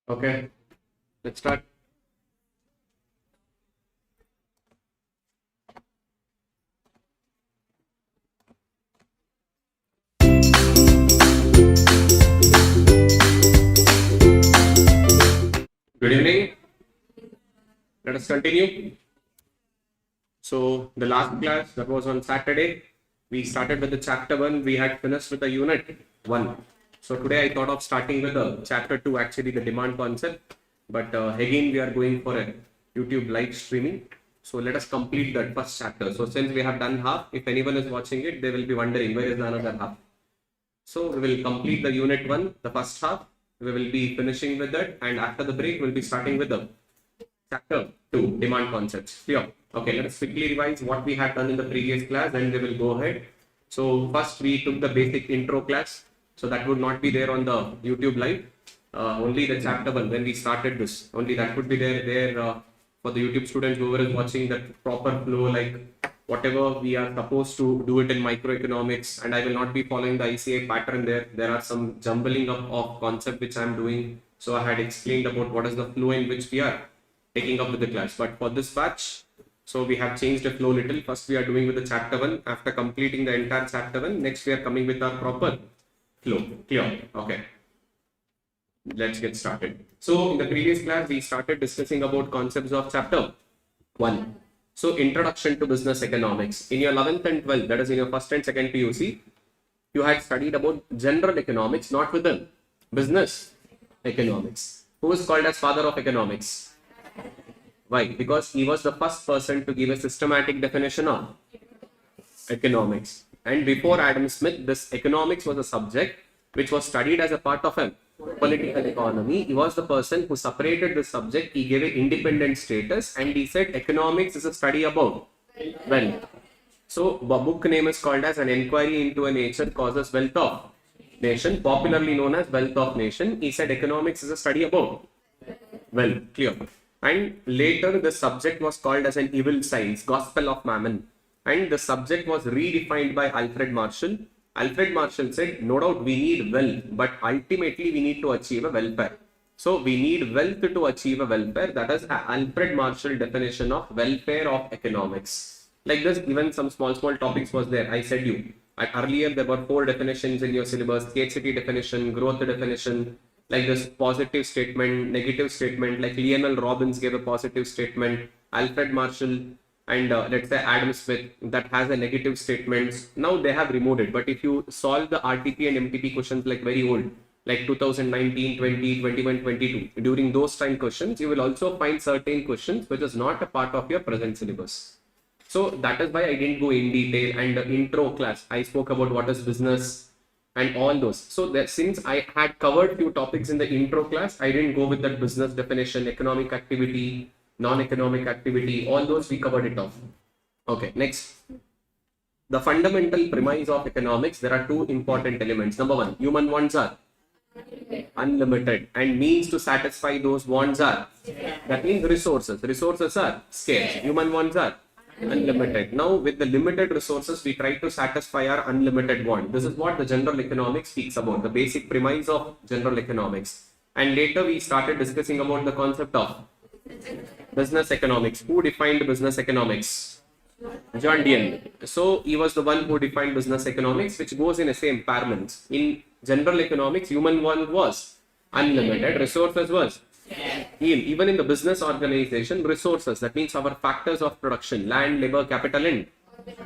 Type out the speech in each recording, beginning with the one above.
Okay, let's start. Good evening. Let us continue. So the last class that was on Saturday, we started with the chapter 1. We had finished with the unit 1. So today I thought of starting with the chapter 2, actually the demand concept. But again we are going for a YouTube live streaming. So let us complete that first chapter. So since we have done half, if anyone is watching it, they will be wondering where is the another half. So we will complete the unit 1, the first half. We will be finishing with that, and after the break, we'll be starting with the chapter 2, demand concepts. Clear? Okay, let us quickly revise what we had done in the previous class, and we will go ahead. So first we took the basic intro class. So that would not be there on the YouTube live. Only the chapter 1 when we started this. Only that would be there for the YouTube students whoever is watching, that proper flow, like whatever we are supposed to do it in microeconomics, and I will not be following the ICAI pattern there. There are some jumbling up of concept which I am doing. So I had explained about what is the flow in which we are taking up with the class. But for this batch, so we have changed the flow little. First we are doing with the chapter 1. After completing the entire chapter 1, next we are coming with our proper flow. Clear? Okay. Let's get started. So in the previous class, we started discussing about concepts of chapter 1. So introduction to business economics. In your 11th and 12th, that is in your first and second PUC, you had studied about general economics, not within business economics. Who is called as father of economics? Why? Because he was the first person to give a systematic definition of economics. And before Adam Smith, this economics was a subject which was studied as a part of a political economy. He was the person who separated the subject. He gave it independent status, and he said economics is a study about wealth. So the book name is called as An Enquiry into a Nature Causes Wealth of Nation, popularly known as Wealth of Nation. He said economics is a study about wealth. Clear? And later the subject was called as an evil science, Gospel of Mammon, and the subject was redefined by Alfred Marshall. Alfred Marshall said, no doubt we need wealth, but ultimately we need to achieve a welfare. So we need wealth to achieve a welfare. That is Alfred Marshall definition of welfare of economics. Like this, even some small topics was there. I said you, earlier there were 4 definitions in your syllabus: scarcity definition, growth definition, like this positive statement, negative statement, like Lionel Robbins gave a positive statement, Alfred Marshall and let's say Adam Smith, that has a negative statements. Now they have removed it. But if you solve the RTP and MTP questions like very old, like 2019, 20, 21, 22, during those time questions, you will also find certain questions which is not a part of your present syllabus. So that is why I didn't go in detail. And the intro class, I spoke about what is business and all those. So that since I had covered few topics in the intro class, I didn't go with that business definition, economic activity, non-economic activity, all those we covered it off. Okay, next. The fundamental premise of economics, there are 2 important elements. Number 1, human wants are unlimited, and means to satisfy those wants are, that means resources. Resources are scarce. Human wants are unlimited. Now with the limited resources, we try to satisfy our unlimited want. This is what the general economics speaks about, the basic premise of general economics. And later we started discussing about the concept of business economics. Who defined business economics? John Dewey. So he was the one who defined business economics, which goes in the same parlance. In general economics, human want was unlimited, resources was even in the business organization, resources, that means our factors of production, land, labor, capital and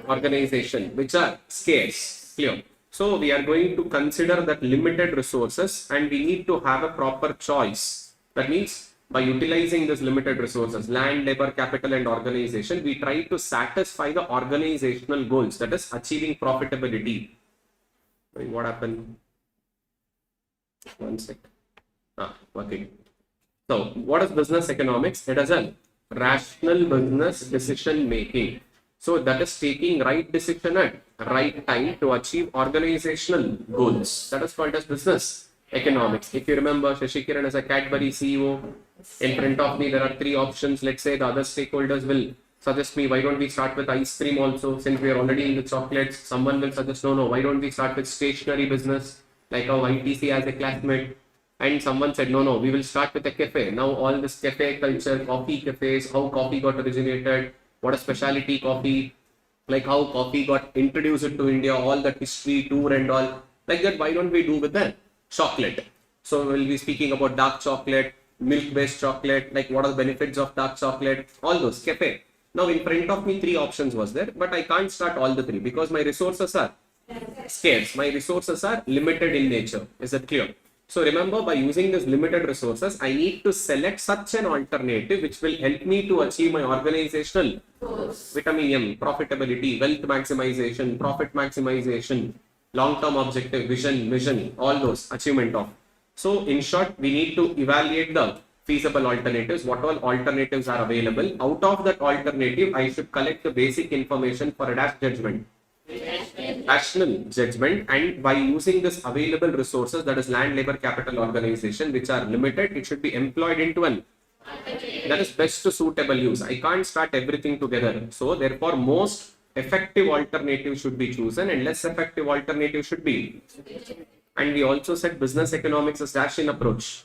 organization, which are scarce. Clear? So we are going to consider that limited resources, and we need to have a proper choice. That means by utilizing these limited resources, land, labor, capital and organization, we try to satisfy the organizational goals, that is achieving profitability. What happened? One sec. Okay. So what is business economics? It is a rational business decision making. So that is taking right decision at right time to achieve organizational goals. That is called as business economics. If you remember, Shashikiran is a Cadbury CEO. In front of me, there are 3 options. Let's say the other stakeholders will suggest me, why don't we start with ice cream also, since we are already in the chocolates. Someone will suggest, no, why don't we start with stationery business, like how ITC has a classmate. and someone said, no, we will start with a cafe. Now all this cafe culture, coffee cafes, how coffee got originated, what a specialty coffee, like how coffee got introduced to India, all that history, tour and all, like that, why don't we do with the chocolate? So we'll be speaking about dark chocolate, milk-based chocolate, like what are the benefits of dark chocolate, all those, cafe. Now in front of me, 3 options was there, but I can't start all the 3 because my resources are scarce. My resources are limited in nature. Is that clear? So remember, by using these limited resources, I need to select such an alternative which will help me to achieve my organizational vitamin M, profitability, wealth maximization, profit maximization, long-term objective, vision, all those achievement of. So in short, we need to evaluate the feasible alternatives, what all alternatives are available. Out of that alternative, I should collect the basic information for a dash judgment. Rational judgment, and by using this available resources, that is land, labor, capital, organization, which are limited, it should be employed into an that is best to suitable use. I can't start everything together. So therefore, most effective alternative should be chosen and less effective alternative should be. And we also said business economics is dash in approach.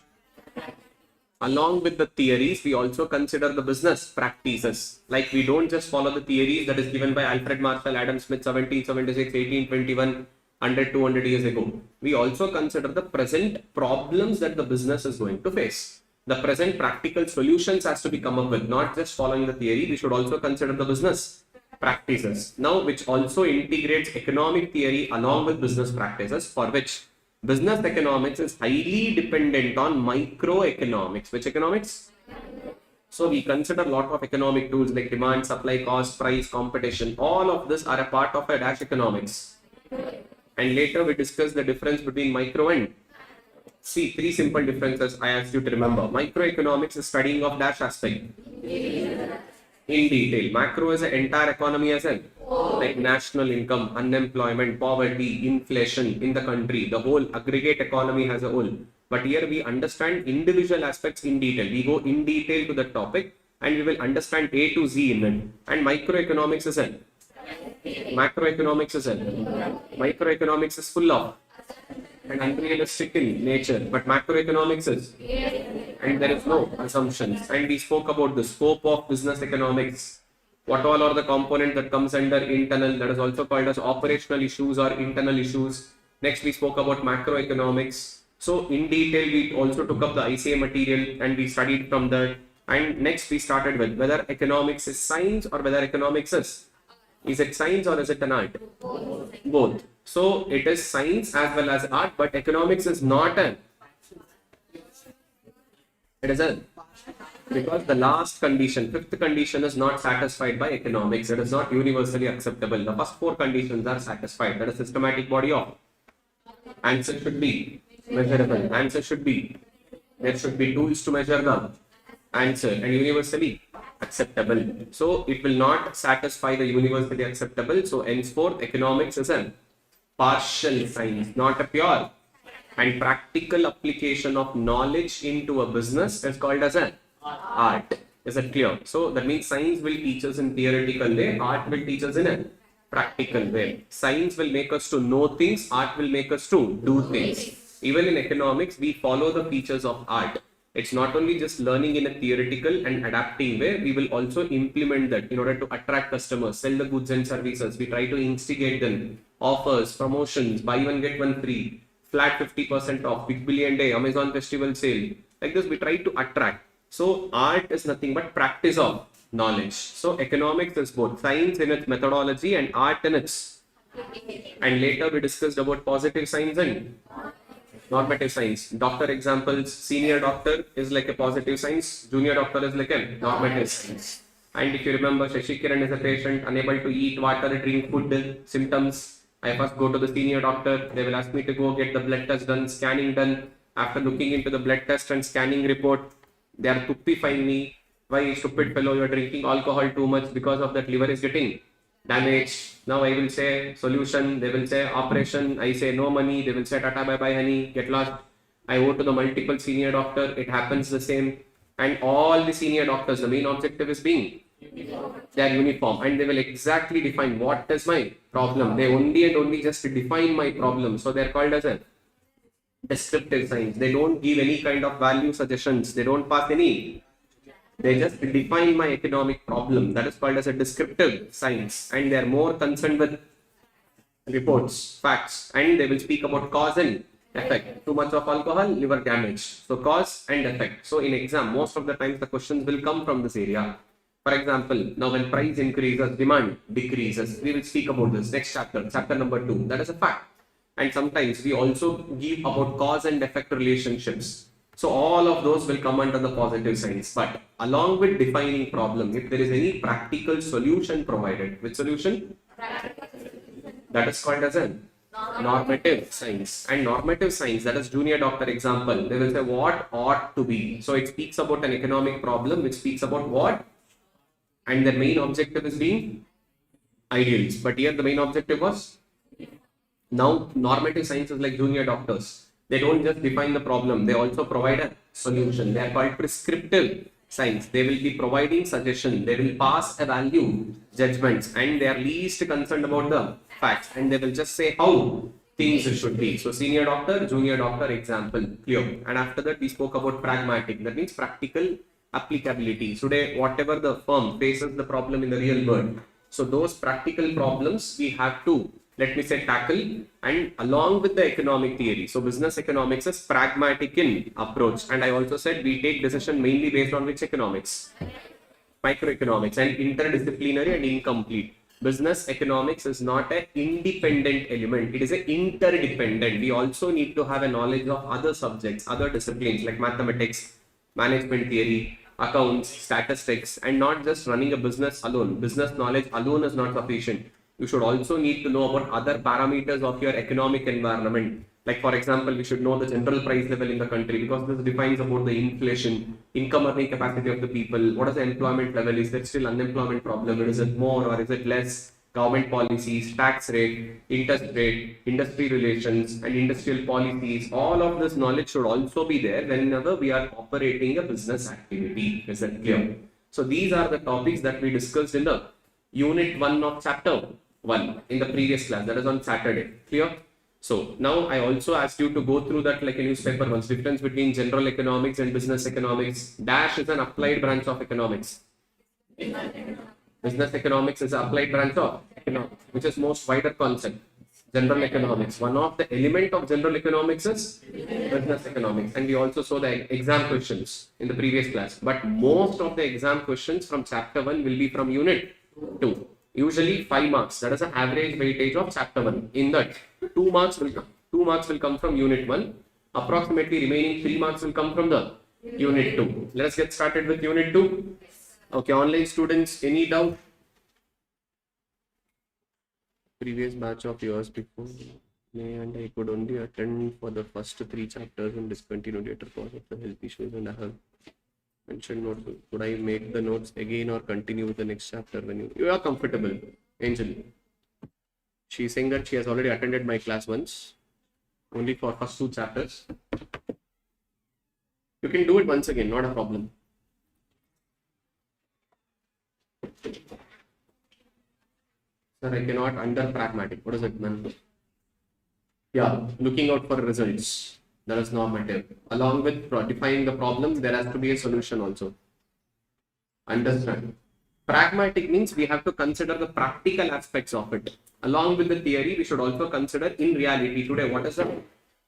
Along with the theories, we also consider the business practices. Like we don't just follow the theories that is given by Alfred Marshall, Adam Smith, 1776, 1821, 100, 200 years ago. We also consider the present problems that the business is going to face. The present practical solutions has to be come up with, not just following the theory. We should also consider the business practices. Now, which also integrates economic theory along with business practices, for which business economics is highly dependent on microeconomics. Which economics? So we consider a lot of economic tools like demand, supply, cost, price, competition. All of this are a part of a dash economics. And later we discuss the difference between micro and see 3 simple differences I asked you to remember. Microeconomics is studying of dash aspect in detail. Macro is an entire economy as well, like national income, unemployment, poverty, inflation in the country, the whole aggregate economy as a whole. But here we understand individual aspects in detail. We go in detail to the topic and we will understand A to Z in it. And microeconomics is an macroeconomics is an microeconomics is full of and unrealistic in nature, but macroeconomics is, and there is no assumptions. And we spoke about the scope of business economics, what all are the components that comes under internal, that is also called as operational issues or internal issues. Next we spoke about macroeconomics. So in detail we also took up the ICAI material and we studied from that. And next we started with whether economics is science or whether economics is it science or is it an art? Both. So it is science as well as art, but economics is not an. It is a, because the last condition, 5th condition is not satisfied by economics. It is not universally acceptable. The first 4 conditions are satisfied. That is systematic body of. Answer should be measurable. Answer should be, there should be tools to measure the answer and universally acceptable. So it will not satisfy the universally acceptable. So henceforth economics is a partial science, not a pure. And practical application of knowledge into a business is called as an art. Is it clear? So that means science will teach us in theoretical way, art will teach us in a practical way. Science will make us to know things, art will make us to do things. Even in economics, we follow the features of art. It's not only just learning in a theoretical and adapting way, we will also implement that in order to attract customers, sell the goods and services. We try to instigate them, offers, promotions, buy one get one free, flat 50% off, Big Billion Day, Amazon Festival Sale. Like this, we try to attract. So art is nothing but practice of knowledge. So economics is both science in its methodology and art in its. And later we discussed about positive science and normative science. Doctor examples, senior doctor is like a positive science, junior doctor is like a normative science. And if you remember, Shashi Kiran is a patient, unable to eat, water, drink, food, symptoms. I first go to the senior doctor, they will ask me to go get the blood test done, scanning done. After looking into the blood test and scanning report, they are tuppifying me. Why, stupid fellow, you are drinking alcohol too much, because of that liver is getting damaged. Now I will say solution, they will say operation, I say no money, they will say tata bye bye honey, get lost. I go to the multiple senior doctor, it happens the same. And all the senior doctors, the main objective is being, they are uniform and they will exactly define what is my problem. They only and only just define my problem. So they are called as a descriptive science. They don't give any kind of value suggestions. They don't pass any. They just define my economic problem. That is called as a descriptive science. And they are more concerned with reports, facts, and they will speak about cause and effect. Too much of alcohol, liver damage. So cause and effect. So in exam, most of the times the questions will come from this area. For example, now when price increases, demand decreases. We will speak about this next chapter, chapter number 2. That is a fact. And sometimes we also give about cause and effect relationships. So all of those will come under the positive science. But along with defining problem, if there is any practical solution provided, which solution? That is called as a normative science. And normative science, that is junior doctor example, they will say what ought to be. So it speaks about an economic problem, which speaks about what, and the main objective is being ideals. But here the main objective was, now normative science is like junior doctors. They don't just define the problem, they also provide a solution. They are called prescriptive science. They will be providing suggestion, they will pass a value judgments, and they are least concerned about the facts, and they will just say how things should be. So senior doctor, junior doctor example, clear. And after that we spoke about pragmatic, that means practical applicability. Today whatever the firm faces the problem in the real world, so those practical problems we have to, let me say, tackle, and along with the economic theory. So business economics is pragmatic in approach, and I also said we take decision mainly based on which economics? Microeconomics, and interdisciplinary and incomplete. Business economics is not an independent element, it is an interdependent. We also need to have a knowledge of other subjects, other disciplines like mathematics, management theory, accounts, statistics, and not just running a business alone. Business knowledge alone is not sufficient. You should also need to know about other parameters of your economic environment. Like for example, we should know the general price level in the country, because this defines about the inflation, income earning capacity of the people. What is the employment level? Is there still unemployment problem? Is it more or is it less? Government policies, tax rate, interest rate, industry relations, and industrial policies. All of this knowledge should also be there whenever we are operating a business activity. Is that clear? So these are the topics that we discussed in the unit 1 of chapter 1 in the previous class, that is on Saturday. Clear? So now I also asked you to go through that like a newspaper once. Difference between general economics and business economics. Dash is an applied branch of economics. Business economics is an applied branch of economics, which is most wider concept. General economics. One of the element of general economics is business economics, and we also saw the exam questions in the previous class. But most of the exam questions from chapter 1 will be from unit 2. Usually 5 marks. That is the average weightage of chapter 1. In that, 2 marks will come. 2 marks will come from unit 1. Approximately remaining 3 marks will come from the unit 2. Let us get started with unit 2. Okay, online students, any doubt? Previous batch of yours before me, and I could only attend for the first 3 chapters and discontinued later because of the health issues, and I have mentioned notes. Could I make the notes again or continue with the next chapter when you are comfortable? Angel, she is saying that she has already attended my class once, only for first 2 chapters. You can do it once again, not a problem. Sir, I cannot under pragmatic. What does it mean? Yeah, looking out for results. That is normative. Along with defining the problem, there has to be a solution also. Understand? Pragmatic means we have to consider the practical aspects of it. Along with the theory, we should also consider in reality today what is the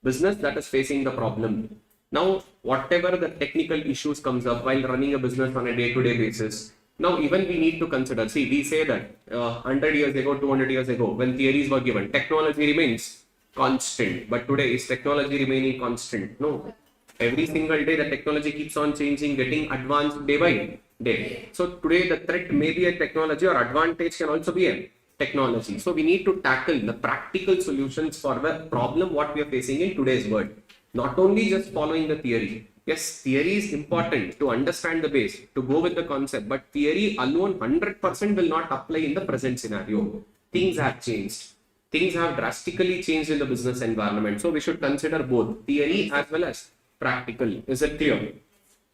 business that is facing the problem. Now, whatever the technical issues comes up while running a business on a day-to-day basis, now even we need to consider, see, we say that 100 years ago, 200 years ago, when theories were given, technology remains constant. But today, is technology remaining constant? No. Every single day, the technology keeps on changing, getting advanced day by day. So today, the threat may be a technology, or advantage can also be a technology. So we need to tackle the practical solutions for the problem what we are facing in today's world. Not only just following the theory. Yes, theory is important to understand the base, to go with the concept, but theory alone 100% will not apply in the present scenario. Things have changed. Things have drastically changed in the business environment. So we should consider both theory as well as practical. Is it clear?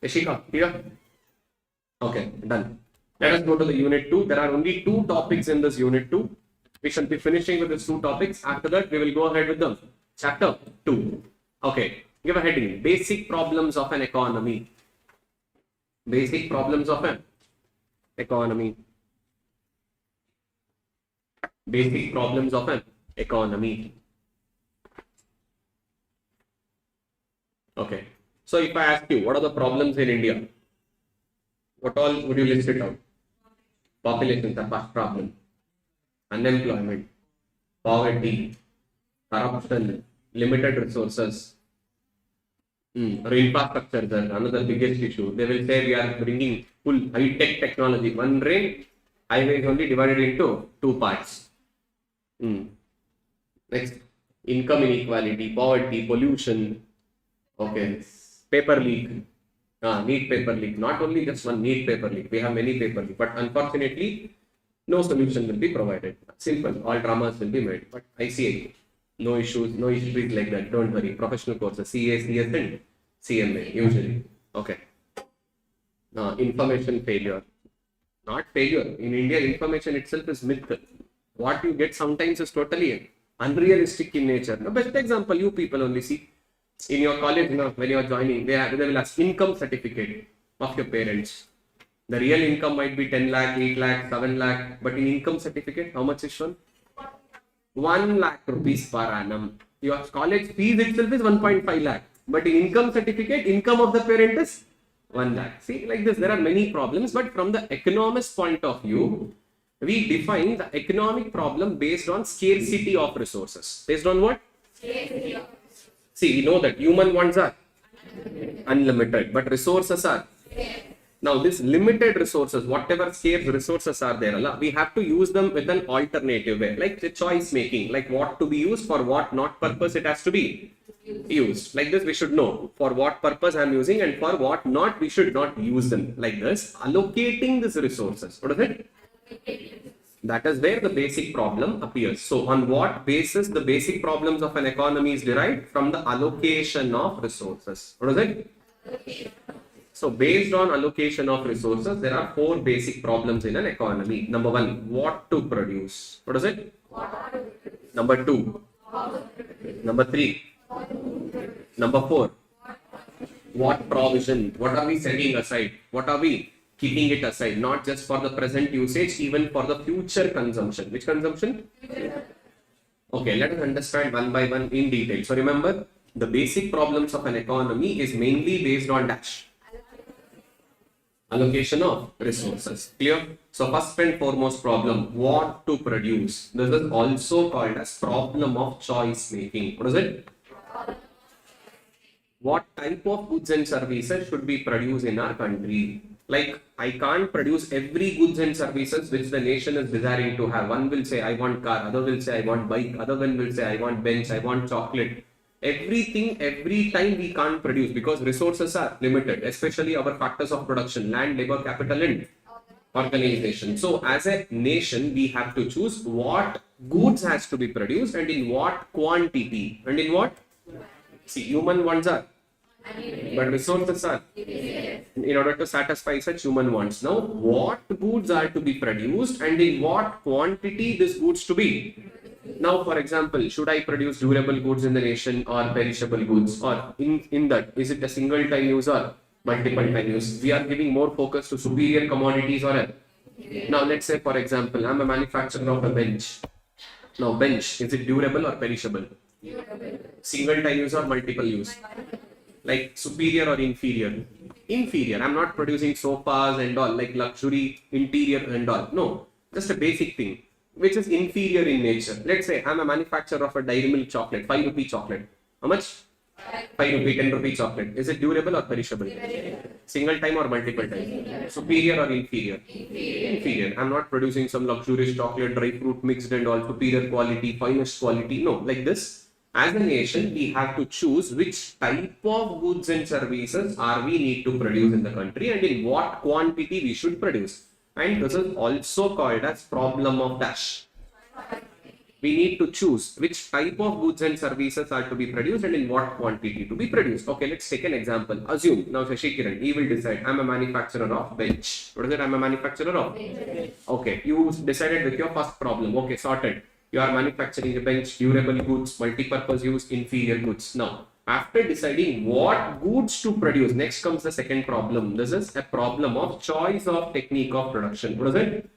Ishika, clear? Okay, done. Let us go to the unit 2. There are only 2 topics in this unit 2. We shall be finishing with these 2 topics. After that, we will go ahead with the chapter 2. Okay, give a heading. Basic problems of an economy. Basic problems of an economy. Basic problems of an economy. Okay. So if I ask you, what are the problems in India? What all would you list it out? Population is the first problem. Unemployment, poverty, corruption, limited resources. Or infrastructure is another biggest issue. They will say we are bringing full high-tech technology. One rail, highway is only divided into two parts. Next, income inequality, poverty, pollution. Okay, paper leak. Need paper leak. Not only just one need paper leak. We have many paper leak, but unfortunately, no solution will be provided. Simple. All dramas will be made. But ICAI, no issues, no issues like that. Don't worry. Professional courses, CA, CS, and CMA usually. Okay. Information failure. Not failure. In India, information itself is myth. What you get sometimes is totally unrealistic in nature. The best example you people only see. In your college, when you are joining, they will ask income certificate of your parents. The real income might be 10 lakh, 8 lakh, 7 lakh, but in income certificate, how much is shown? 1 lakh rupees per annum. Your college fees itself is 1.5 lakh, but in income certificate, income of the parent is 1 lakh. See, like this, there are many problems, but from the economist point of view, we define the economic problem based on scarcity of resources. Based on what? Scarcity of resources. See, we know that human wants are unlimited, but resources are. Now, this limited resources, whatever scarce resources are there, we have to use them with an alternative way, like the choice making, like what to be used for what not purpose it has to be used. Like this, we should know for what purpose I am using and for what not, we should not use them. Like this, allocating these resources. What is it? That is where the basic problem appears. So, on what basis the basic problems of an economy is derived? From the allocation of resources. What is it? So, based on allocation of resources, there are 4 basic problems in an economy. Number 1, what to produce. What is it? Number 2. Number 3. Number 4. What provision? What are we setting aside? What are we keeping it aside? Not just for the present usage, even for the future consumption. Which consumption? Okay, let us understand one by one in detail. So remember, the basic problems of an economy is mainly based on dash. Allocation of resources. Clear? So first and foremost problem, what to produce. This is also called as problem of choice making. What is it? What type of goods and services should be produced in our country? Like, I can't produce every goods and services which the nation is desiring to have. One will say, I want car. Other will say, I want bike. Other one will say, I want bench. I want chocolate. Everything, every time we can't produce because resources are limited, especially our factors of production, land, labor, capital, and organization. So, as a nation, we have to choose what goods has to be produced and in what quantity and in what. See, human wants are, but resources are. In order to satisfy such human wants. Now, what goods are to be produced and in what quantity this goods to be? Now, for example, should I produce durable goods in the nation or perishable goods? Or in that, is it a single time use or multiple time use? We are giving more focus to superior commodities or now, let's say, for example, I'm a manufacturer of a bench. Now, bench, is it durable or perishable? Single time use or multiple use? Like superior or inferior? Inferior. I'm not producing sofas and all, like luxury interior and all. No, just a basic thing, which is inferior in nature. Let's say I'm a manufacturer of a dairy milk chocolate, 5 rupee chocolate. How much? 5 rupee, 10 rupee chocolate. Is it durable or perishable? Single time or multiple time? Superior or inferior? Inferior. I'm not producing some luxurious chocolate, dry fruit mixed and all, superior quality, finest quality. No, like this. As a nation, we have to choose which type of goods and services are we need to produce in the country and in what quantity we should produce. And this is also called as problem of dash. We need to choose which type of goods and services are to be produced and in what quantity to be produced. Okay, let's take an example. Assume, now Shashikiran, he will decide, I'm a manufacturer of bench. What is it? I'm a manufacturer of? Okay, you decided with your first problem. Okay, sorted. You are manufacturing a bench, durable goods, multi-purpose use, inferior goods. Now, After deciding what goods to produce, next comes the second problem. This is a problem of choice of technique of production. What is it?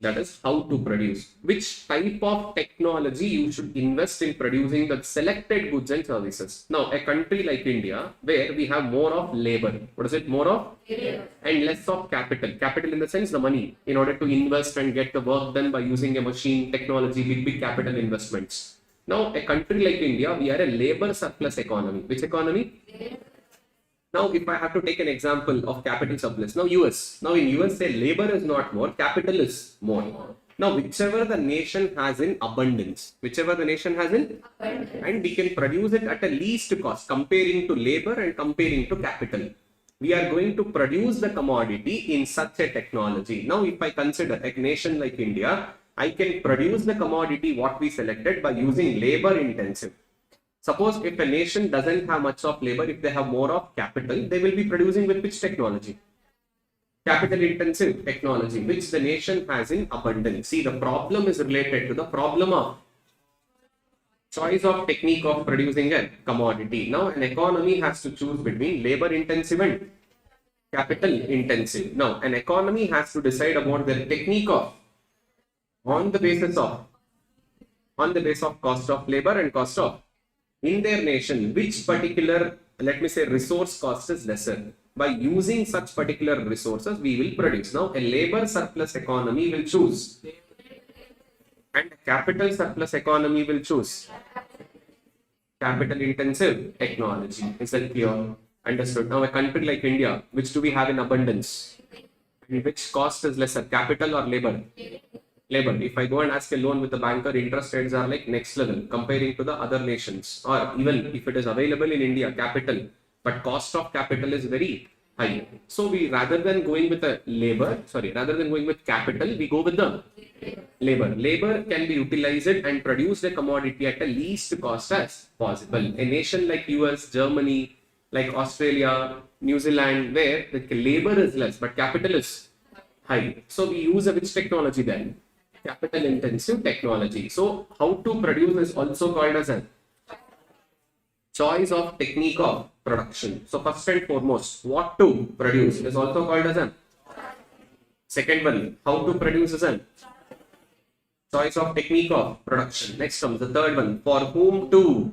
That is how to produce. Which type of technology you should invest in producing the selected goods and services. Now, a country like India, where we have more of labor. What is it? More of labor and less of capital. Capital in the sense the money in order to invest and get the work done by using a machine, technology, big capital investments. Now, a country like India, we are a labor surplus economy. Which economy? Now, if I have to take an example of capital surplus, now US. Now, in US, say labor is not more, capital is more. Now, whichever the nation has in abundance, and we can produce it at a least cost, comparing to labor and comparing to capital. We are going to produce the commodity in such a technology. Now, if I consider a nation like India, I can produce the commodity what we selected by using labor intensive. Suppose if a nation doesn't have much of labor, if they have more of capital, they will be producing with which technology? Capital intensive technology, which the nation has in abundance. See, the problem is related to the problem of choice of technique of producing a commodity. Now, an economy has to choose between labor intensive and capital intensive. Now, an economy has to decide about the technique of on the basis of cost of labor and cost of in their nation, which particular, let me say, resource cost is lesser. By using such particular resources, we will produce. Now, a labor surplus economy will choose, and a capital surplus economy will choose capital intensive technology. Is that clear? Understood. Now, a country like India, which do we have in abundance? And which cost is lesser, capital or labor? Labor. If I go and ask a loan with the banker, interest rates are like next level comparing to the other nations, or even if it is available in India, capital, but cost of capital is very high. So we rather than going with capital, we go with the labor. Labor can be utilized and produce the commodity at the least cost as possible. A nation like US, Germany, like Australia, New Zealand, where the labor is less but capital is high. So we use which technology then? Capital intensive technology. So how to produce is also called as a choice of technique of production. So first and foremost, what to produce is also called as a second one. How to produce is a choice of technique of production. Next comes the third one. For whom to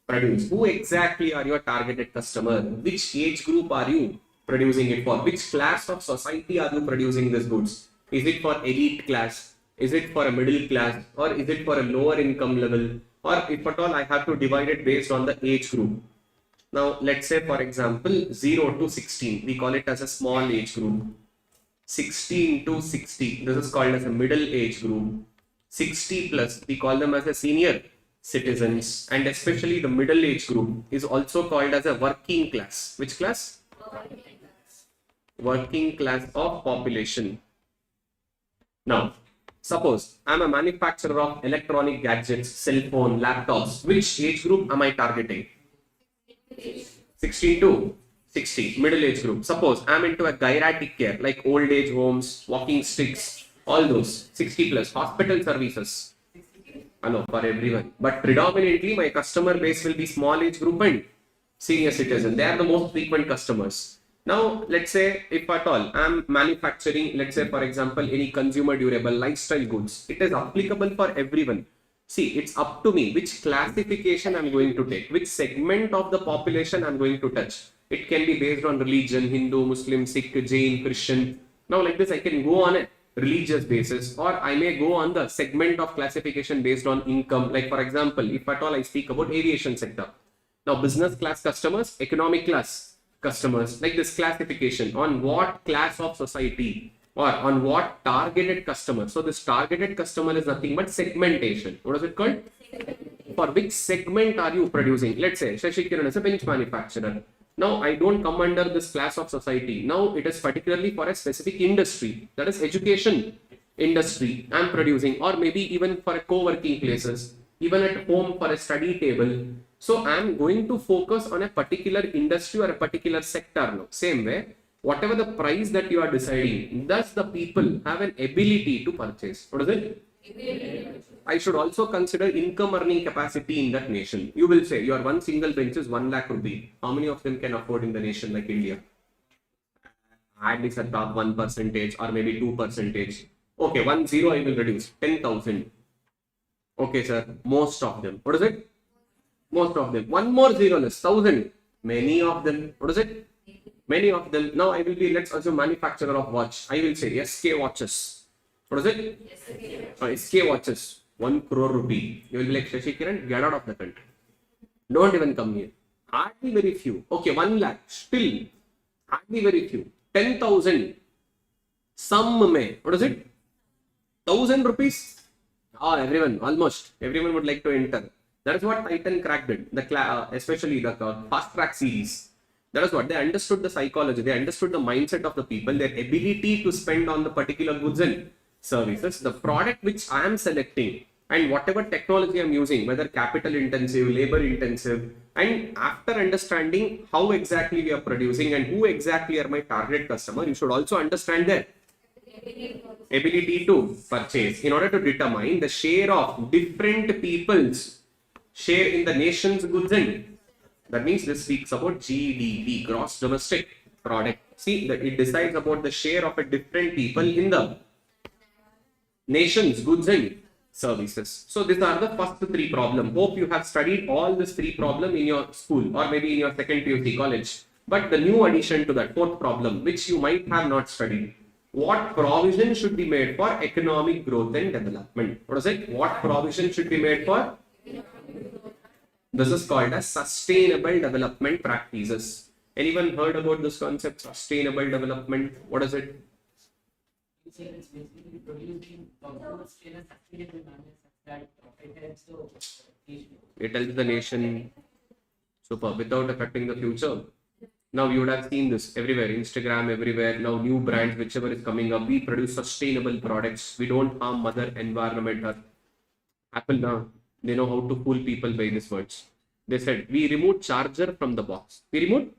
produce? Who exactly are your targeted customer? Which age group are you producing it for? Which class of society are you producing these goods? Is it for elite class? Is it for a middle class? Or is it for a lower income level? Or if at all, I have to divide it based on the age group. Now, let's say, for example, 0 to 16. We call it as a small age group. 16 to 60. This is called as a middle age group. 60 plus, we call them as a senior citizens. And especially the middle age group is also called as a working class. Which class? Working class of population. Now, suppose I am a manufacturer of electronic gadgets, cell phone, laptops. Which age group am I targeting? 16 to 60, middle age group. Suppose I am into a geriatric care like old age homes, walking sticks, all those 60 plus, hospital services. Hello, for everyone. But predominantly my customer base will be small age group and senior citizen. They are the most frequent customers. Now, let's say if at all I'm manufacturing, let's say for example, any consumer durable lifestyle goods, it is applicable for everyone. See, it's up to me which classification I'm going to take, which segment of the population I'm going to touch. It can be based on religion, Hindu, Muslim, Sikh, Jain, Christian. Now like this, I can go on a religious basis, or I may go on the segment of classification based on income. Like for example, if at all I speak about aviation sector. Now business class customers, economic class customers, like this classification on what class of society or on what targeted customer. So this targeted customer is nothing but segmentation. What is it called? For which segment are you producing? Let's say Shashi Kiran is a bench manufacturer. Now I don't come under this class of society. Now it is particularly for a specific industry, that is education industry I'm producing, or maybe even for a co-working places, even at home for a study table. So I'm going to focus on a particular industry or a particular sector now. Same way, whatever the price that you are deciding, thus the people have an ability to purchase. What is it? I should also consider income earning capacity in that nation. You will say your one single bench is 1 lakh rupee. How many of them can afford in the nation like India? At least a top 1% or maybe 2%. Okay, 10 I will reduce 10,000. Okay, sir. Most of them. What is it? Most of them. One more zero less. 1,000. Many of them. What is it? Many of them. Now I will be, let's assume, manufacturer of watch. I will say SK watches. What is it? SK watches. 1 crore rupee. You will be like, Shashi Kiran, get out of the country. Don't even come here. Hardly very few. Okay, 1 lakh. Still. Hardly very few. 10,000. Some may. What is it? 1,000 rupees. Everyone, almost everyone would like to enter. That is what Titan cracked did. Especially the fast track series. That is what they understood the psychology. They understood the mindset of the people, their ability to spend on the particular goods and services. The product which I am selecting and whatever technology I am using, whether capital intensive, labor intensive, and after understanding how exactly we are producing and who exactly are my target customer, you should also understand their ability to purchase in order to determine the share of different people's share in the nation's goods and that means this speaks about GDP, gross domestic product. See that it decides about the share of a different people in the nation's goods and services. So these are the first 3 problems. Hope you have studied all these 3 problems in your school or maybe in your second PUC college. But the new addition to that 4th problem, which you might have not studied. What provision should be made for economic growth and development? What is it? What provision should be made for? This is called as sustainable development practices. Anyone heard about this concept, sustainable development? What is it? It's basically producing outputs in a sustainable manner such that it helps the nation. It helps the nation. Super. Without affecting the future. Now you would have seen this everywhere, Instagram, everywhere. Now new brands, whichever is coming up, we produce sustainable products. We don't harm mother environment. Or Apple now, they know how to fool people by these words. They said, we remove charger from the box. We remove?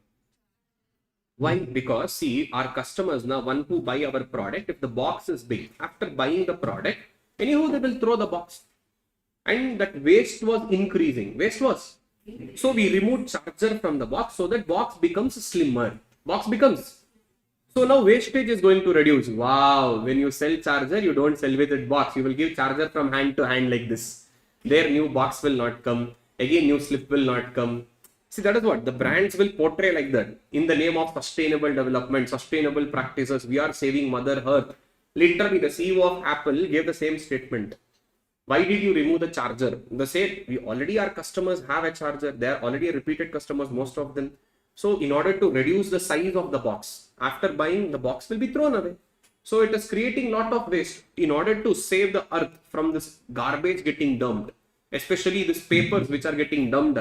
Why? Because see, our customers now, one who buy our product, if the box is big, after buying the product, anyhow they will throw the box. And that waste was increasing. Waste was. So we remove charger from the box so that box becomes slimmer. Box becomes. So now wastage is going to reduce. Wow. When you sell charger, you don't sell with that box. You will give charger from hand to hand like this. Their new box will not come. Again, new slip will not come. See, that is what the brands will portray like that. In the name of sustainable development, sustainable practices, we are saving Mother Earth. Literally, the CEO of Apple gave the same statement. Why did you remove the charger? They said, we already, our customers have a charger. They are already repeated customers, most of them. So in order to reduce the size of the box, after buying, the box will be thrown away. So it is creating lot of waste. In order to save the earth from this garbage getting dumped, especially these papers which are getting dumped,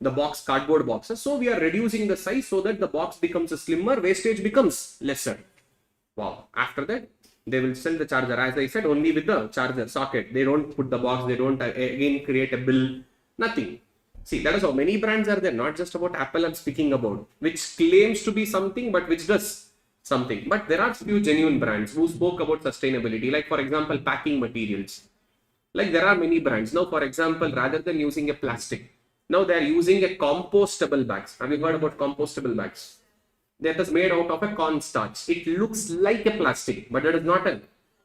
the box, cardboard boxes. So we are reducing the size so that the box becomes a slimmer, wastage becomes lesser. Wow. After that, they will sell the charger, as I said, only with the charger socket. They don't put the box, they don't again create a bill, nothing. See, that is how many brands are there, not just about Apple I'm speaking about, which claims to be something, but which does something. But there are few genuine brands who spoke about sustainability, like for example, packing materials. Like there are many brands. Now, for example, rather than using a plastic, now they are using a compostable bags. Have you heard about compostable bags? That is made out of a cornstarch. It looks like a plastic, but it is not a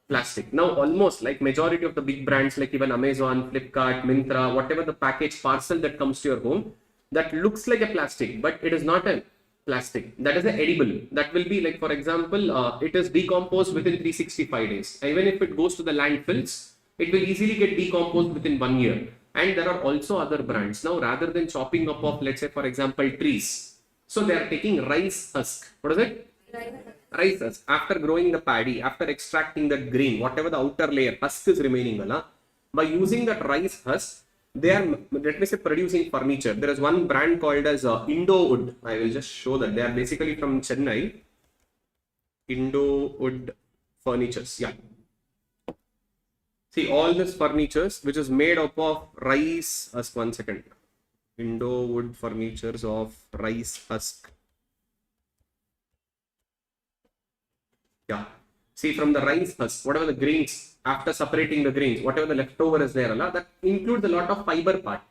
plastic. Now, almost like majority of the big brands, like even Amazon, Flipkart, Myntra, whatever the package parcel that comes to your home, that looks like a plastic, but it is not a plastic. That is an edible. That will be like, for example, it is decomposed within 365 days. Even if it goes to the landfills, it will easily get decomposed within 1 year. And there are also other brands. Now, rather than chopping up of, let's say, for example, trees, so they are taking rice husk. What is it? Rice husk. After growing the paddy, after extracting that grain, whatever the outer layer, husk is remaining. By using that rice husk, they are, let me say, producing furniture. There is one brand called as Indo Wood. I will just show that. They are basically from Chennai. Indo Wood Furnitures. Yeah. See, all this furnitures, which is made up of rice husk. 1 second. Indo Wood Furnitures of rice husk. Yeah. See, from the rice husk, whatever the grains, after separating the grains, whatever the leftover is there, that includes a lot of fiber part.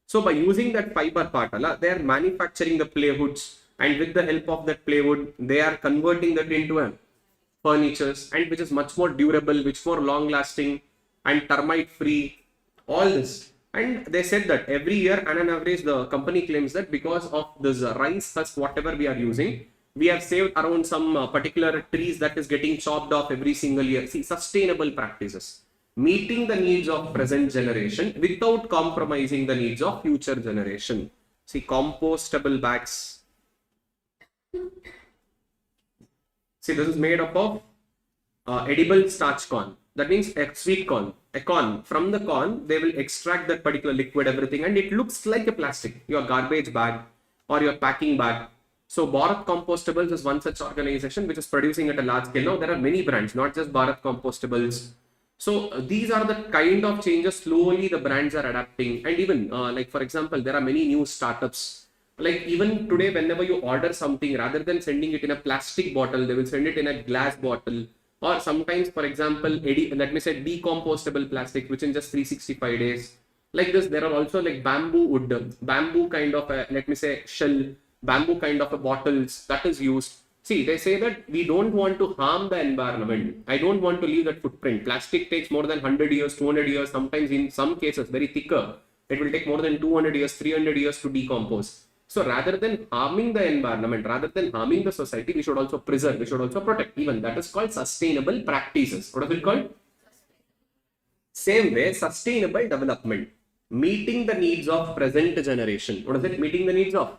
So by using that fiber part, they are manufacturing the plywoods, and with the help of that plywood, they are converting that into a furnitures, and which is much more durable, which more long lasting and termite free, all this. And they said that every year, on an average, the company claims that because of this rice husk, whatever we are using, we have saved around some particular trees that is getting chopped off every single year. See, sustainable practices, meeting the needs of present generation without compromising the needs of future generation. See, compostable bags. See, this is made up of edible starch corn. That means a sweet corn, a corn. From the corn, they will extract that particular liquid, everything, and it looks like a plastic, your garbage bag or your packing bag. So Bharat Compostables is one such organization which is producing at a large scale. Now there are many brands, not just Bharat Compostables. So these are the kind of changes slowly the brands are adapting. And even like for example, there are many new startups. Like even today, whenever you order something, rather than sending it in a plastic bottle, they will send it in a glass bottle. Or sometimes, for example, let me say decompostable plastic, which in just 365 days. Like this, there are also like bamboo wood, bamboo kind of a, let me say, shell, bamboo kind of a bottles that is used. See, they say that we don't want to harm the environment. I don't want to leave that footprint. Plastic takes more than 100 years, 200 years, sometimes in some cases, very thicker. It will take more than 200 years, 300 years to decompose. So rather than harming the environment, rather than harming the society, we should also preserve, we should also protect. Even that is called sustainable practices. What is it called? Same way, sustainable development. Meeting the needs of present generation. What is it? Meeting the needs of?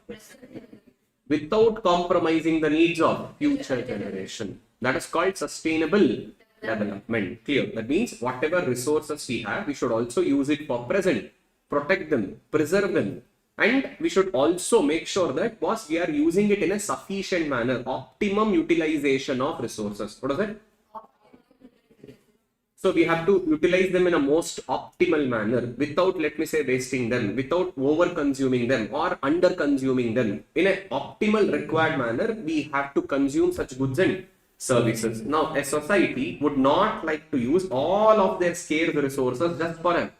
Without compromising the needs of future generation. That is called sustainable development. Clear? That means whatever resources we have, we should also use it for present. Protect them, preserve them. And we should also make sure that we are using it in a sufficient manner. Optimum utilization of resources. What is it? So we have to utilize them in a most optimal manner without, let me say, wasting them, without over consuming them or under consuming them. In an optimal required manner, we have to consume such goods and services. Now, a society would not like to use all of their scarce resources just for a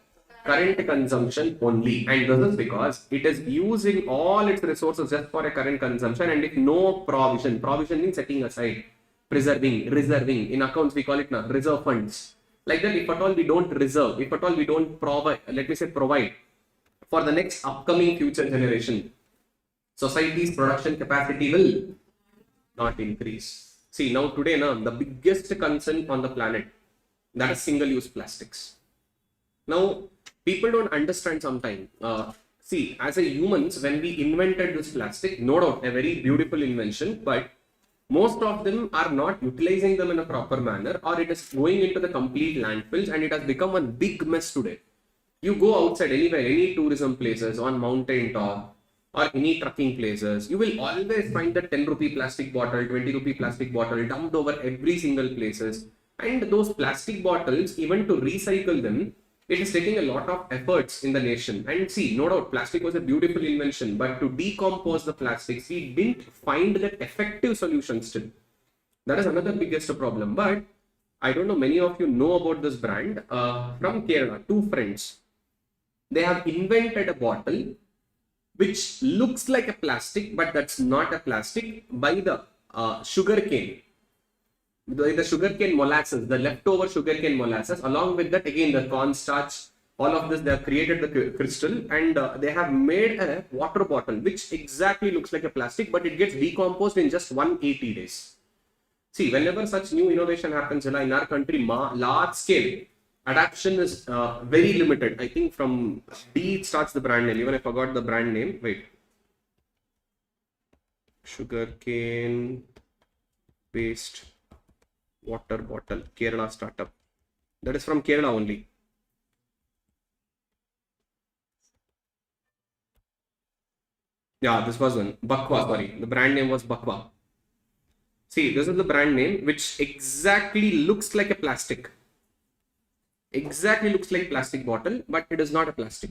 current consumption only. And this is because it is using all its resources just for a current consumption, and if no provision, provision means setting aside, preserving, reserving. In accounts, we call it now reserve funds. Like that, if at all we don't reserve, if at all we don't provide, let me say provide for the next upcoming future generation, society's production capacity will not increase. See, now today, the biggest concern on the planet, that is single-use plastics. Now, people don't understand sometimes. See, as a humans, when we invented this plastic, no doubt, a very beautiful invention, but most of them are not utilizing them in a proper manner, or it is going into the complete landfills, and it has become a big mess today. You go outside anywhere, any tourism places, on mountain top, or any trekking places, you will always find the 10 rupee plastic bottle, 20 rupee plastic bottle dumped over every single places. And those plastic bottles, even to recycle them, it is taking a lot of efforts in the nation. And see, no doubt, plastic was a beautiful invention, but to decompose the plastics, we didn't find that effective solution still. That is another biggest problem. But I don't know, many of you know about this brand from Kerala, two friends. They have invented a bottle which looks like a plastic, but that's not a plastic, by the sugarcane. The sugarcane molasses, the leftover sugarcane molasses, along with that, again, the cornstarch, all of this, they have created the crystal, and they have made a water bottle which exactly looks like a plastic, but it gets decomposed in just 180 days. See, whenever such new innovation happens in our country, large scale adaptation is very limited. I think from D it starts the brand name. Even I forgot the brand name. Wait. Sugarcane based water bottle, Kerala startup. That is from Kerala only. Yeah, this was one. Bakwa, sorry. The brand name was Bakwa. See, this is the brand name which exactly looks like a plastic. Exactly looks like plastic bottle, but it is not a plastic.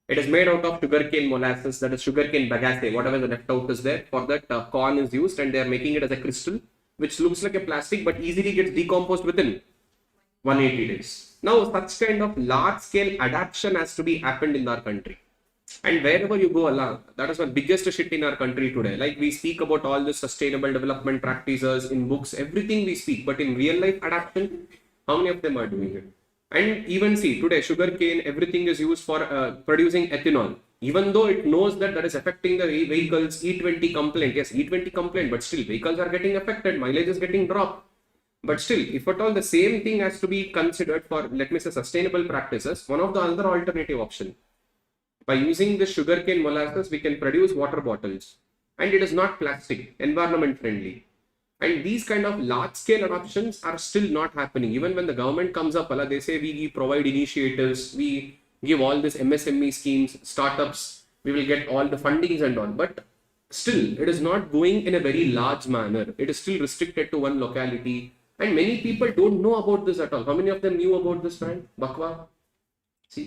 It is made out of sugarcane molasses, that is sugarcane bagasse, whatever the leftover is there. For that, corn is used, and they are making it as a crystal. which looks like a plastic but easily gets decomposed within 180 days. Now, such kind of large scale adaptation has to be happened in our country. And wherever you go, Allah, that is the biggest shit in our country today. Like we speak about all the sustainable development practices in books, everything we speak, but in real life adaptation, how many of them are doing it? And even see, today sugarcane, everything is used for producing ethanol. Even though it knows that that is affecting the vehicles, E20 complaint. Yes, E20 complaint, but still vehicles are getting affected, mileage is getting dropped. But still, if at all the same thing has to be considered for, let me say, sustainable practices, one of the other alternative option. By using the sugarcane molasses, we can produce water bottles. And it is not plastic, environment friendly. And these kind of large scale adoptions are still not happening. Even when the government comes up, they say we provide initiatives, we give all this MSME schemes, startups, we will get all the fundings and all. But still, it is not going in a very large manner. It is still restricted to one locality. And many people don't know about this at all. How many of them knew about this brand? Bakwa? See,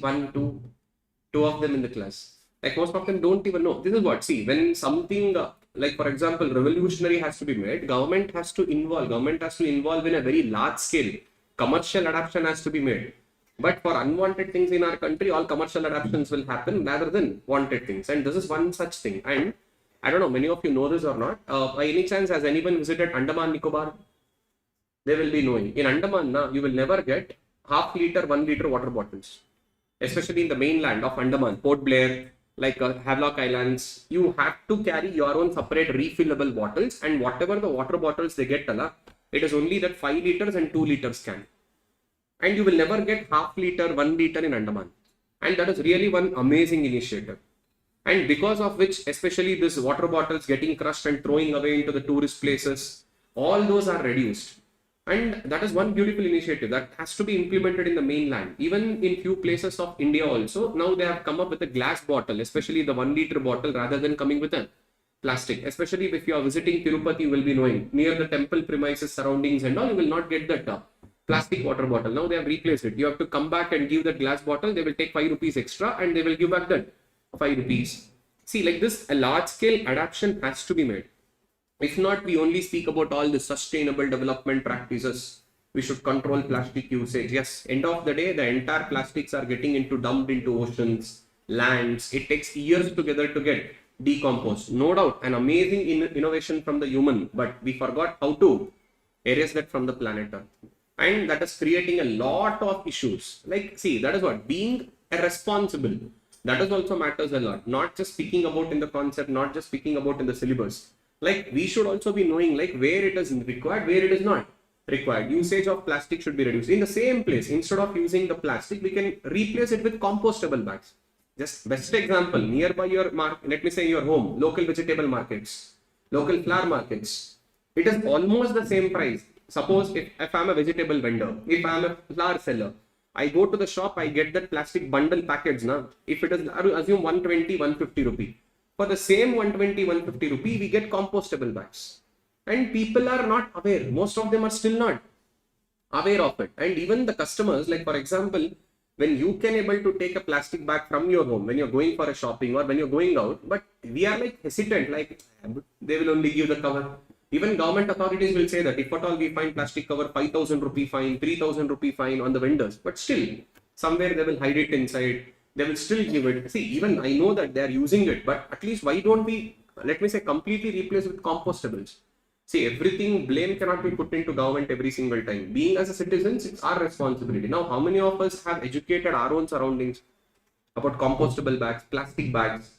two of them in the class. Like most of them don't even know. This is what, see, when something like, for example, revolutionary has to be made, government has to involve in a very large scale. Commercial adoption has to be made. But for unwanted things in our country, all commercial adoptions will happen rather than wanted things. And this is one such thing. And I don't know, many of you know this or not. By any chance, has anyone visited Andaman Nicobar? They will be knowing. In Andaman, you will never get half-liter, 1-liter water bottles. Especially in the mainland of Andaman, Port Blair, like Havelock Islands, you have to carry your own separate refillable bottles, and whatever the water bottles they get, it is only that 5 liters and 2 liters can. And you will never get half-liter, 1-liter in Andaman. And that is really one amazing initiative. And because of which, especially this water bottles getting crushed and throwing away into the tourist places, all those are reduced. And that is one beautiful initiative that has to be implemented in the mainland. Even in few places of India also, now they have come up with a glass bottle, especially the 1-liter bottle, rather than coming with a plastic. Especially if you are visiting Tirupati, you will be knowing, near the temple premises surroundings and all, you will not get that plastic water bottle. Now they have replaced it. You have to come back and give that glass bottle. They will take 5 rupees extra and they will give back that 5 rupees. See, like this, a large scale adaptation has to be made. If not, we only speak about all the sustainable development practices. We should control plastic usage. Yes, end of the day, the entire plastics are getting dumped into oceans, lands. It takes years together to get decomposed. No doubt, an amazing innovation from the human, but we forgot how to erase that from the planet Earth. And that is creating a lot of issues. Like, see, that is what, being responsible. That is also matters a lot. Not just speaking about in the concept, not just speaking about in the syllabus. Like we should also be knowing like where it is required, where it is not required. Usage of plastic should be reduced. In the same place, instead of using the plastic, we can replace it with compostable bags. Just best example, nearby your market, let me say your home, local vegetable markets, local flower markets. It is almost the same price. Suppose if I'm a vegetable vendor, if I'm a flower seller, I go to the shop, I get that plastic bundle package now. If it is, assume 120, 150 rupee. For the same 120, 150 rupee, we get compostable bags. And people are not aware. Most of them are still not aware of it. And even the customers, like for example, when you can able to take a plastic bag from your home, when you're going for a shopping or when you're going out, but we are like hesitant, like they will only give the cover. Even government authorities will say that if at all we find plastic cover, 5,000 rupee fine, 3,000 rupee fine on the vendors. But still, somewhere they will hide it inside. They will still give it. See, even I know that they are using it, but at least why don't we, let me say, completely replace with compostables? See, everything, blame cannot be put into government every single time. Being as a citizens, it's our responsibility. Now, how many of us have educated our own surroundings about compostable bags, plastic bags?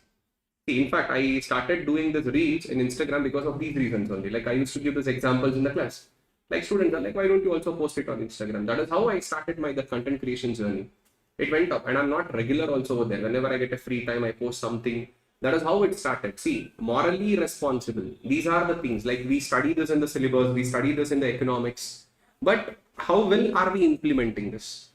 See, in fact, I started doing this reels in Instagram because of these reasons only. Like I used to give these examples in the class. Like students are like, why don't you also post it on Instagram? That is how I started the content creation journey. It went up and I'm not regular also over there. Whenever I get a free time, I post something. That is how it started. See, morally responsible. These are the things like we study this in the syllabus, we study this in the economics. But how well are we implementing this?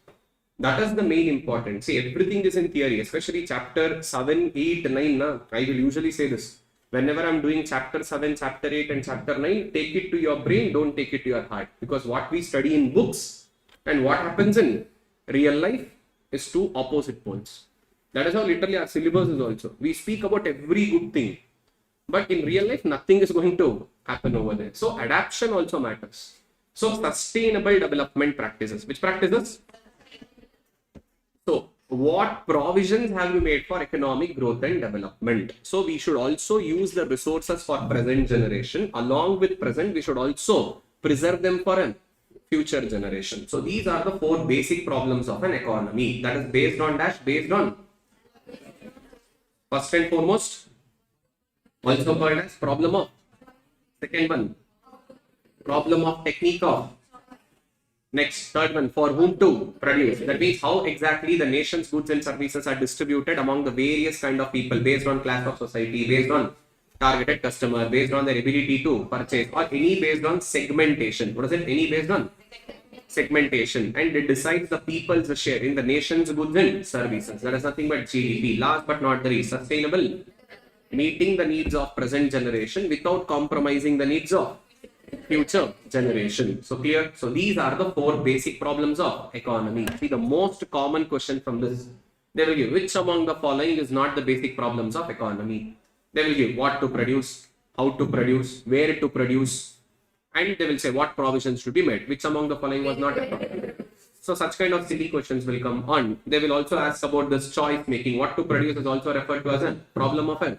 That is the main important. See, everything is in theory, especially chapter 7, 8, 9. I will usually say this. Whenever I'm doing chapter 7, chapter 8 and chapter 9, take it to your brain, don't take it to your heart. Because what we study in books and what happens in real life is two opposite poles. That is how literally our syllabus is also. We speak about every good thing. but in real life, nothing is going to happen over there. So adaptation also matters. So sustainable development practices. Which practices? So what provisions have we made for economic growth and development? So we should also use the resources for present generation. Along with present, we should also preserve them for a future generation. So these are the 4 basic problems of an economy. That is based on dash, based on first and foremost, also called as problem of. Second one, problem of technique of. Next, third one, for whom to produce. That means how exactly the nation's goods and services are distributed among the various kind of people based on class of society, based on targeted customer, based on their ability to purchase, or any based on segmentation. What is it? Any based on segmentation. And it decides the people's share in the nation's goods and services. That is nothing but GDP. Last but not the least, sustainable, meeting the needs of present generation without compromising the needs of future generation. So clear? So these are the 4 basic problems of economy. See, the most common question from this, they will give which among the following is not the basic problems of economy. They will give what to produce, how to produce, where to produce, and they will say what provisions should be made. Which among the following was not a problem. So such kind of silly questions will come on. They will also ask about this choice making. What to produce is also referred to as a problem of a.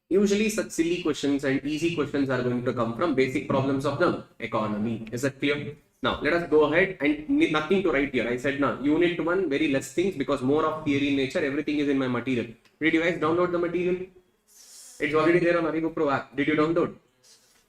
Usually such silly questions and easy questions are going to come from basic problems of the economy. Is that clear? Now let us go ahead and nothing to write here. I said now unit 1 very less things because more of theory in nature. Everything is in my material. Did you guys download the material? It's already there on ArivuPro app. Did you download?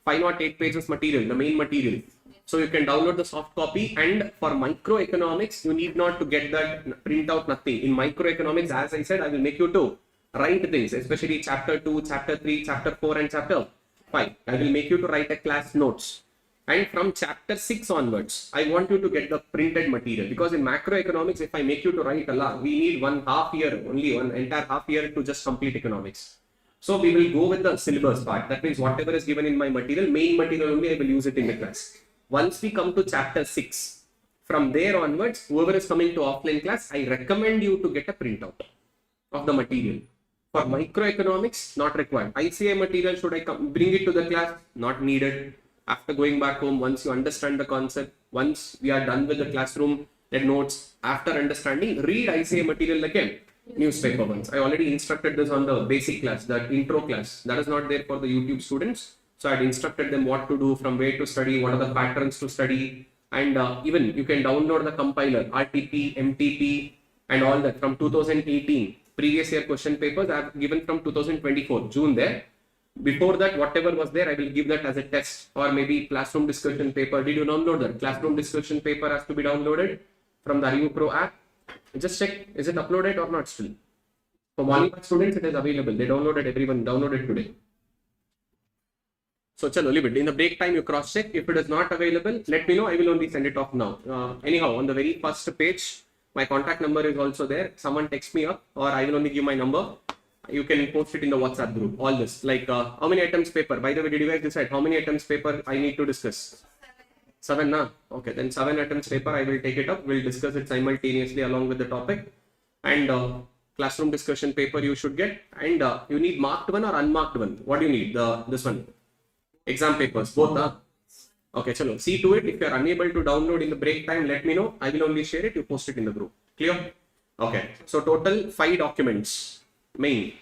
508 pages material, the main material. So you can download the soft copy, and for microeconomics, you need not to get that print out, nothing. In microeconomics, as I said, I will make you to write things, especially chapter 2, chapter 3, chapter 4 and chapter 5. I will make you to write a class notes. And from chapter 6 onwards, I want you to get the printed material, because in macroeconomics, if I make you to write a lot, we need 1.5 year, only one entire half year to just complete economics. So we will go with the syllabus part. That means whatever is given in my material, main material only, I will use it in the class. Once we come to chapter 6, from there onwards, whoever is coming to offline class, I recommend you to get a printout of the material. For microeconomics, not required. ICAI material, should I bring it to the class? Not needed. After going back home, once you understand the concept, once we are done with the classroom, the notes, after understanding, read ICAI material again. Newspaper ones. I already instructed this on the basic class, that intro class. That is not there for the YouTube students. So I had instructed them what to do, from where to study, what are the patterns to study. And even you can download the compiler, RTP, MTP, and all that from 2018. Previous year question papers I have given from 2024, June there. Before that, whatever was there, I will give that as a test, or maybe classroom discussion paper. Did you download that? Classroom discussion paper has to be downloaded from the ArivuPro app. Just check, is it uploaded or not still? For morning students, it is available. They downloaded, everyone downloaded today. So, chalo, leave it. In the break time, you cross check. If it is not available, let me know. I will only send it off now. Anyhow, on the very first page, my contact number is also there. Someone text me up, or I will only give my number. You can post it in the WhatsApp group. All this, like how many items paper? By the way, did you guys decide how many items paper I need to discuss? 7, na? Okay, then 7 items paper, I will take it up. We'll discuss it simultaneously along with the topic. And classroom discussion paper you should get. And you need marked one or unmarked one. What do you need? This one. Exam papers, both. Okay, chalo. See to it. If you are unable to download in the break time, let me know. I will only share it. You post it in the group. Clear? Okay. So total 5 documents. Main.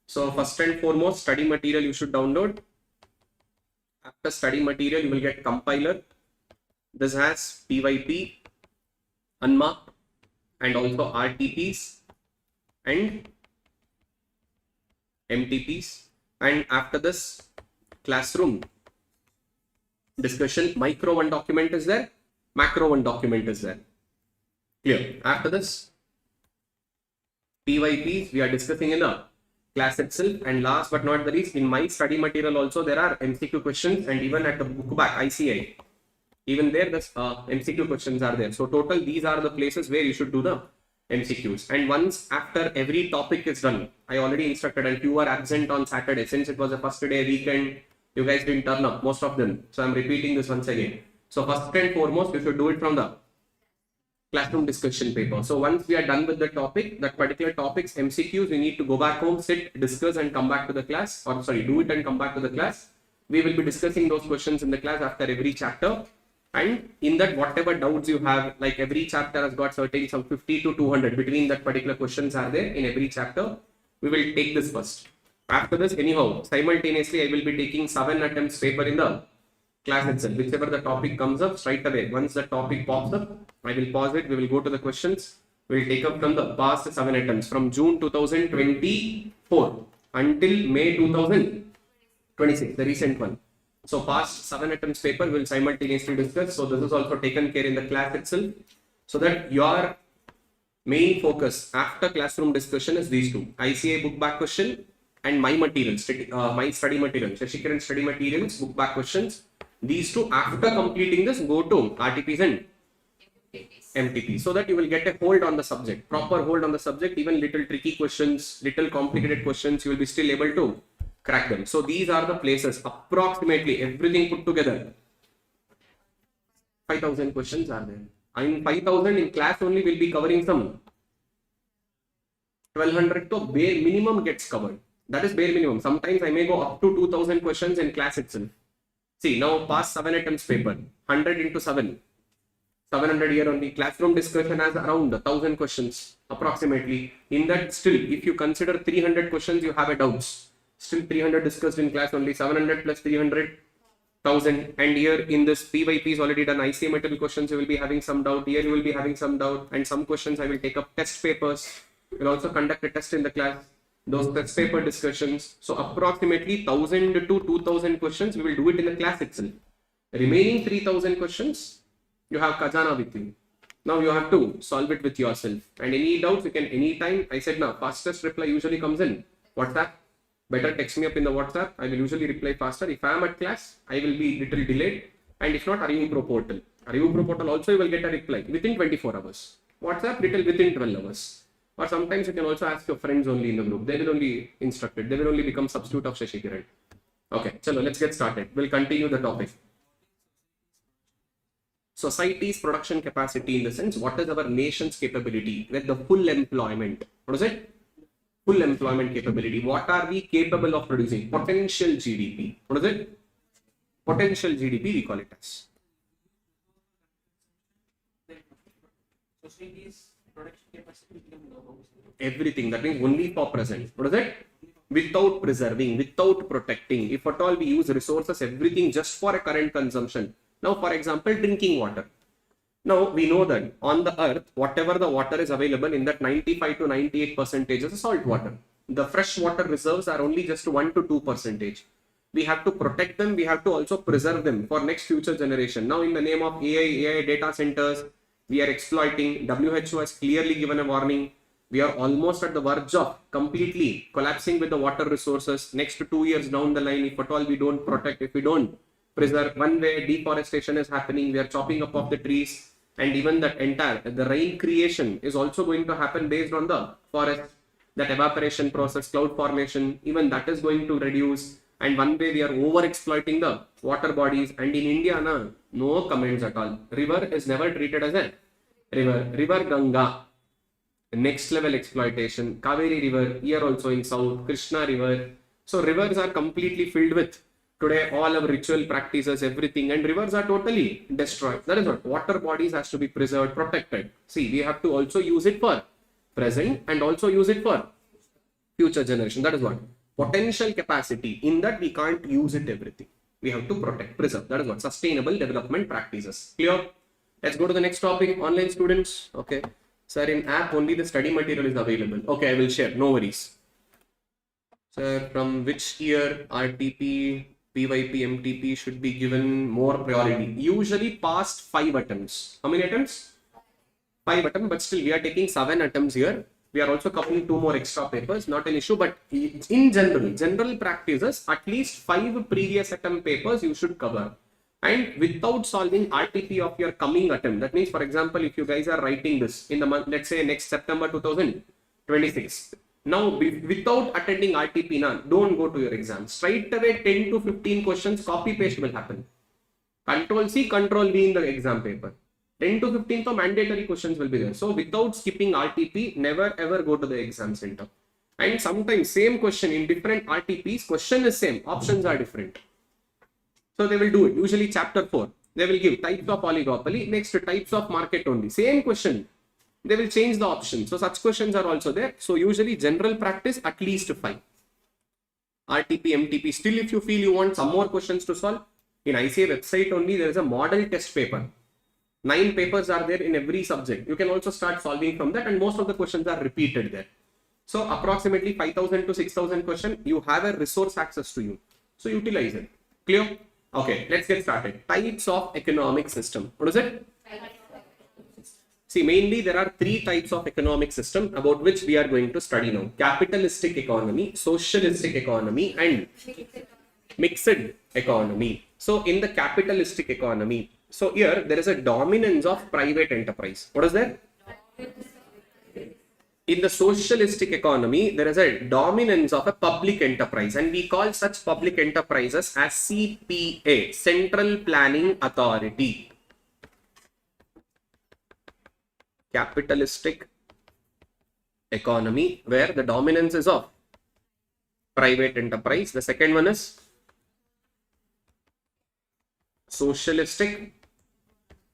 So first and foremost, study material you should download. After study material, you will get compiler. This has PYP, unmarked, and also RTPs and MTPs. And after this, classroom discussion, micro 1 document is there, macro 1 document is there. Clear? After this, PYPs we are discussing in the class itself. And last but not the least, in my study material also there are MCQ questions, and even at the book back ICAI, even there the MCQ questions are there. So total these are the places where you should do the MCQs. And once after every topic is done, I already instructed, and you were absent on Saturday since it was a first day weekend, you guys didn't turn up, most of them. So I'm repeating this once again. So first and foremost, you should do it from the classroom discussion paper. So once we are done with the topic, that particular topic's MCQs, we need to go back home, sit, discuss and come back to the class, or sorry, do it and come back to the class. We will be discussing those questions in the class after every chapter. And in that, whatever doubts you have, like every chapter has got certain some 50 to 200 between that particular questions are there in every chapter. We will take this first. After this, anyhow, simultaneously, I will be taking 7 attempts paper in the class itself. Whichever the topic comes up, straight away. Once the topic pops up, I will pause it. We will go to the questions. We will take up from the past 7 attempts from June 2024 until May 2026, the recent one. So past 7 attempts paper will simultaneously discuss. So this is also taken care in the class itself, so that your main focus after classroom discussion is these two: ICAI book back question and my materials, my study materials, Shashikaran study materials, book back questions. These two, after completing this, go to RTPs and MTP, so that you will get a hold on the subject, proper hold on the subject. Even little tricky questions, little complicated questions, you will be still able to crack them. So these are the places, approximately everything put together. 5,000 questions are there. And 5,000 in class only will be covering some 1,200 to bare minimum gets covered. That is bare minimum. Sometimes I may go up to 2,000 questions in class itself. See, now past 7 attempts paper, 100 into 7, 700 here only. Classroom discussion has around 1,000 questions approximately. In that, still, if you consider 300 questions, you have a doubts. Still 300 discussed in class only. 700 plus 300, 1,000. And here in this PYP is already done. ICAI material questions, you will be having some doubt. Here you will be having some doubt. And some questions I will take up test papers. We will also conduct a test in the class. Those test paper discussions. So approximately 1,000 to 2,000 questions, we will do it in the class itself. Remaining 3,000 questions, you have Khazana with you. Now you have to solve it with yourself. And any doubts, you can anytime. I said now, fastest reply usually comes in WhatsApp. Better text me up in the WhatsApp. I will usually reply faster. If I am at class, I will be little delayed. And if not, ArivuPro portal. ArivuPro portal also you will get a reply within 24 hours. WhatsApp little within 12 hours. Or sometimes you can also ask your friends only in the group. They will only instruct it. They will only become substitute of Shashikaran. Okay, chalo, let's get started. We'll continue the topic. Society's production capacity, in the sense, what is our nation's capability with the full employment? What is it? Full employment capability. What are we capable of producing? Potential GDP. What is it? Potential GDP, we call it as. Society's production capacity. Everything. That means only for present. What is it? Without preserving, without protecting. If at all we use resources, everything just for a current consumption. Now, for example, drinking water. Now, we know that on the earth, whatever the water is available, in that 95 to 98% is salt water. The fresh water reserves are only just 1 to 2%. We have to protect them. We have to also preserve them for next future generation. Now, in the name of AI data centers, we are exploiting. WHO has clearly given a warning. We are almost at the verge of completely collapsing with the water resources. Next 2 years down the line, if at all we don't protect, if we don't preserve, one way deforestation is happening. We are chopping up of the trees. And even that the rain creation is also going to happen based on the forest, that evaporation process, cloud formation, even that is going to reduce. And one way we are over exploiting the water bodies. And in India, no comments at all. River is never treated as a river. River Ganga, next level exploitation. Kaveri River, here also in south. Krishna River. So rivers are completely filled with today all our ritual practices, everything, and rivers are totally destroyed. That is what water bodies has to be preserved, protected. See, we have to also use it for present and also use it for future generation. That is what potential capacity. In that we can't use it everything. We have to protect, preserve. That is what sustainable development practices. Clear? Let's go to the next topic. Online students. Okay, sir, in app only the study material is available. Okay, I will share. No worries. Sir, from which year RTP, PYP, MTP should be given more priority? Usually past 5 attempts. How many attempts? 5 attempts, but still we are taking 7 attempts here. We are also coupling 2 more extra papers, not an issue, but in general practices, at least 5 previous attempt papers you should cover. And without solving RTP of your coming attempt, that means, for example, if you guys are writing this in the month, let's say next September 2026. Now, without attending RTP, don't go to your exam. Straight away, 10 to 15 questions, copy paste will happen. Control C, Control V in the exam paper. 10 to 15 for mandatory questions will be there. So without skipping RTP, never ever go to the exam center. And sometimes same question in different RTPs, question is same, options are different. So they will do it. Usually chapter 4, they will give types of oligopoly, next types of market only. Same question. They will change the option. So such questions are also there. So usually general practice at least 5. RTP, MTP. Still, if you feel you want some more questions to solve, in ICAI website only there is a model test paper. 9 papers are there in every subject. You can also start solving from that, and most of the questions are repeated there. So approximately 5,000 to 6,000 question, you have a resource access to you. So utilize it. Clear? Okay, let's get started. Types of economic system. What is it? See, mainly there are 3 types of economic system about which we are going to study now. Capitalistic economy, socialistic economy, and mixed economy. So in the capitalistic economy, so here there is a dominance of private enterprise. What is that? In the socialistic economy, there is a dominance of a public enterprise, and we call such public enterprises as CPA, Central Planning Authority. Capitalistic economy, where the dominance is of private enterprise. The second one is socialistic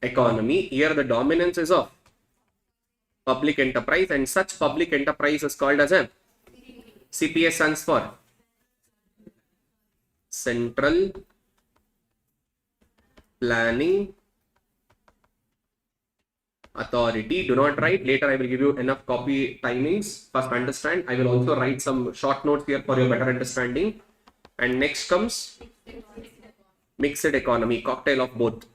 economy. Here the dominance is of public enterprise, and such public enterprise is called as a CPA, stands for Central Planning Authority. Do not write. Later I will give you enough copy timings. First understand. I will also write some short notes here for your better understanding. And next comes mixed economy, cocktail of both.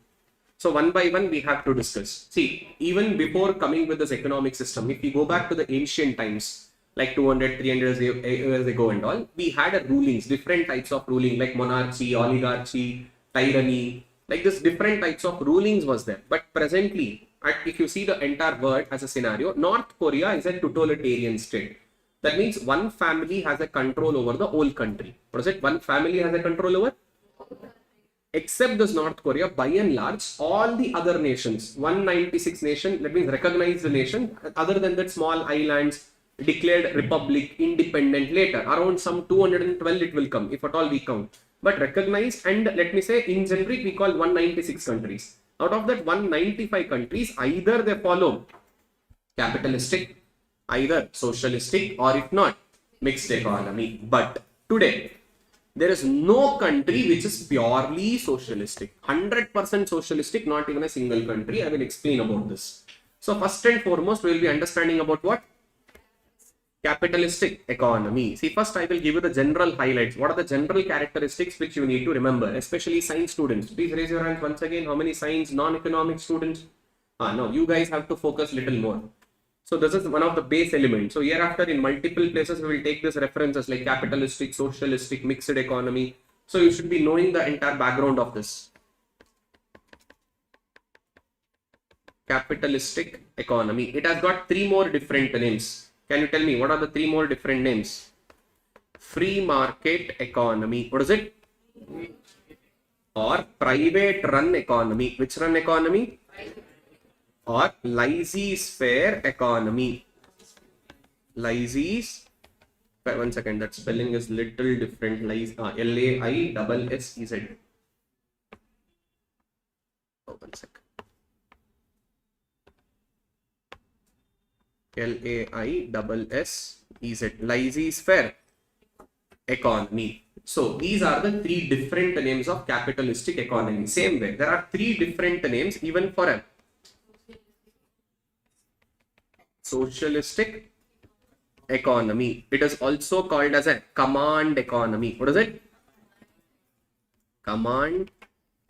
So one by one we have to discuss. See, even before coming with this economic system, if we go back to the ancient times, like 200, 300 years ago and all, we had a rulings, different types of ruling, like monarchy, oligarchy, tyranny, like this different types of rulings was there. But presently, if you see the entire world as a scenario, North Korea is a totalitarian state. That means one family has a control over the whole country. What is it? One family has a control over? Except this North Korea, by and large, all the other nations, 196 nation, that means recognized nation, other than that small islands, declared republic, independent later, around some 212 it will come, if at all we count. But recognized, and let me say, in generic, we call 196 countries. Out of that 195 countries, either they follow capitalistic, either socialistic, or if not, mixed economy. But today, there is no country which is purely socialistic. 100% socialistic, not even a single country. I will explain about this. So first and foremost, we will be understanding about what? Capitalistic economy. See, first I will give you the general highlights. What are the general characteristics which you need to remember, especially science students? Please raise your hands once again. How many science, non-economic students? No, you guys have to focus little more. So this is one of the base elements. So hereafter in multiple places we will take this references like capitalistic, socialistic, mixed economy. So you should be knowing the entire background of this. Capitalistic economy. It has got 3 more different names. Can you tell me what are the 3 more different names? Free market economy. What is it? Or private run economy. Which run economy? Or laissez-faire economy. Laissez-faire. One second, that spelling is little different. Laissez. Oh, one second. Laissez. Laissez-faire economy. So these are the 3 different names of capitalistic economy. Same way, there are 3 different names even for a socialistic economy. It is also called as a command economy. What is it? Command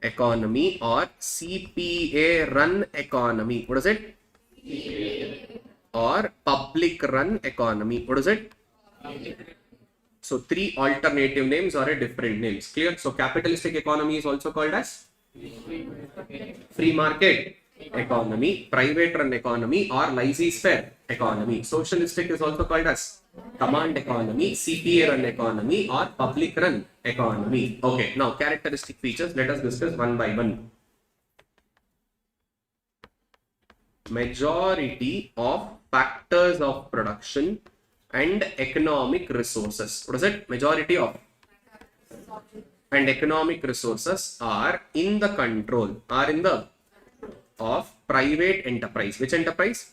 economy or CPA run economy. What is it? Or public run economy. What is it? So 3 alternative names or a different names. Clear? So capitalistic economy is also called as free market economy, private run economy, or laissez-faire economy. Socialistic is also called as command economy, CPA run economy, or public run economy. Okay, now characteristic features, let us discuss one by one. majority of factors of production and economic resources. What is it? Majority of and economic resources are in the control, of private enterprise. Which enterprise?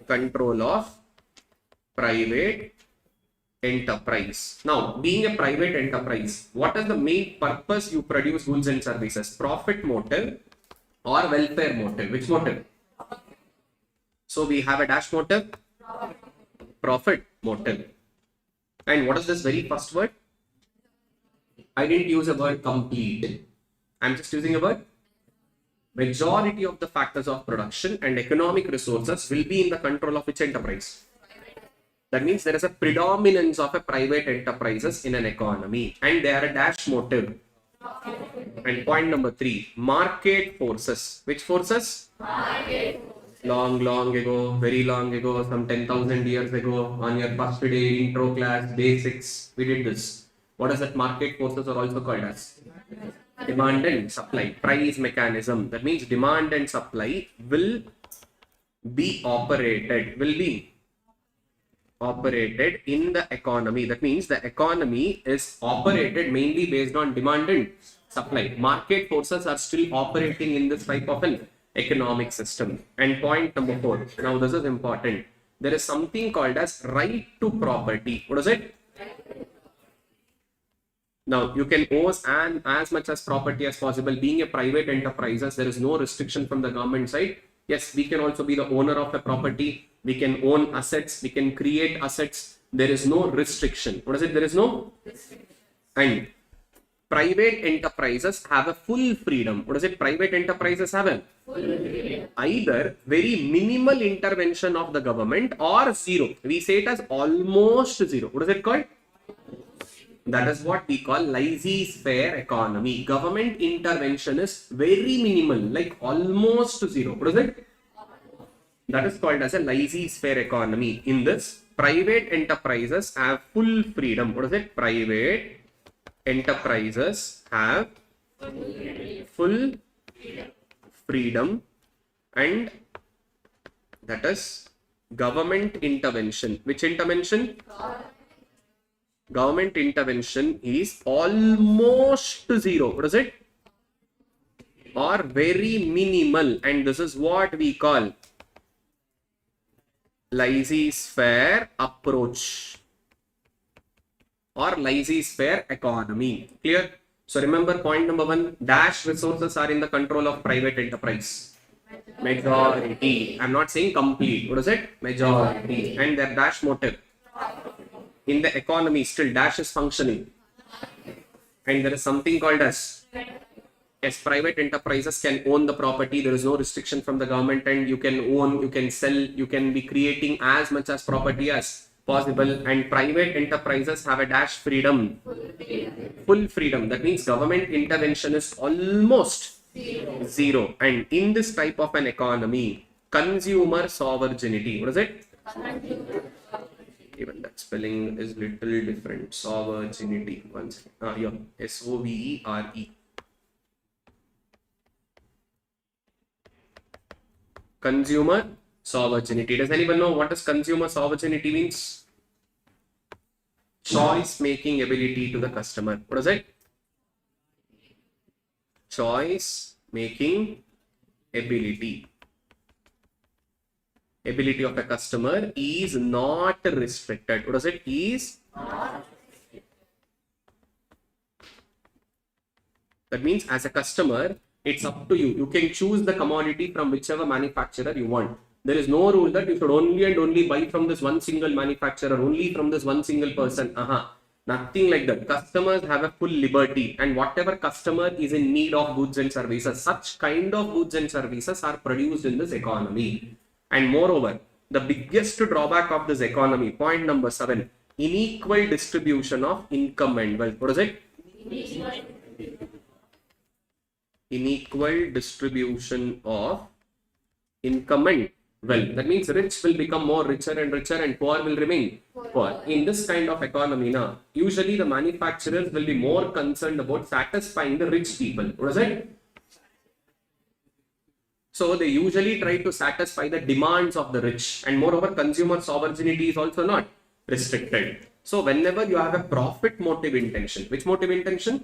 Control of private enterprise. Now, being a private enterprise, what is the main purpose you produce goods and services? Profit motive or welfare motive? Which motive? So we have a dash motive, profit motive. And what is this very first word? I didn't use a word complete. I'm just using a word. Majority of the factors of production and economic resources will be in the control of which enterprise? That means there is a predominance of a private enterprises in an economy and they are a dash motive. And point number 3, market forces. Which forces? Long ago, very long ago, some 10,000 years ago, on your first day intro class, basics, we did this. What is that? Market forces are also called as demand and supply, price mechanism. That means demand and supply will be operated in the economy. That means the economy is operated mainly based on demand and supply. Market forces are still operating in this type of an economic system. And point number 4. Now this is important. There is something called as right to property. What is it? Now you can own as much as property as possible. Being a private enterprises, there is no restriction from the government side. Yes, we can also be the owner of a property. We can own assets. We can create assets. There is no restriction. What is it? There is no restriction. And private enterprises have a full freedom. What is it? Private enterprises have a full freedom. Either very minimal intervention of the government or zero. We say it as almost zero. What is it called? That is what we call laissez-faire economy. Government intervention is very minimal, like almost zero. What is it? That is called as a laissez-faire economy. In this, private enterprises have full freedom. What is it? Private enterprises have full freedom, and that is government intervention. Which intervention? Government intervention is almost zero. What is it? Or very minimal. And this is what we call laissez-faire approach or laissez-faire economy. Clear? So remember point number 1, dash resources are in the control of private enterprise. Majority. I'm not saying complete. What is it? Majority. And their dash motive. In the economy, still dash is functioning. And there is something called as, yes, private enterprises can own the property. There is no restriction from the government, and you can own, you can sell, you can be creating as much as property as possible. And private enterprises have a dash freedom. Full freedom. That means government intervention is almost zero. And in this type of an economy, consumer sovereignty. What is it? Even that spelling is little different. Sovereignty. One second. Yeah. SOVERE. Consumer sovereignty. Does anyone know what does consumer sovereignty means? Choice making ability to the customer. What is it? Choice making ability. Ability of a customer is not restricted. What is it? Is not restricted. That means as a customer, it's up to you. You can choose the commodity from whichever manufacturer you want. There is no rule that you should only and only buy from this one single manufacturer, only from this one single person. Nothing like that. Customers have a full liberty, and whatever customer is in need of goods and services, such kind of goods and services are produced in this economy. And moreover, the biggest drawback of this economy, point number 7, unequal distribution of income and wealth. What is it? Unequal distribution of income and wealth. That means rich will become more richer and poor will remain poor. In this kind of economy, usually the manufacturers will be more concerned about satisfying the rich people. What is it? So they usually try to satisfy the demands of the rich, and moreover, consumer sovereignty is also not restricted. So whenever you have a profit motive intention, which motive intention?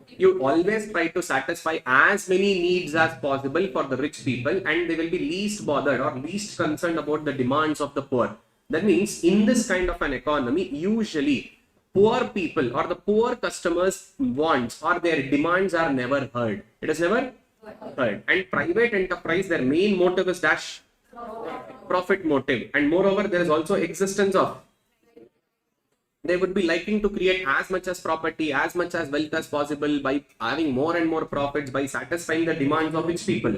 You always try to satisfy as many needs as possible for the rich people, and they will be least bothered or least concerned about the demands of the poor. That means in this kind of an economy, usually poor people or the poor customers' wants or their demands are never heard. It is never heard. And private enterprise, their main motive is dash profit motive. And moreover, there is also existence of, they would be liking to create as much as property, as much as wealth as possible by having more and more profits, by satisfying the demands of which people?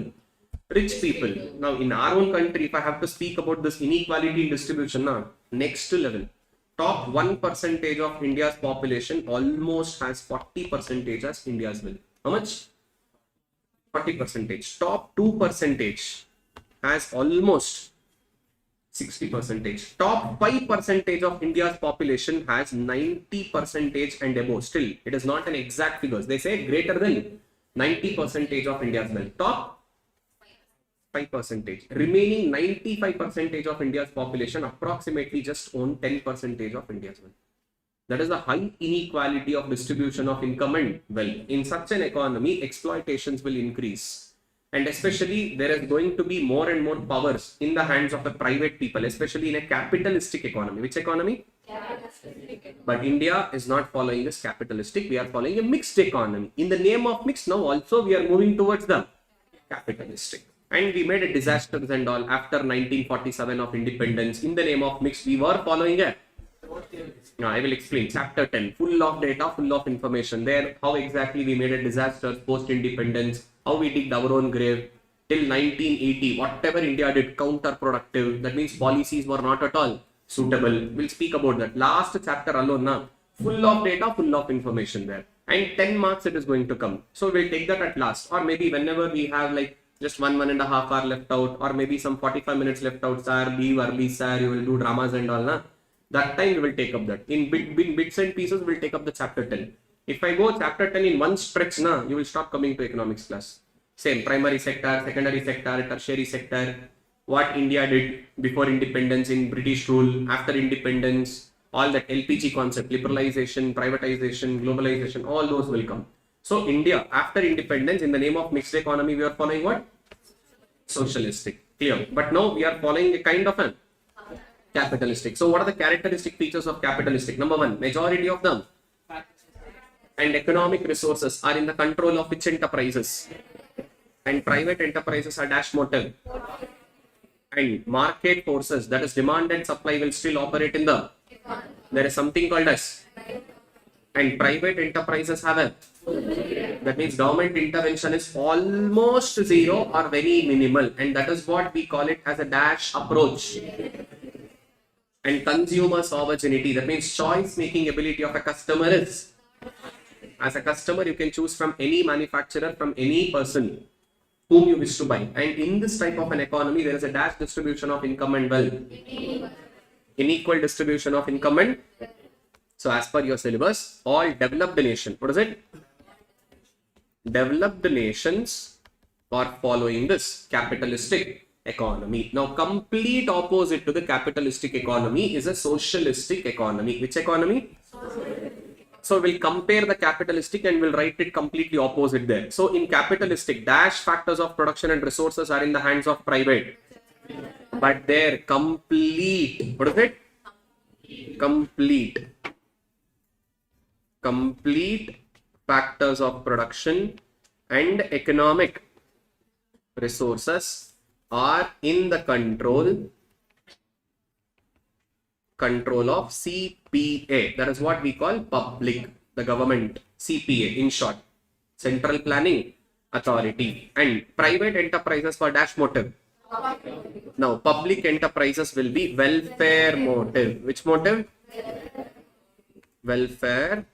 Rich people. Now, in our own country, if I have to speak about this inequality in distribution, now, next level, top 1% of India's population almost has 40% as India's wealth. How much? 40%. Top 2% has almost 60%. Top 5% of India's population has 90% and above. Still, it is not an exact figure. They say greater than 90% of India's wealth. Top 5%. Remaining 95% of India's population approximately just own 10% of India's wealth. That is the high inequality of distribution of income and wealth. In such an economy, exploitations will increase. And especially, there is going to be more and more powers in the hands of the private people, especially in a capitalistic economy. Which economy? Capitalistic. But India is not following this capitalistic. We are following a mixed economy. In the name of mixed, now also we are moving towards the capitalistic. And we made a disasters and all after 1947 of independence. In the name of mixed, we were following a. Now, I will explain. Chapter 10, full of data, full of information. There, how exactly we made a disaster post-independence, how we digged our own grave till 1980. Whatever India did, counterproductive. That means policies were not at all suitable. We'll speak about that. Last chapter alone, now, full of data, full of information there. And 10 marks it is going to come. So we'll take that at last. Or maybe whenever we have like just 1.5 hour left out, or maybe some 45 minutes left out, sir, leave early, sir, you will do dramas and all, na? That time we will take up that. In bits and pieces, we'll take up the chapter 10. If I go chapter 10 in one stretch, na, you will stop coming to economics class. Same, primary sector, secondary sector, tertiary sector, what India did before independence in British rule, after independence, all that LPG concept, liberalization, privatization, globalization, all those will come. So India, after independence, in the name of mixed economy, we are following what? Socialistic. Clear. But now we are following a kind of an capitalistic. So what are the characteristic features of capitalistic? Number one, majority of them and economic resources are in the control of which enterprises? And private enterprises are dash motive. And market forces, that is demand and supply, will still operate in the. There is something called as. And private enterprises have a. That means government intervention is almost zero or very minimal. And that is what we call it as a dash approach. And consumer sovereignty, that means choice making ability of a customer is. As a customer, you can choose from any manufacturer, from any person whom you wish to buy. And in this type of an economy, there is a dash distribution of income and wealth. Unequal distribution of income and. So as per your syllabus, all developed nation, what is it? Developed nations are following this capitalistic economy. Now, complete opposite to the capitalistic economy is a socialistic economy. Which economy? So we'll compare the capitalistic and we'll write it completely opposite there. So in capitalistic, dash factors of production and resources are in the hands of private. But their complete, what is it? Complete factors of production and economic resources are in the control of CPA. That is what we call public, the government, CPA in short, Central Planning Authority. And private enterprises for dash motive. Now, public enterprises will be welfare motive. Which motive? Welfare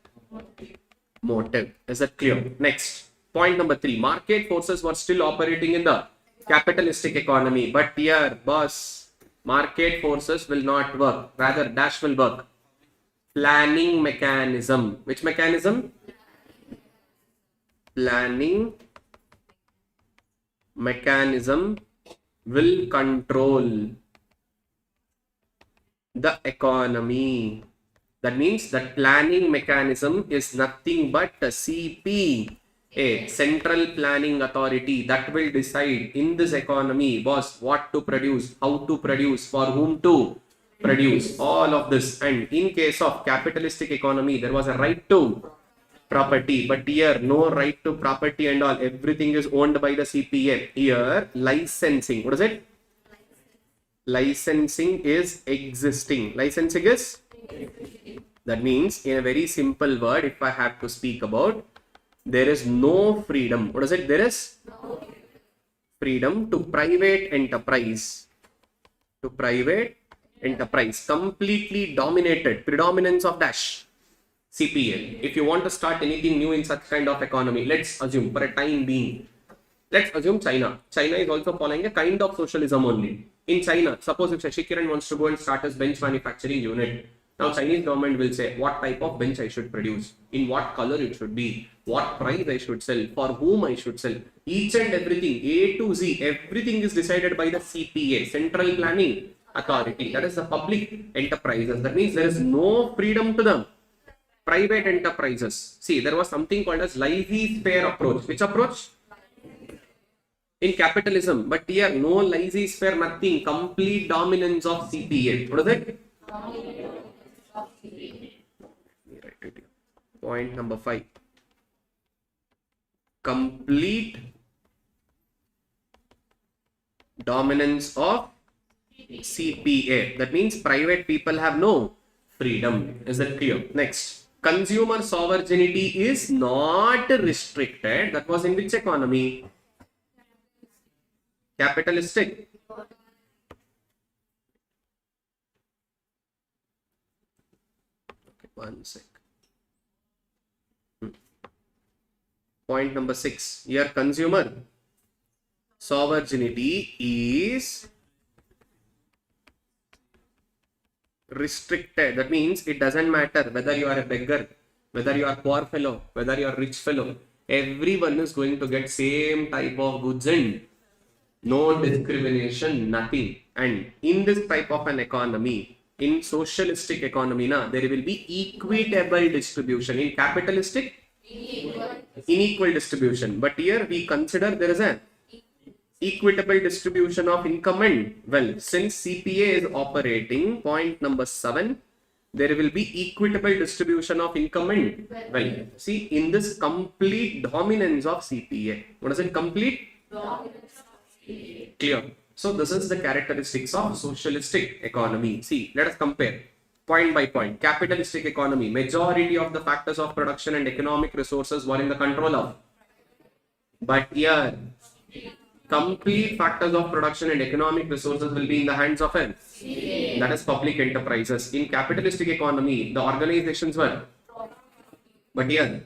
motive. Is that clear? Next, point number 3. Market forces were still operating in the capitalistic economy, but here, boss, market forces will not work. Rather, dash will work. Planning mechanism. Which mechanism? Planning mechanism will control the economy. That means that planning mechanism is nothing but a CPA, Central Planning Authority, that will decide in this economy, boss, what to produce, how to produce, for whom to produce, all of this. And in case of capitalistic economy, there was a right to property, but here no right to property and all, everything is owned by the CPA. Here licensing, what is it? Licensing is existing. Licensing is, that means in a very simple word, if I have to speak about, there is no freedom. What is it? There is freedom to private enterprise. To private enterprise, completely dominated, predominance of dash CPA. If you want to start anything new in such kind of economy, let's assume for a time being, let's assume China. China is also following a kind of socialism only. In China, suppose if Shashi Kiran wants to go and start his bench manufacturing unit, now Chinese government will say what type of bench I should produce, in what color it should be, what price I should sell, for whom I should sell. Each and everything, A to Z, everything is decided by the CPA, Central Planning Authority. That is the public enterprises. That means there is no freedom to them. Private enterprises. See, there was something called as laissez-faire approach. Which approach? In capitalism. But here, no laissez-faire, nothing. Complete dominance of CPA. What is it? Point number 5. Complete dominance of CPA. That means private people have no freedom. Is that clear? Next. Consumer sovereignty is not restricted. That was in which economy? Capitalistic. Okay, one sec. Point number 6. Here consumer sovereignty is restricted. That means it doesn't matter whether you are a beggar, whether you are poor fellow, whether you are rich fellow. Everyone is going to get same type of goods and no discrimination, nothing. And in this type of an economy, in socialistic economy, there will be equitable distribution. In capitalistic, unequal distribution. But here we consider there is an equitable distribution of income and wealth. Since CPA is operating, point number 7, there will be equitable distribution of income and wealth. See, in this complete dominance of CPA. What is it? Complete dominance of CPA. Clear. So this is the characteristics of socialistic economy. See, let us compare point by point. Capitalistic economy, majority of the factors of production and economic resources were in the control of. But here, complete factors of production and economic resources will be in the hands of a, that is public enterprises. In capitalistic economy, the organizations were. But here,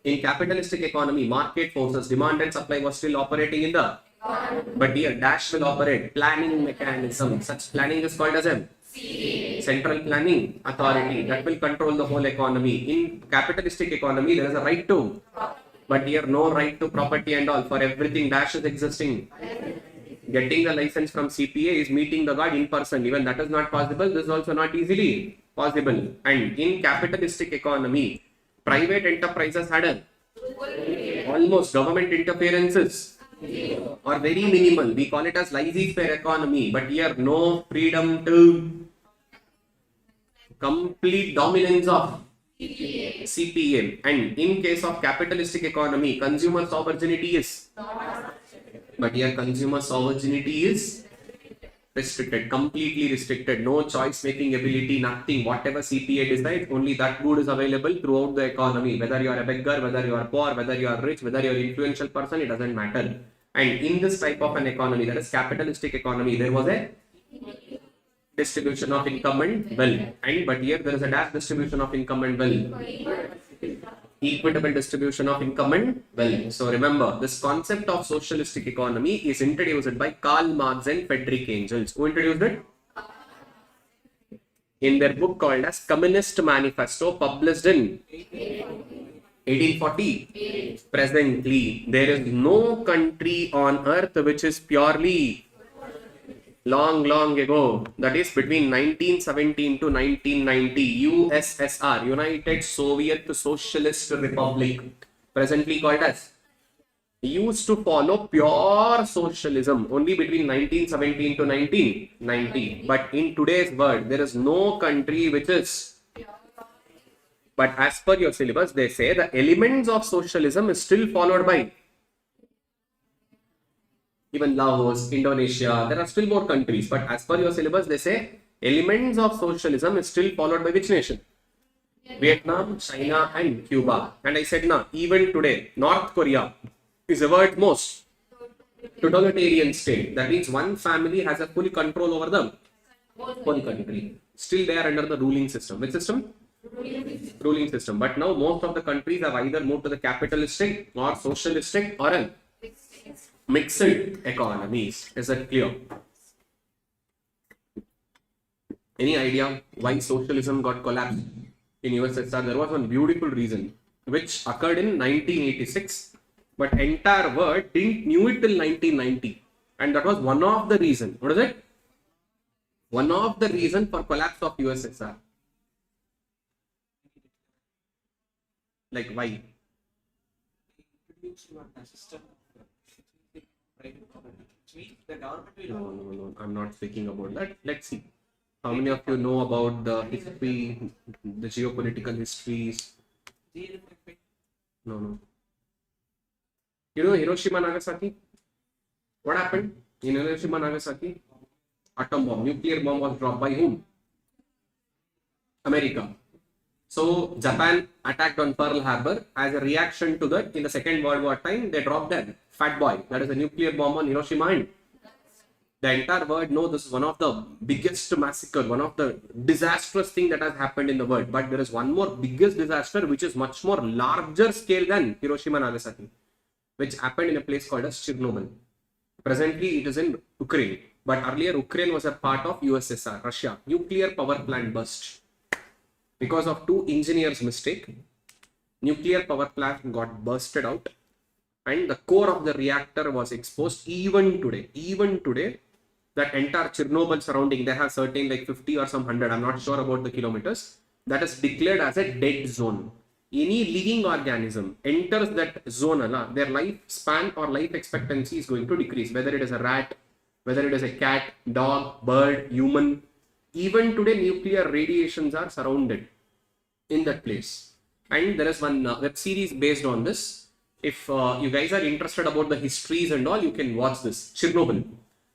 in capitalistic economy, market forces, demand and supply was still operating in the. But here, dash will operate. Planning mechanism. Such planning is called as a Central Planning Authority that will control the whole economy. In capitalistic economy, there is a right to. But here, no right to property and all. For everything, dash is existing. Getting the license from CPA is meeting the guard in person. Even that is not possible. This is also not easily possible. And in capitalistic economy, private enterprises had a, almost government interferences or very minimal. We call it as laissez-faire economy. But here, no freedom to complete dominance of CPA. And in case of capitalistic economy, consumer sovereignty is. But here consumer sovereignty is restricted, completely restricted. No choice making ability, nothing. Whatever CPA decides, only that good is available throughout the economy. Whether you are a beggar, whether you are poor, whether you are rich, whether you are an influential person, it doesn't matter. And in this type of an economy, that is capitalistic economy, there was a distribution of income and wealth. And but here there is a dash distribution of income and wealth. Equitable distribution of income and wealth. So remember, this concept of socialistic economy is introduced by Karl Marx and Friedrich Engels. Who introduced it? In their book called as Communist Manifesto, published in 1840. Presently, there is no country on earth which is purely long ago. That is between 1917 to 1990. USSR, United Soviet Socialist Republic, presently called as, used to follow pure socialism only between 1917 to 1990. But in today's world, there is no country which is. But as per your syllabus, they say the elements of socialism is still followed by even Laos, Indonesia. There are still more countries. But as per your syllabus, they say elements of socialism is still followed by which nation? Vietnam, China, and Cuba. And I said, now, even today, North Korea is the world's most totalitarian state. That means one family has a full control over the whole country. Still they are under the ruling system. Which system? Ruling system. But now most of the countries have either moved to the capitalistic or socialistic or a mixed economies. Is that clear? Any idea why socialism got collapsed in USSR? There was one beautiful reason which occurred in 1986, but entire world didn't knew it till 1990, and that was one of the reason. What is it? One of the reason for collapse of USSR. Like why? No, I'm not speaking about that. Let's see. How many of you know about the history, the geopolitical histories? No. You know Hiroshima, Nagasaki? What happened in Hiroshima, Nagasaki? Atom bomb, nuclear bomb was dropped by whom? America. So Japan attacked on Pearl Harbor. As a reaction to that, in the Second World War time, they dropped that Fat Boy, that is a nuclear bomb on Hiroshima, and the entire world knows this is one of the biggest massacre, one of the disastrous thing that has happened in the world. But there is one more biggest disaster which is much more larger scale than Hiroshima, Nagasaki, which happened in a place called as Chernobyl. Presently, it is in Ukraine. But earlier, Ukraine was a part of USSR, Russia. Nuclear power plant burst. Because of two engineers' mistake, nuclear power plant got bursted out, and the core of the reactor was exposed. Even today, that entire Chernobyl surrounding, they have certain like 50 or some 100, I'm not sure about the kilometers, that is declared as a dead zone. Any living organism enters that zone, their lifespan or life expectancy is going to decrease, whether it is a rat, whether it is a cat, dog, bird, human. Even today, nuclear radiations are surrounded in that place. And there is one web series based on this. If you guys are interested about the histories and all, you can watch this, Chernobyl.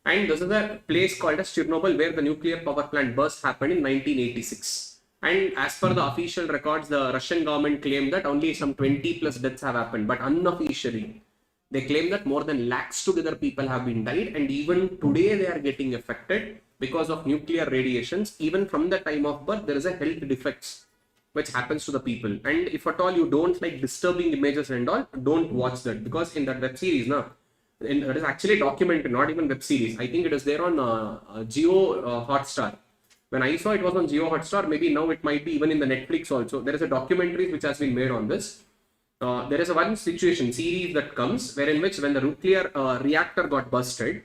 And this is a place called as Chernobyl where the nuclear power plant burst happened in 1986. And as per the official records, the Russian government claimed that only some 20 plus deaths have happened. But unofficially, they claim that more than lakhs together people have been died. And even today, they are getting affected because of nuclear radiations. Even from the time of birth, there is a health defects which happens to the people. And if at all you don't like disturbing images and all, don't watch that, because in that web series, it is actually documented, not even web series. I think it is there on Geo Hotstar. When I saw it was on Geo Hotstar, maybe now it might be even in the Netflix also. There is a documentary which has been made on this. There is a one situation series that comes wherein which when the nuclear reactor got busted,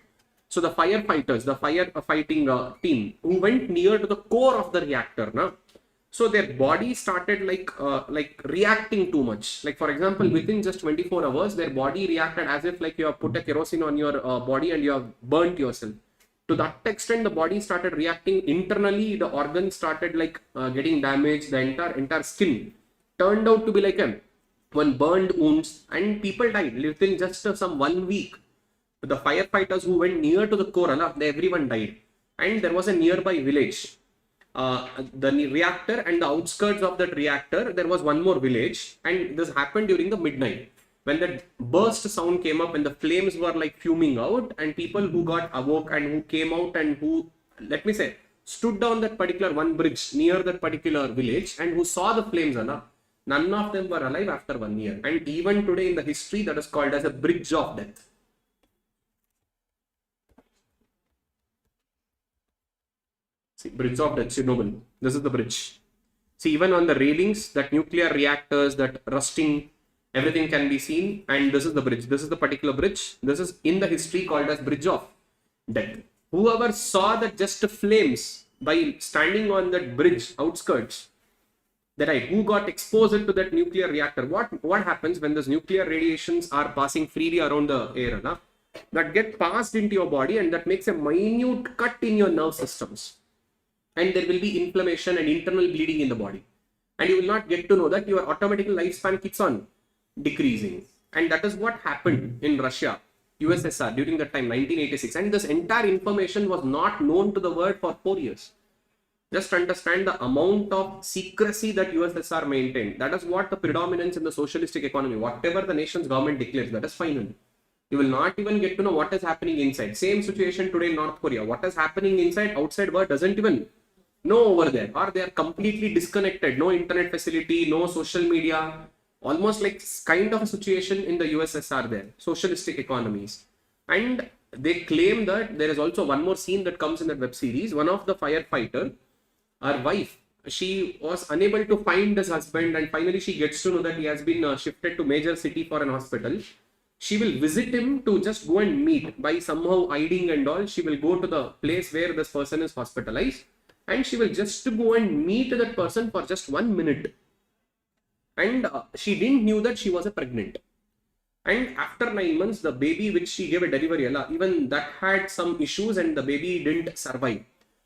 so the firefighters, the firefighting team who went near to the core of the reactor, so their body started like reacting too much. Like for example, within just 24 hours, their body reacted as if like you have put a kerosene on your body and you have burnt yourself. To that extent, the body started reacting internally. The organs started like getting damaged. The entire skin turned out to be like one burned wounds, and people died within just some 1 week. The firefighters who went near to the core, everyone died. And there was a nearby village. The reactor and the outskirts of that reactor, there was one more village, and this happened during the midnight. When the burst sound came up and the flames were like fuming out, and people who got awoke and who came out and who, let me say, stood down that particular one bridge near that particular village and who saw the flames, none of them were alive after 1 year. And even today in the history, that is called as a bridge of death. See, bridge of death, Chernobyl. This is the bridge. See, even on the railings, that nuclear reactors, that rusting Everything can be seen, and this is the bridge. This is the particular bridge. This is in the history called as Bridge of Death. Whoever saw that just flames by standing on that bridge outskirts, that who got exposed to that nuclear reactor, what happens when those nuclear radiations are passing freely around the air, na? That get passed into your body, and that makes a minute cut in your nerve systems, and there will be inflammation and internal bleeding in the body, and you will not get to know that your automatic lifespan keeps on decreasing. And that is what happened in Russia, USSR during that time, 1986, and this entire information was not known to the world for 4 years. Just understand the amount of secrecy that USSR maintained. That is what the predominance in the socialistic economy. Whatever the nation's government declares, that is final. You will not even get to know what is happening inside. Same situation today in North Korea. What is happening inside, outside world doesn't even know over there. Or they are completely disconnected. No internet facility, no social media. Almost like kind of a situation in the USSR there. Socialistic economies. And they claim that there is also one more scene that comes in that web series. One of the firefighter, her wife, she was unable to find his husband, and finally she gets to know that he has been shifted to major city for an hospital. She will visit him to just go and meet by somehow hiding and all. She will go to the place where this person is hospitalized, and she will just go and meet that person for just 1 minute. And she didn't knew that she was a pregnant. And after 9 months, the baby which she gave a delivery, even that had some issues, and the baby didn't survive.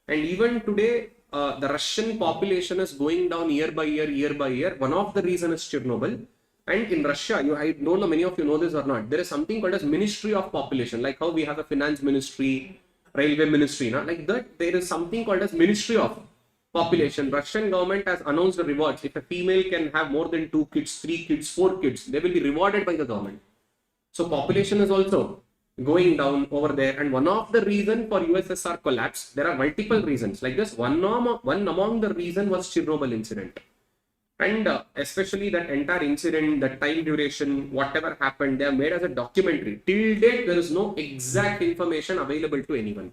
And even today, the Russian population is going down year by year. One of the reasons is Chernobyl. And in Russia, I don't know many of you know this or not, there is something called as Ministry of Population, like how we have a finance ministry, railway ministry, like that. There is something called as Ministry of Population. Russian government has announced the rewards. If a female can have more than 2 kids, 3 kids, 4 kids, they will be rewarded by the government. So population is also going down over there, and one of the reason for USSR collapse, there are multiple reasons like this. One among the reason was Chernobyl incident, and especially that entire incident, that time duration, whatever happened, they have made as a documentary. Till date, there is no exact information available to anyone,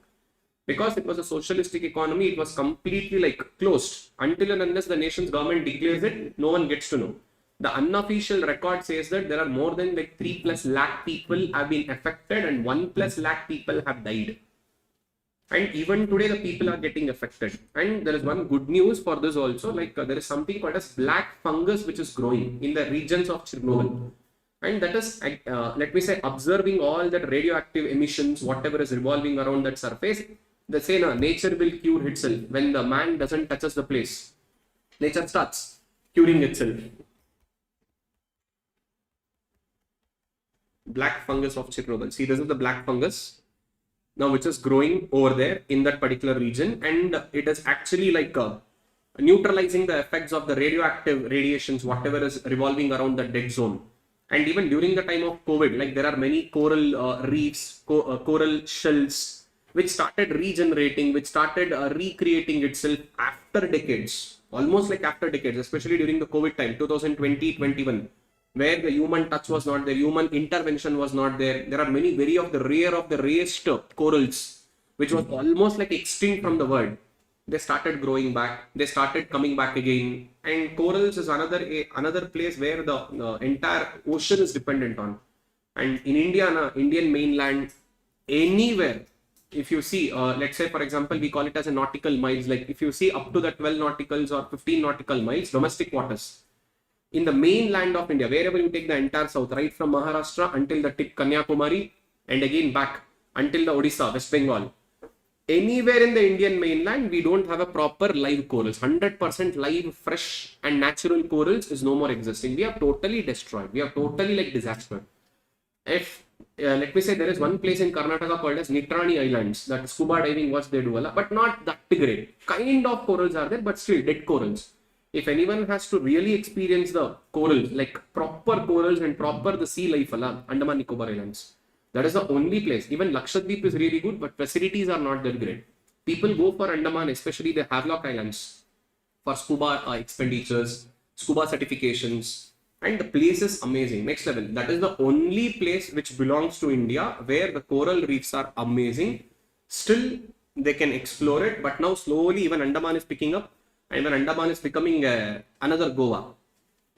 because it was a socialistic economy. It was completely like closed until and unless the nation's government declares it. No one gets to know. The unofficial record says that there are more than like 3+ lakh people have been affected, and 1+ lakh people have died. And even today, the people are getting affected. And there is one good news for this also, like there is something called as black fungus which is growing in the regions of Chernobyl. And that is, let me say, observing all that radioactive emissions, whatever is revolving around that surface. They say, no, nature will cure itself. When the man doesn't touch the place, nature starts curing itself. Black fungus of Chernobyl. See, this is the black fungus now, which is growing over there in that particular region, and it is actually like neutralizing the effects of the radioactive radiations, whatever is revolving around the dead zone. And even during the time of COVID, like there are many coral reefs, coral shells, which started regenerating, which started recreating itself after decades, almost like after decades, especially during the COVID time, 2020-21. Where the human touch was not there, human intervention was not there. There are many very of the rarest corals, which was almost like extinct from the world. They started growing back. They started coming back again. And corals is another place where the entire ocean is dependent on. And in India, Indian mainland, anywhere, if you see, let's say for example, we call it as a nautical miles. Like if you see up to the 12 nauticals or 15 nautical miles, domestic waters. In the mainland of India, wherever you take the entire south, right from Maharashtra until the tip Kanyakumari, and again back until the Odisha, West Bengal. Anywhere in the Indian mainland, we don't have a proper live corals. 100% live, fresh and natural corals is no more existing. We have totally destroyed. We have totally like disaster. If, let me say, there is one place in Karnataka called as Nitrani Islands, that scuba diving was they do, but not that great. Kind of corals are there, but still dead corals. If anyone has to really experience the corals, like proper corals and proper the sea life, Andaman Nicobar Islands, that is the only place. Even Lakshadweep is really good, but facilities are not that great. People go for Andaman, especially the Havelock Islands, for scuba expenditures, scuba certifications, and the place is amazing, next level. That is the only place which belongs to India where the coral reefs are amazing. Still, they can explore it, but now slowly even Andaman is picking up. And when Andaman is becoming another Goa.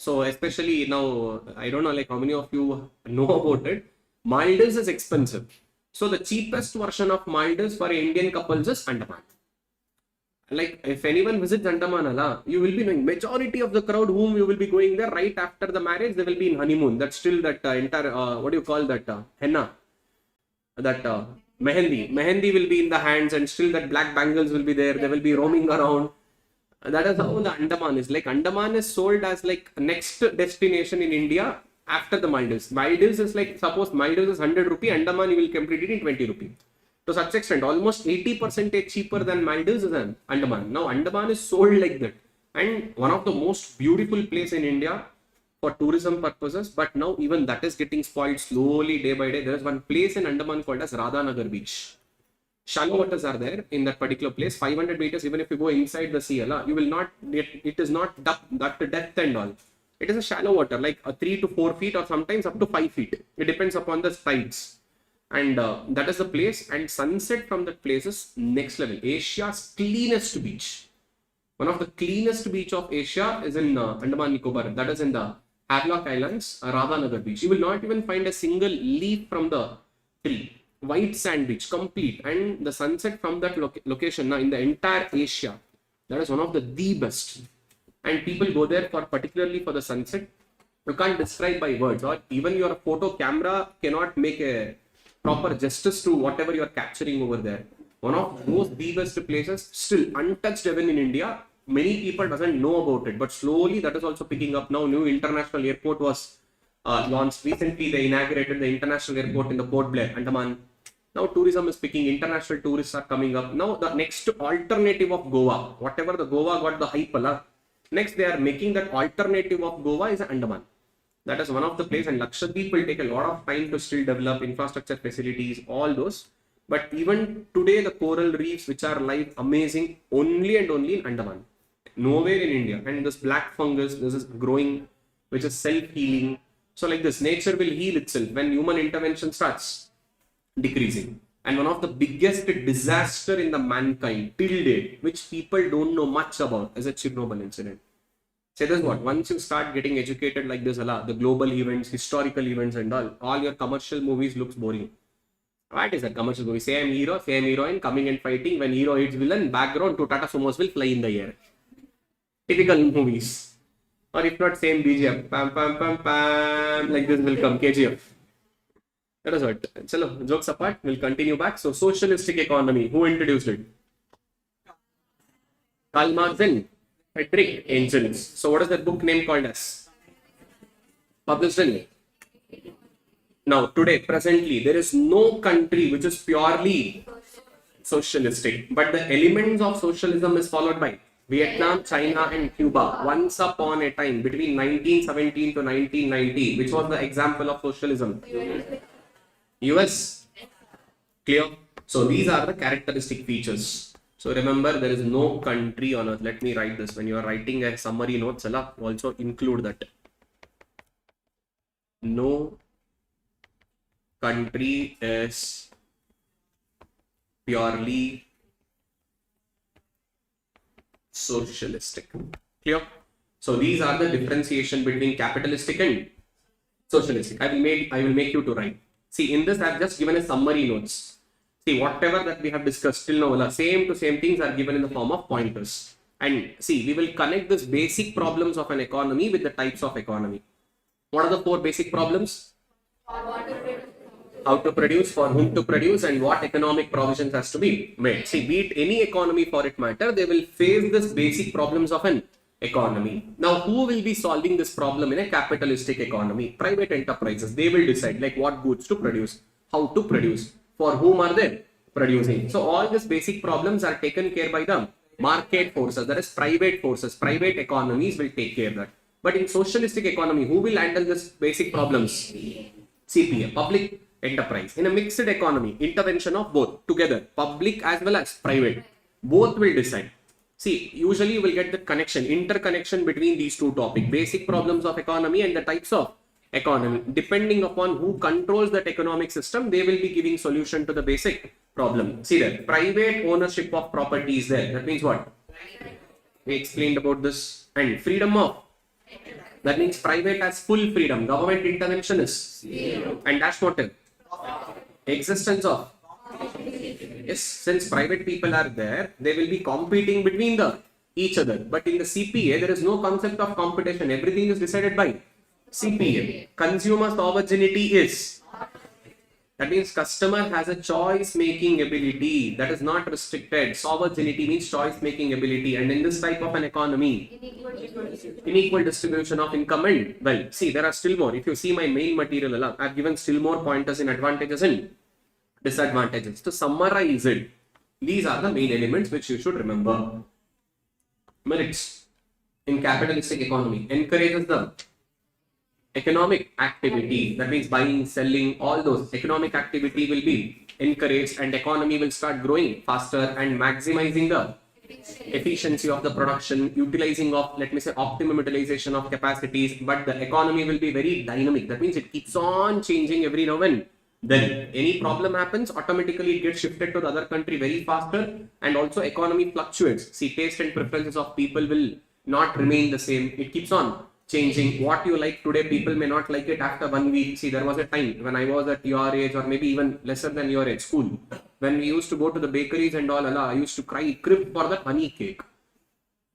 So especially now, I don't know like how many of you know about it. Maldives is expensive. So the cheapest version of Maldives for Indian couples is Andaman. Like if anyone visits Andaman, you will be knowing majority of the crowd whom you will be going there right after the marriage, they will be in honeymoon. That's still that entire what do you call that henna, that mehendi will be in the hands, and still that black bangles will be there. They will be roaming around. That is how the Andaman is. Like Andaman is sold as like next destination in India after the Maldives. Maldives is like, suppose Maldives is 100 rupee, Andaman you will complete it in 20 rupee. To such extent, almost 80% cheaper than Maldives is an Andaman. Now Andaman is sold like that, and one of the most beautiful place in India for tourism purposes. But now even that is getting spoiled slowly day by day. There is one place in Andaman called as Radhanagar Beach. Shallow waters are there in that particular place. 500 meters, even if you go inside the sea, you will not, it is not that depth and all. It is a shallow water, like 3 to 4 feet or sometimes up to 5 feet. It depends upon the tides. And that is the place. And sunset from that place is next level. Asia's cleanest beach. One of the cleanest beach of Asia is in Andaman Nicobar. That is in the Havelock Islands, Radhanagar Beach. You will not even find a single leaf from the tree. White sand beach, complete. And the sunset from that location now in the entire Asia, that is one of the best. And people go there for particularly for the sunset. You can't describe by words, or even your photo camera cannot make a proper justice to whatever you are capturing over there. One of those best places, still untouched even in India. Many people doesn't know about it, but slowly that is also picking up now. New international airport was launched recently. They inaugurated the international airport in the Port Blair, Andaman. Now tourism is picking, international tourists are coming up. Now the next alternative of Goa, whatever the Goa got the hype, next they are making that alternative of Goa is Andaman. That is one of the place, and Lakshadweep will take a lot of time to still develop infrastructure facilities, all those. But even today the coral reefs which are live, amazing, only and only in Andaman. Nowhere in India. And this black fungus, this is growing, which is self-healing. So like this, nature will heal itself when human intervention starts decreasing. And one of the biggest disaster in the mankind till date, which people don't know much about, is a Chernobyl incident. Say this what, once you start getting educated like this, the global events, historical events and all your commercial movies looks boring. What is that commercial movie? Same hero, same heroine coming and fighting. When hero hits villain, background to Tata Sumos will fly in the air. Typical movies. Or if not, same BGM. Pam, pam, pam, pam. Like this will come, KGF. That is what. Chalo, jokes apart, we'll continue back. So, socialistic economy. Who introduced it? Karl Marx and Friedrich Engels. So, what is that book name called as? Published in. Now, today, presently, there is no country which is purely socialistic. But the elements of socialism is followed by Vietnam, China and Cuba. Once upon a time, between 1917 to 1990, which was the example of socialism? US. Clear? So these are the characteristic features. So remember, there is no country on earth. Let me write this. When you are writing a summary notes, also include that. No country is purely socialistic. Clear? So these are the differentiation between capitalistic and socialistic. I will make you to write. See, in this I have just given a summary notes. See, whatever that we have discussed till now, same to same things are given in the form of pointers. And see, we will connect this basic problems of an economy with the types of economy. What are the 4 basic problems? How to produce, for whom to produce, and what economic provisions has to be made. See, be it any economy for it matter, they will face this basic problems of an economy. Now, who will be solving this problem in a capitalistic economy? Private enterprises. They will decide like what goods to produce, how to produce, for whom are they producing. So all these basic problems are taken care by the market forces, that is private forces. Private economies will take care of that. But in socialistic economy, who will handle this basic problems? CPA, public enterprise. In a mixed economy, intervention of both together, public as well as private, both will decide. See, usually you will get the connection, interconnection between these two topics, basic problems of economy and the types of economy. Depending upon who controls that economic system, they will be giving solution to the basic problem. See there, private ownership of property is there. That means what? We explained about this. And freedom of That means private has full freedom. Government intervention is zero. And dash motive. Existence of. Yes, since private people are there, they will be competing between each other. But in the CPA, there is no concept of competition. Everything is decided by CPA. Consumer sovereignty is. That means customer has a choice making ability that is not restricted. Sovereignty means choice making ability. And in this type of an economy, unequal distribution of income and wealth. See, there are still more. If you see my main material, I have given still more pointers in advantages and disadvantages. To summarize it, these are the main elements which you should remember. Merits in capitalistic economy encourages the economic activity. That means buying, selling, all those economic activity will be encouraged and economy will start growing faster and maximizing the efficiency of the production, utilizing of, let me say, optimum utilization of capacities. But the economy will be very dynamic. That means it keeps on changing every now and then. Any problem happens, automatically it gets shifted to the other country very faster, and also economy fluctuates. See, taste and preferences of people will not remain the same. It keeps on changing. What you like today, people may not like it after 1 week. See, there was a time when I was at your age, or maybe even lesser than your age, school, when we used to go to the bakeries and all, I used to crib for that honey cake.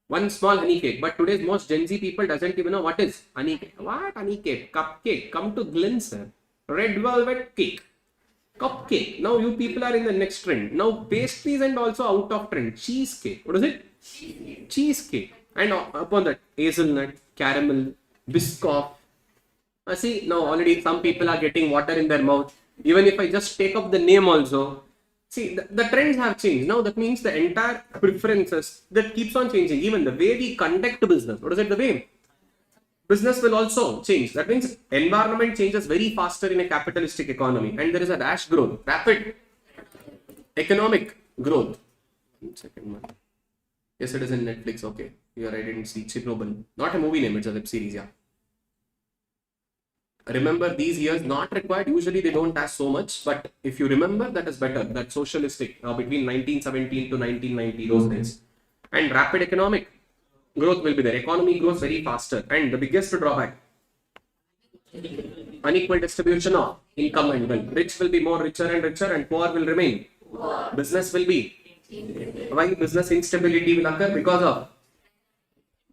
One small honey cake. But today's most Gen Z people doesn't even know what is honey cake. What honey cake? Cupcake. Come to Glen, sir. Red velvet cake. Cupcake. Now you people are in the next trend. Now pastries and also out of trend. Cheesecake. What is it? Cheesecake. And upon that, hazelnut, caramel, biscoff. See, now already some people are getting water in their mouth. Even if I just take up the name also. See, the trends have changed. Now that means the entire preferences that keeps on changing. Even the way we conduct business. What is it? The way business will also change. That means environment changes very faster in a capitalistic economy. And there is a dash growth. Rapid economic growth. 1 second. Yes, it is in Netflix. Okay. Here I didn't see Chernobyl. Not a movie name, it's a web series, yeah. Remember, these years not required. Usually they don't ask so much, but if you remember, that is better. That socialistic between 1917 to 1990, those days. And rapid economic growth will be there. Economy grows very faster. And the biggest drawback, unequal distribution of income and wealth. Rich will be more richer, and poor will remain. Business will be. Why business instability will occur? Because of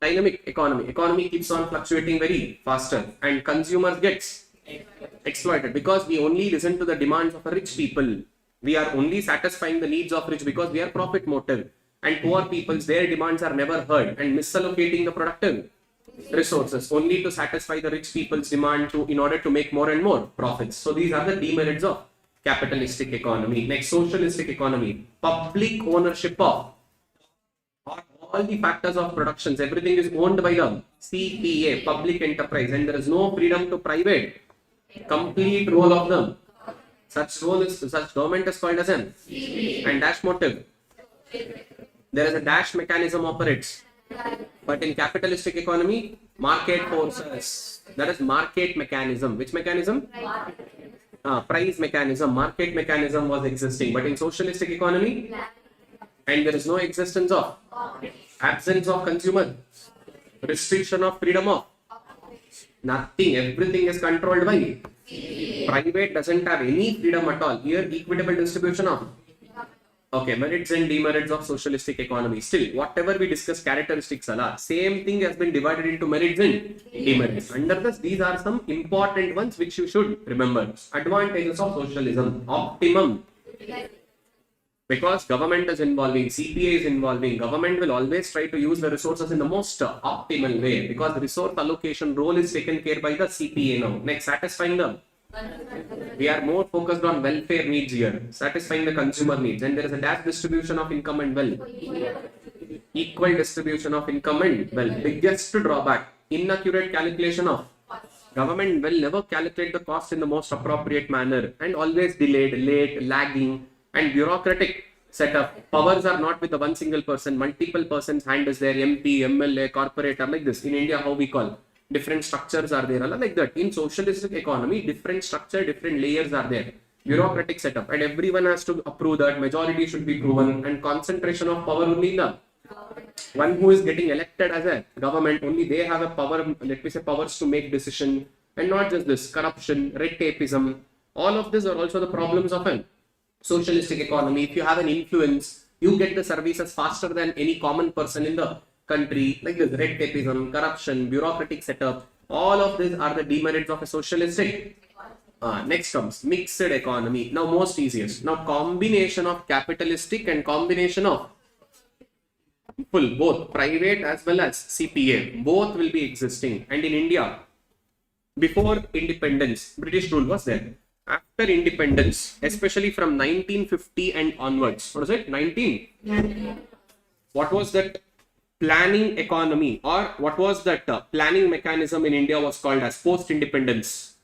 dynamic economy. Economy keeps on fluctuating very faster, and consumers gets exploited because we only listen to the demands of rich people. We are only satisfying the needs of rich because we are profit motive, and poor people's their demands are never heard, and misallocating the productive resources only to satisfy the rich people's demand in order to make more and more profits. So these are the demerits of capitalistic economy. Next, socialistic economy. Public ownership of all the factors of productions. Everything is owned by the CPA, public enterprise, and there is no freedom to private. Complete role of them. Such government is called as an and dash motive. There is a dash mechanism operates. But in capitalistic economy, market forces. That is market mechanism. Which mechanism? Price mechanism. Market mechanism was existing. But in socialistic economy, and there is no existence of absence of consumer, restriction of freedom of nothing. Everything is controlled by private. Doesn't have any freedom at all. Here, equitable distribution of merits and demerits of socialistic economy. Still, whatever we discuss characteristics, same thing has been divided into merits and demerits. Under this, these are some important ones which you should remember. Advantages of socialism: optimum. Because government is involving, CPA is involving, government will always try to use the resources in the most optimal way, because the resource allocation role is taken care by the CPA now. Next, satisfying them. We are more focused on welfare needs here, satisfying the consumer needs, and there is a dash distribution of income and wealth. Equal distribution of income and wealth. Biggest drawback, inaccurate calculation of. Government will never calculate the cost in the most appropriate manner, and always delayed, late, lagging, and bureaucratic setup. Powers are not with the one single person. Multiple persons' hand is there. MP, MLA, corporator, like this. In India, how we call different structures are there, like that. In socialistic economy, different structure, different layers are there. Bureaucratic setup, and everyone has to approve that. Majority should be proven, and concentration of power only in the One who is getting elected as a government, only they have a power, let me say, powers to make decision. And not just this, corruption, red tapeism, all of these are also the problems of a socialistic economy. If you have an influence, you get the services faster than any common person in the country. Like this, red tapeism, corruption, bureaucratic setup, all of these are the demerits of a socialistic. Next comes mixed economy. Now most easiest. Now combination of capitalistic and combination of full, both private as well as CPA, both will be existing. And in India, before independence, British rule was there. After independence, especially from 1950 and onwards, what is it? 19? What was that planning economy, or what was that planning mechanism in India was called as post-independence?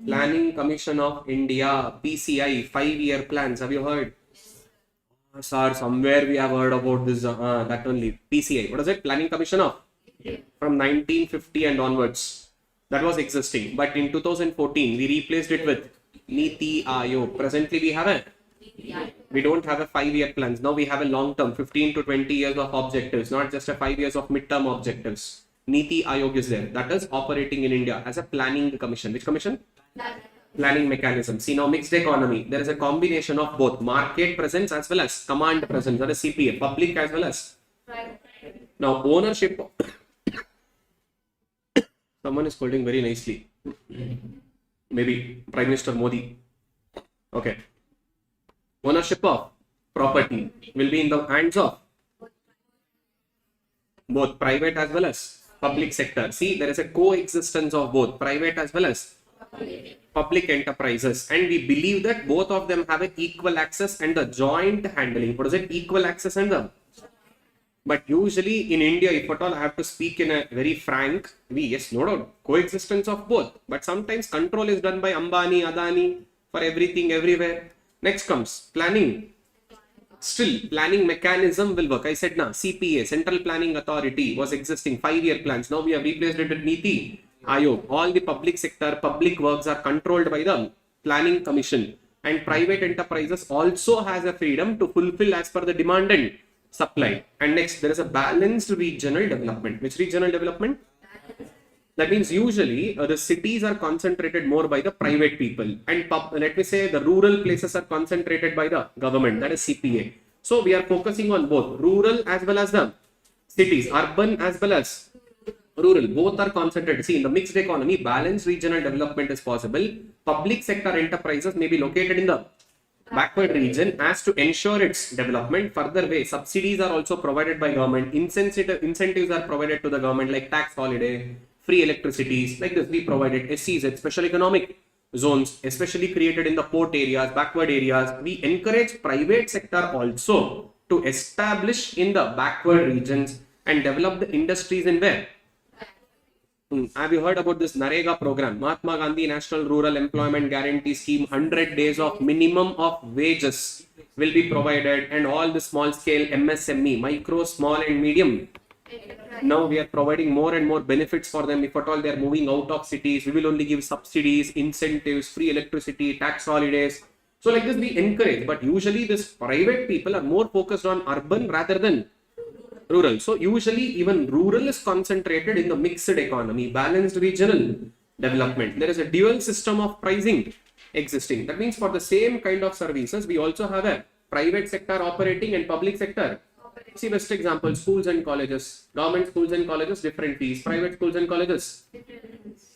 Planning Commission of India, PCI, 5-year plans. Have you heard? Sir, somewhere we have heard about this, that only. PCI. What is it? Planning Commission of? From 1950 and onwards. That was existing. But in 2014, we replaced it with Niti Aayog. Presently, we don't have a 5-year plans. Now we have a long term, 15 to 20 years of objectives, not just a 5 years of midterm objectives. Niti Aayog is there. That is operating in India as a planning commission. Which commission? Planning mechanism. See, now mixed economy. There is a combination of both market presence as well as command presence. That is CPA, public as well as. Now ownership. Someone is holding very nicely. Maybe Prime Minister Modi. Okay. Ownership of property will be in the hands of both private as well as public sector. See, there is a coexistence of both private as well as public enterprises, and we believe that both of them have an equal access and the joint handling. What is it? Equal access and the. But usually in India, if at all I have to speak in a very frank, yes, no doubt, coexistence of both. But sometimes control is done by Ambani, Adani for everything, everywhere. Next comes planning. Still, planning mechanism will work. I said now, CPA, Central Planning Authority, was existing, 5-year plans. Now we have replaced it with Niti Aayog. All the public sector, public works are controlled by the Planning Commission. And private enterprises also has a freedom to fulfill as per the demand and supply. And next, there is a balanced regional development. Which regional development? That means usually the cities are concentrated more by the private people, and let me say the rural places are concentrated by the government. That is CPA. So we are focusing on both rural as well as the cities, urban as well as rural. Both are concentrated. See, in the mixed economy, balanced regional development is possible. Public sector enterprises may be located in the backward region as to ensure its development. Further way, subsidies are also provided by government. Incentives are provided to the government, like tax holiday, free electricities, like this we provided. SEZ, special economic zones, especially created in the port areas, backward areas. We encourage private sector also to establish in the backward regions and develop the industries in where? Have you heard about this Narega program? Mahatma Gandhi National Rural Employment Guarantee Scheme. 100 days of minimum of wages will be provided, and all the small scale MSME, micro, small and medium. Now we are providing more and more benefits for them. If at all they are moving out of cities, we will only give subsidies, incentives, free electricity, tax holidays. So like this we encourage, but usually this private people are more focused on urban rather than rural. So usually even rural is concentrated in the mixed economy, balanced regional development. There is a dual system of pricing existing. That means for the same kind of services, we also have a private sector operating and public sector. See best example, schools and colleges. Government schools and colleges, different fees. Private schools and colleges,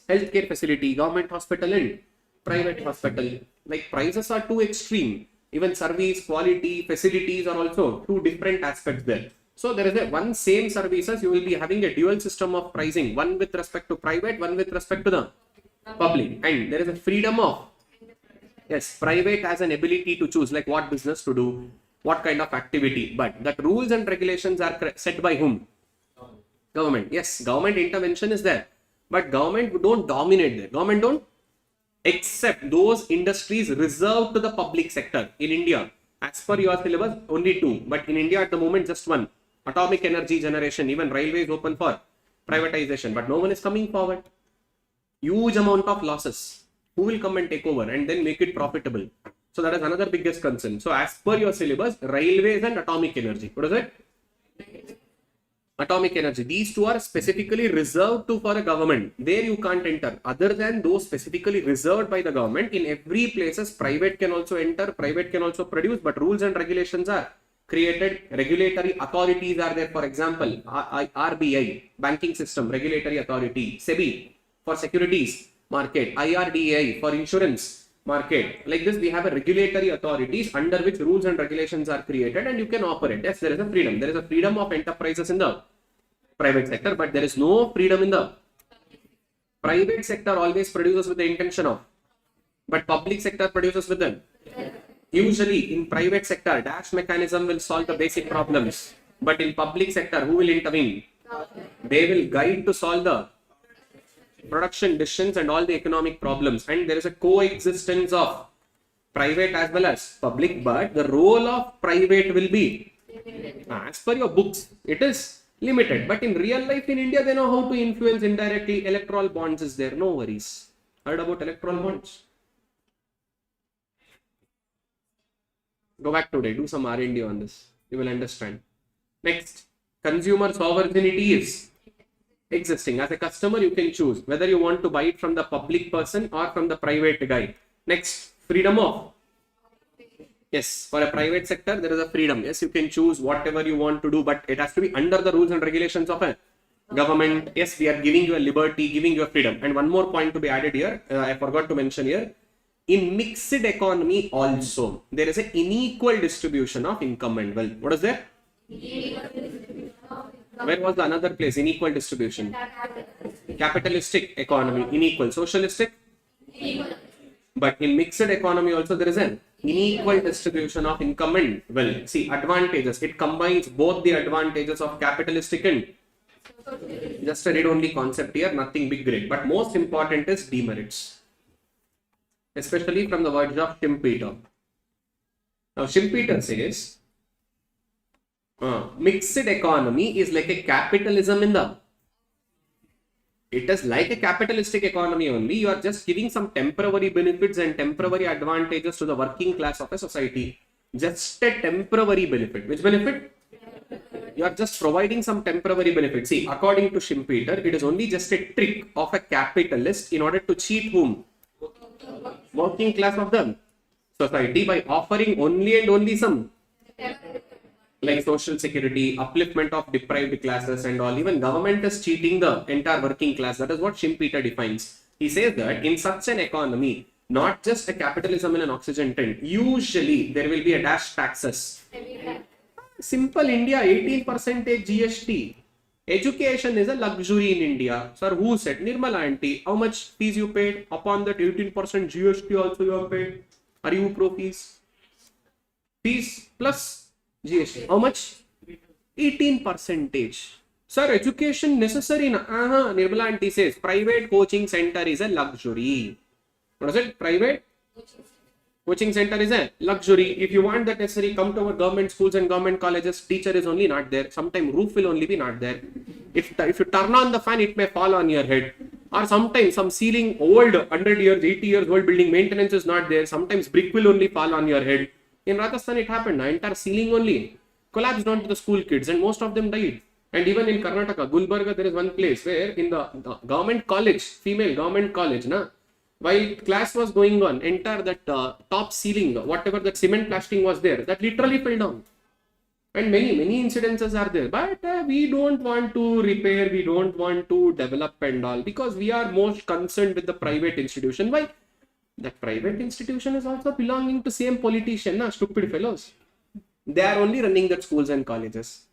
healthcare facility, government hospital and private hospital. Like prices are too extreme. Even service, quality, facilities are also two different aspects there. So there is a one same services, you will be having a dual system of pricing, one with respect to private, one with respect to the public. And there is a freedom of, yes, private has an ability to choose like what business to do, what kind of activity, but that rules and regulations are set by whom? Government. Yes, government intervention is there, but government don't dominate there. Government don't accept those industries reserved to the public sector. In India, as per your syllabus, only 2, but in India at the moment just 1. Atomic energy generation, even railways open for privatization, but no one is coming forward. Huge amount of losses. Who will come and take over and then make it profitable? So that is another biggest concern. So as per your syllabus, railways and atomic energy. What is it? Atomic energy. These two are specifically reserved to for a government. There you can't enter. Other than those specifically reserved by the government, in every places, private can also enter, private can also produce, but rules and regulations are created. Regulatory authorities are there. For example, RBI, banking system, regulatory authority, SEBI for securities market, IRDAI for insurance market. Like this, we have a regulatory authorities under which rules and regulations are created, and you can operate. Yes, there is a freedom. There is a freedom of enterprises in the private sector, but there is no freedom in the private sector. Always produces with the intention of, but public sector produces with them. Usually in private sector, dash mechanism will solve the basic problems, but in public sector, who will intervene? They will guide to solve the production decisions and all the economic problems, and there is a coexistence of private as well as public, but the role of private will be, as per your books, it is limited, but in real life in India, they know how to influence indirectly. Electoral bonds is there, no worries. Heard about electoral bonds? Go back today, do some R&D on this, you will understand. Next, consumer sovereignty is existing. As a customer, you can choose whether you want to buy it from the public person or from the private guy. Next, freedom of, yes, for a private sector, there is a freedom. Yes, you can choose whatever you want to do, but it has to be under the rules and regulations of a government. Yes, we are giving you a liberty, giving you a freedom. And one more point to be added here, I forgot to mention here. In mixed economy also, there is an unequal distribution of income and wealth. What is there? Where was the another place? Unequal distribution. Capitalistic economy, unequal. Socialistic? But in mixed economy also there is an unequal distribution of income and wealth. See, advantages. It combines both the advantages of capitalistic and just a read-only concept here, nothing big great. But most important is demerits. Especially from the words of Schumpeter. Now Schumpeter says, mixed economy is like a capitalism in the, it is like a capitalistic economy only. You are just giving some temporary benefits and temporary advantages to the working class of a society. Just a temporary benefit. Which benefit? You are just providing some temporary benefit. See, according to Schumpeter, it is only just a trick of a capitalist in order to cheat whom? Working class of the society by offering only and only some like social security, upliftment of deprived classes and all. Even government is cheating the entire working class. That is what Schumpeter defines. He says that in such an economy, not just a capitalism in an oxygen tent, usually there will be a dash taxes. Simple India, 18% GST. Education is a luxury in India. Sir, who said? Nirmala aunty. How much fees you paid? Upon that 18% GST also you have paid. ArivuPro fees. Fees plus GST. How much? 18%. Sir, education necessary na? Nirmala aunty says private coaching center is a luxury. What is it? Private coaching center is a luxury. If you want that necessary, come to our government schools and government colleges. Teacher is only not there. Sometimes roof will only be not there. If you turn on the fan, it may fall on your head. Or sometimes some ceiling, old 100 years, 80 years old building, maintenance is not there. Sometimes brick will only fall on your head. In Rajasthan, it happened. Entire ceiling only collapsed onto the school kids and most of them died. And even in Karnataka, Gulbarga, there is one place where in the government college, female government college, while class was going on, entire that top ceiling, whatever that cement plastering was there, that literally fell down. And many incidences are there. But we don't want to repair, we don't want to develop and all, because we are most concerned with the private institution. Why? That private institution is also belonging to same politician, stupid fellows. They are only running that schools and colleges.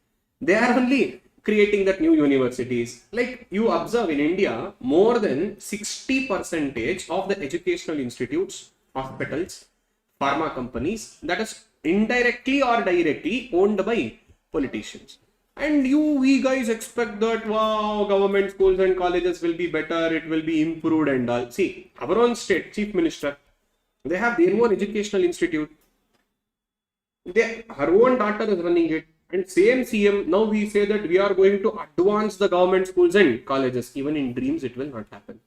They are only creating that new universities. Like you observe in India, more than 60% of the educational institutes, hospitals, pharma companies, that is indirectly or directly owned by politicians. And we guys expect that, wow, government schools and colleges will be better, it will be improved and all. See, our own state chief minister, they have their own educational institute. Her own daughter is running it. And same CM, now we say that we are going to advance the government schools and colleges. Even in dreams, it will not happen.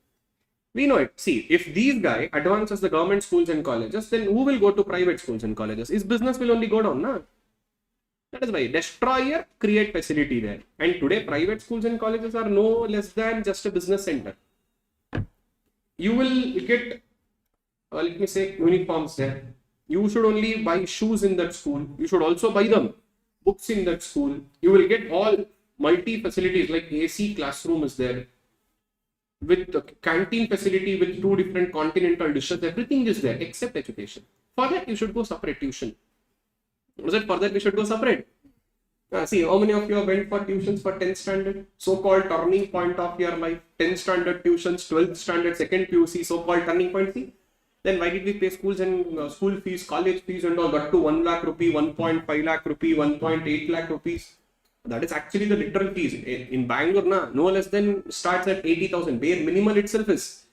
We know it. See, if these guy advances the government schools and colleges, then who will go to private schools and colleges? His business will only go down, na? That is why destroyer create facility there. And today private schools and colleges are no less than just a business center. You will get, let me say, uniforms there. You should only buy shoes in that school. You should also buy them books in that school. You will get all multi facilities like AC classroom is there, with the canteen facility with 2 different continental dishes. Everything is there except education. For that you should go separate tuition. Was it for that we should go separate? See, how many of you have went for tuitions for 10th standard? So-called turning point of your life. 10th standard tuitions, 12th standard, second PUC, so-called turning point. See, then why did we pay schools and school fees, college fees and all got to 1 lakh rupee, 1.5 lakh rupee, 1.8 lakh rupees? That is actually the literal fees. In Bangalore, no less than starts at 80,000. Bare minimal itself is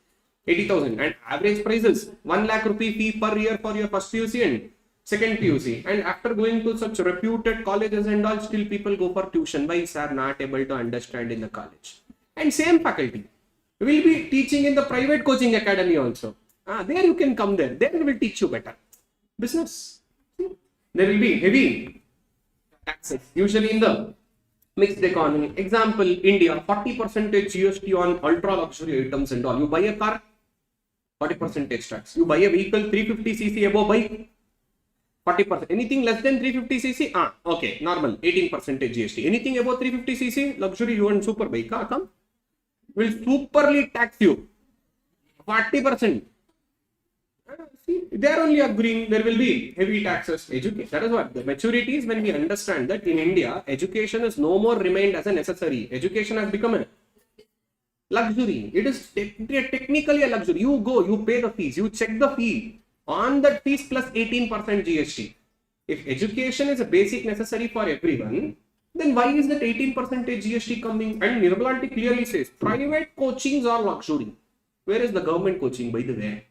80,000. And average prices 1 lakh rupee fee per year for your first PUC and second PUC. And after going to such reputed colleges and all, still people go for tuition. Why is are not able to understand in the college? And same faculty will be teaching in the private coaching academy also. There you can come there. There they will teach you better. Business. There will be heavy taxes. Usually in the mixed economy. Example, India, 40% GST on ultra luxury items and all. You buy a car, 40% tax. You buy a vehicle, 350cc above bike, 40%. Anything less than 350cc, okay, normal, 18% GST. Anything above 350cc, luxury, you want super bike, come. Will superly tax you. 40%. See, they are only agreeing there will be heavy taxes. Education. That is what the maturity is when we understand that in India, education is no more remained as a necessary. Education has become a luxury. It is technically a luxury. You go, you pay the fees, you check the fee. On that fees plus 18% GST. If education is a basic necessary for everyone, then why is that 18% GST coming? And Nirmala Aunty clearly says, private coachings are luxury. Where is the government coaching, by the way?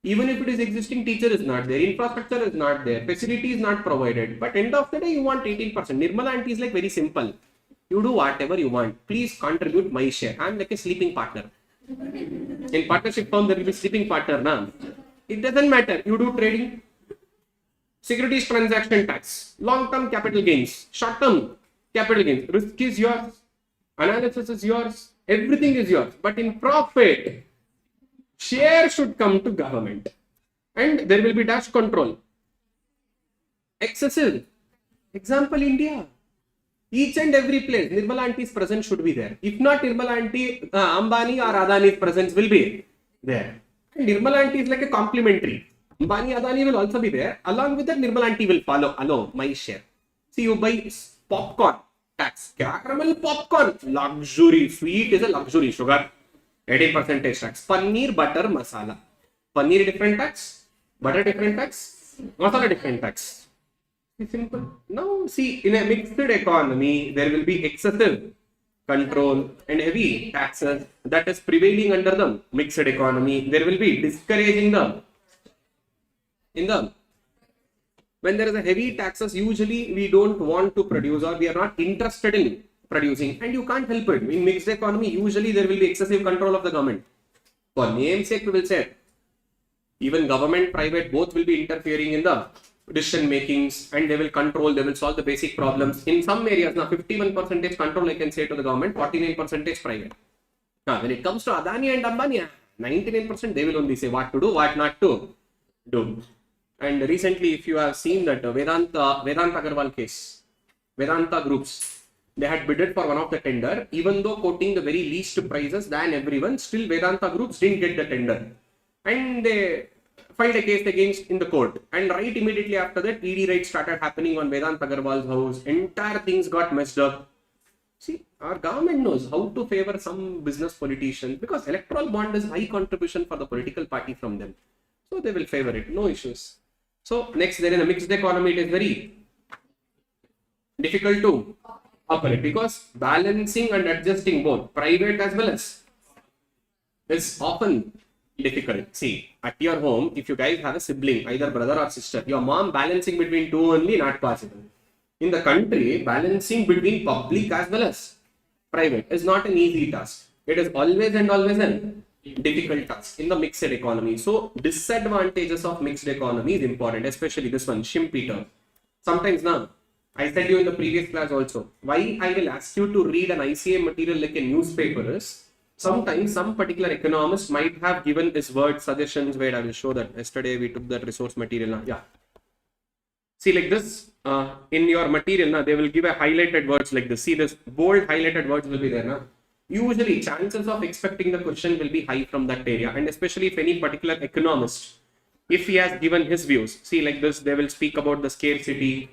Even if it is existing, teacher is not there, infrastructure is not there, facility is not provided. But end of the day, you want 18%. Nirmala Aunty is like very simple. You do whatever you want. Please contribute my share. I am like a sleeping partner. In partnership firm, there will be sleeping partner. Na? It doesn't matter. You do trading, securities transaction tax, long-term capital gains, short-term capital gains. Risk is yours. Analysis is yours. Everything is yours. But in profit, share should come to government. And there will be dash control. Excessive. Example, India. Each and every place, Nirmala Auntie's presence should be there. If not Nirmala Auntie, Ambani or Adani's presence will be there. And Nirmala Auntie is like a complementary. Ambani, Adani will also be there. Along with that, Nirmala Auntie will follow. Hello, my share. See, you buy popcorn, tax. Caramel popcorn, luxury. Sweet is a luxury. Sugar, 18% tax. Paneer, butter, masala. Paneer different tax. Butter different tax. Masala different tax. Simple. Now, see, in a mixed economy, there will be excessive control and heavy taxes that is prevailing under the mixed economy. There will be discouraging them. When there is a heavy taxes, usually we don't want to produce or we are not interested in producing, and you can't help it. In mixed economy, usually there will be excessive control of the government. For namesake, we will say, even government, private, both will be interfering in the decision makings, and they will control, they will solve the basic problems. In some areas, now 51% control I can say to the government, 49% private. Now, when it comes to Adani and Ambani, 99% they will only say what to do, what not to do. And recently, if you have seen that Vedanta Agarwal case, Vedanta groups, they had bidded for one of the tender, even though quoting the very least prices than everyone, still Vedanta groups didn't get the tender. And they filed a case against in the court. And right immediately after that, ED raids started happening on Vedanta Agarwal's house. Entire things got messed up. See, our government knows how to favor some business politicians because electoral bond is high contribution for the political party from them. So they will favor it, no issues. So next, there in a mixed economy, it is very difficult to operate because balancing and adjusting both private as well as is often difficult. See, at your home, if you guys have a sibling, either brother or sister, your mom balancing between two only not possible. In the country, balancing between public as well as private is not an easy task. It is always and always an difficult task in the mixed economy. So disadvantages of mixed economy is important, especially this one, Schumpeter. Sometimes now, I said you in the previous class also, why I will ask you to read an ICAI material like a newspaper is, sometimes some particular economist might have given his word suggestions where I will show that yesterday we took that resource material now. Yeah. See like this, in your material now, they will give a highlighted words like this. See this bold highlighted words will be there now. Usually chances of expecting the question will be high from that area, and especially if any particular economist, if he has given his views, see like this, they will speak about the scarcity,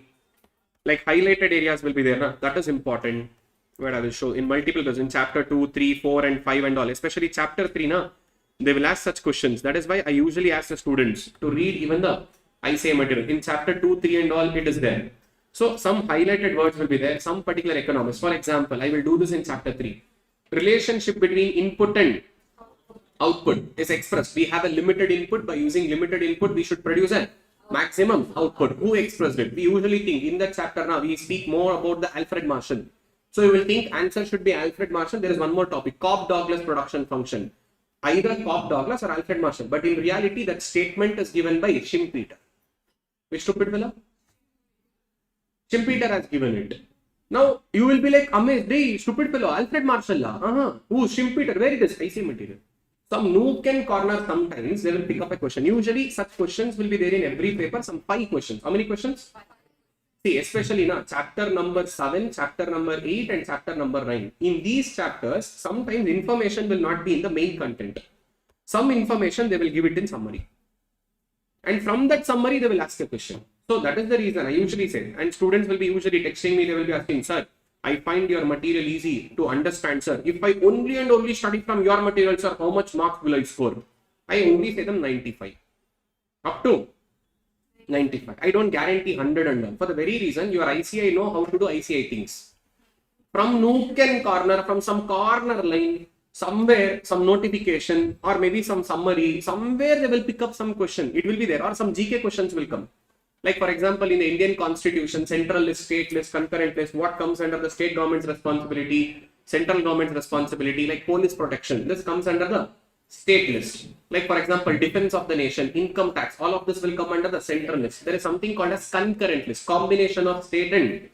like highlighted areas will be there. Na? That is important. Where I will show in multiple questions in chapter 2, 3, 4 and 5 and all, especially chapter 3 na, they will ask such questions. That is why I usually ask the students to read even the ICAI material. In chapter 2, 3 and all, it is there. So some highlighted words will be there, some particular economists. For example, I will do this in chapter 3. Relationship between input and output is expressed. We have a limited input. By using limited input, we should produce a maximum output. Who expressed it? We usually think in that chapter now, we speak more about the Alfred Marshall. So you will think answer should be Alfred Marshall. There is one more topic, Cobb-Douglas production function. Either Cobb-Douglas or Alfred Marshall. But in reality, that statement is given by Schumpeter. Which stupid fellow? Schumpeter has given it. Now, you will be like amazed, hey, stupid fellow, Alfred Marshall. Who? Schumpeter, where is this IC material? Some nook and corner sometimes they will pick up a question. Usually, such questions will be there in every paper, some 5 questions. How many questions? See, especially now, chapter number 7, chapter number 8 and chapter number 9. In these chapters, sometimes information will not be in the main content. Some information they will give it in summary. And from that summary, they will ask a question. So that is the reason I usually say, and students will be usually texting me, they will be asking, sir, I find your material easy to understand, sir. If I only and only study from your material, sir, how much marks will I score? I only say them 95. Up to 95. I don't guarantee 100 and all. For the very reason, your ICAI know how to do ICAI things. From nook and corner, from some corner line, somewhere, some notification, or maybe some summary, somewhere they will pick up some question. It will be there, or some GK questions will come. Like for example, in the Indian constitution, central list, state list, concurrent list, what comes under the state government's responsibility, central government's responsibility, like police protection, this comes under the state list. Like for example, defense of the nation, income tax, all of this will come under the central list. There is something called as concurrent list, combination of state and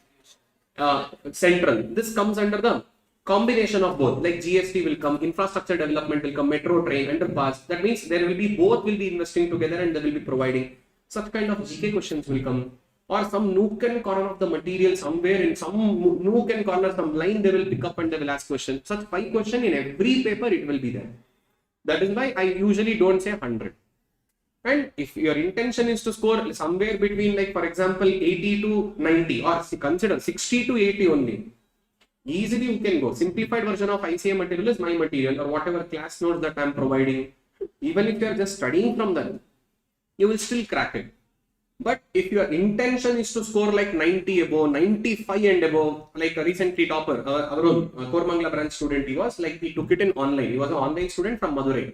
central. This comes under the combination of both, like GST will come, infrastructure development will come, metro train, underpass. That means there will be both will be investing together and they will be providing. Such kind of GK questions will come, or some nook and corner of the material somewhere in some nook and corner, some line they will pick up and they will ask questions. Such 5 questions in every paper it will be there. That is why I usually don't say 100. And if your intention is to score somewhere between, like for example, 80 to 90, or consider 60 to 80 only, easily you can go. Simplified version of ICAI material is my material, or whatever class notes that I am providing. Even if you are just studying from that, you will still crack it. But if your intention is to score like 90 above, 95 and above, like a recently topper, our own Kormangala branch student, he was like, he took it in online. He was an online student from Madurai.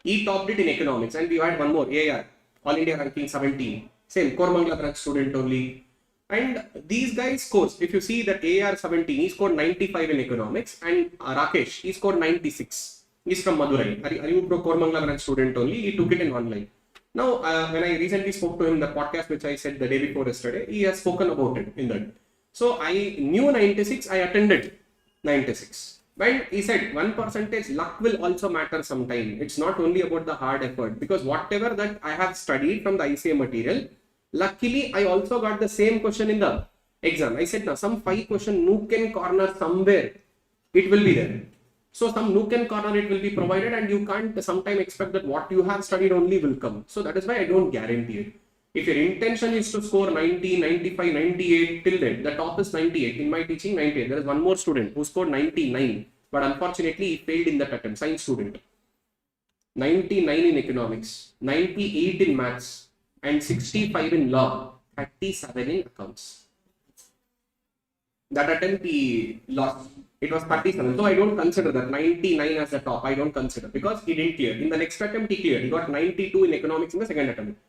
He topped it in economics, and we had one more, AIR, All India ranking 17. Same, Kormangala branch student only. And these guys scores, if you see that AIR 17, he scored 95 in economics, and Rakesh, he scored 96. He's from Madurai. ArivuPro Kormangala branch student only, he took it in online. Now, when I recently spoke to him, the podcast which I said the day before yesterday, he has spoken about it in that. So I knew 96, I attended 96. But he said 1% luck will also matter sometime. It's not only about the hard effort, because whatever that I have studied from the ICAI material, luckily I also got the same question in the exam. I said now some 5 question nook and corner somewhere, it will be there. So some nook and corner it will be provided, and you can't sometimes expect that what you have studied only will come. So that is why I don't guarantee it. If your intention is to score 90, 95, 98 till then, the top is 98. In my teaching, 98. There is one more student who scored 99, but unfortunately he failed in that attempt, science student. 99 in economics, 98 in maths, and 65 in law, 37 in accounts. That attempt he lost. It was 37. So I don't consider that 99 as the top. I don't consider, because he didn't clear. In the next attempt he cleared. He got 92 in economics in the second attempt.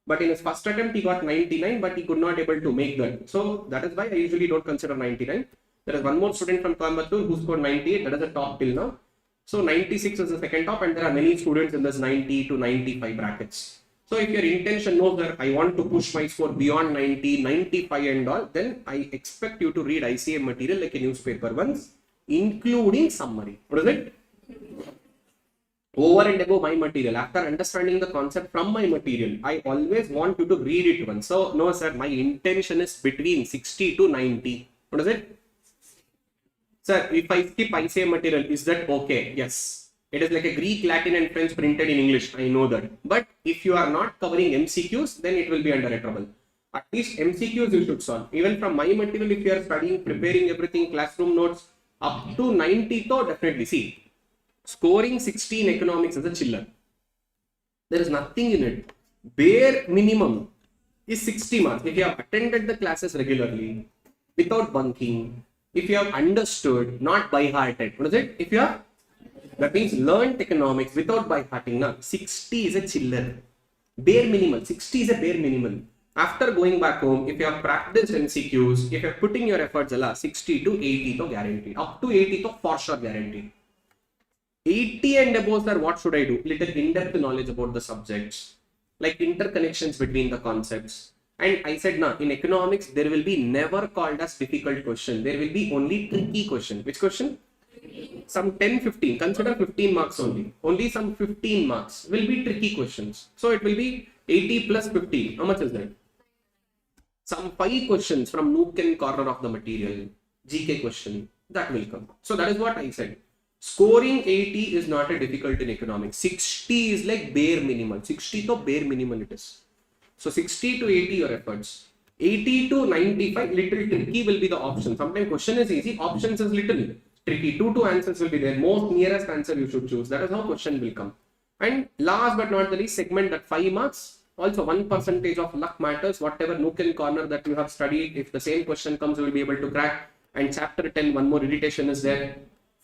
But in his first attempt he got 99, but he could not able to make that. So that is why I usually don't consider 99. There is one more student from Coimbatore who scored 98. That is the top till now. So 96 is the second top, and there are many students in this 90 to 95 brackets. So if your intention knows that I want to push my score beyond 90, 95 and all, then I expect you to read ICAI material like a newspaper once, including summary. What is it? Over and above my material, after understanding the concept from my material, I always want you to read it once. So no sir, my intention is between 60 to 90. What is it? Sir, if I skip ICAI material, is that okay? Yes. It is like a Greek, Latin and French printed in English. I know that. But if you are not covering MCQs, then it will be under a trouble. At least MCQs you should solve. Even from my material, if you are studying, preparing everything, classroom notes, up to 90, though, definitely. See, scoring 60 in economics is a chiller. There is nothing in it. Bare minimum is 60 marks. If you have attended the classes regularly, without bunking, if you have understood, not by hearted. What is it? If you have, that means learned economics without by hearting. Now, 60 is a chiller. Bare minimal. 60 is a bare minimal. After going back home, if you have practiced MCQs, if you are putting your efforts, 60 to 80 to guaranteed. Up to 80 to for sure guaranteed. 80 and above, sir, what should I do? Little in-depth knowledge about the subjects, like interconnections between the concepts. And I said, nah, in economics, there will be never called as difficult question. There will be only tricky question. Which question? Some 10, 15. Consider 15 marks only. Only some 15 marks will be tricky questions. So it will be 80 plus 15. How much is that? Some 5 questions from nook and corner of the material. GK question. That will come. So that is what I said. Scoring 80 is not a difficult in economics. 60 is like bare minimal. 60 to bare minimal it is. So 60 to 80 your efforts. 80 to 95 little tricky will be the option. Sometimes question is easy, options is little tricky. 2 answers will be there. Most nearest answer you should choose. That is how question will come. And last but not the least, segment that 5 marks. Also 1% of luck matters. Whatever nook and corner that you have studied, if the same question comes, you will be able to crack. And chapter 10, one more irritation is there.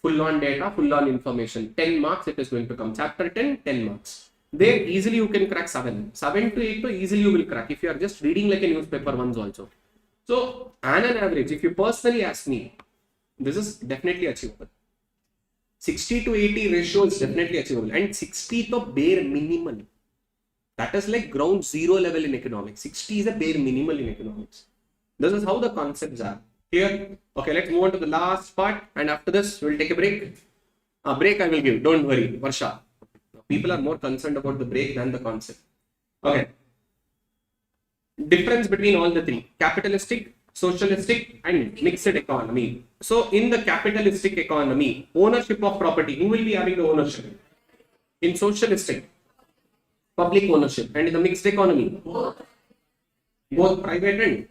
Full on data, full on information. 10 marks it is going to come. Chapter 10, 10 marks. There easily you can crack 7. 7 to 8 to easily you will crack if you are just reading like a newspaper once also. So on an average, if you personally ask me, this is definitely achievable. 60 to 80 ratio is definitely achievable. And 60 to bare minimal. That is like ground zero level in economics. 60 is a bare minimal in economics. This is how the concepts are. Here, okay, let's move on to the last part, and after this, we'll take a break. A break I will give, don't worry, Varsha. People are more concerned about the break than the concept. Okay. Difference between all the three: capitalistic, socialistic, and mixed economy. So, in the capitalistic economy, ownership of property, who will be having the ownership? In socialistic, public ownership, and in the mixed economy, both private and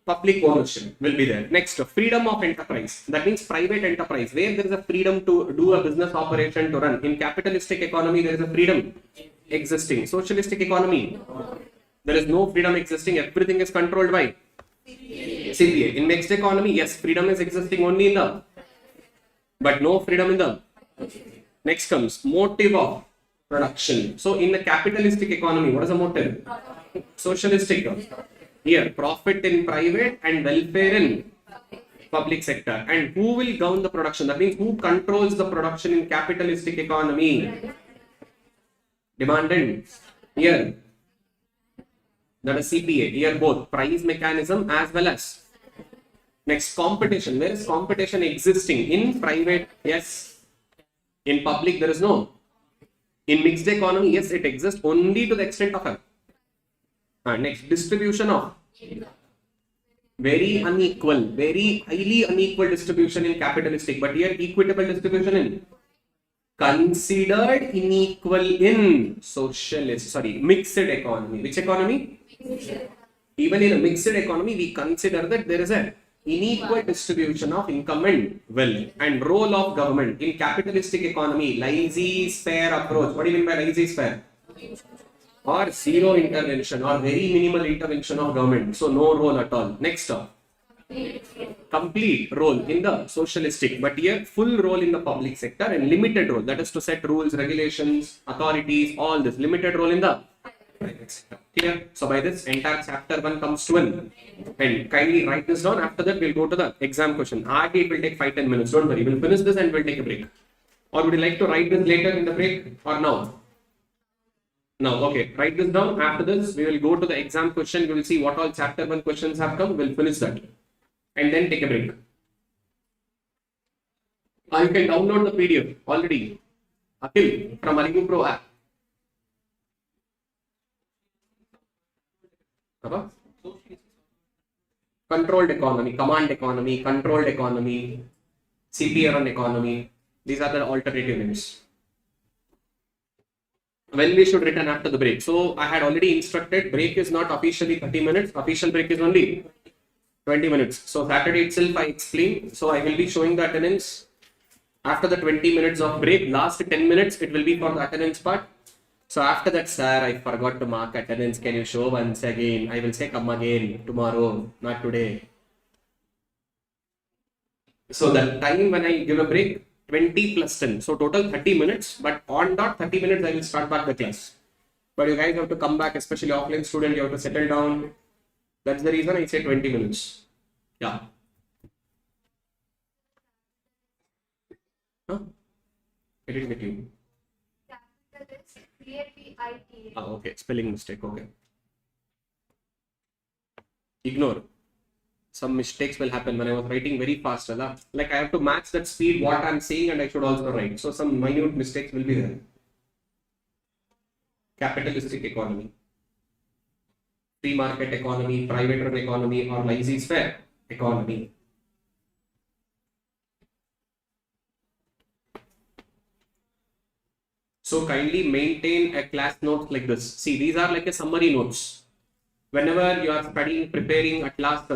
public ownership will be there. Next, freedom of enterprise. That means private enterprise, where there is a freedom to do a business operation to run. In capitalistic economy, there is a freedom existing. Socialistic economy, there is no freedom existing. Everything is controlled by CPA. In mixed economy, yes, freedom is existing only in the, but no freedom in the. Next comes motive of production. So in the capitalistic economy, what is the motive? Socialistic. Here, profit in private and welfare in public sector. And who will govern the production? That means who controls the production in capitalistic economy? Demand and here. That is CPA. Here both price mechanism as well as. Next, competition. Where is competition existing? In private, yes. In public, there is no. In mixed economy, yes, it exists only to the extent of a. Next, distribution of very unequal, very highly unequal distribution in capitalistic, but here equitable distribution in considered unequal in socialist, mixed economy. Which economy? Even in a mixed economy, we consider that there is a unequal distribution of income and wealth. And role of government in capitalistic economy, laissez-faire approach. What do you mean by laissez-faire? Or zero intervention or very minimal intervention of government. So no role at all. Next up, complete role in the socialistic, but here full role in the public sector and limited role. That is to set rules, regulations, authorities, all this. Limited role in the private sector. Clear? So by this, entire chapter 1 comes to an end. Kindly write this down. After that, we'll go to the exam question. Hardly it will take 5-10 minutes. Don't worry. We'll finish this and we'll take a break. Or would you like to write this later in the break or now? Now, okay, write this down. After this, we will go to the exam question. We will see what all chapter 1 questions have come. We'll finish that and then take a break. You can download the PDF already. Akhil from ArivuPro app. Controlled economy, command economy, controlled economy, CPR economy. These are the alternative names. When we should return after the break. So I had already instructed break is not officially 30 minutes. Official break is only 20 minutes. So Saturday itself I explained. So I will be showing the attendance after the 20 minutes of break. Last 10 minutes it will be for the attendance part. So after that, sir, I forgot to mark attendance. Can you show once again? I will say come again tomorrow, not today. So the time when I give a break, 20 plus 10. So total 30 minutes, but on dot 30 minutes, I will start back the class. But you guys have to come back, especially offline student, you have to settle down. That's the reason I say 20 minutes. Yeah. Huh? I didn't get you. Okay, spelling mistake, okay. Ignore. Some mistakes will happen when I was writing very fast. Like I have to match that speed, what I'm saying, and I should also write. So some minute mistakes will be there. Capitalistic economy, free market economy, private run economy, or laissez-faire economy. So kindly maintain a class notes like this. See, these are like a summary notes. Whenever you are studying, preparing at last,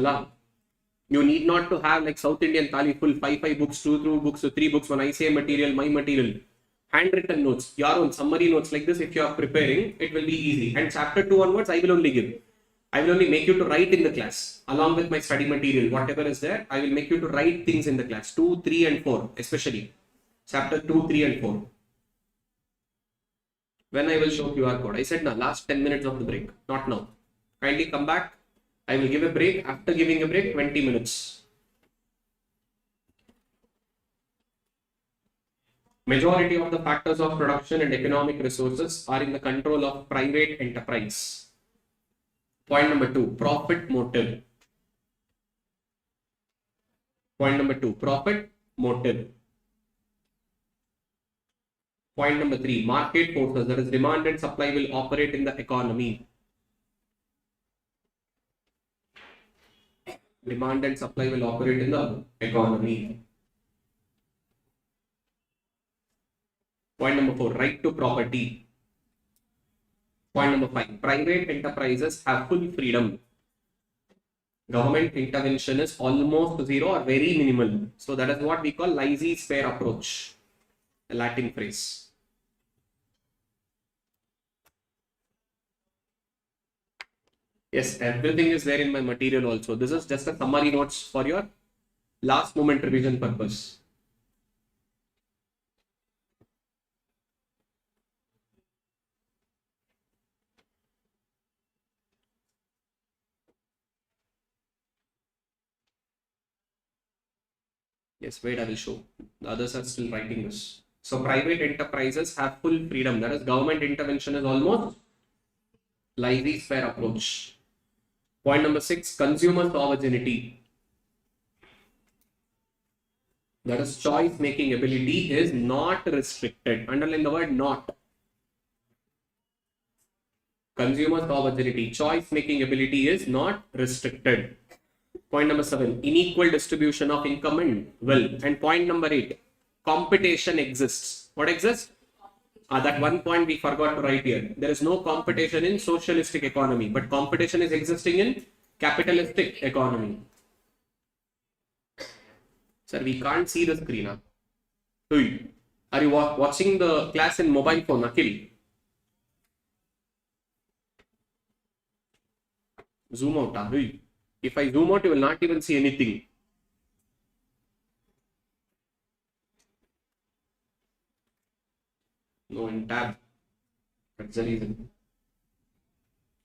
you need not to have like South Indian Thali full 5 books, 2 books, 3 books, one ICAI material, my material. Handwritten notes, your own summary notes like this. If you are preparing, it will be easy. And chapter 2 onwards, I will only give. I will only make you to write in the class along with my study material. Whatever is there, I will make you to write things in the class. 2, 3, and 4, especially. Chapter 2, 3, and 4. When I will show QR code. I said now, last 10 minutes of the break, not now. Kindly come back. I will give a break. After giving a break, 20 minutes. Majority of the factors of production and economic resources are in the control of private enterprise. Point number 2, profit motive. Point number 2, profit motive. Point number 3, market forces, that is demand and supply will operate in the economy. Demand and supply will operate in the economy. Point number 4, right to property. Point number 5, private enterprises have full freedom. Government intervention is almost zero or very minimal. So that is what we call laissez-faire approach, a Latin phrase. Yes, everything is there in my material also. This is just a summary notes for your last moment revision purpose. Yes, wait, I will show. The others are still writing this. So private enterprises have full freedom. That is, government intervention is almost laissez-faire approach. Point number 6, consumer sovereignty. That is, choice making ability is not restricted. Underline the word not. Consumer sovereignty, choice making ability is not restricted. Point number 7, unequal distribution of income and wealth. And point number 8, competition exists. What exists? That one point we forgot to write here. There is no competition in socialistic economy, but competition is existing in capitalistic economy. Sir, we can't see the screen. Are you watching the class in mobile phone, Akhil? Zoom out. If I zoom out, you will not even see anything. No, in tab. That's the reason.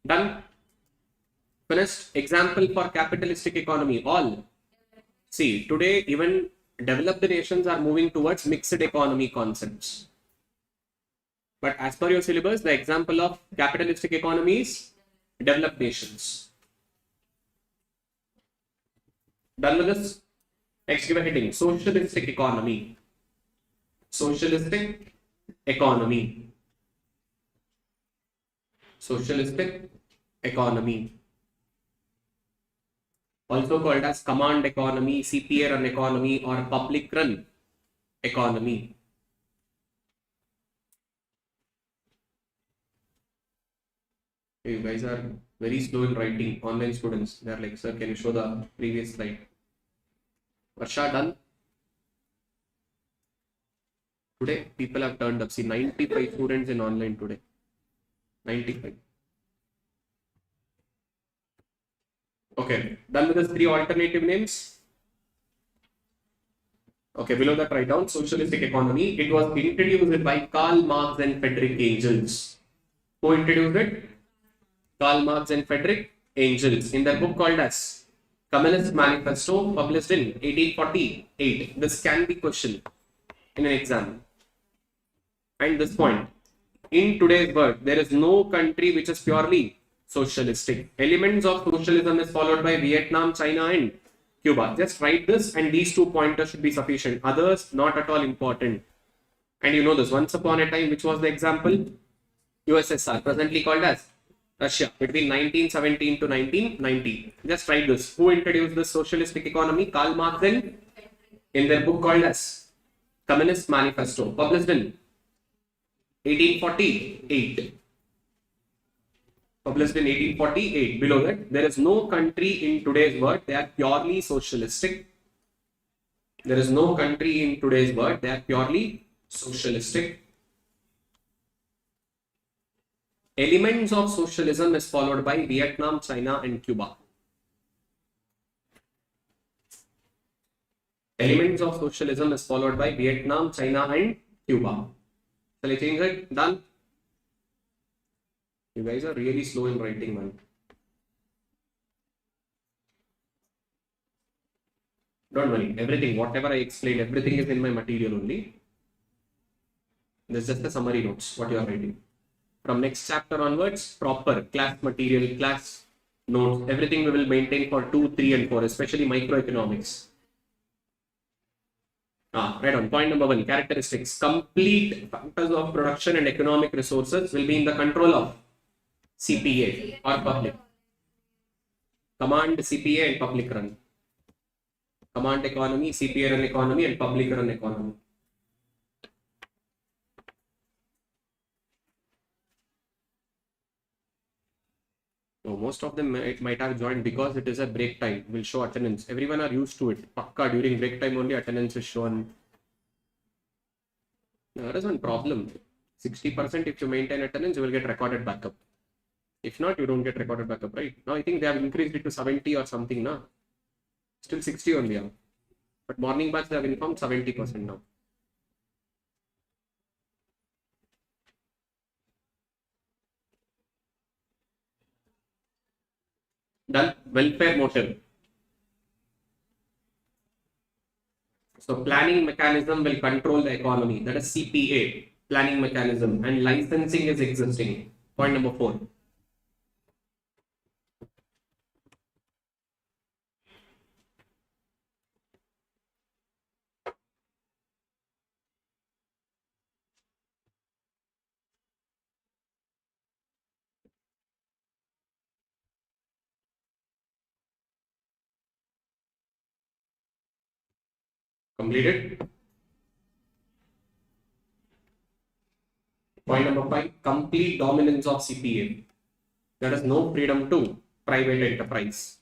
Done. Finished. Example for capitalistic economy. All. See, today, even developed nations are moving towards mixed economy concepts. But as per your syllabus, the example of capitalistic economy is developed nations. Done with this? Next, give a heading: socialistic economy. Socialistic economy. Socialistic economy. Also called as command economy, CPA run economy, or public run economy. You guys are very slow in writing. Online students, they are like, sir, can you show the previous slide? Varsha, done? Today, people have turned up. See, 95 students in online today. 95. Okay, done with the three alternative names. Okay, below that, write down socialistic economy. It was introduced by Karl Marx and Friedrich Engels. Who introduced it? Karl Marx and Friedrich Engels in their book called as Communist Manifesto, published in 1848. This can be questioned in an exam. And this point, in today's world, there is no country which is purely socialistic. Elements of socialism is followed by Vietnam, China, and Cuba. Just write this, and these 2 pointers should be sufficient. Others, not at all important. And you know this. Once upon a time, which was the example? USSR, presently called as Russia, between 1917 to 1990. Just write this. Who introduced the socialistic economy? Karl Marx in their book called as Communist Manifesto, published in 1848. Published in 1848. Below that, there is no country in today's world, they are purely socialistic. There is no country in today's world, they are purely socialistic. Elements of socialism is followed by Vietnam, China, and Cuba. Elements of socialism is followed by Vietnam, China, and Cuba. Shall I change it? Done? You guys are really slow in writing, man. Don't worry. Everything, whatever I explained, everything is in my material only. This is just the summary notes, what you are writing. From next chapter onwards, proper class material, class notes, everything we will maintain for 2, 3, and 4, especially microeconomics. Right on. Point number 1, characteristics. Complete factors of production and economic resources will be in the control of CPA or public. Command, CPA, and public run. Command economy, CPA run economy, and public run economy. So most of them might have joined because it is a break time. Will show attendance. Everyone are used to it. Pakka, during break time only attendance is shown. Now, there is one problem. 60% if you maintain attendance, you will get recorded backup. If not, you don't get recorded backup, right? Now I think they have increased it to 70 or something now. Still 60 only. Yeah. But morning batch they have informed 70% now. Done. Welfare motive. So planning mechanism will control the economy. That is CPA, planning mechanism, and licensing is existing. Point number 4. Completed. Point number 5, complete dominance of CPA. There is no freedom to private enterprise.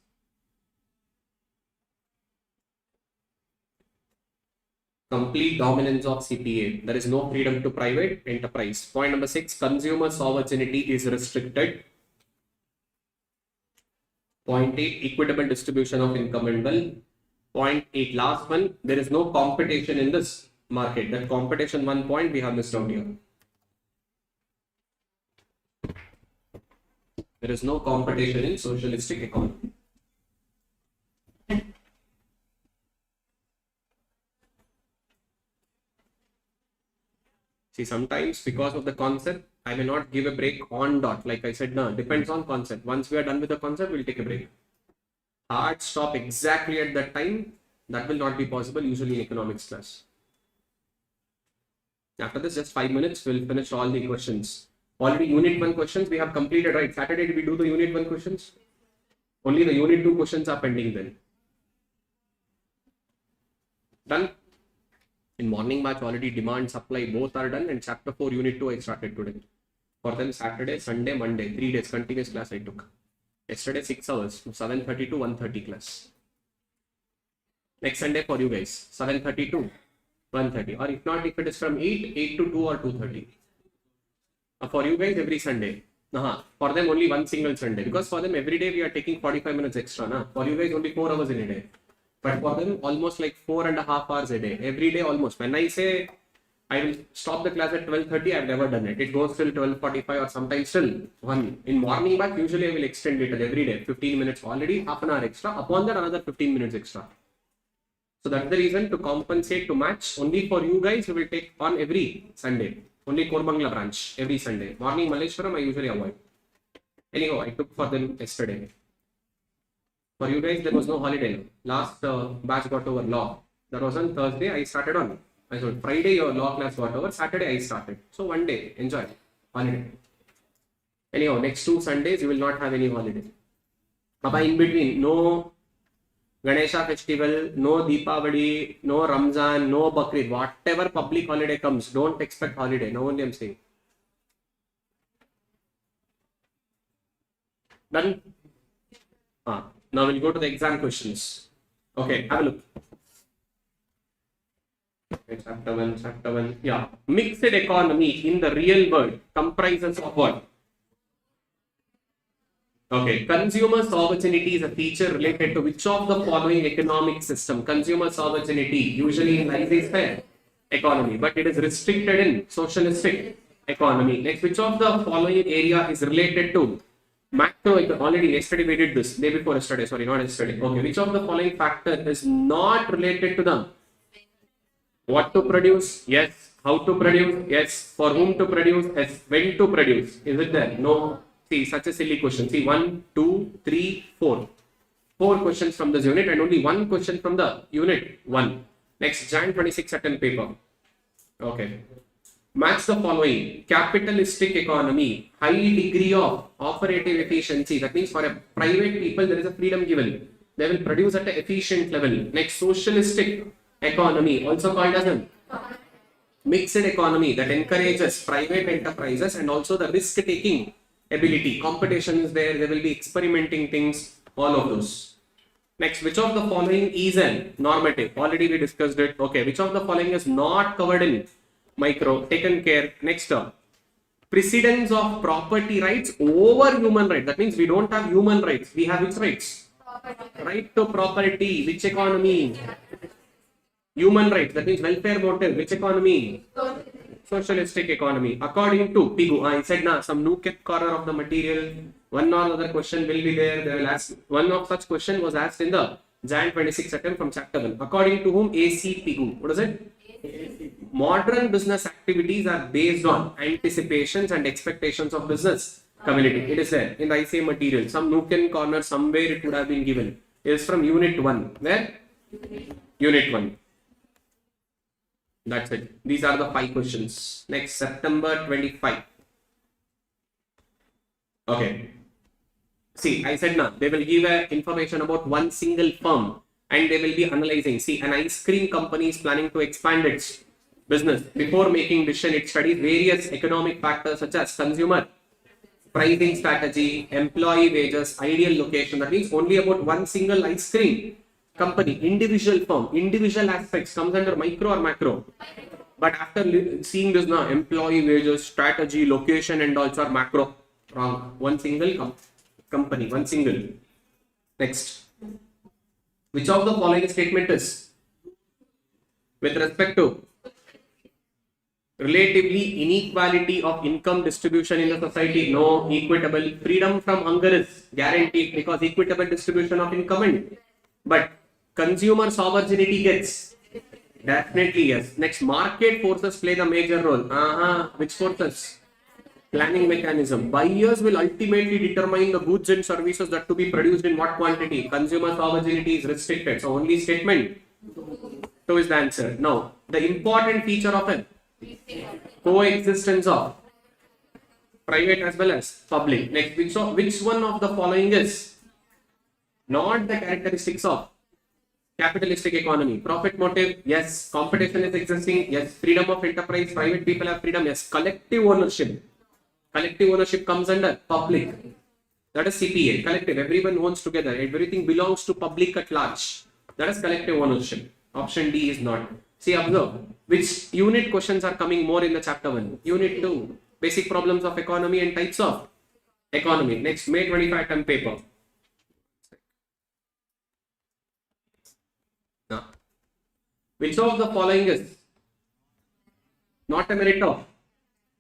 Complete dominance of CPA. There is no freedom to private enterprise. Point number 6, consumer sovereignty is restricted. Point 8, equitable distribution of income and wealth. Point 8, last one, there is no competition in this market. That competition 1 point we have missed out here. There is no competition in socialistic economy. See, sometimes because of the concept, I may not give a break on dot. Like I said, no, depends on concept. Once we are done with the concept, we'll take a break. Hard stop exactly at that time, that will not be possible usually in economics class. After this, just 5 minutes, we'll finish all the questions. Already unit 1 questions we have completed, right? Saturday, did we do the unit 1 questions? Only the unit 2 questions are pending then. Done? In morning batch, already demand, supply, both are done, and chapter 4, unit 2, I started today. For them, Saturday, Sunday, Monday, 3 days, continuous class I took. Yesterday, 6 hours, 7:30 to 1:30 class. Next Sunday for you guys, 7:30 to 1:30. Or if not, if it is from 8 to 2 or 2:30. For you guys, every Sunday. For them, only one single Sunday. Because for them, every day we are taking 45 minutes extra. For you guys, only 4 hours in a day. But for them, almost like 4.5 hours a day. Every day, almost. When I say I will stop the class at 12:30, I've never done it. It goes till 12:45 or sometimes till 1. In morning back, usually I will extend it every day. 15 minutes already, half an hour extra. Upon that, another 15 minutes extra. So that's the reason, to compensate, to match. Only for you guys, we will take on every Sunday. Only Korbangla branch, every Sunday. Morning Malleshwaram, I usually avoid. Anyhow, I took for them yesterday. For you guys, there was no holiday. Last batch got over law. That was on Thursday. I started on. I said Friday your law class got over. Saturday I started. So one day, enjoy. Holiday. Anyhow, next 2 Sundays you will not have any holiday. Baba, in between, no Ganesha festival, no Deepavali, no Ramzan, no Bakrid. Whatever public holiday comes, don't expect holiday. No, only I'm saying. Done? Now we'll go to the exam questions. Okay, have a look. Okay, chapter 1. Yeah. Mixed economy in the real world comprises of what? Okay, consumers' opportunity is a feature related to which of the following economic system? Consumers' opportunity usually lies in fair economy, but it is restricted in socialistic economy. Next, which of the following area is related to macro? Already yesterday we did this. Day before yesterday, sorry, not yesterday. Okay, which of the following factor is not related to them? What to produce? Yes. How to produce? Yes. For whom to produce? Yes. When to produce? Is it there? No. See, such a silly question. See, 1, 2, 3, 4. 4 questions from this unit and only 1 question from the unit 1. Next, Jan 26 attend paper. Okay. Match the following. Capitalistic economy, high degree of operative efficiency. That means for a private people, there is a freedom given. They will produce at an efficient level. Next, socialistic economy, also called as a mixed economy that encourages private enterprises and also the risk-taking ability. Competition is there. They will be experimenting things, all of those. Next, which of the following is an normative? Already we discussed it. Okay, which of the following is not covered in micro, taken care? Next, precedence of property rights over human rights. That means we don't have human rights. We have which rights? Right to property. Which economy? Human rights. That means welfare motive. Which economy? Socialistic economy. According to Pigu, I said some nook and corner of the material, one or other question will be there. They will ask. One of such question was asked in the Jan 26 attempt from chapter 1. According to whom? AC Pigu. What is it? Modern business activities are based on anticipations and expectations of business community. It is there in the ICAI material. Some nook and corner somewhere it would have been given. It is from unit 1. Where? Unit 1. That's it. These are the 5 questions. Next, September 25. Okay. See, I said they will give information about one single firm and they will be analyzing. See, an ice cream company is planning to expand its business. Before making decision, it studies various economic factors such as consumer pricing strategy, employee wages, ideal location. That means only about one single ice cream company, individual firm, individual aspects comes under micro or macro. But after seeing this now, employee wages, strategy, location and also are macro. Wrong. One single company, one single. Next. Which of the following statement is with respect to relatively inequality of income distribution in the society? No. Equitable. Freedom from hunger is guaranteed because equitable distribution of income. But consumer sovereignty gets Definitely yes. Next, market forces play the major role. Which forces? Planning mechanism. Buyers will ultimately determine the goods and services that to be produced in what quantity. Consumer sovereignty is restricted. So only statement 2 is the answer. Now, the important feature of it, coexistence of private as well as public. Next, which one of the following is not the characteristics of capitalistic economy? Profit motive, yes. Competition is existing, yes. Freedom of enterprise, private people have freedom, yes. Collective ownership. Collective ownership comes under public. That is CPA. Collective. Everyone owns together. Everything belongs to public at large. That is collective ownership. Option D is not. See, observe. Which unit questions are coming more in the chapter 1? Unit 2. Basic problems of economy and types of economy. Next, May 25 term paper. Now, which of the following is not a merit of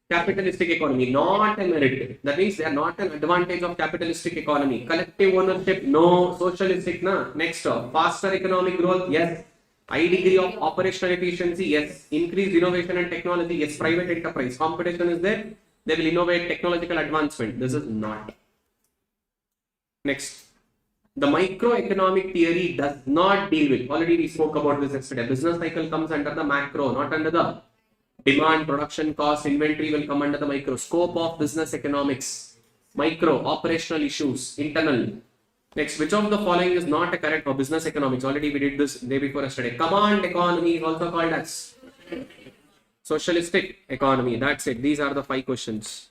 capitalistic economy? Not a merit. That means they are not an advantage of capitalistic economy. Collective ownership, no. Socialistic, na. Next, faster economic growth, yes. High degree of operational efficiency, yes. Increased innovation and technology, yes. Private enterprise. Competition is there. They will innovate technological advancement. This is not. Next. The microeconomic theory does not deal with, already we spoke about this yesterday. Business cycle comes under the macro, not under the demand, production, cost, inventory will come under the micro. Scope of business economics, micro, operational issues, internal. Next, which of the following is not a correct for business economics? Already we did this day before yesterday. Command economy is also called as socialistic economy. That's it. These are the 5 questions.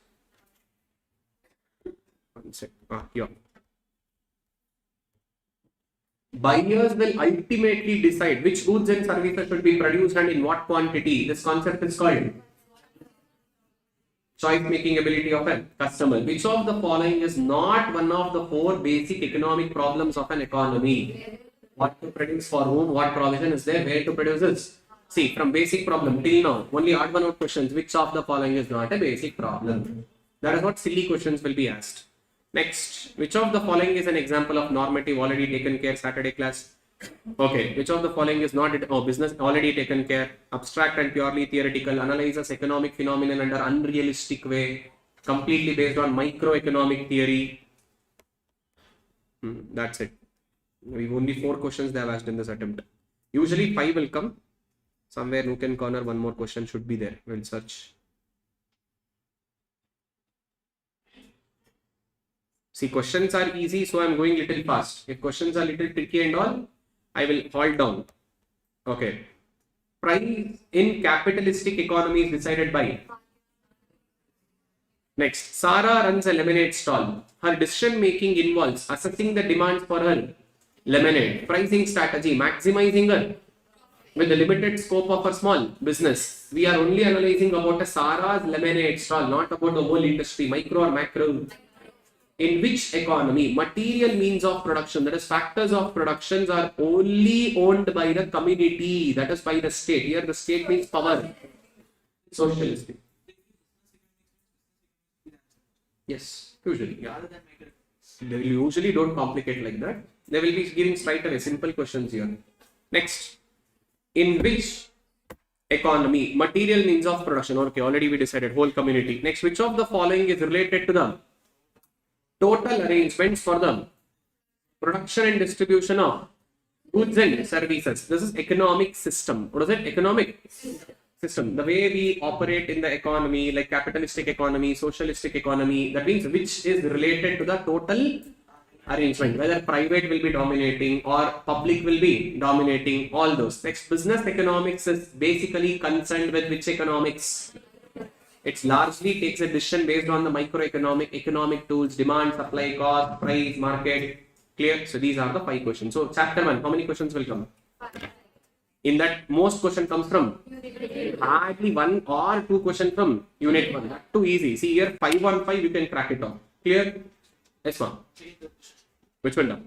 One sec. Here. Buyers will ultimately decide which goods and services should be produced and in what quantity. This concept is called choice making ability of a customer. Which of the following is not one of the 4 basic economic problems of an economy? What to produce for whom, what provision is there, where to produce this? See, from basic problem till now, only odd one out questions. Which of the following is not a basic problem? That is what silly questions will be asked. Next, which of the following is an example of normative already taken care Saturday class? Okay, which of the following is not business already taken care? Abstract and purely theoretical, analyzes economic phenomenon under unrealistic way, completely based on microeconomic theory. That's it. We've only 4 questions they have asked in this attempt. Usually 5 will come. Somewhere nook and corner, one more question should be there. We'll search. See, questions are easy, so I'm going little fast. If questions are little tricky and all, I will fall down. Okay. Price in capitalistic economy is decided by. Next, Sarah runs a lemonade stall. Her decision making involves assessing the demands for her lemonade, pricing strategy, maximizing her with the limited scope of a small business. We are only analyzing about a Sarah's lemonade stall, not about the whole industry, micro or macro. In which economy material means of production, that is factors of productions, are only owned by the community, that is by the state. Here the state means power. Socialistic. Yes, usually. Yeah. They usually don't complicate like that. They will be giving straight away simple questions here. Next, in which economy material means of production? Okay, already we decided whole community. Next, which of the following is related to the total arrangements for the production and distribution of goods and services? This is economic system. What is it? Economic system. The way we operate in the economy, like capitalistic economy, socialistic economy, that means which is related to the total arrangement, whether private will be dominating or public will be dominating, all those. Next, business economics is basically concerned with which economics? It largely takes a decision based on the microeconomic, economic tools, demand, supply, cost, price, market. Clear? So these are the 5 questions. So chapter 1, how many questions will come? In that, most question comes from hardly 1 or 2 questions from unit 1. That's too easy. See here, 5 on 5, you can crack it off. Clear? Yes, ma'am. Which one now?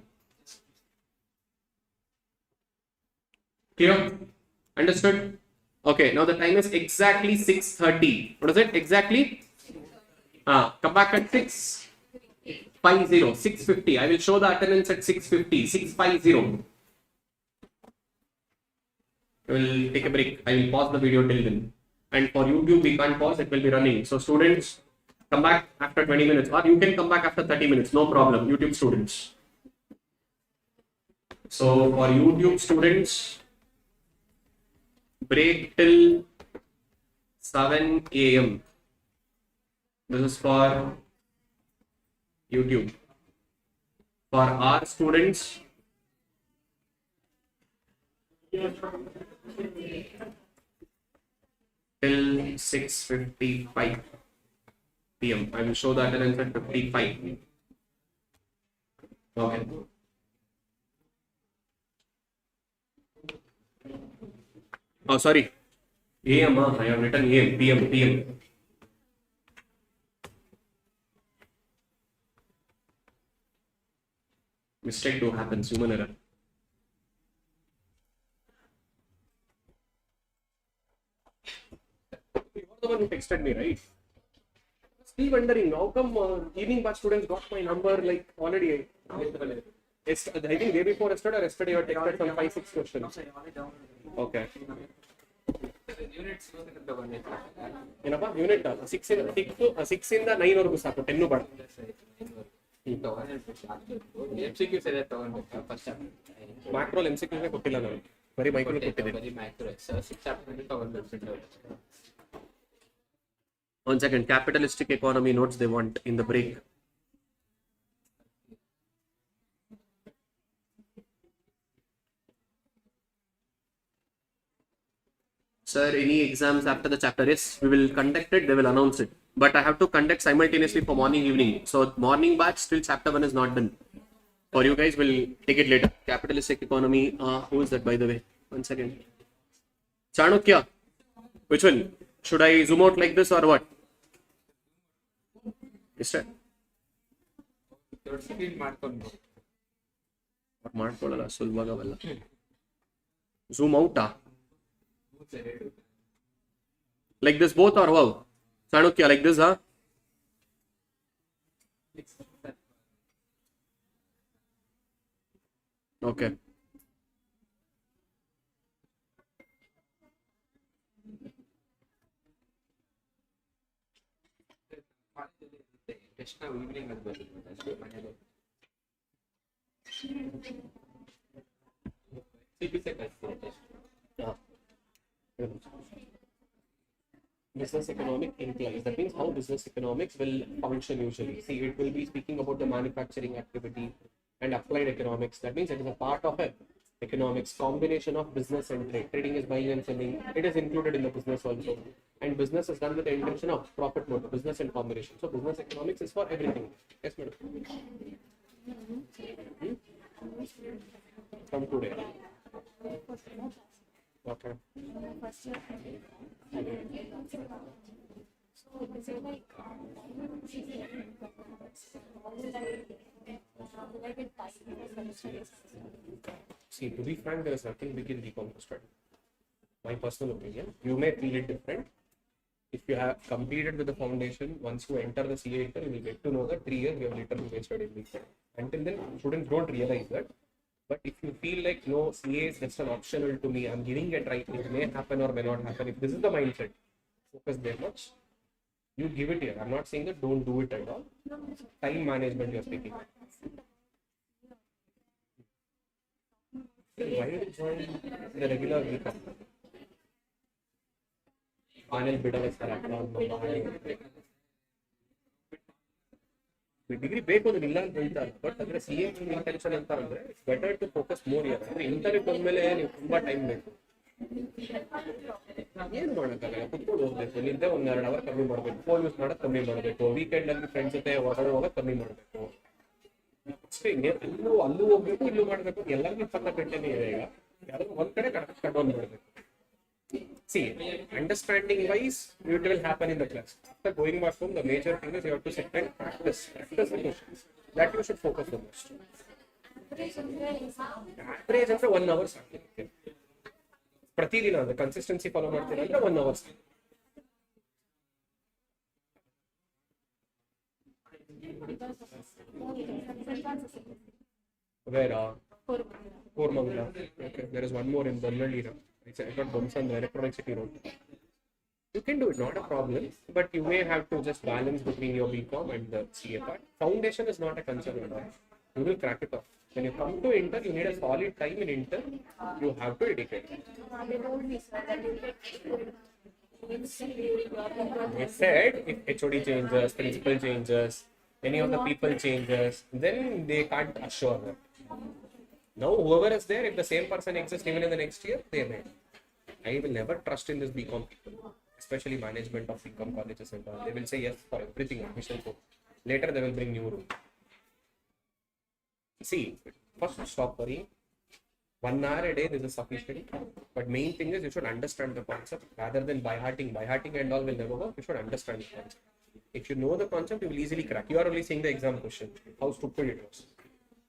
Clear? Understood? Okay, now the time is exactly 6:30. What is it? Exactly? Come back at 6:50. 6:50. I will show the attendance at 6:50. 6:50. I will take a break. I will pause the video till then. And for YouTube, we can't pause, it will be running. So students, come back after 20 minutes, or you can come back after 30 minutes, no problem, YouTube students. So for YouTube students, break till 7 a.m. This is for YouTube. For our students, till 6:55 p.m. I will show the attendance at 55. Okay. Oh, sorry. AM, I have written AM, PM, PM. Mistake do happens, human error. You are the one who texted me, right? Still wondering how come evening batch students got my number like already. I think day before yesterday or yesterday you texted some 5-6 questions. Okay. ಏನಪ್ಪ unit 6 ಇಂದ 9 ವರೆಗೂ ಸಾಕು 10 ಬೇಡ. ಮ್ಯಾಕ್ರೋಲ್ MCQ ಕೊಟ್ಟಿಲ್ಲ ನಾನು, ಬರೀ micro ಕೊಟ್ಟಿದ್ದೀನಿ. One second, capitalistic economy notes they want in the break. Sir, any exams after the chapter? Yes, we will conduct it, they will announce it. But I have to conduct simultaneously for morning, evening. So morning batch, still chapter 1 is not done. For you guys, we'll take it later. Capitalistic economy, who is that by the way? One second. Chanukya, which one? Should I zoom out like this or what? Is that? ಮಾಡ್ಕೊಳ್ಳಲ್ಲ ಸುಲಭವಾಗವಲ್ಲ. Zoom out. Like this both or wow? Chanukya, like this, huh? Okay. Business economic implies, that means how business economics will function usually. See, it will be speaking about the manufacturing activity and applied economics. That means it is a part of a economics, combination of business and trade. Trading is buying and selling. It is included in the business also. And business is done with the intention of profit motive, business and combination. So business economics is for everything. Yes, madam. From today. Okay. See, to be frank, there is nothing big in e-commerce study. My personal opinion. You may feel it different. If you have completed with the foundation, once you enter the CA intern, you will get to know that 3 years you have literally wasted everything. Until then, students don't realize that. But if you feel like no, CA is just an optional to me, I'm giving it right, it may happen or may not happen. If this is the mindset, focus there much, you give it here. I'm not saying that don't do it at all. Time management you're speaking. Why did you join the regular week? Final bit of degree ಬೇಕು ಅಂದ್ರೆ ಇಲ್ಲ ಅಂತ ಹೇಳ್ತಾರೆ, but ಅಂದ್ರೆ CA intention ಅಂತ ಅಂದ್ರೆ it's better to focus more year. ಅಂದ್ರೆ interview ಬಂದ್ಮೇಲೆ ನೀವು ತುಂಬಾ ಟೈಮ್ ಬೇಕು. ಏನು ಮಾಡೋಕ್ಕಾಗಲ್ಲ, ಕುತ್ಕೊಂಡು ಹೋಗ್ಬೇಕು, ನಿದ್ದೆ 1-2 ಅವರ್ ಕಮ್ಮಿ ಮಾಡಬೇಕು, ಫೋನ್ ಯೂಸ್ ಮಾಡೋದು ಕಮ್ಮಿ ಮಾಡಬೇಕು, ವೀಕೆಂಡ್ ಅಲ್ಲಿ ಫ್ರೆಂಡ್ಸ್ ಜೊತೆ ಹೊರಗಡೆ ಹೋಗೋದು ಕಮ್ಮಿ ಮಾಡಬೇಕು. ಅಷ್ಟೇ, ಅಲ್ಲೂ ಹೋಗ್ಬೇಕು, ಇಲ್ಲೂ ಮಾಡಬೇಕು, ಎಲ್ಲರಿಗೂ 24 ಗಂಟೆನೇ ಇದೆ. ಈಗ ಯಾರು ಒಂದ್ ಕಡೆ ಕಂಟ್ರೋಲ್ ಮಾಡಬೇಕು. See, understanding wise, it will happen in the class. After going back home, the major thing is you have to sit and practice the questions. That you should focus the most. Average ಅಂದ್ರೆ 1 hour ಸಾಕು. ಪ್ರತಿದಿನ ಅದು consistency follow ಮಾಡ್ತೀರಾ ಅಂದ್ರೆ 1 hour ಸಾಕು. Where? Koramangala. Okay, there is one more in Bannalli. I I got bumps on the electronic city road. You can do it, not a problem, but you may have to just balance between your BCom and the CA part. Foundation is not a concern at all. You will crack it off. When you come to Inter, you need a solid time in Inter. You have to dedicate. They told me, sir, that you I said if HOD changes, principal changes, any of the people changes, then they can't assure that. Now, whoever is there, if the same person exists even in the next year, they may. I will never trust in this BCom people, especially management of BCom colleges and all. They will say yes for everything, admission code. Later, they will bring new rule. See, first stop worrying. 1 hour a day, this is sufficient. But main thing is you should understand the concept rather than by hearting. By hearting and all will never work. You should understand the concept. If you know the concept, you will easily crack. You are only seeing the exam question, how stupid it was.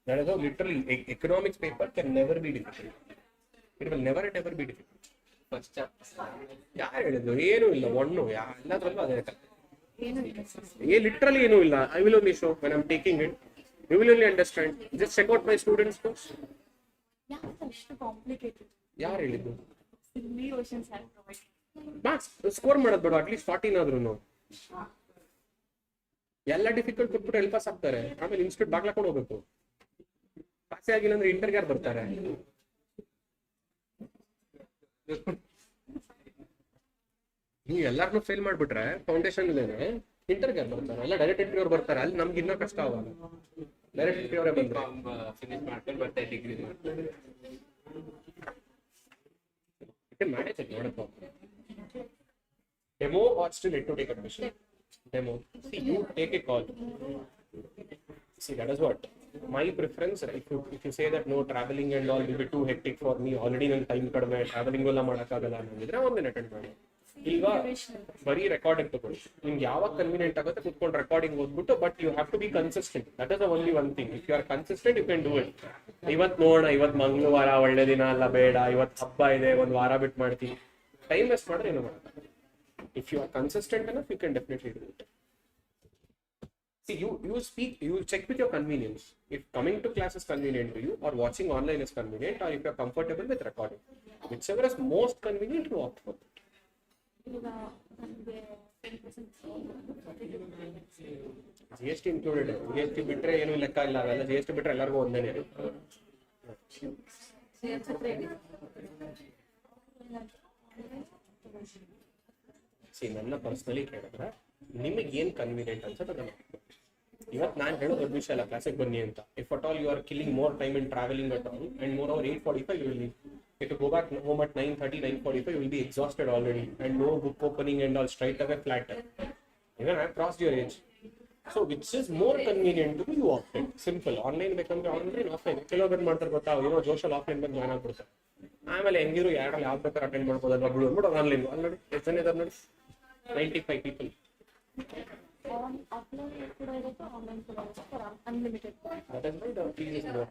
That is how literally economics paper can never be difficult. It will never and ever be difficult. First chapter. ಯಾರು ಹೇಳಿದ್ರು ಏನು ಇಲ್ಲ ಒಣ್ಣು ಎಲ್ಲದರಲ್ಲೂ ಅದೇ literally ಏನೂ ಇಲ್ಲ I will only show when I'm taking it you will only understand just check out my students course ಅಷ್ಟು complicated ಯಾರು ಹೇಳಿದ್ದು silly oceans have provided marks score ಮಾಡೋದು ಬೇಡ ಅಟ್ಲೀಸ್ಟ್ 14 ಆದ್ರೂ ಎಲ್ಲ ಡಿಫಿಕಲ್ಟ್ ಕೊಟ್ಬಿಟ್ಟು ಹೆಲ್ಪ್ ಪಾಸ್ ಆಗ್ತಾರೆ ಆಮೇಲೆ ಇನ್ಸ್ಟಿಟ್ಯೂಟ್ ಬಾಗ್ಲಾಕೊಂಡು ಹೋಗ್ಬೇಕು ಪಾಸೇ ಆಗಿಲ್ಲ ಅಂದ್ರೆ ಇಂಟರ್ಗೆ ಯಾರು ಬರ್ತಾರೆ ನೀವು ಎಲ್ಲಾರನ್ನೂ ಫೇಲ್ ಮಾಡ್ಬಿಟ್ರೆ ಫೌಂಡೇಶನ್ ಇಲ್ಲೇನೆ ಇಂಟರ್ಗೆ ಯಾರು ಬರ್ತಾರೆ ಎಲ್ಲ ಡೈರೆಕ್ಟ್ ಎಂಟ್ರಿ ಅವ್ರು ಬರ್ತಾರೆ ಅಲ್ಲಿ ನಮ್ಗೆ ಇನ್ನೂ ಕಷ್ಟ ಅವಾಗ ಡೈರೆಕ್ಟ್ ಎಂಟ್ರಿ ಅವರೇ ಬಂದ್ರೆ ಫಿನಿಶ್ ಮಾಡ್ಕೊಂಡು ಬರ್ತಾ degree manage it, not a problem. Demo or still yet to take admission? Demo. See, you take a call. See, that is what my preference. If you say that no traveling and all will be too hectic for me, already ನನ್ನ time ಕಡಿಮೆ travelling ಎಲ್ಲ ಮಾಡೋಕ್ಕಾಗಲ್ಲ ಅನ್ನೋದಿದ್ರೆ ಒಂದಿನ attend ಮಾಡಿ. ಈಗ ಬರೀ recording ತಗೊಳ್ಳಿ. ನಿಮ್ಗೆ ಯಾವಾಗ ಕನ್ವೀನಿಯಂಟ್ ಆಗುತ್ತೆ ಕುತ್ಕೊಂಡು ರೆಕಾರ್ಡಿಂಗ್ ಓದ್ಬಿಟ್ಟು but you have to be consistent. That is only one thing. If you are consistent you can do it. ಇವತ್ತು ನೋಡೋಣ, ಇವತ್ತು ಮಂಗಳವಾರ ಒಳ್ಳೆ ದಿನ ಅಲ್ಲ, ಬೇಡ ಇವತ್ತು ಹಬ್ಬ ಇದೆ, ಒಂದು ವಾರ ಬಿಟ್ಟು ಮಾಡ್ತೀವಿ. ಟೈಮ್ ವೇಸ್ಟ್ ಮಾಡಿದ್ರೆ ಏನು ಮಾಡಲ್ಲ. If you are consistent enough, you can definitely do it. See, you check with your convenience. If coming to class is convenient to you, or watching online is convenient, or if you are comfortable with recording, whichever is most convenient, you opt for it. GST included. GST ಬಿಟ್ರೆ ಏನು ಲೆಕ್ಕ ಇಲ್ಲ, ಅವೆಲ್ಲ GST ಬಿಟ್ರೆ ಎಲ್ಲರಿಗೂ ಒಂದೇನೆ. ನನ್ನ personally ಕೇಳಿದ್ರೆ ನಿಮಗೆ ಏನ್ ಕನ್ವೀನಿಯಂಟ್ ಅನ್ಸುತ್ತೆ ಅದನ್ನ ಇವತ್ತು ನಾನು ಹೇಳೋ ದೊಡ್ಡ ವಿಷಯ ಅಲ್ಲ ಕ್ಲಾಸಿಗೆ ಬನ್ನಿ ಅಂತ. If at all you are killing more time in travelling at all and more over 8:45 you will leave. If you go back home at 9:30, 9:45 you will be exhausted already and no book opening and all, straight away flat. Even I have crossed your age. So which is more convenient to you opt it. Simple. Online ಬೇಕಂದ್ರೆ online, offline. ಕೆಲವೊಬ್ಬರು ಮಾಡ್ತಾರೆ ಗೊತ್ತಾ, ಏನೋ ಜೋಶಲ್ಲಿ offline ಬಂದು join ಆಗ್ಬಿಡ್ತಾರೆ. ಆಮೇಲೆ ಹೆಂಗಿರು ಯಾರಲ್ಲಿ ಯಾವ ಬೇಕಾದ್ರೆ ಅಟೆಂಡ್ ಮಾಡ್ಬೋದಲ್ವಾ ಬಿಡು ಅಂದ್ಬಿಟ್ಟು ಆನ್ಲೈನ್ ಆಲ್ರೆಡಿ ಎಷ್ಟು ಜನ ಇದ್ದಾರೆ ನೋಡಿ, 95 people. That is why the fee is more.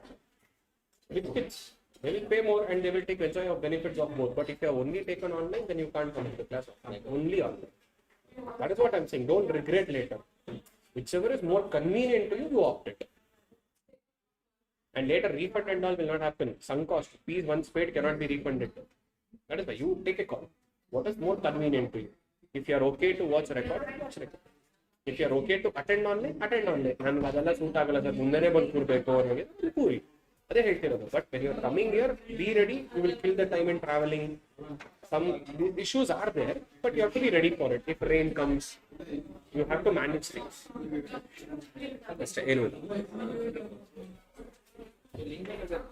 With kids, they will pay more and they will take enjoy of benefits of both. But if you have only taken online, then you can't come to class only online. That is what I'm saying. Don't regret later. Whichever is more convenient to you, you opt it. And later refund and all will not happen. Sunk cost, fees once paid cannot be refunded. That is why you take a call. What is more convenient to you? If you are okay to watch record, watch record. If you are okay to attend online, attend online. ನನಗೆ ಅದೆಲ್ಲ suit ಆಗಲ್ಲ sir, ಮುಂದೆನೇ ಬಂದು ಕೂರ್ಬೇಕು ಅನ್ನೋದು ಕೂರಿ, ಅದೇ ಹೇಳ್ತಿರೋದು. But when you are coming here, be ready. You will kill the time in travelling. Some issues are there, but you have to be ready for it. If rain comes, you have to manage things. Just anyway.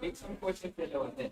Take some questions over there.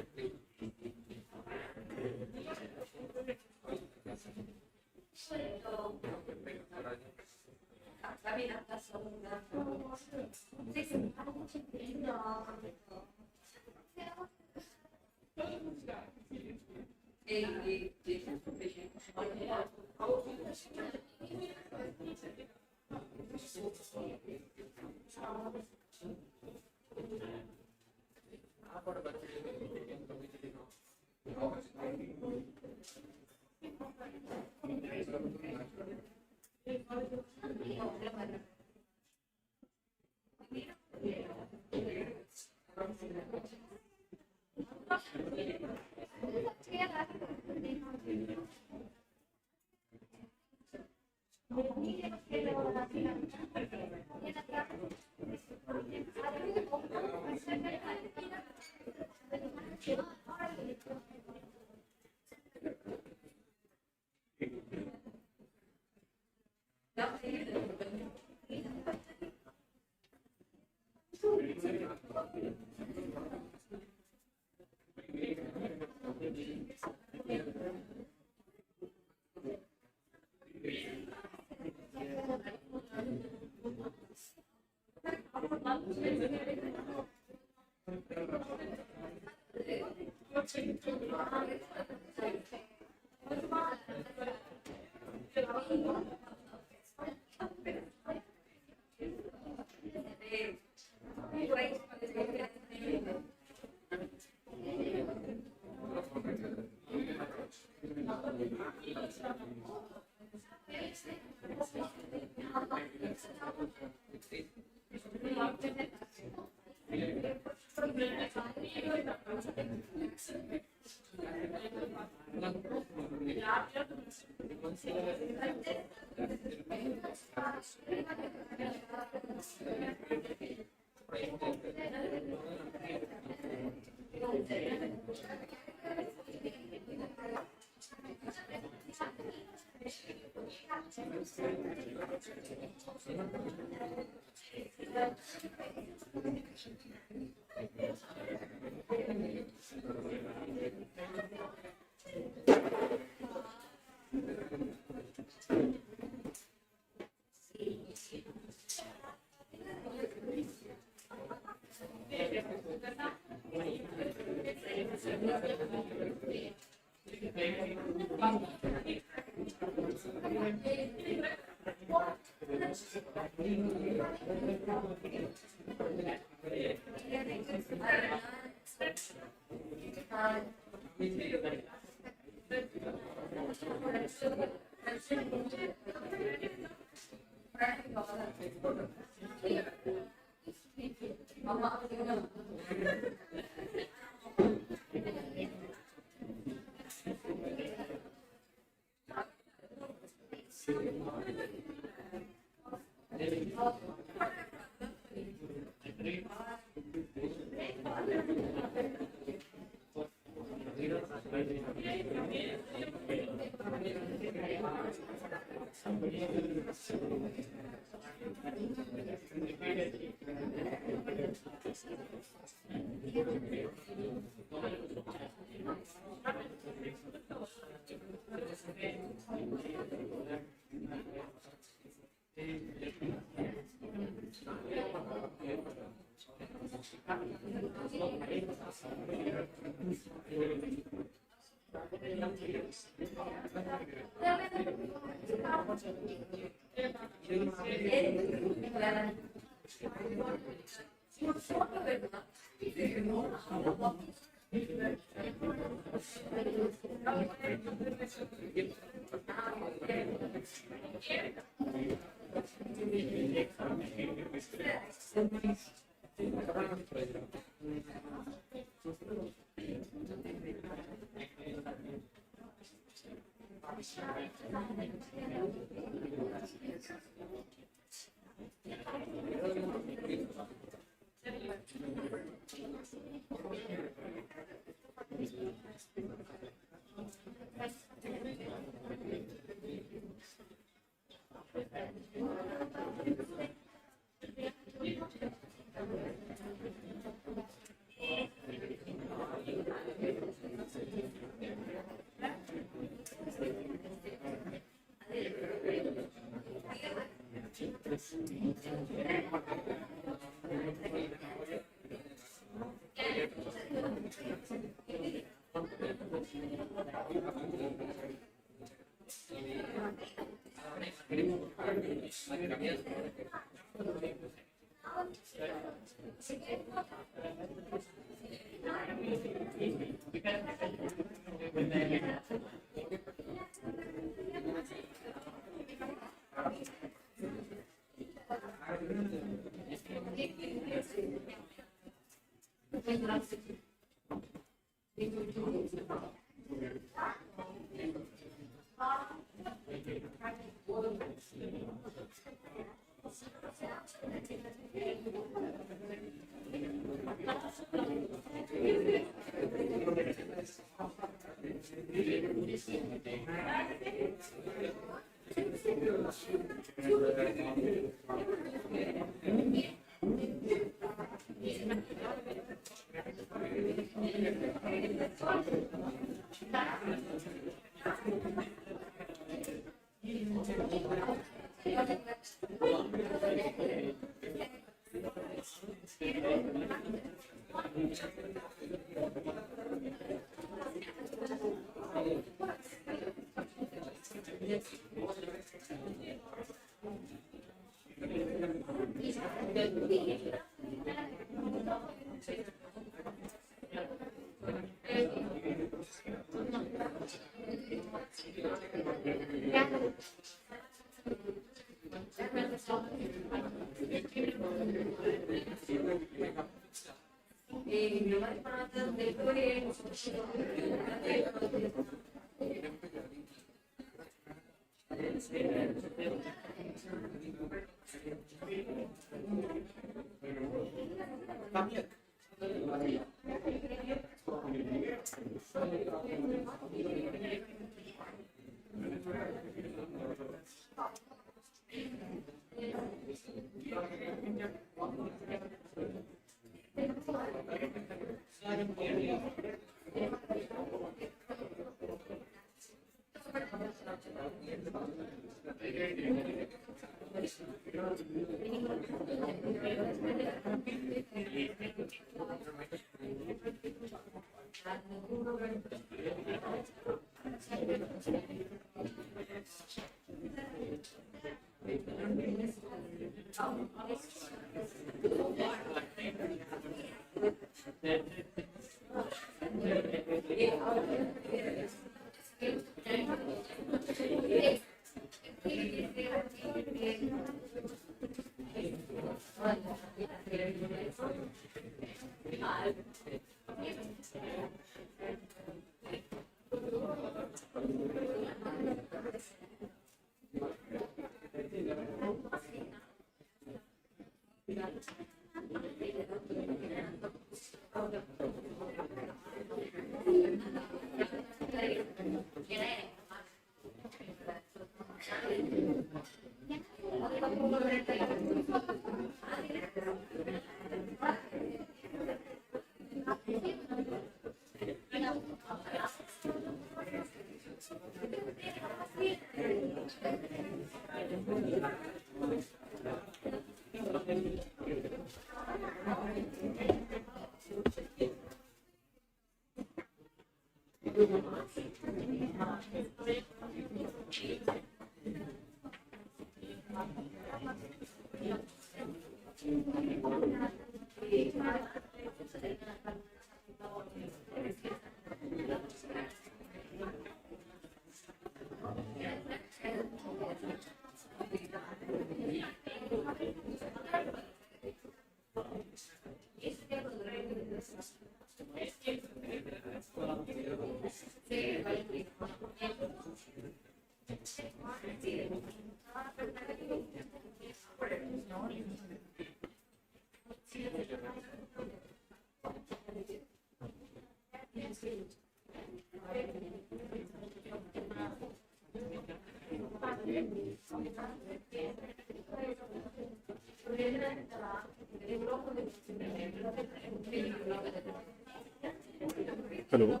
Hello.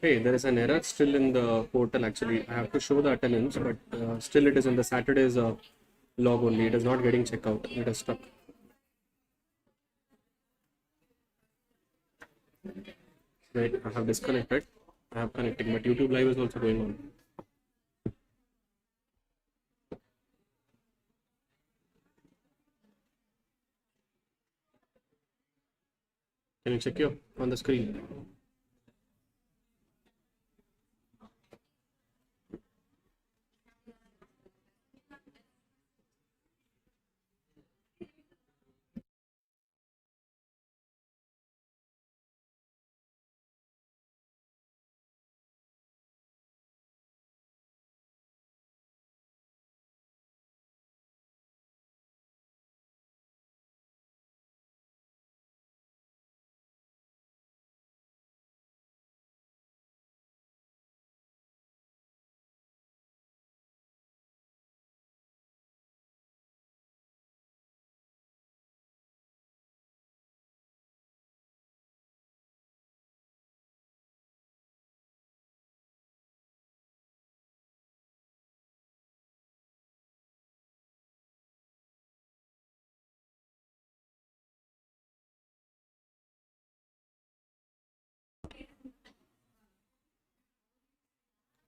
Hey, there is an error still in the portal. Actually, I have to show the attendance, but still it is in the Saturday's log only. It is not getting checked out. It is stuck. Right, I have disconnected. I have connecting, but YouTube Live is also going on. Can you check your on the screen?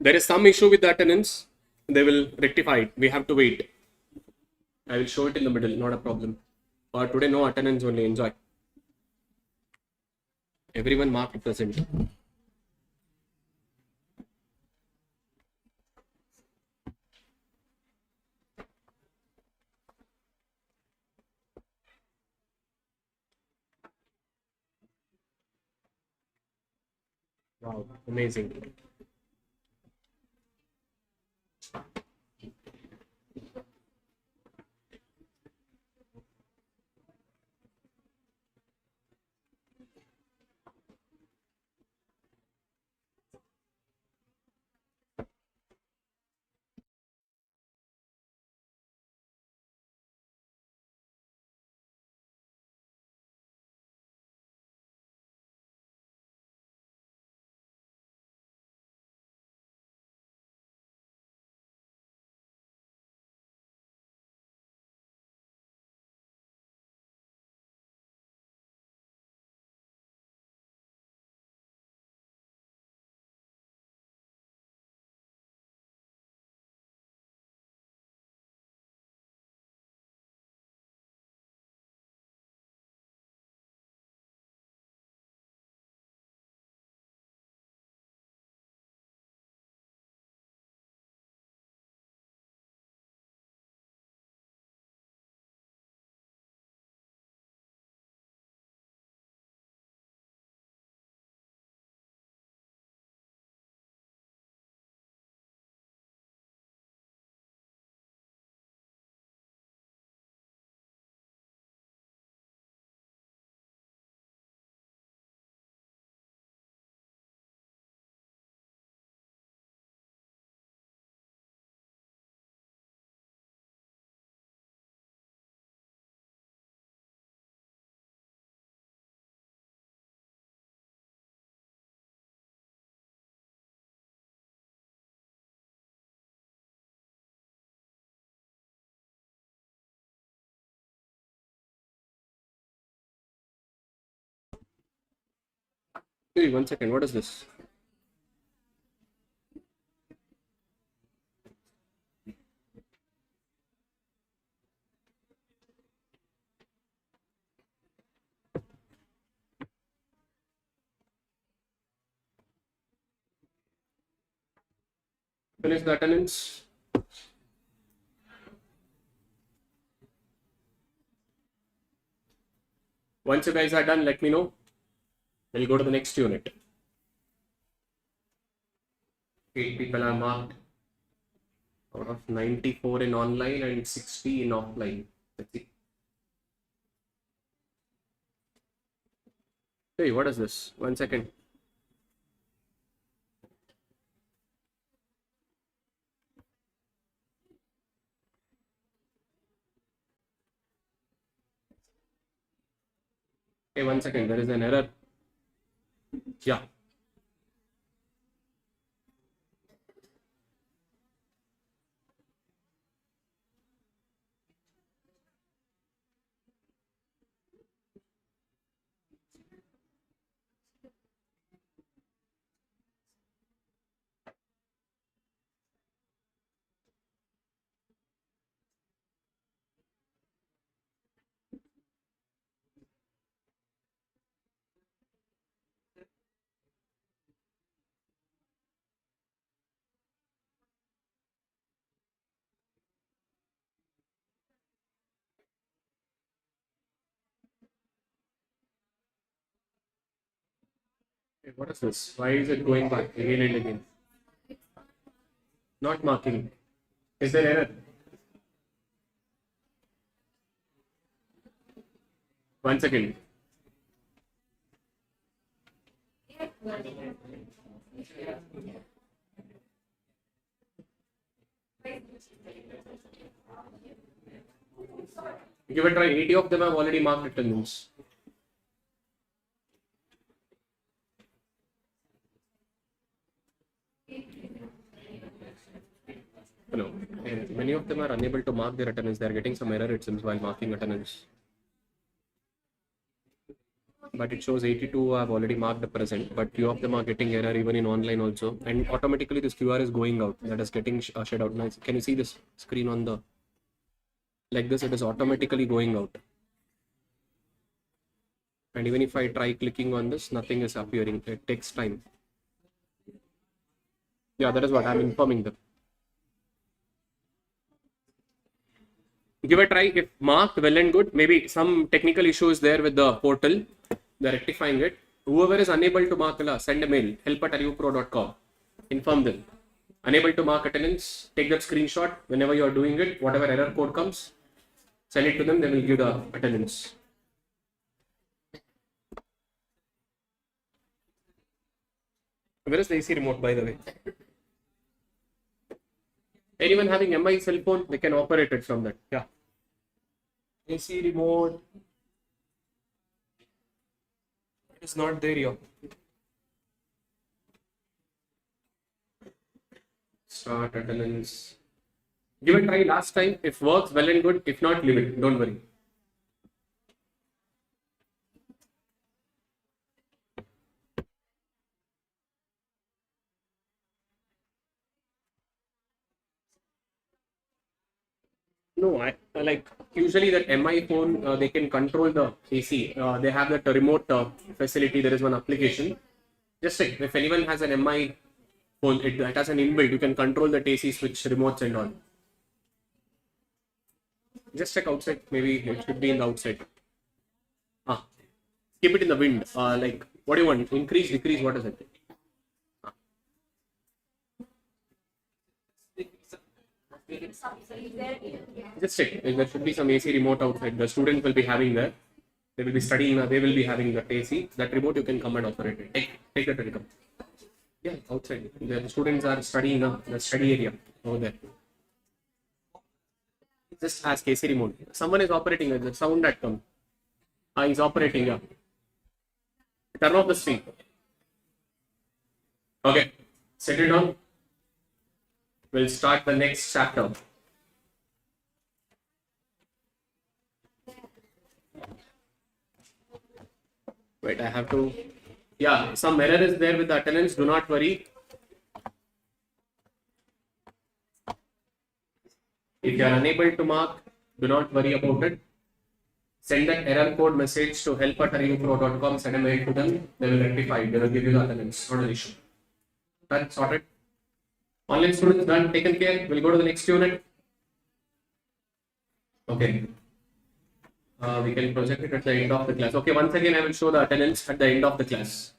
There is some issue with the attendance. They will rectify it. We have to wait. I will show it in the middle, not a problem. But today, no attendance only. Enjoy. Everyone marked present. Wow, amazing. Hey, 1 second. What is this? Finish the attendance. Once you guys are done, let me know. We'll go to the next unit. 8 people are marked out of 94 in online and 60 in offline. Let's see. Hey, what is this? 1 second. Hey, 1 second. There is an error. Yeah. Hey, what is this? Why is it going back again and again? Not marking. Is there error? One second. Give it a try. 80 of them have already marked attendance. Hello. Many of them are unable to mark their attendance. They are getting some error, it seems, while marking attendance. But it shows 82 have already marked the present, but few of them are getting error even in online also. And automatically this QR is going out. That is getting shed out. Now, can you see this screen on the, like this, it is automatically going out. And even if I try clicking on this, nothing is appearing. It takes time. Yeah, that is what I'm informing them. Give a try. If marked, well and good. Maybe some technical issue is there with the portal. They're rectifying it. Whoever is unable to mark, send a mail, help@arivupro.com. Inform them. Unable to mark attendance, take that screenshot whenever you are doing it. Whatever error code comes, send it to them. They will give the attendance. Where is the AC remote, by the way? Anyone having MI cell phone, they can operate it from that. Yeah. AC remote. It is not there here. Start attendance. Give it a try last time. If works, well and good. If not, leave it. Don't worry. No, I like usually that MI phone, they can control the AC. They have that remote facility. There is one application. Just check if anyone has an MI phone, it has an inbuilt. You can control the AC switch remotes and all. Just check outside. Maybe it should be in the outside. Keep it in the wind. Like what do you want? Increase, decrease. What is it? Just check. There should be some AC remote outside. The students will be having that. They will be studying. They will be having that AC. That remote you can come and operate it. Take that and come. Yeah, outside. The students are studying the study area over there. Just ask AC remote. Someone is operating it. The sound that comes. He's operating. Yeah. Turn off the screen. Okay. Set it on. We'll start the next chapter. Wait, I have to. Yeah, some error is there with the attendance. Do not worry. If you are unable to mark, do not worry about it. Send that error code message to help@arivupro.com. Send a mail to them. They will rectify it. They will give you the attendance. Not an issue. That's sorted. Online students done, taken care. We'll go to the next unit. Okay. We can project it at the end of the class. Okay, once again, I will show the attendance at the end of the class.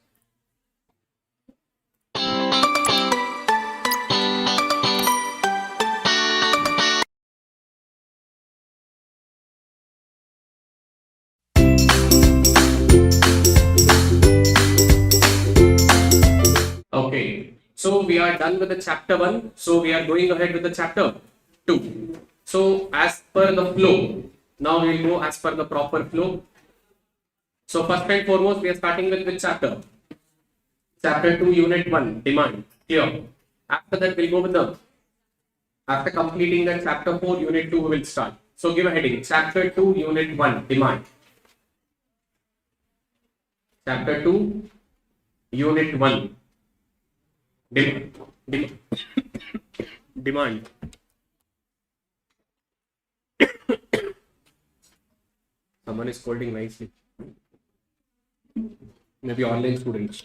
Okay, so we are done with the chapter 1. So we are going ahead with the chapter 2. So as per the flow, now we will go as per the proper flow. So first and foremost, we are starting with which chapter? Chapter 2, Unit 1, Demand. Here. After that, we'll go with the, after completing the chapter 4, Unit 2 will start. So give a heading. Chapter 2, Unit 1, Demand. Chapter 2, Unit 1. Demand. Someone is scolding nicely. Maybe online students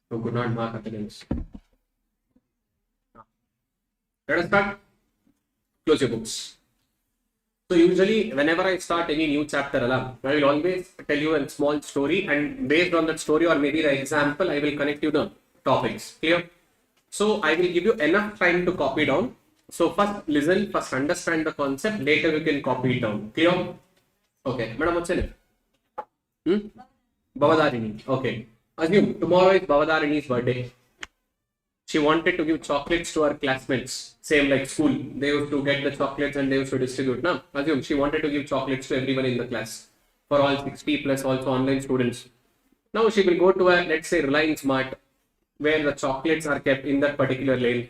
who could not mark attendance. Let us start. Close your books. So usually whenever I start any new chapter, I will always tell you a small story, and based on that story or maybe the example, I will connect you the topics. Clear? So I will give you enough time to copy down. So first listen, first understand the concept, later you can copy it down. Clear? Okay. Madam, what's your name? Bhavadarini. Okay. Assume tomorrow is Bhavadarini's birthday. She wanted to give chocolates to her classmates. Same like school. They used to get the chocolates and they used to distribute. Now, assume she wanted to give chocolates to everyone in the class. For all 60 plus also online students. Now she will go to a, let's say, Reliance Mart, where the chocolates are kept in that particular lane.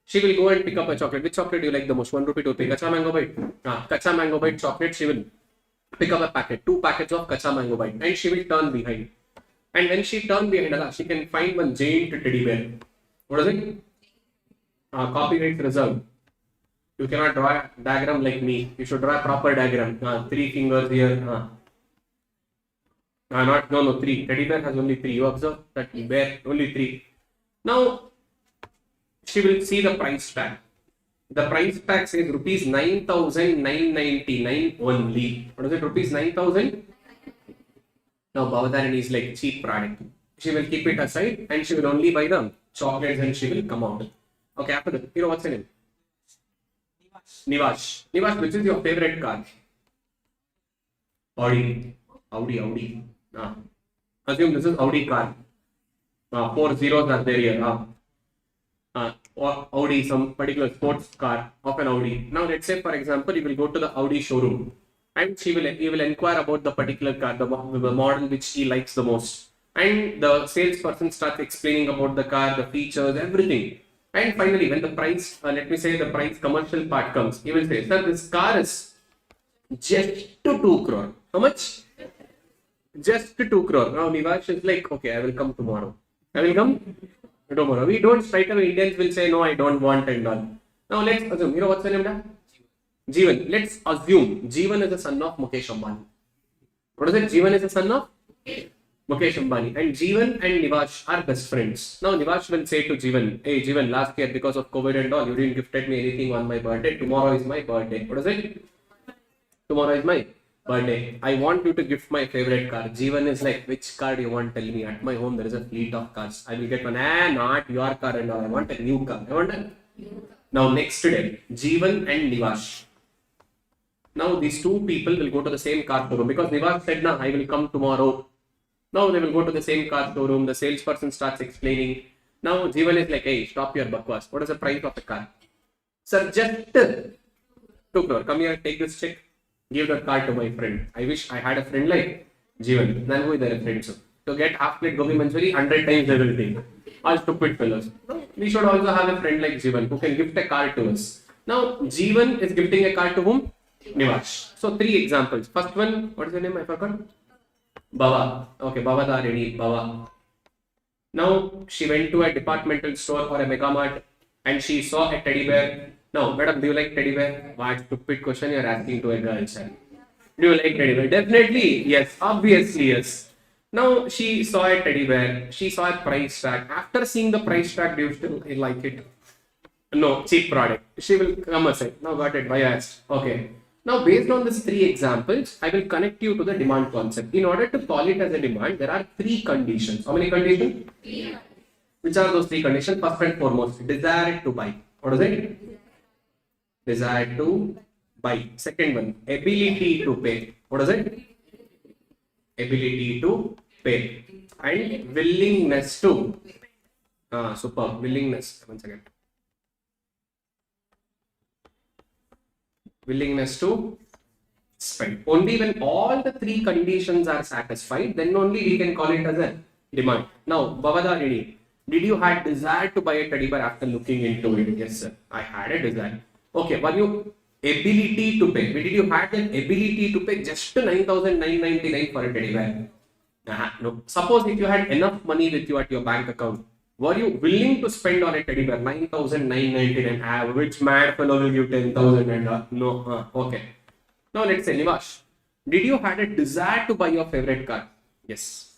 She will go and pick up a chocolate. Which chocolate do you like the most? 1 rupee toothpick. Kacha mango bite. Kacha mango bite chocolate. She will pick up a packet. 2 packets of kacha mango bite. And she will turn behind. And when she turns behind, she can find one giant teddy bear. What is it? Copyright reserved. You cannot draw a diagram like me. You should draw a proper diagram. 3 fingers here. No, 3. Teddy bear has only 3. You observe that bear only 3. Now she will see the price tag. The price tag says rupees 9,999 only. What is it? Rupees 9,000. Now Bhavadarini is like cheap product. She will keep it aside and she will only buy the chocolates and she will come out. Okay, after that, you know what's her name? Nivash. Nivash, which is your favorite car? Audi. Assume this is Audi car. 4 zeros are there here. Or Audi, some particular sports car of an Audi. Now let's say, for example, you will go to the Audi showroom and he will inquire about the particular car, the model which he likes the most. And the salesperson starts explaining about the car, the features, everything. And finally, when the price, let me say the price commercial part comes, he will say, sir, this car is just to 2 crore. How much? Just to 2 crore. Now Nivash is like, okay, I will come tomorrow. I will come tomorrow. We don't straight away, Indians will say, no, I don't want and all. Now let's assume, you know what's the name now? Jeevan. Let's assume Jeevan is the son of Mukesh Ambani. What is it? Jeevan is the son of Mukesh Ambani. And Jeevan and Nivash are best friends. Now Nivash will say to Jeevan, hey Jeevan, last year because of COVID and all, you didn't gifted me anything on my birthday. Tomorrow is my birthday. What is it? Tomorrow is my birthday. I want you to gift my favorite car. Jeevan is like, which car do you want? Tell me. At my home there is a fleet of cars. I will get one. Not your car and all. I want a new car. I want a... Now next day, Jeevan and Nivash. Now these two people will go to the same car showroom because Nivash said, nah, I will come tomorrow. Now they will go to the same car showroom. The salesperson starts explaining. Now Jeevan is like, hey, stop your bakwas. What is the price of the car? Sir, just 2 crore. Come here, take this check. Give the car to my friend. I wish I had a friend like Jeevan. Then who is their friend? So to get half plate gobi manchuri, 100 times they will think. All stupid fellows. We should also have a friend like Jeevan who can gift a car to us. Now Jeevan is gifting a car to whom? Nivash. So 3 examples. First one, what is the name? I forgot. Bhava. Okay, Bhavadarini, Bhava. Now she went to a departmental store or a mega mart and she saw a teddy bear. Now, madam, do you like teddy bear? What stupid question you are asking to a girl child. Do you like teddy bear? Definitely, yes. Obviously, yes. Now she saw a teddy bear. She saw a price tag. After seeing the price tag, do you still like it? No, cheap product. She will come aside. Now got it. Why I asked? Okay. Now, based on these 3 examples, I will connect you to the demand concept. In order to call it as a demand, there are 3 conditions. How many conditions? 3. Which are those 3 conditions? First and foremost, desire to buy. What is it? Desire to buy. Second one, ability to pay. What is it? Ability to pay. And willingness to. Superb. Willingness. One second. Willingness to spend. Only when all the 3 conditions are satisfied, then only we can call it as a demand. Now, Bhavadarini, did you had desire to buy a teddy bear after looking into it? Yes, sir. I had a desire. Okay, were you ability to pay? Did you had an ability to pay just 9,999 for a teddy bear? No. Suppose if you had enough money with you at your bank account, were you willing to spend on a teddy bear 9,999? Which mad fellow will give 10,000 and no? Okay. Now let's say Nivash, did you had a desire to buy your favorite car? Yes.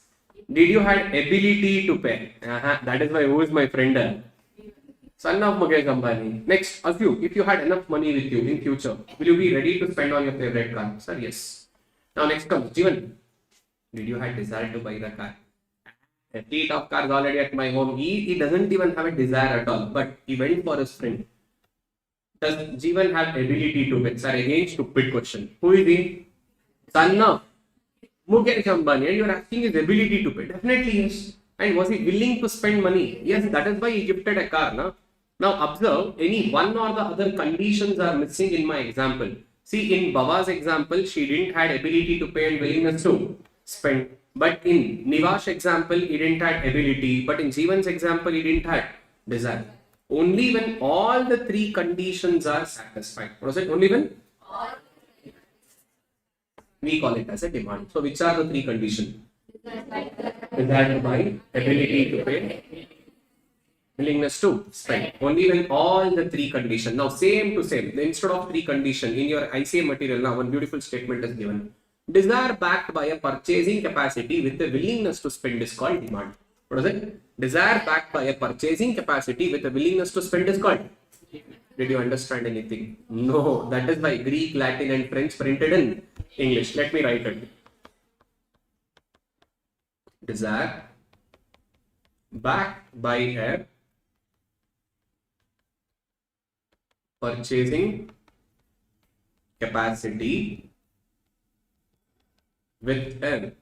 Did you had ability to pay? That is why who is my friend? Son of Mukesh Ambani. Next, assume if you had enough money with you in future, will you be ready to spend on your favorite car? Sir, yes. Now next comes Jeevan. Did you have desire to buy the car? A fleet of cars already at my home. He doesn't even have a desire at all, but he went for his friend. Does Jeevan have ability to bid? Sir, again stupid question. Who is he? Son of Mukesh Ambani. And you are asking his ability to pay. Definitely yes. And was he willing to spend money? Yes, that is why he gifted a car. No? Now observe, any one or the other conditions are missing in my example. See, in Baba's example, she didn't had ability to pay and willingness to spend. But in Nivash example, he didn't have ability. But in Jeevan's example, he didn't have desire. Only when all the three conditions are satisfied. What is it? Only when? We call it as a demand. So which are the three conditions? Desire to buy, ability to pay, willingness to spend. Only when all the three conditions. Now same to same. Instead of three condition in your ICAI material, now one beautiful statement is given. Desire backed by a purchasing capacity with a willingness to spend is called demand. What is it? Desire backed by a purchasing capacity with a willingness to spend is called. Did you understand anything? No. That is why Greek, Latin and French printed in English. Let me write it. Desire backed by a purchasing capacity with a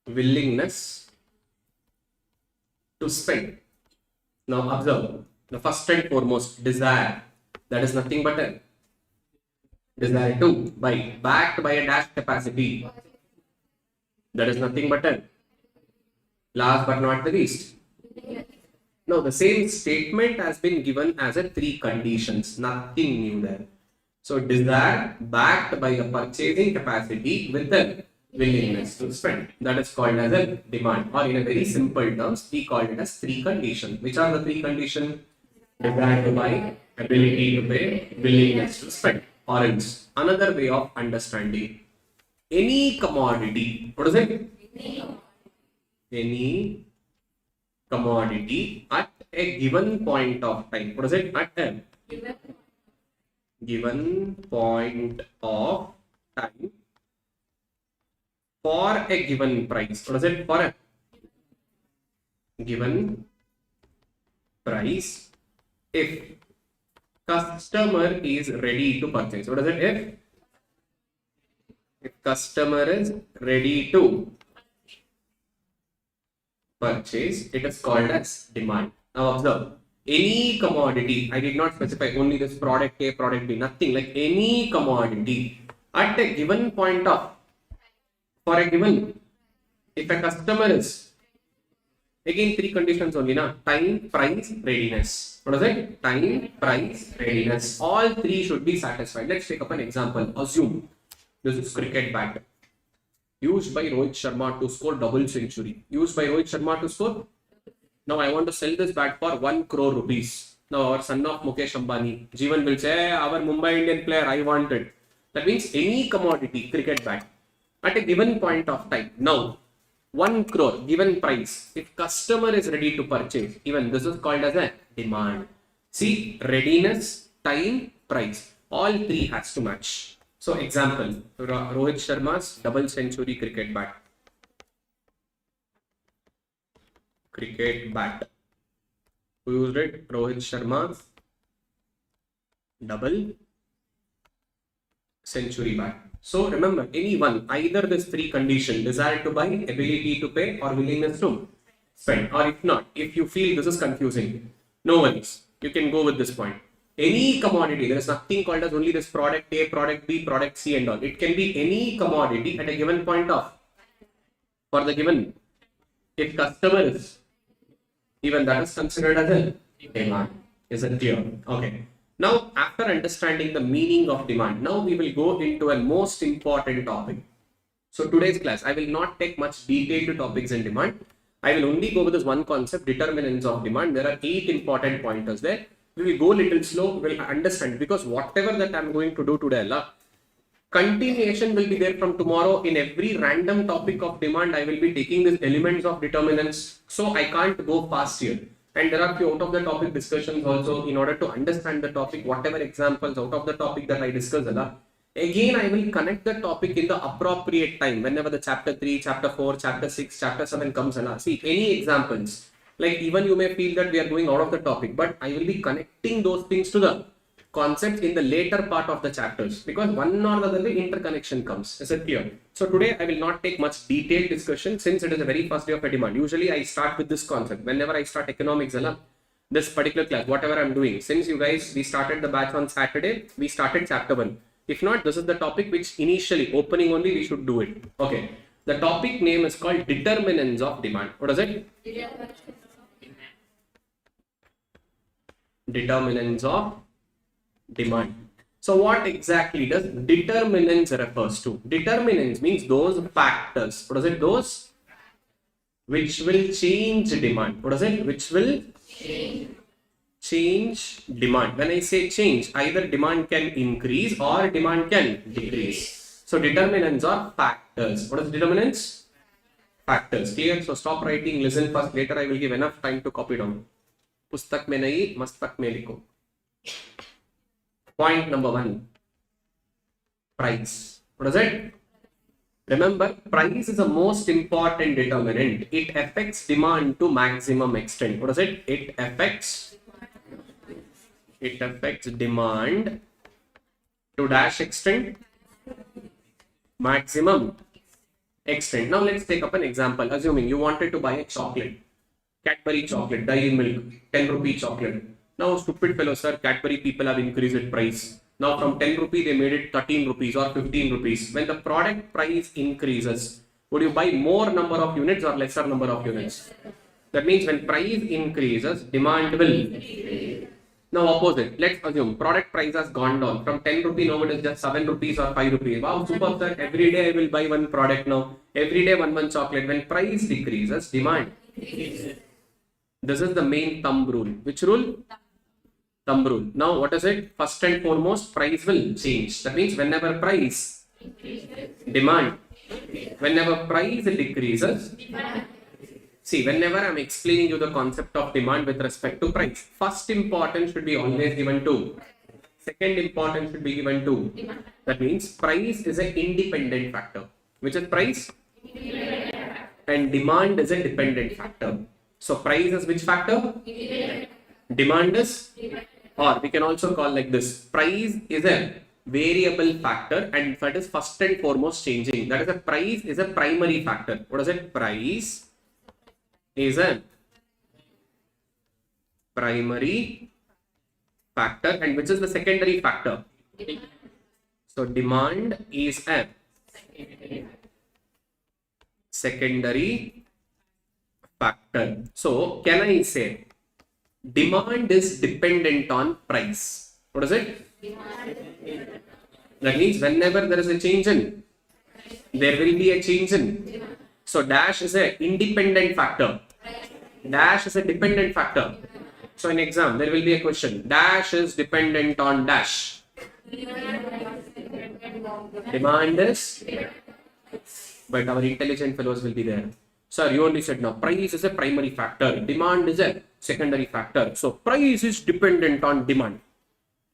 willingness to spend. Now observe, the first and foremost, desire, that is nothing but a desire to buy, backed by a dash capacity, that is nothing but a last but not the least. Now the same statement has been given as a three conditions, nothing new there. So desire backed by a purchasing capacity with a willingness to spend, that is called as a demand, or in a very simple terms we call it as three conditions. Which are the three conditions? Desire to buy, ability to pay, willingness to spend. Or else another way of understanding, any commodity, what is it? Any commodity at a given point of time. What is it? At a given point of time for a given price. What is it? For a given price if customer is ready to purchase. What is it? If customer is ready to purchase, it is called as demand. Now observe, any commodity, I did not specify only this product A, product B, nothing, like any commodity at a given point of, for a given, if a customer is, again three conditions only, na? Time, price, readiness. What is it? Time, price, readiness. All three should be satisfied. Let's take up an example. Assume this is cricket bat used by Rohit Sharma to score double century. Used by Rohit Sharma to score. Now I want to sell this bat for 1 crore rupees. Now our son of Mukesh Ambani, Jeevan will say, our Mumbai Indian player, I want it. That means any commodity, cricket bat, at a given point of time. Now 1 crore given price. If customer is ready to purchase, even this is called as a demand. See, readiness, time, price. All three has to match. So example, Rohit Sharma's double century cricket bat. Cricket bat. Who used it? Rohit Sharma's double century bat. So remember, any one, either this three condition, desire to buy, ability to pay, or willingness to spend. Or if not, if you feel this is confusing, no worries. You can go with this point. Any commodity, there is nothing called as only this product A, product B, product C and all. It can be any commodity at a given point of, for the given, if customer is, even that is considered as a demand. Is it clear? Okay. Now, after understanding the meaning of demand, now we will go into a most important topic. So today's class, I will not take much detailed topics in demand. I will only go with this one concept, determinants of demand. There are 8 important pointers there. We will go little slow, we will understand, because whatever that I am going to do today, continuation will be there from tomorrow. In every random topic of demand, I will be taking these elements of determinants. So I can't go fast here. And there are few out of the topic discussions also in order to understand the topic, whatever examples out of the topic that I discussed. Again, I will connect the topic in the appropriate time whenever the chapter 3, chapter 4, chapter 6, chapter 7 comes. See, any examples, like even you may feel that we are going out of the topic, but I will be connecting those things to the concepts in the later part of the chapters, because one or the other way interconnection comes. Is it clear? So today I will not take much detailed discussion since it is the very first day of a demand. Usually I start with this concept whenever I start economics. This particular class, whatever I'm doing, since you guys, we started the batch on Saturday, we started chapter 1. If not, this is the topic which initially, opening only, we should do it. Okay. The topic name is called determinants of demand. What is it? Determinants of demand. So what exactly does determinants refers to? Determinants means those factors. What is it? Those which will change demand. What is it? Which will change demand. When I say change, either demand can increase or demand can decrease. So determinants are factors. What is determinants? Factors. Clear? So stop writing, listen first. Later I will give enough time to copy down. Pustak mein nahi, mastak mein likho. Point number 1. Price. What is it? Remember, price is the most important determinant. It affects demand to maximum extent. What is it? It affects demand to dash extent, maximum extent. Now let's take up an example. Assuming you wanted to buy a chocolate, Cadbury chocolate, dairy milk, 10 rupee chocolate. Now stupid fellow sir, Cadbury people have increased its price. Now from 10 rupee they made it 13 rupees or 15 rupees. When the product price increases, would you buy more number of units or lesser number of units? That means when price increases, demand will. Now opposite, let's assume product price has gone down. From 10 rupee now it is just 7 rupees or 5 rupees. Wow, super sir, every day I will buy one product now. Every day one chocolate. When price decreases, demand. This is the main thumb rule. Which rule? Thumb rule. Now what is it? First and foremost, price will change. That means whenever price, demand. Whenever price decreases, see, whenever I'm explaining you the concept of demand with respect to price, first importance should be always given to. Second importance should be given to. That means price is an independent factor. Which is price? And demand is a dependent factor. So price is which factor? Demand is, or we can also call like this. Price is a variable factor and that is first and foremost changing. That is a price is a primary factor. What is it? Price is a primary factor, and which is the secondary factor? So demand is a secondary factor. So can I say demand is dependent on price? What is it? That means whenever there is a change in, there will be a change in. So dash is an independent factor. Dash is a dependent factor. So in exam, there will be a question. Dash is dependent on dash. Demand is, but our intelligent fellows will be there. Sir, you only said no. Price is a primary factor. Demand is a secondary factor. So price is dependent on demand.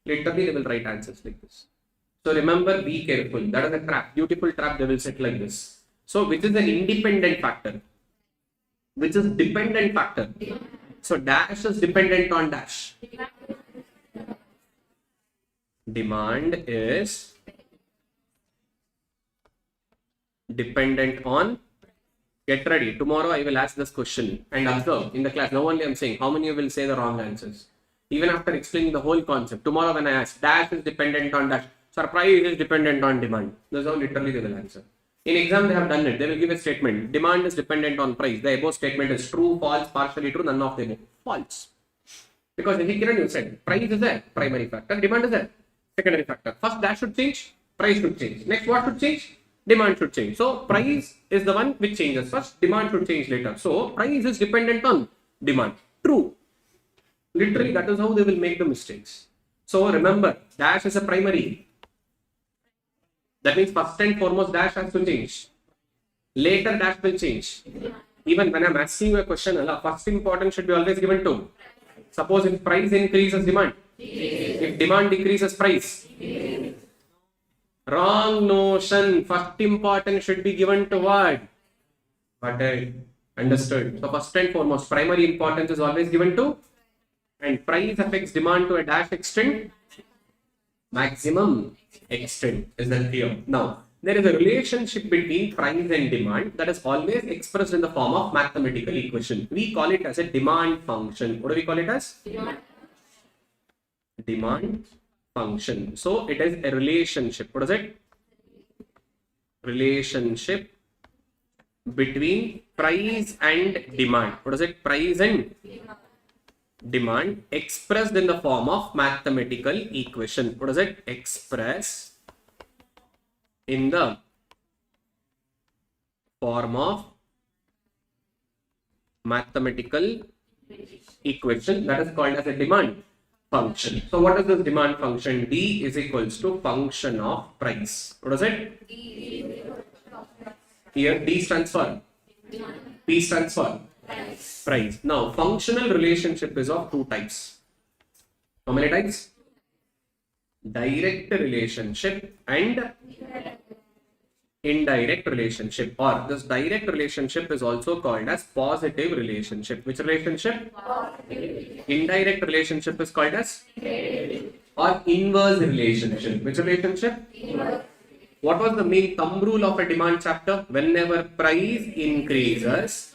Literally, they will write answers like this. So remember, be careful. That is a trap. Beautiful trap. They will set like this. So which is an independent factor? Which is dependent factor? So dash is dependent on dash. Demand is dependent on. Get ready. Tomorrow I will ask this question and observe in the class. Now only I am saying how many will say the wrong answers. Even after explaining the whole concept. Tomorrow when I ask dash is dependent on dash. Price is dependent on demand. That's how literally they will answer. In exam they have done it. They will give a statement. Demand is dependent on price. The above statement is true, false, partially true, none of them. False. Because in Kiran you said price is a primary factor, demand is a secondary factor. First dash should change, price should change. Next what should change? Demand should change. So price is the one which changes first, demand should change later. So price is dependent on demand. True. Literally that is how they will make the mistakes. So remember, dash is a primary. That means first and foremost dash has to change. Later dash will change. Even when I'm asking you a question, first importance should be always given to. Suppose if price increases demand. If demand decreases price. Wrong notion. First importance should be given to what? But understood. So first and foremost, primary importance is always given to, and price affects demand to a dash extent, maximum extent. Is that clear? Now, there is a relationship between price and demand that is always expressed in the form of mathematical equation. We call it as a demand function. What do we call it as? Demand function. So it is a relationship. What is it? Relationship between price and demand. What is it? Price and demand expressed in the form of mathematical equation. What is it? Express in the form of mathematical equation that is called as a demand function. So what is this demand function? D is equals to function of price. What is it? Here D stands for, P stands for price. Now functional relationship is of two types. How many types? Direct relationship and indirect relationship, or this direct relationship is also called as positive relationship. Which relationship? Indirect relationship is called as, or inverse relationship. Which relationship? What was the main thumb rule of a demand chapter? Whenever price increases,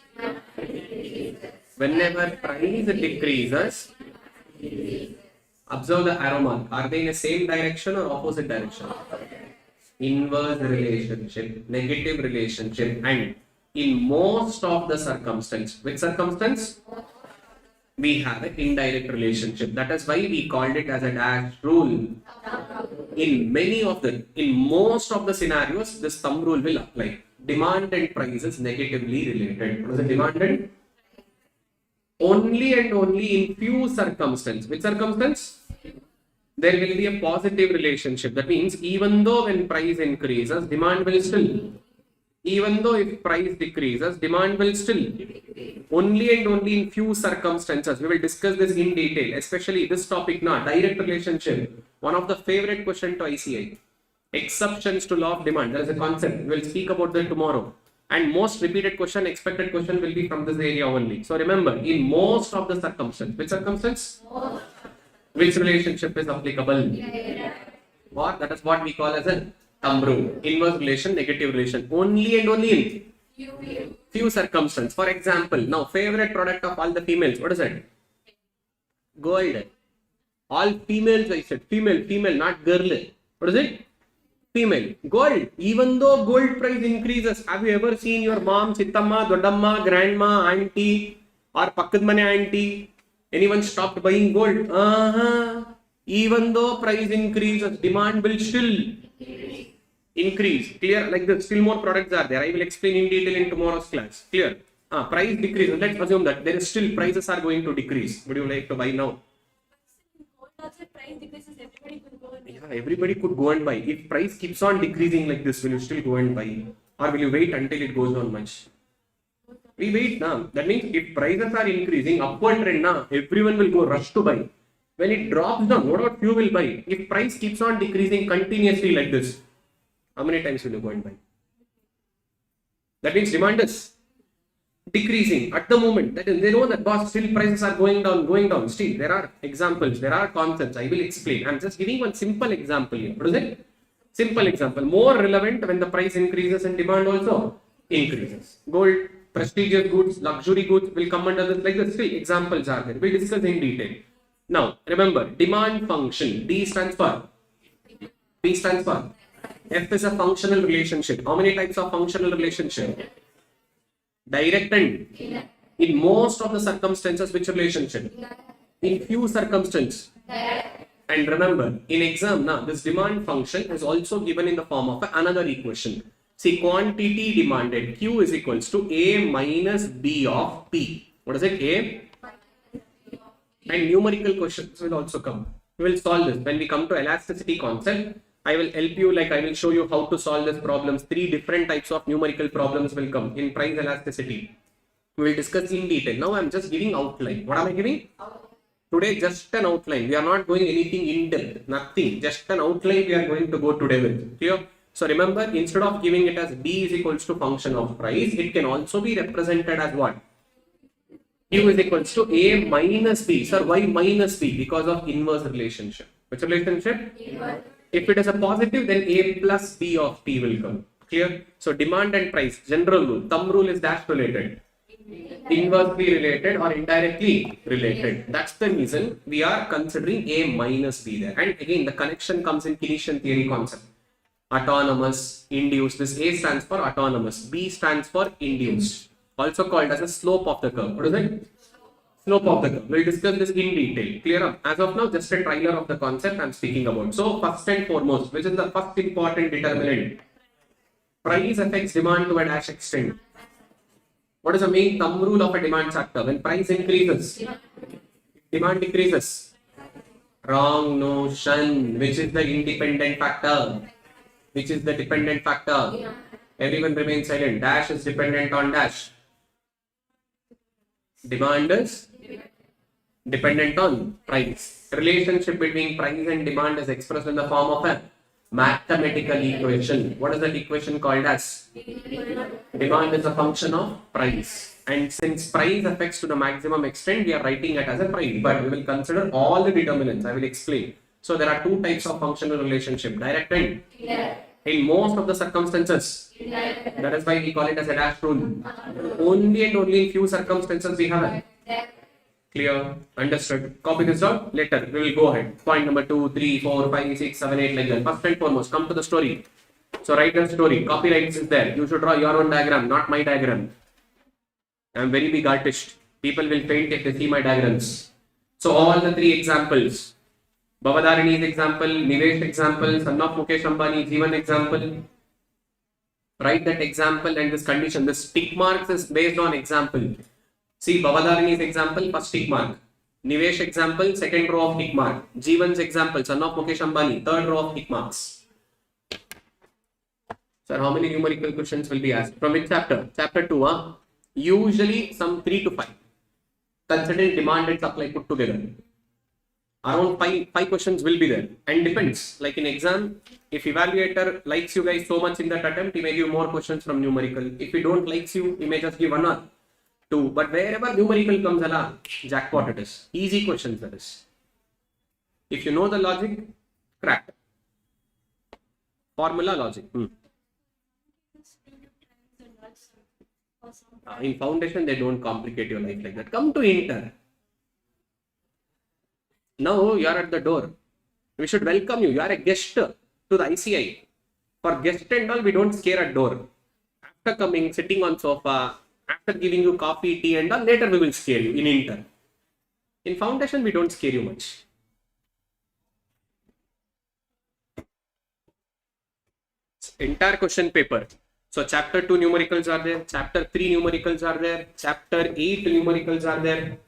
whenever price decreases, observe the arrow mark. Are they in the same direction or opposite direction? Inverse relationship, negative relationship, and in most of the circumstance, which circumstance? We have an indirect relationship. That is why we called it as a dash rule. In most of the scenarios, this thumb rule will apply. Demand and price is negatively related. What is the demand and? Only and only in few circumstances. Which circumstance? There will be a positive relationship. That means even though when price increases, demand will still. Even though if price decreases, demand will still. Only and only in few circumstances. We will discuss this in detail, especially this topic now, direct relationship. One of the favorite question to ICAI. Exceptions to law of demand. There is a concept. We will speak about that tomorrow. And most repeated question, expected question will be from this area only. So remember, in most of the circumstances, which circumstance? Which relationship is applicable? Or that is what we call as a thumb rule. Inverse relation, negative relation. Only and only in few circumstances. For example, now favorite product of all the females, what is it? Gold. All females, I said. Female, not girl. What is it? Female. Gold. Even though gold price increases, have you ever seen your mom, Chittamma, Dodamma, grandma, auntie, or Pakkadmane auntie? Anyone stopped buying gold? Even though price increases, demand will still increase. Clear? Like this, still more products are there. I will explain in detail in tomorrow's class. Clear? Price decreases. Let's assume that there is still prices are going to decrease. Would you like to buy now? Yeah, everybody could go and buy. If price keeps on decreasing like this, will you still go and buy? Or will you wait until it goes down much? We wait now. That means if prices are increasing, upward trend now, everyone will go rush to buy. When it drops down, what about few will buy? If price keeps on decreasing continuously like this, how many times will you go and buy? That means demand is decreasing at the moment. That is, they know that boss, still prices are going down. Still, there are examples, there are concepts. I will explain. I'm just giving one simple example here. What is it? Simple example. More relevant when the price increases and demand also increases. Gold, prestigious goods, luxury goods will come under this like this. Still, examples are there. We'll discuss in detail. Now, remember, demand function. D stands for, P stands for. F is a functional relationship. How many types of functional relationship? Direct and in most of the circumstances, which relationship? In few circumstances. And remember, in exam, now this demand function is also given in the form of another equation. See, quantity demanded Q is equals to A minus B of P. What is it? A. And numerical questions will also come. We will solve this. When we come to elasticity concept, I will help you, like I will show you how to solve this problems. 3 different types of numerical problems will come in price elasticity. We will discuss in detail. Now I am just giving outline. What am I giving? Today just an outline. We are not going anything in depth. Nothing. Just an outline we are going to go today with. Clear? So remember, instead of giving it as B is equals to function of price, it can also be represented as what? Q is equals to A minus B. Sir, why minus B? Because of inverse relationship. Which relationship? If it is a positive, then A plus B of T will come. Clear? So demand and price, general rule. Thumb rule is dash related. Inversely related or indirectly related. That's the reason we are considering A minus B there. And again, the connection comes in Keynesian theory concept. Autonomous, induced. This A stands for autonomous. B stands for induced. Also called as a slope of the curve. What is it? Slope of the curve. We'll discuss this in detail. Clear up? As of now, just a trailer of the concept I'm speaking about. So, first and foremost, which is the first important determinant? Price affects demand to a dash extent. What is the main thumb rule of a demand factor? When price increases, demand decreases. Wrong notion. Which is the independent factor? Which is the dependent factor? Everyone remains silent. Dash is dependent on dash. Demand is dependent on price. Relationship between price and demand is expressed in the form of a mathematical equation. What is that equation called as? Demand is a function of price. And since price affects to the maximum extent, we are writing it as a price. But we will consider all the determinants. I will explain. So there are two types of functional relationship. Direct and in most of the circumstances. That is why we call it as a dash rule. Only and only in few circumstances we have it. Clear? Understood? Copy this down. Later we will go ahead. Point number 2, 3, 4, 5, 6, 7, 8 like that. First and foremost, come to the story. So write the story. Copyright is there. You should draw your own diagram, not my diagram. I am very big artist. People will faint if they see my diagrams. So all the three examples. Bhavadarini's example, Nivesh example, son of Mukesh Ambani, Jeevan example. Write that example and this condition. This tick marks is based on example. See Bhavadarini's example, first tick mark. Nivesh example, second row of tick mark. Jeevan's example, son of Mukesh Ambani, third row of tick marks. Sir, how many numerical questions will be asked? From which chapter? Chapter 2, usually some 3 to 5. Considering demand and supply put together. Around five questions will be there. And depends. Like in exam, if evaluator likes you guys so much in that attempt, he may give more questions from numerical. If he don't likes you, he may just give 1 or 2. But wherever numerical comes along, jackpot it is. Easy questions that is. If you know the logic, crack. Formula logic. In foundation, they don't complicate your life like that. Come to inter. Now you are at the door. We should welcome you. You are a guest to the ICAI. For guest and all, we don't scare at door. After coming, sitting on sofa, after giving you coffee, tea and all, later we will scare you in inter. In foundation, we don't scare you much. Entire question paper. So chapter 2 numericals are there, chapter 3 numericals are there, chapter 8 numericals are there.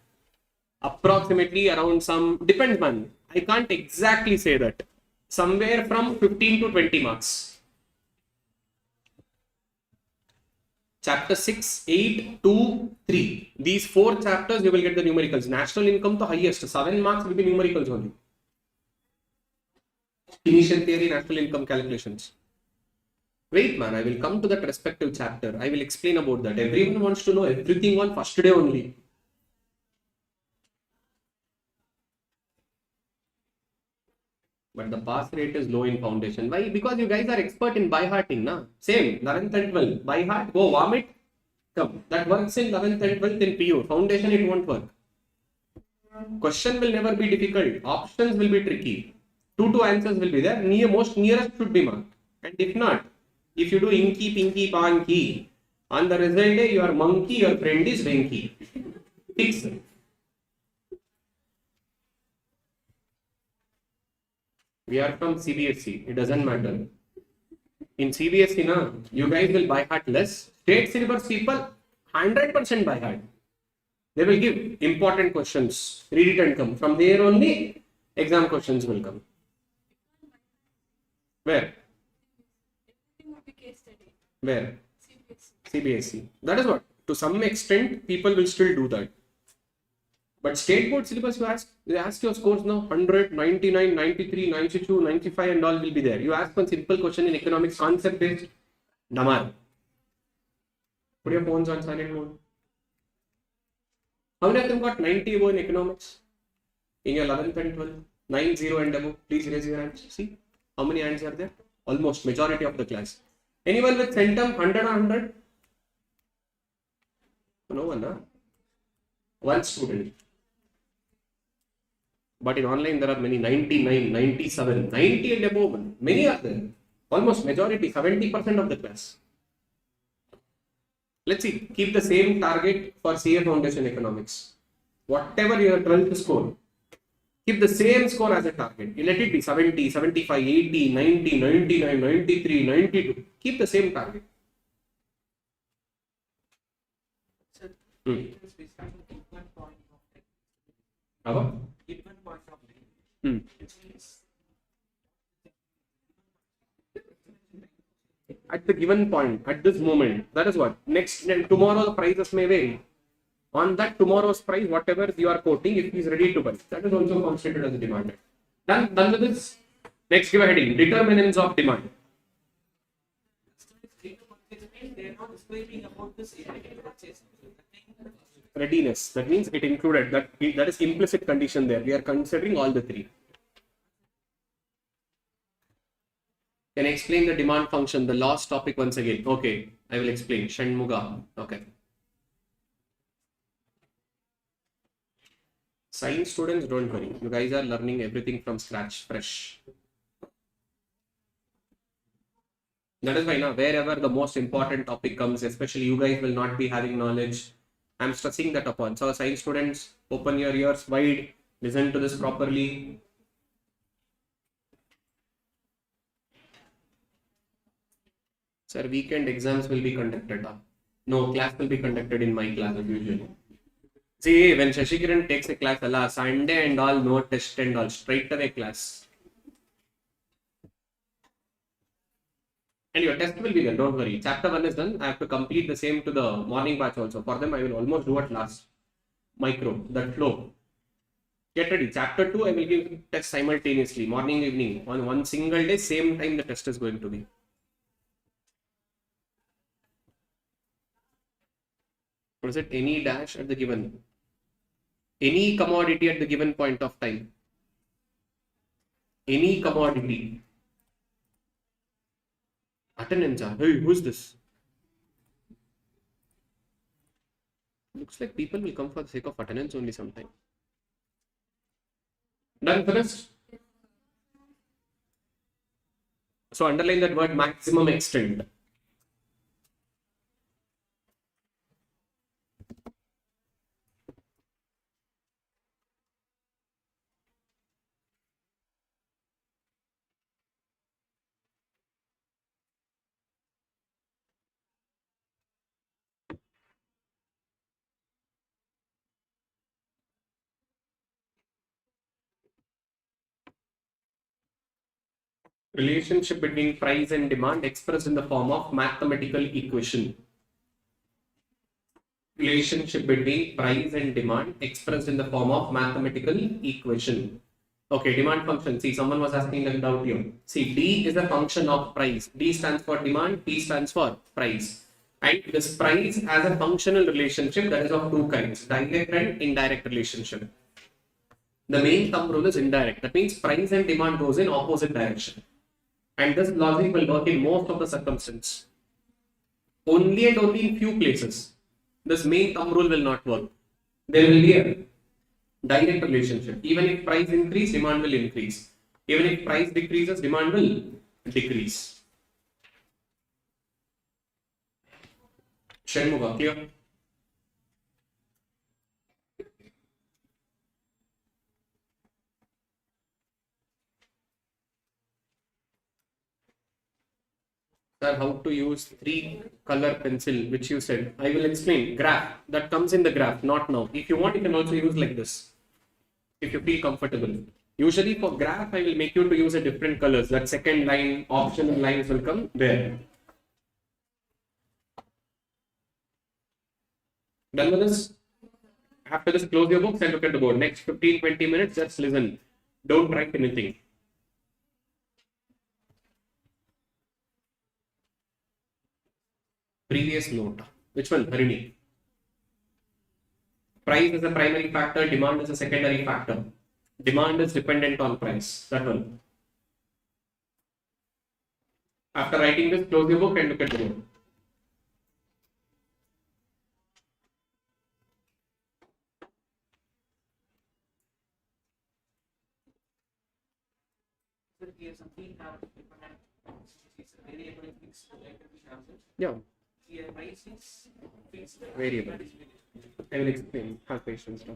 Approximately around some, depends man, I can't exactly say that. Somewhere from 15 to 20 marks. Chapter 6, 8, 2, 3. These 4 chapters you will get the numericals. National income the highest, 7 marks will be numericals only. Keynesian theory, national income calculations. Wait man, I will come to that respective chapter. I will explain about that. Everyone wants to know everything on first day only. But the pass rate is low in foundation. Why? Because you guys are expert in by hearting, na? Same, 11th and 12th. By heart, go vomit. Come. That works in 11th and 12th in PU. Foundation, it won't work. Question will never be difficult. Options will be tricky. 2 answers will be there. Most nearest should be marked. And if not, if you do inky, pinky, panky, on the result day, you are monkey, your friend is Venky. Fix. We are from CBSE. It doesn't matter. In CBSE, na, you guys will by heart less. State syllabus people, 100% by heart. They will give important questions. Read it and come. From there only, exam questions will come. Where? Where? CBSE. That is what? To some extent, people will still do that. But state board syllabus, you ask your scores now 100, 99, 93, 92, 95 and all will be there. You ask one simple question in economics, concept based, damar. Put your phones on silent mode. How many of them got 90 above in economics? In your 11th and 12th? 90 and above? Please raise your hands. See how many hands are there? Almost majority of the class. Anyone with centum 100 or 100? No one, huh? One student. But in online there are many 99, 97, 90 and above. Many are there. Almost majority, 70% of the class. Let's see, keep the same target for CA Foundation Economics. Whatever your 12th score, keep the same score as a target. You let it be 70, 75, 80, 90, 99, 93, 92. Keep the same target. Sir, Hmm. we start with given point of time. Ava? Given point of time. Hmm. Which means At the given point, at this moment, that is what. Next, tomorrow the prices may vary. On that tomorrow's price, whatever you are quoting, if he is ready to buy, that is also considered as a demand. Done with this. Next, give a heading: determinants of demand. they are not explaining about this immediate purchase. Readiness. That means it included that. That is implicit condition there. We are considering all the three. Can I explain the demand function, the last topic once again? Okay, I will explain. Shanmuga. Okay. Science students, don't worry. You guys are learning everything from scratch, fresh. That is why now, wherever the most important topic comes, especially you guys will not be having knowledge. I'm stressing that upon. So, science students, open your ears wide, listen to this properly. Sir, weekend exams will be conducted. No, class will be conducted in my class usually. See, when Shashikiran takes a class, Allah, Sunday and all, no test and all, straight away class. And your test will be there, don't worry. Chapter 1 is done. I have to complete the same to the morning batch also. For them, I will almost do at last. Micro, that flow. Get ready. Chapter 2, I will give test simultaneously, morning, evening. On one single day, same time the test is going to be. What is it? Any dash at the given. Any commodity at the given point of time. Any commodity. Attendance. Hey, who's this? Looks like people will come for the sake of attendance only sometime. Done, finished? So underline that word maximum extent. Relationship between price and demand expressed in the form of mathematical equation. Relationship between price and demand expressed in the form of mathematical equation. Okay, demand function. See, someone was asking that doubt here. See, D is a function of price. D stands for demand, P stands for price. And this price has a functional relationship that is of two kinds, direct and indirect relationship. The main thumb rule is indirect. That means price and demand goes in opposite direction. And this logic will work in most of the circumstances. Only and only in few places. This main thumb rule will not work. There will be a direct relationship. Even if price increase, demand will increase. Even if price decreases, demand will decrease. Shanmuga, clear? Sir, how to use 3-color pencil, which you said. I will explain. Graph. That comes in the graph, not now. If you want, you can also use like this. If you feel comfortable. Usually for graph, I will make you to use a different colors. That second line, optional lines will come there. Done with this? After this, close your books and look at the board. Next 15-20 minutes, just listen. Don't write anything. Previous note. Which one? Harini. Price is a primary factor, demand is a secondary factor. Demand is dependent on price. That one. After writing this, close your book and look at the board. So here something have dependent is a variable fixed like we have it. Yeah, Here price is fixed. variable. That is variable. I will explain. Have patience now.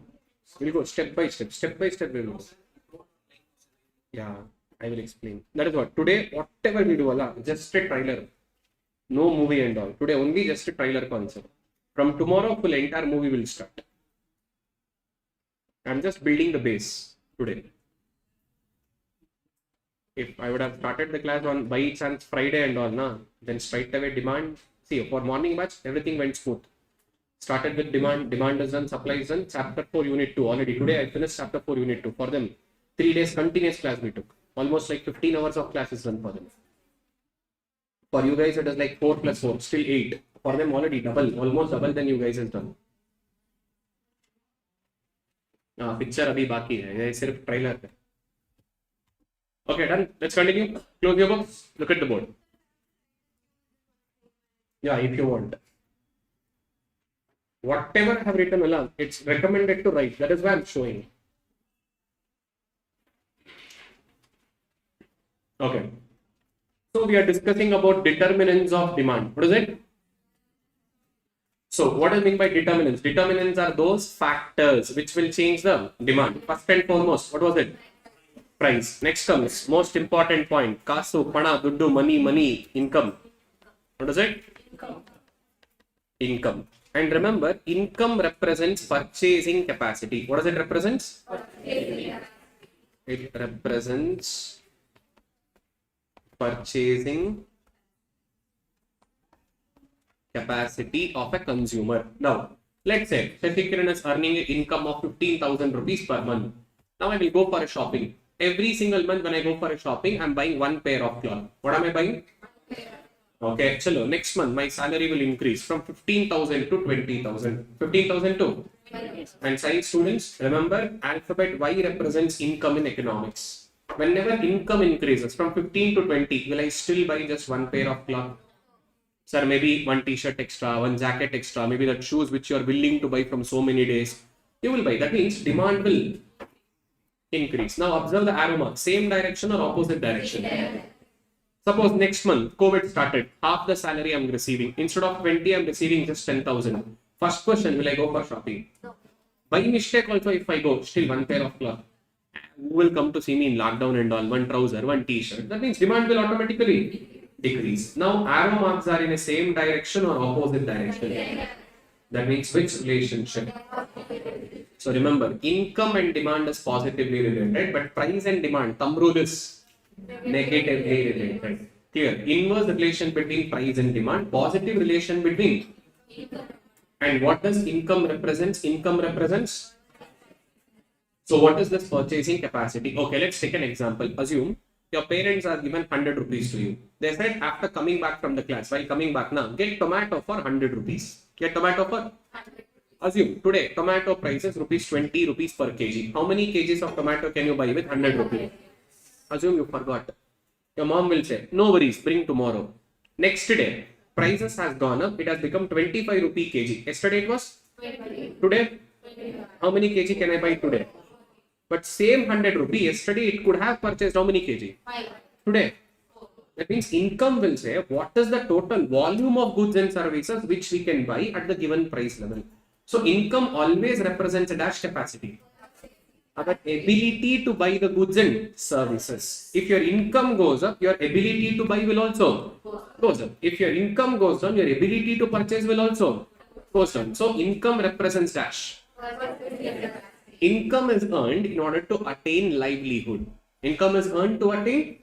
We'll go step by step. Step by step we will go. Yeah, I will explain. That is what. Today, whatever we do, Allah, just a trailer. No movie and all. Today only just a trailer concept. From tomorrow, full entire movie will start. I'm just building the base today. If I would have started the class on by chance Friday and all, then straight away demand. See, for morning batch, everything went smooth. Started with demand is done, supply is done. Chapter 4, Unit 2 already. Today I finished Chapter 4, Unit 2. For them, 3 days continuous class we took. Almost like 15 hours of classes done for them. For you guys, it is like 4 plus 4, still 8. For them, already double, almost double than you guys has done. Picture abhi baki hai. Ye sirf trailer hai. Okay, done. Let's continue. Close your books. Look at the board. Yeah, if you want. Whatever I have written along, it's recommended to write. That is why I'm showing. Okay. So we are discussing about determinants of demand. What is it? So what do I mean by determinants? Determinants are those factors which will change the demand. First and foremost, what was it? Price. Next comes most important point. Kasu, pana, duddu, money, income. What is it? Income. And remember, income represents purchasing capacity. What does it represent? It represents purchasing capacity of a consumer. Now, let's say Shashi Kiran is earning an income of 15,000 rupees per month. Now I will go for a shopping. Every single month when I go for a shopping, I'm buying one pair of clothes. What am I buying? Okay, chalo. Next month my salary will increase from 15,000 to 20,000. 15,000 to? And science students, remember alphabet Y represents income in economics. Whenever income increases from 15 to 20, will I still buy just one pair of clothes? Sir, maybe one t-shirt extra, one jacket extra, maybe the shoes which you are willing to buy from so many days, you will buy. That means demand will increase. Now observe the arrow mark, same direction or opposite direction? Suppose next month COVID started, half the salary I'm receiving. Instead of 20, I'm receiving just 10,000. First question, will I go for shopping? By mistake also, if I go, still one pair of clothes. Who will come to see me in lockdown and all? One trouser, one t-shirt. That means demand will automatically decrease. Now arrow marks are in the same direction or opposite direction? That means which relationship? So remember, income and demand is positively related, but price and demand, thumb rule is negatively related. Clear? Inverse relation between price and demand, positive relation between. And what does income represents? Income represents. So what is this purchasing capacity? Okay, let's take an example. Assume your parents are given 100 rupees to you. They said after coming back from the class, while coming back now, get tomato for 100 rupees. Get tomato for 100. Assume today tomato price is rupees 20 rupees per kg. How many kgs of tomato can you buy with 100 rupees? Assume you forgot. Your mom will say, no worries, bring tomorrow. Next day, prices has gone up. It has become 25 rupee kg. Yesterday it was? 20. Today? 25. How many kg can I buy today? But same 100 rupee, yesterday it could have purchased how many kg? 5. Today? 4. That means income will say, what is the total volume of goods and services which we can buy at the given price level? So income always represents a dash capacity. Our ability to buy the goods and services. If your income goes up, your ability to buy will also goes up. If your income goes down, your ability to purchase will also goes down. So income represents dash. Income is earned in order to attain livelihood. Income is earned to attain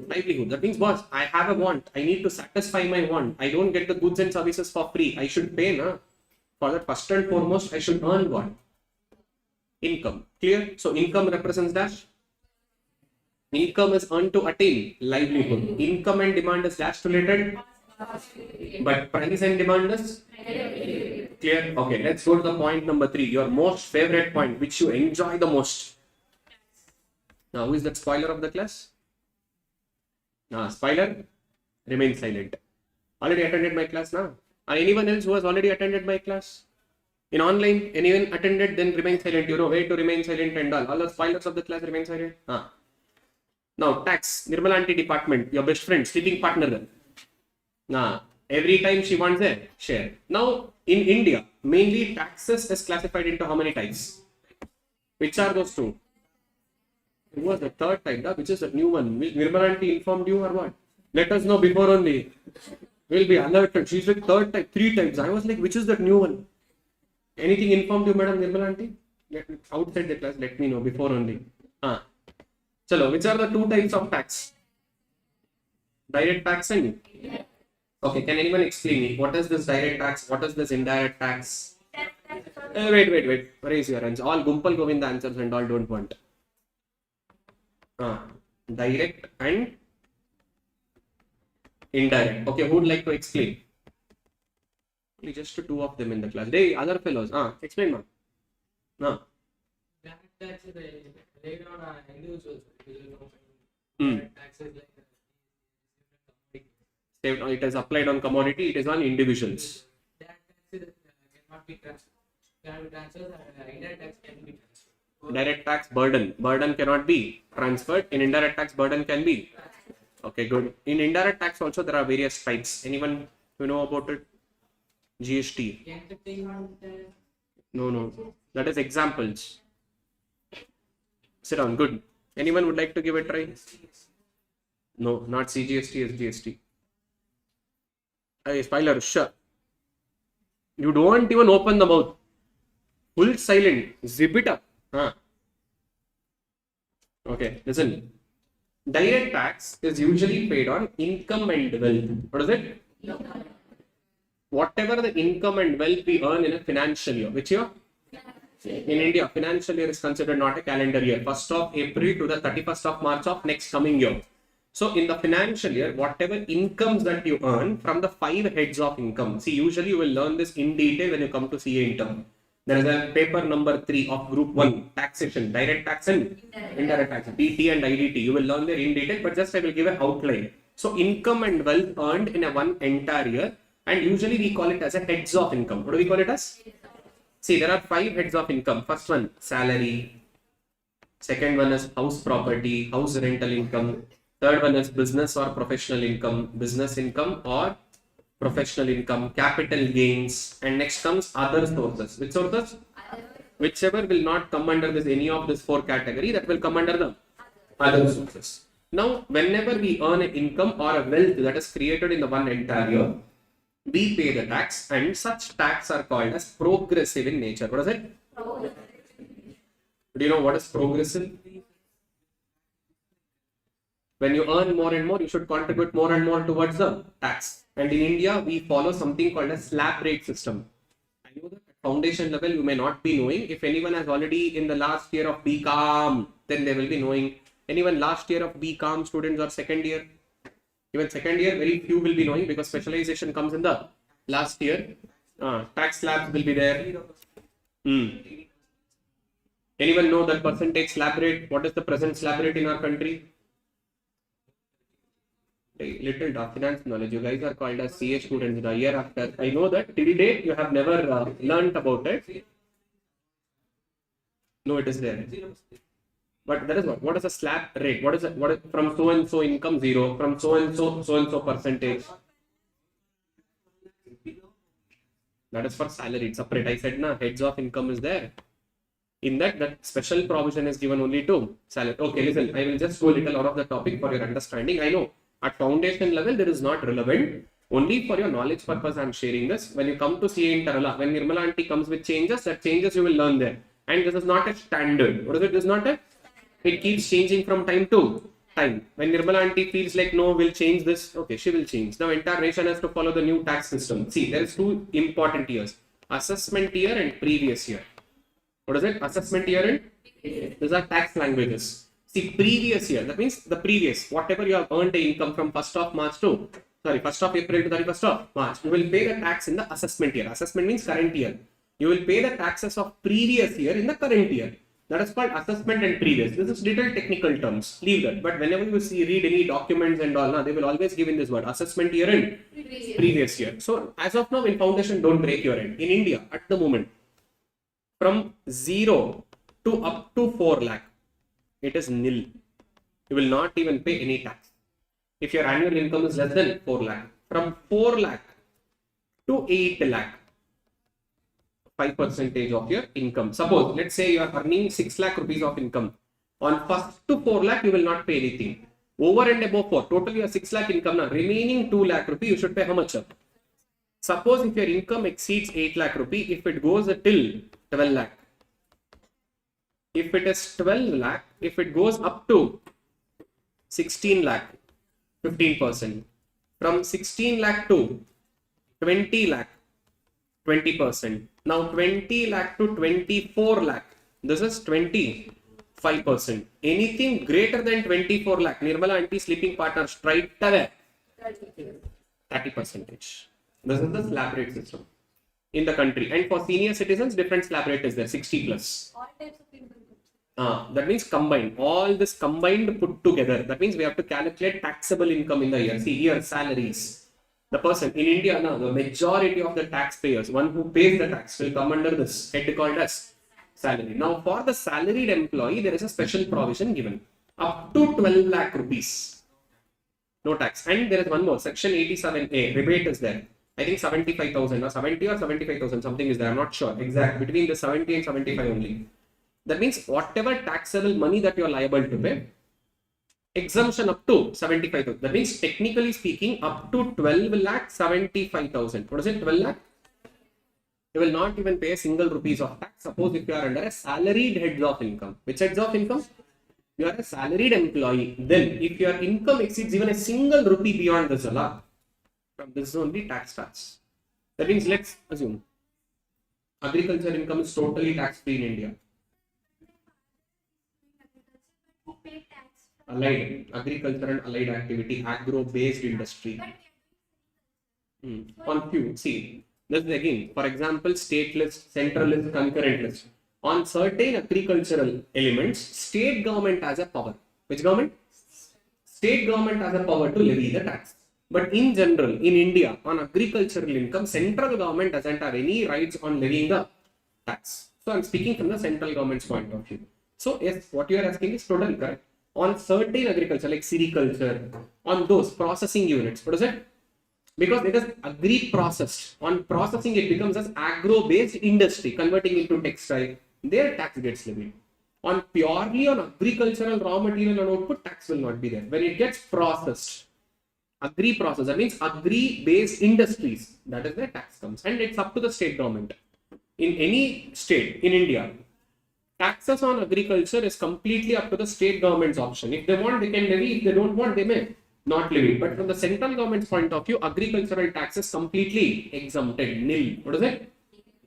livelihood. That means, boss, I have a want. I need to satisfy my want. I don't get the goods and services for free. I should pay, na? For that, first and foremost, I should earn what? Income. Clear? So income represents dash. Income is earned to attain livelihood. Income and demand is dash related. But price and demand is clear. Okay, let's go to the point number 3. Your most favorite point, which you enjoy the most. Now, who is that spoiler of the class? Spoiler, remain silent. Already attended my class now. Or anyone else who has already attended my class? In online, anyone attended, then remain silent. You know, way to remain silent and all. All the spoilers of the class remain silent. Now, tax, Nirmala Aunty department, your best friend, sleeping partner. Every time she wants a share. Now, in India, mainly taxes is classified into how many types? Which are those two? It was the third type, which is the new one. Nirmala Aunty informed you or what? Let us know before only. We'll be alerted. She's like third type, 3 types. I was like, which is that new one? Anything informed you, Madam Nirmala Aunty? Outside the class, let me know before only. Chalo, which are the 2 types of tax? Direct tax and? Okay, can anyone explain me? What is this direct tax? What is this indirect tax? Wait. Raise your hands. All Gumpal Govinda answers and all don't want. Direct and indirect. Okay, who would like to explain? Only just 2 of them in the class. Hey, other fellows. Explain, ma'am. Direct tax is laid on individuals. Taxes like it is applied on commodity, it is on individuals. direct taxes cannot be transferred. Indirect tax can be transferred. Direct tax burden cannot be transferred. In indirect tax, burden can be. Okay, good. In indirect tax also there are various types. Anyone who know about it? GST. Entertainment. No. That is examples. Sit down. Good. Anyone would like to give it a try? No, not CGST, SGST. Hey, spoiler, sure. You don't even open the mouth. Full silent. Zip it up. Okay, listen. Direct tax is usually paid on income and wealth. What is it? Whatever the income and wealth we earn in a financial year. Which year? In India, financial year is considered not a calendar year. 1st of April to the 31st of March of next coming year. So in the financial year, whatever incomes that you earn from the 5 heads of income. See, usually you will learn this in detail when you come to CA intern. There is a paper number 3 of group 1, taxation, direct tax and indirect tax, DT and IDT. You will learn there in detail, but just I will give an outline. So income and wealth earned in a one entire year, and usually we call it as a heads of income. What do we call it as? See, there are 5 heads of income. First one, salary. Second one is house property, house rental income. Third one is business or professional income, business income or professional income, capital gains, and next comes other sources. Which sources? Whichever will not come under this any of this 4 category, that will come under the other sources. Now, whenever we earn an income or a wealth that is created in the one entire year, we pay the tax, and such tax are called as progressive in nature. What is it? Do you know what is progressive? When you earn more and more, you should contribute more and more towards the tax. And in India, we follow something called a slab rate system. I know that at foundation level, you may not be knowing. If anyone has already in the last year of BCom, then they will be knowing. Anyone last year of BCom students or second year? Even second year, very few will be knowing because specialization comes in the last year. Tax slabs will be there. Anyone know that percentage slab rate? What is the present slab rate in our country? Little finance knowledge. You guys are called as CA students the year after. I know that till date you have never learnt about it. No, it is there. But that is what? What is a slab rate? What is it? What is from so and so income 0? From so and so percentage. That is for salary. It's separate. I said na heads of income is there. In that special provision is given only to salary. Okay, listen. I will just go a little out of the topic for your understanding. I know at foundation level there is not relevant. Only for your knowledge purpose I am sharing this. When you come to CA in Kerala, when Nirmala Aunty comes with changes, that changes you will learn there. And this is not a standard. What is it? This is not a. It keeps changing from time to time. When Nirmala Aunty feels like no, we'll change this. Okay, she will change. Now entire nation has to follow the new tax system. See, there is 2 important years. assessment year and previous year. What is it? Assessment year and these are tax languages. See, previous year, that means the previous, whatever you have earned the income from 1st of March to, 1st of April to 31st of March, you will pay the tax in the assessment year. Assessment means current year. You will pay the taxes of previous year in the current year. That is called assessment and previous. This is little technical terms. Leave that. But whenever you see, read any documents and all, they will always give in this word, assessment year and previous year. So as of now in foundation, don't break your end. In India, at the moment, from 0 to up to 4 lakh, it is nil. You will not even pay any tax. If your annual income is less than 4 lakh, from 4 lakh to 8 lakh, 5% of your income. Suppose, let's say you are earning 6 lakh rupees of income. On 1st to 4 lakh, you will not pay anything. Over and above 4, total you have 6 lakh income now. Remaining 2 lakh rupee, you should pay how much? Suppose if your income exceeds 8 lakh rupee, if it goes till 12 lakh. If it is 12 lakh, if it goes up to 16 lakh, 15%. From 16 lakh to 20 lakh, 20%. Now 20 lakh to 24 lakh, this is 25%. Anything greater than 24 lakh, Nirmala aunty sleeping partner straight away, 30%. This is the slab rate system in the country. And for senior citizens, different slab rate is there, 60 plus. All types of income. That means combined. All this combined put together. That means we have to calculate taxable income in the year. See here, salaries. The person in India now, the majority of the taxpayers, one who pays the tax, will come under this head called as salary. Now, for the salaried employee, there is a special provision given up to 12 lakh rupees. No tax. And there is one more, section 87A, rebate is there. I think 75,000 or 70 or 75,000, something is there. I'm not sure exact. Between the 70 and 75 only. That means whatever taxable money that you are liable to pay, exemption up to 75,000. That means technically speaking, up to 12 lakh 75,000. What is it? 12 lakh? You will not even pay a single rupees of tax. Suppose if you are under a salaried heads of income. Which heads of income? You are a salaried employee. Then if your income exceeds even a single rupee beyond this allowed, from this only tax starts. That means let's assume agriculture income is totally tax free in India. Allied, agriculture and allied activity, agro-based industry. On few, see, this is again, for example, state list, central list, concurrent list. On certain agricultural elements, state government has a power. Which government? State government has a power to levy the tax. But in general, in India, on agricultural income, central government doesn't have any rights on levying the tax. So I'm speaking from the central government's point of view. So yes, what you are asking is totally correct. On certain agriculture like sericulture, on those processing units, what is it? Because it is agri-processed. On processing, it becomes as agro-based industry, converting into textile. Their tax gets levied. On purely on agricultural raw material and output, tax will not be there. When it gets processed, agri-process, that means agri-based industries, that is where tax comes. And it's up to the state government. In any state in India, taxes on agriculture is completely up to the state government's option. If they want, they can levy. If they don't want, they may not levy. But from the central government's point of view, agricultural taxes completely exempted, nil. What is it?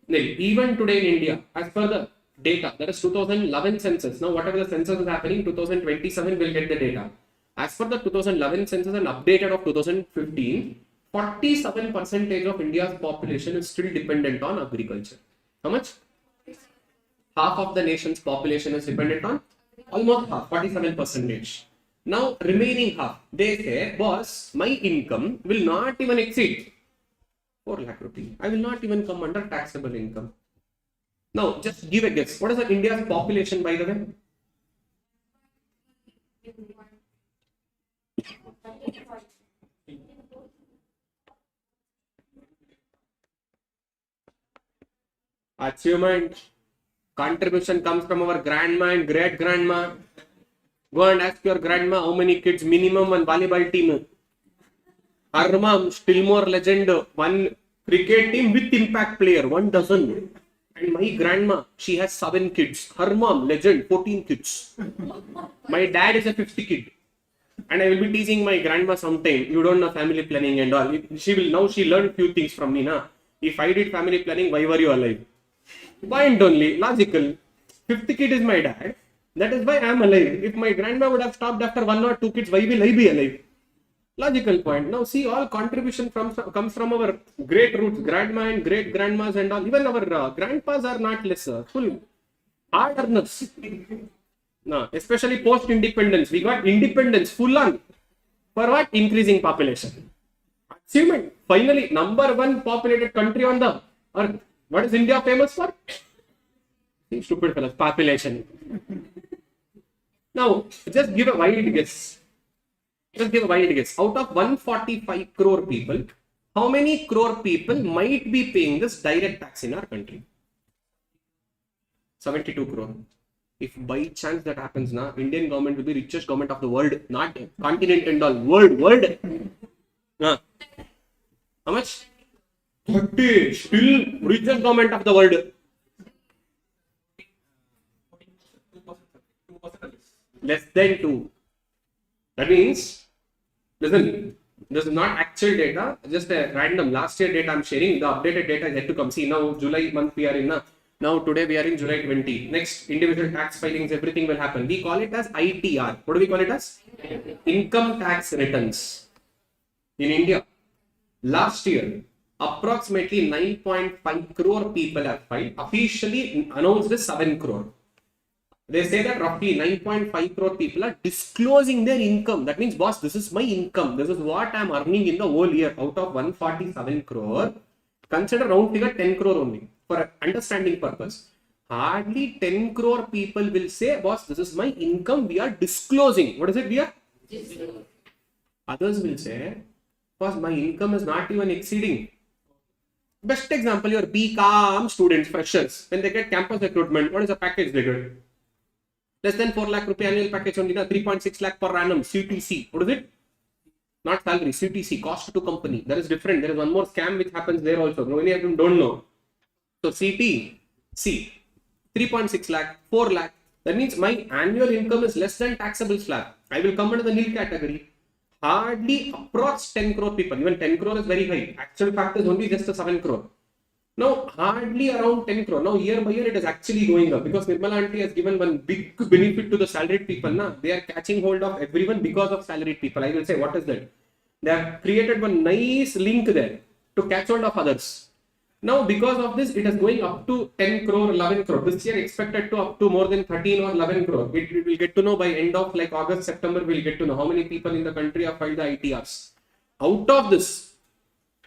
Nil. Even today in India, as per the data, that is 2011 census. Now, whatever the census is happening, 2027 will get the data. As per the 2011 census and updated of 2015, 47% of India's population is still dependent on agriculture. How much? Half of the nation's population is dependent on, almost half, 47%. Now, remaining half, they say, boss, my income will not even exceed 4 lakh rupees. I will not even come under taxable income. Now, just give a guess. What is the India's population, by the way? Achievement. Contribution comes from our grandma and great grandma. Go and ask your grandma how many kids minimum on volleyball team. Her mom, still more legend, one cricket team with impact player, 1 dozen. And my grandma, she has 7 kids. Her mom, legend, 14 kids. My dad is a 50 kid. And I will be teasing my grandma sometime. You don't know family planning and all. She learned few things from me now. If I did family planning, why were you alive? Point only, logical. Fifth kid is my dad. That is why I am alive. If my grandma would have stopped after 1 or 2 kids, why will I be alive? Logical point. Now see, all contribution comes from our great roots, grandma and great grandmas and all. Even our grandpas are not less full hard earners. No, especially post independence, we got independence full on. For what? Increasing population. Achievement. Finally, #1 populated country on the earth. What is India famous for? Stupid fellows, population. Now, just give a wild guess. Just give a wild guess. Out of 145 crore people, how many crore people might be paying this direct tax in our country? 72 crore. If by chance that happens, now Indian government will be richest government of the world, not continent and all, world. How much? 30. Still richest government of the world. Less than 2. That means, listen, this is not actual data, just a random last year data I'm sharing. The updated data is yet to come. See, now July month we are in. Now today we are in July 20. Next, individual tax filings, everything will happen. We call it as ITR. What do we call it as? Income tax returns. In India, last year, approximately 9.5 crore people have filed. Officially announced as 7 crore. They say that roughly 9.5 crore people are disclosing their income. That means, boss, this is my income. This is what I am earning in the whole year. Out of 147 crore, consider round figure 10 crore only for understanding purpose. Hardly 10 crore people will say, boss, this is my income. We are disclosing. What is it? We are? Others will say, boss, my income is not even exceeding. Best example, your BCom students, freshers, when they get campus recruitment, what is the package they get? Less than 4 lakh rupee annual package only, 3.6 lakh per annum, CTC. What is it? Not salary, CTC, cost to company. That is different. There is one more scam which happens there also. Many of them don't know. So CTC, 3.6 lakh, 4 lakh. That means my annual income is less than taxable slab. I will come under the nil category. Hardly approx 10 crore people. Even 10 crore is very high. Actual fact is only just a 7 crore. Now, hardly around 10 crore. Now, year by year, it is actually going up because Nirmala Aunty has given one big benefit to the salaried people. They are catching hold of everyone because of salaried people. I will say, what is that? They have created one nice link there to catch hold of others. Now, because of this, it is going up to 10 crore, 11 crore. This year, expected to up to more than 13 or 11 crore. It will get to know by end of like August, September, we'll get to know how many people in the country have filed the ITRs. Out of this,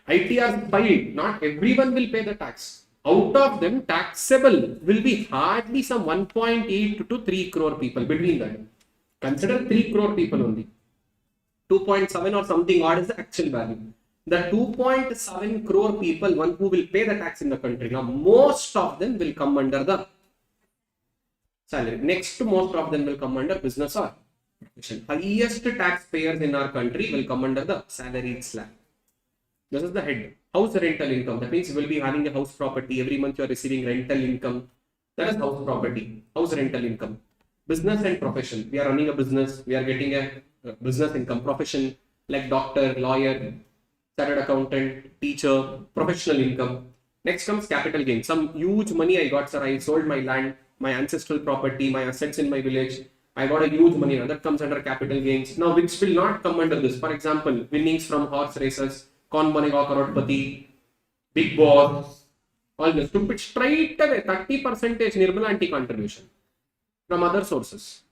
ITR filed, not everyone will pay the tax. Out of them, taxable will be hardly some 1.8 to 3 crore people between that. Consider 3 crore people only. 2.7 or something odd is the actual value. The 2.7 crore people, one who will pay the tax in the country. Now, most of them will come under the salary. Next, most of them will come under business or profession. Highest taxpayers in our country will come under the salaried slab. This is the head. House rental income. That means you will be having a house property. Every month you are receiving rental income. That is house property. House rental income. Business and profession. We are running a business. We are getting a business income. Profession like doctor, lawyer, chartered accountant, teacher, professional income. Next comes capital gain. Some huge money I got, sir. I sold my land, my ancestral property, my assets in my village. I got a huge money. Now that comes under capital gains. Now, which will not come under this. For example, winnings from horse races. Kaun banega crorepati, Big Boss, all this. To put straight away 30% Nirmala Aunty contribution from other sources.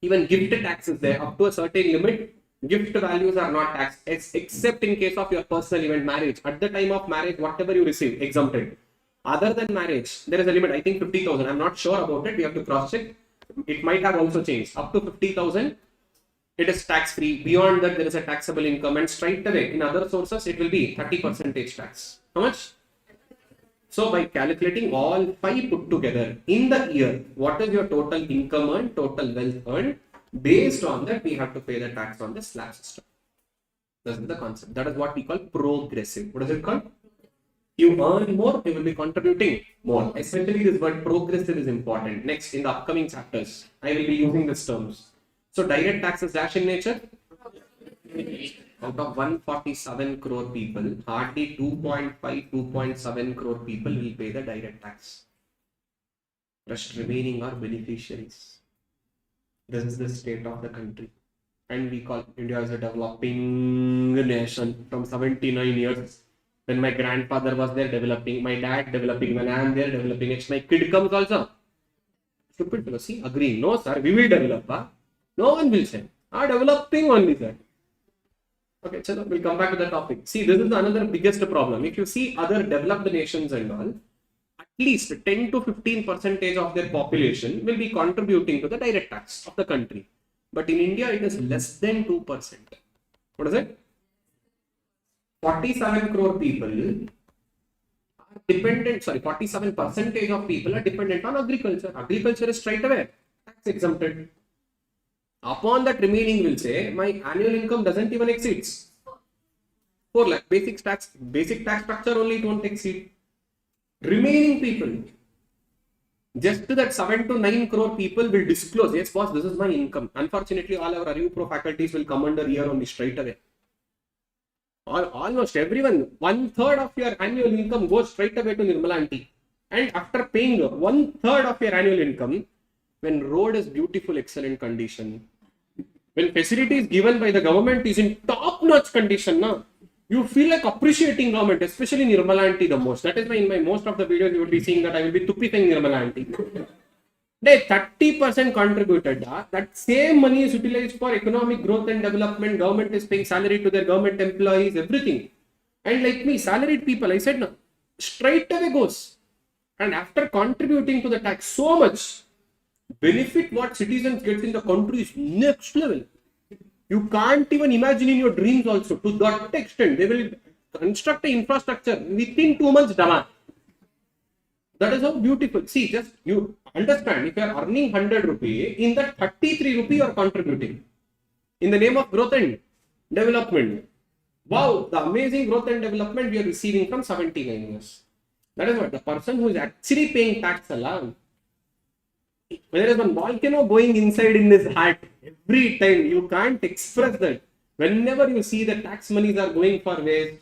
Even gift tax is there up to a certain limit. Gift values are not taxed except in case of your personal event, marriage. At the time of marriage, whatever you receive, exempted. Other than marriage, there is a limit. I think 50,000. I'm not sure about it. We have to cross check. It might have also changed. Up to 50,000. It is tax free. Beyond that, there is a taxable income, and straight away in other sources, it will be 30% tax. How much? So, by calculating all 5 put together in the year, what is your total income earned, total wealth earned? Based on that, we have to pay the tax on the slab system. That's the concept. That is what we call progressive. What is it called? You earn more, you will be contributing more. Especially this word progressive is important. Next, in the upcoming chapters, I will be using these terms. So direct tax is dash in nature, Out of 147 crore people, hardly 2.5, 2.7 crore people will pay the direct tax. Rest remaining are beneficiaries. This is the state of the country. And we call India as a developing nation from 79 years. When my grandfather was there developing, my dad developing, when I am there developing, it's my kid comes also. Stupid fellow, see, agreeing. No, sir, we will develop. Huh? No one will say. Developing only, sir. Okay, so we'll come back to the topic. See, this is another biggest problem. If you see other developed nations and all, at least 10 to 15% of their population will be contributing to the direct tax of the country. But in India, it is less than 2%. What is it? 47 crore people are dependent, 47% of people are dependent on agriculture. Agriculture is straight away tax exempted. Upon that remaining will say, my annual income doesn't even exceed 4 lakh. Basic tax structure only it won't exceed. Remaining people, just that 7 to 9 crore people will disclose, yes boss, this is my income. Unfortunately, all our ArivuPro faculties will come under here only straight away. Almost everyone, 1/3 of your annual income goes straight away to Nirmala aunty. And after paying 1/3 of your annual income, when road is beautiful, excellent condition, when facilities given by the government is in top-notch condition, you feel like appreciating government, especially Nirmala aunty the most. That is why in my most of the videos you will be seeing that I will be tupping Nirmala aunty. They 30% contributed. That same money is utilized for economic growth and development. Government is paying salary to their government employees, everything. And like me, salaried people, I said, no, straight away goes. And after contributing to the tax so much, benefit what citizens get in the country is next level. You can't even imagine in your dreams also. To that extent, they will construct an infrastructure within 2 months. Dama. That is how beautiful. See, just you understand, if you are earning 100 rupee, in that 33 rupee you are contributing. In the name of growth and development. Wow, the amazing growth and development we are receiving from 79 years. That is what the person who is actually paying tax alone. There is one volcano going inside in his heart every time. You can't express that. Whenever you see the tax monies are going for waste,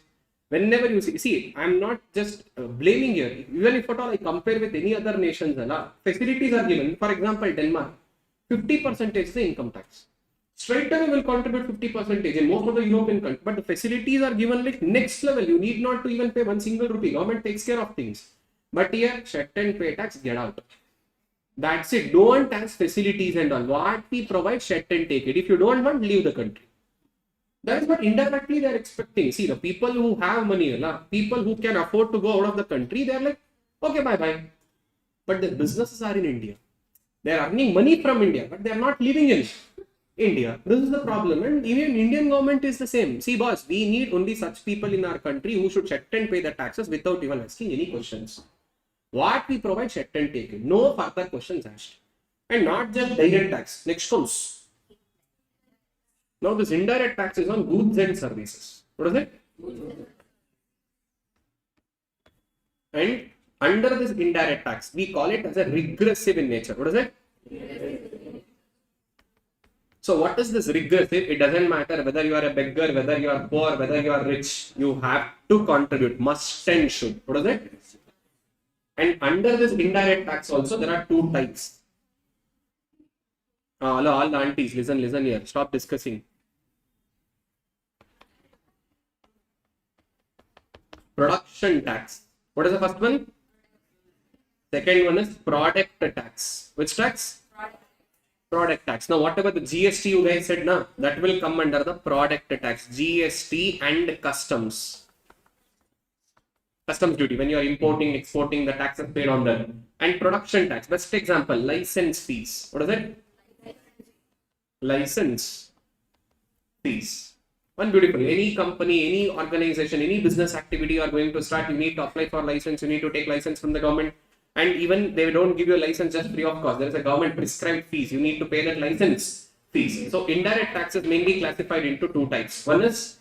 whenever you see, I'm not just blaming here. Even if at all I compare with any other nations, facilities are given. For example, Denmark, 50% is the income tax. Straight away will contribute 50% in most of the European countries. But the facilities are given like next level. You need not to even pay 1 single rupee. Government takes care of things. But here, shut and pay tax, get out. That's it. Don't ask facilities and all. What we provide, shut and take it. If you don't want, leave the country. That is what indirectly they are expecting. See, the people who have money, people who can afford to go out of the country, they are like, okay, bye-bye. But the businesses are in India. They are earning money from India, but they are not living in India. This is the problem. And even Indian government is the same. See, boss, we need only such people in our country who should shut and pay the taxes without even asking any questions. What we provide, shut and take it. No further questions asked. And not just direct tax. Next comes. Now this indirect tax is on goods and services. What is it? And under this indirect tax, we call it as a regressive in nature. What is it? So what is this regressive? It doesn't matter whether you are a beggar, whether you are poor, whether you are rich. You have to contribute. Must and should. What is it? And under this indirect tax also, there are 2 types. Hello, all the aunties, listen here. Stop discussing. Production tax. What is the first one? Second one is product tax. Which tax? Product tax. Now, whatever the GST you guys said, that will come under the product tax. GST and customs. Customs duty, when you are importing, exporting, the tax is paid on that. And production tax. Best example, license fees. What is it? License fees. One beautiful. Any company, any organization, any business activity you are going to start, you need to apply for license. You need to take license from the government. And even they don't give you a license just free of cost. There is a government prescribed fees. You need to pay that license fees. So indirect tax is mainly classified into 2 types. One is,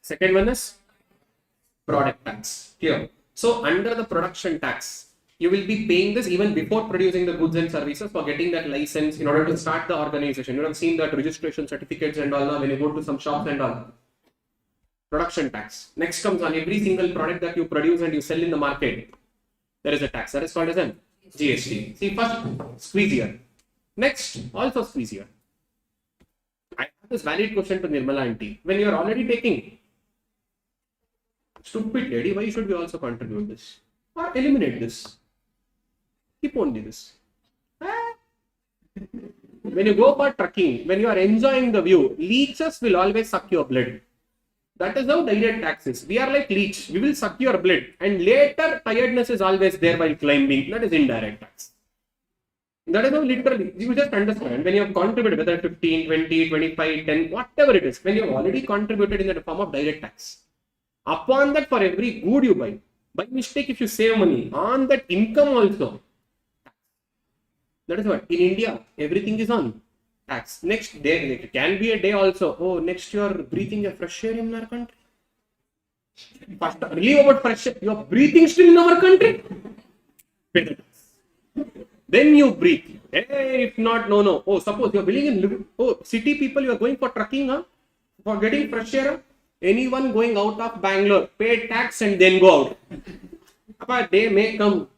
second one is product tax. Here. So under the production tax, You will be paying this even before producing the goods and services for getting that license in order to start the organization. You have seen that registration certificates and all now when you go to some shops and all. Production tax. Next comes on every single product that you produce and you sell in the market. There is a tax. That is called as an GST. See, first squeeze here. Next, also squeeze here. I have this valid question to Nirmala aunty. When you are already taking, stupid lady, why should we also contribute this? Or eliminate this? Keep only this. When you go for trucking, when you are enjoying the view, leeches will always suck your blood. That is how direct tax is. We are like leech. We will suck your blood. And later, tiredness is always there while climbing. That is indirect tax. That is how literally, you just understand. When you have contributed, whether 15, 20, 25, 10, whatever it is, when you have already contributed in the form of direct tax. Upon that, for every good you buy, by mistake, if you save money, on that income also. That is what, in India, everything is on tax. Next day, it can be a day also. Oh, next you are breathing a fresh air in our country. First, leave about fresh air. You are breathing still in our country. Pay the tax. Then you breathe. Hey, if not, no. Oh, suppose you are living in city people, you are going for trucking, huh? For getting fresh air. Anyone going out of Bangalore, pay tax and then go out. But they may come.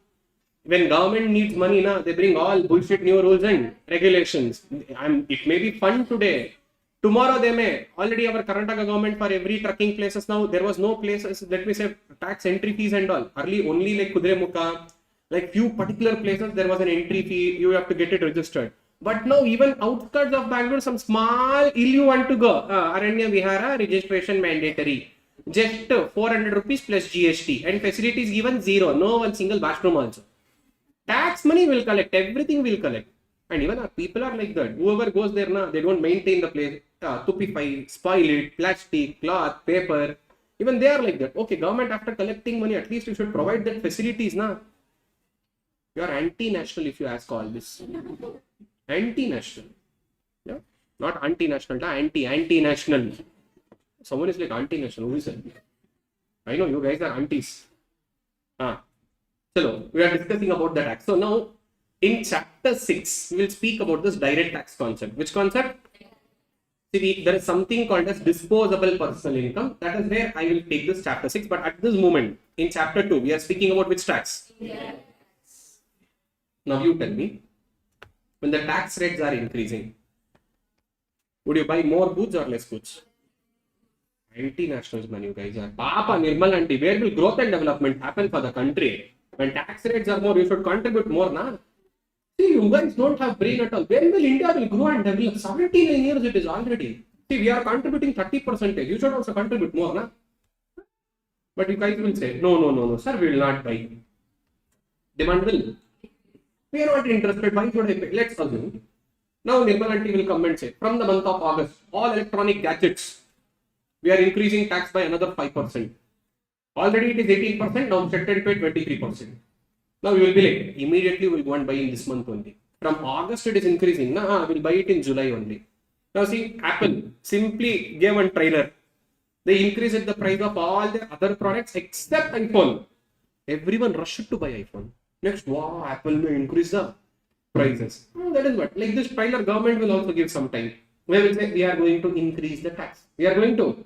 When government needs money, they bring all bullshit new rules and regulations. It may be fun today. Tomorrow they may. Already our Karnataka government for every trucking places now, there was no places, let me say, tax entry fees and all. Early only like Kudremukha, like few particular places there was an entry fee, you have to get it registered. But now even outskirts of Bangalore, some small hill you want to go. Aranya Vihara registration mandatory. Just 400 rupees plus GST and facilities given zero. No one single bathroom also. Tax money will collect, everything will collect. And even our people are like that. Whoever goes there now, they don't maintain the place. Tupify, spoil it, plastic, cloth, paper. Even they are like that. Okay, government after collecting money, at least you should provide that facilities now. You are anti-national if you ask all this. Anti-national. Yeah? Not anti-national, anti-national. Someone is like anti-national. Who is it? I know you guys are aunties. So we are discussing about the tax. So now in chapter 6, we will speak about this direct tax concept. Which concept? See, there is something called as disposable personal income. That is where I will take this chapter 6. But at this moment, in chapter 2, we are speaking about which tax? Yes. Now you tell me, when the tax rates are increasing, would you buy more goods or less goods? Anti-nationals, man, you guys are. Papa, Nirmal aunty, where will growth and development happen for the country? When tax rates are more, you should contribute more, na? See, you guys don't have brain at all. When will India will grow and develop? 79 years it is already. See, we are contributing 30%. You should also contribute more, na? But you guys will say, no, sir, we will not buy. Demand will. We are not interested. Why should I pay? Let's assume. Now, Nirmal aunty will come and say, from the month of August, all electronic gadgets, we are increasing tax by another 5%. Already it is 18%, now set and pay 23%. Now we will be like, immediately we will go and buy in this month only. From August it is increasing, we will buy it in July only. Now see, Apple simply gave one trailer. They increased the price of all their other products except iPhone. Everyone rushed to buy iPhone. Next, wow, Apple may increase the prices. That is what, like this trailer government will also give some time. We will say we are going to increase the tax. We are going to.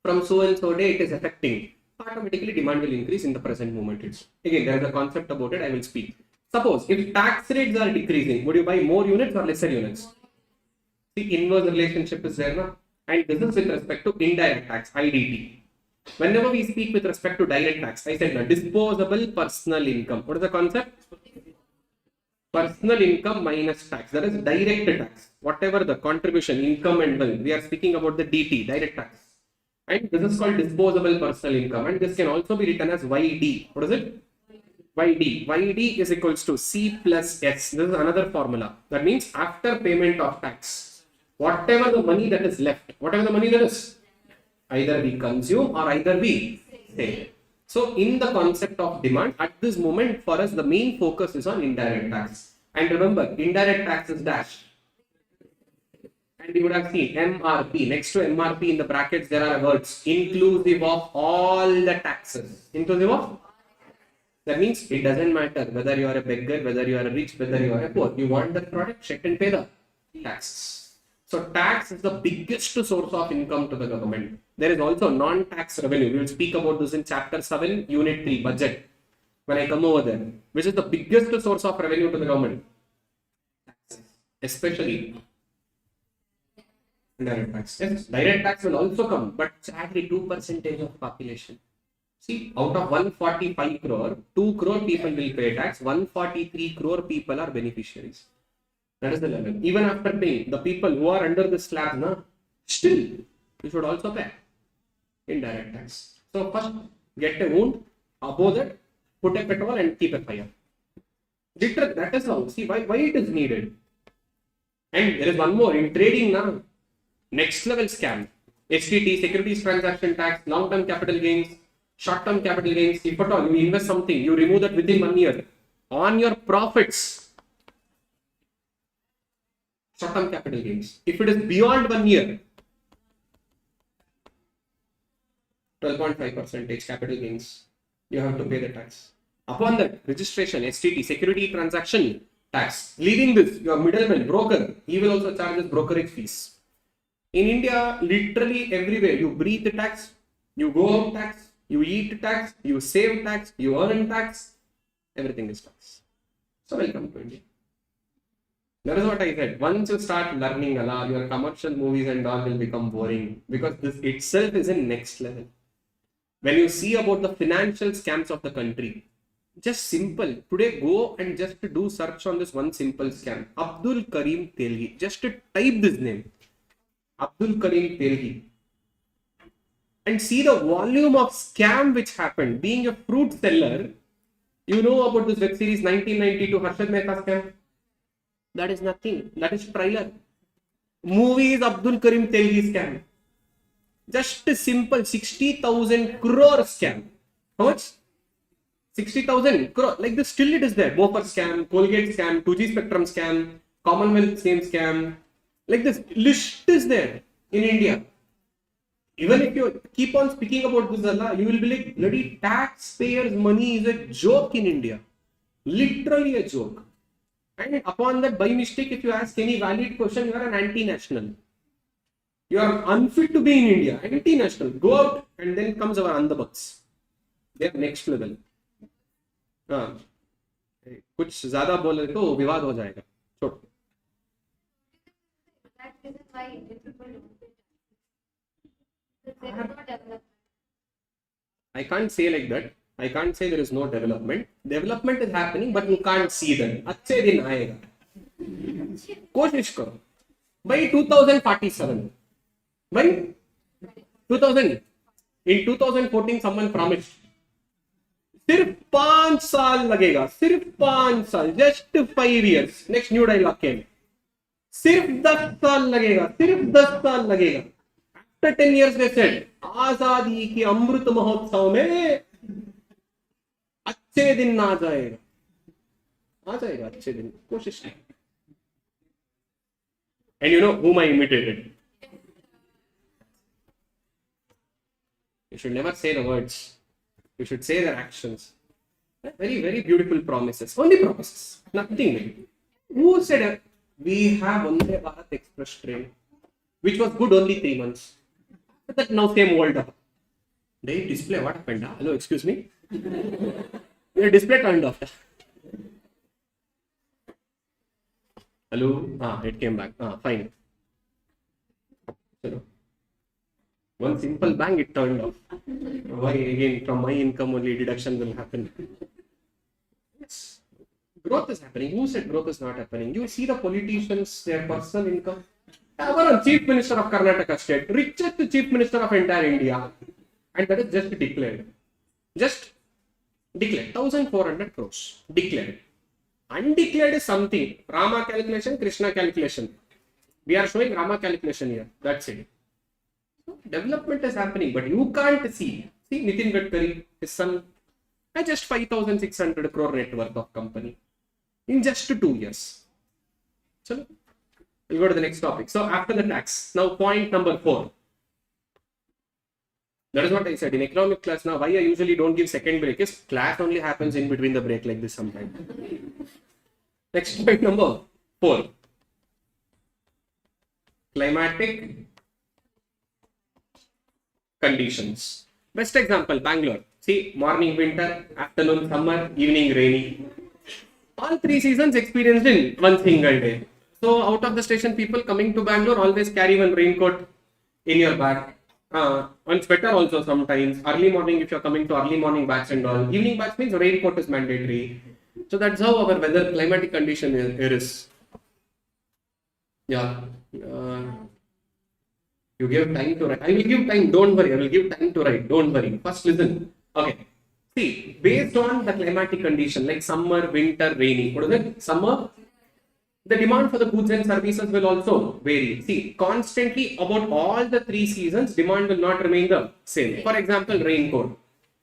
From so and so day it is affecting. Automatically demand will increase in the present moment. Again, there is a concept about it, I will speak. Suppose if tax rates are decreasing, would you buy more units or lesser units? The inverse relationship is there now. And this is with respect to indirect tax, IDT. Whenever we speak with respect to direct tax, I said disposable personal income. What is the concept? Personal income minus tax. That is direct tax. Whatever the contribution, income and wealth. We are speaking about the DT, direct tax. And this is called disposable personal income. And this can also be written as YD. What is it? YD. YD is equals to C plus S. This is another formula. That means after payment of tax, whatever the money that is left, whatever the money that is, either we consume or either we save. So in the concept of demand, at this moment for us, the main focus is on indirect tax. And remember, indirect tax is dash. And you would have seen MRP. Next to MRP in the brackets, there are words inclusive of all the taxes. Inclusive of? That means it doesn't matter whether you are a beggar, whether you are a rich, whether you are a poor. You want the product, check and pay the taxes. So tax is the biggest source of income to the government. There is also non-tax revenue. We will speak about this in chapter 7, unit 3, budget. When I come over there, which is the biggest source of revenue to the government. Taxes. Especially direct tax. Yes, direct tax will also come, but sadly 2% of population. See, out of 145 crore, 2 crore people will pay tax, 143 crore people are beneficiaries. That is the level. Even after paying, the people who are under the slab, still, you should also pay indirect tax. So first, get a wound, above that, put a petrol and keep a fire. Literally, that is all. See, why it is needed. And there is one more, in trading now, next level scam. STT, securities transaction tax, long-term capital gains, short-term capital gains. If at all you invest something, you remove that within 1 year. On your profits, short-term capital gains. If it is beyond 1 year, 12.5% capital gains, you have to pay the tax. Upon that, registration, STT, security transaction tax. Leaving this, your middleman, broker, he will also charge us brokerage fees. In India, literally everywhere, you breathe the tax, you go out tax, you eat tax, you save tax, you earn tax, everything is tax. So welcome to India. That is what I said. Once you start learning your commercial movies and all will become boring because this itself is a next level. When you see about the financial scams of the country, just simple. Today, go and just do search on this one simple scam. Abdul Karim Telgi. Just type this name. Abdul Karim Telgi. And see the volume of scam which happened. Being a fruit seller, you know about this web series 1992 Harshad Mehta scam. That is nothing. That is trailer. Movie is Abdul Karim Telgi scam. Just a simple 60,000 crore scam. How much? 60,000 crore. Like this, still it is there. Boffer scam, Colgate scam, 2G Spectrum scam, Commonwealth same scam. Like this list is there in India. Even if you keep on speaking about this, you will be like, bloody taxpayers' money is a joke in India. Literally a joke. And upon that, by mistake, if you ask any valid question, you are an anti-national. You are unfit to be in India. Anti-national. Go out and then comes our Andhabaks. They are next level. कुछ ज्यादा बोले तो विवाद हो जाएगा. छोड़. I can't say like that. I can't say there is no development. Development is happening, but you can't see them. अच्छे दिन आएगा. कोशिश करो. By 2047. By 2000. In 2014, someone promised. सिर्फ 5 साल लगेगा. सिर्फ 5 साल. Just 5 years. Next new dialogue came. सिर्फ 10 साल लगेगा. सिर्फ 10 साल लगेगा. After 10 years they said, आजादी की अमृत महोत्सव में अच्छे दिन आ जाएगा. आ जाएगा अच्छे दिन. कोशिश की. And you know whom I imitated? You should never say the words. You should say their actions. Very, very beautiful promises. Only promises. Nothing. Who said we have Vande Bharat Express train, which was good only 3 months. But that now same world up. They display what happened? Hello, excuse me. Your display turned off. Hello. It came back. Fine. Hello. One simple bang, it turned off. Why again? From my income only deduction will happen. Yes. Growth is happening. Who said growth is not happening? You see the politicians, their personal income. Our Chief Minister of Karnataka state, richest Chief Minister of entire India. And that is just declared. Just declared. 1,400 crores. Declared. Undeclared is something. Rama calculation, Krishna calculation. We are showing Rama calculation here. That's it. Development is happening, but you can't see. See, Nitin Gadkari, his son, had just 5,600 crore net worth of company in just 2 years. So, we'll go to the next topic. So, after the tax, now point number 4. That is what I said in economic class. Now, why I usually don't give second break is class only happens in between the break like this sometimes. Next point number 4. Climatic conditions. Best example, Bangalore. See, morning winter, afternoon summer, evening rainy. All 3 seasons experienced in one single day. So, out of the station, people coming to Bangalore always carry one raincoat in your bag. One sweater also sometimes. Early morning, if you're coming to early morning batch and all. Evening batch means raincoat is mandatory. So, that's how our weather climatic condition is. Yeah. You give time to write. I will give time, don't worry. I will give time to write, don't worry. First, listen. Okay. See, based on the climatic condition like summer, winter, rainy. What is it? Summer, the demand for the goods and services will also vary. See, constantly about all the 3 seasons, demand will not remain the same. For example, raincoat.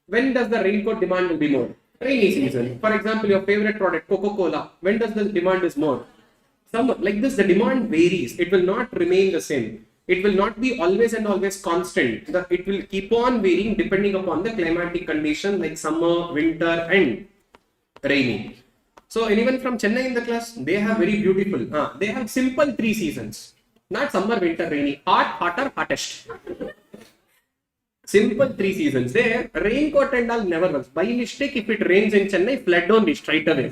When does the raincoat demand will be more? Rainy season. For example, your favorite product, Coca-Cola. When does the demand is more? Summer. Like this, the demand varies. It will not remain the same. It will not be always and always constant. It will keep on varying depending upon the climatic condition like summer, winter and rainy. So anyone from Chennai in the class, they have very beautiful, they have simple 3 seasons. Not summer, winter, rainy. Hot, hotter, hottest. Simple 3 seasons. There, raincoat and all never works. By mistake, if it rains in Chennai, flood only straight away.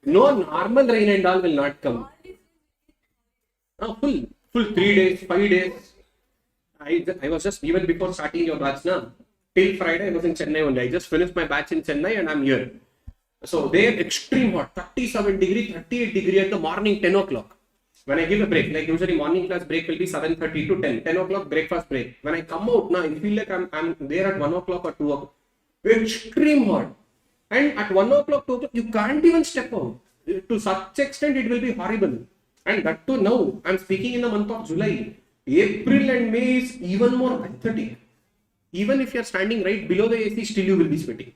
No normal rain and all will not come. Full 3 days, 5 days. I was just, even before starting your batch now, till Friday I was in Chennai only. I just finished my batch in Chennai and I'm here. So they're extreme hot, 37 degree, 38 degree at the morning 10 o'clock. When I give a break, like usually morning class break will be 7:30 to 10. 10 o'clock breakfast break. When I come out now, I feel like I'm there at 1 o'clock or 2 o'clock. Extreme hot. And at 1 o'clock, 2 o'clock, you can't even step out. To such extent, it will be horrible. And that too now, I'm speaking in the month of July. April and May is even more pathetic. Even if you're standing right below the AC, still you will be sweating.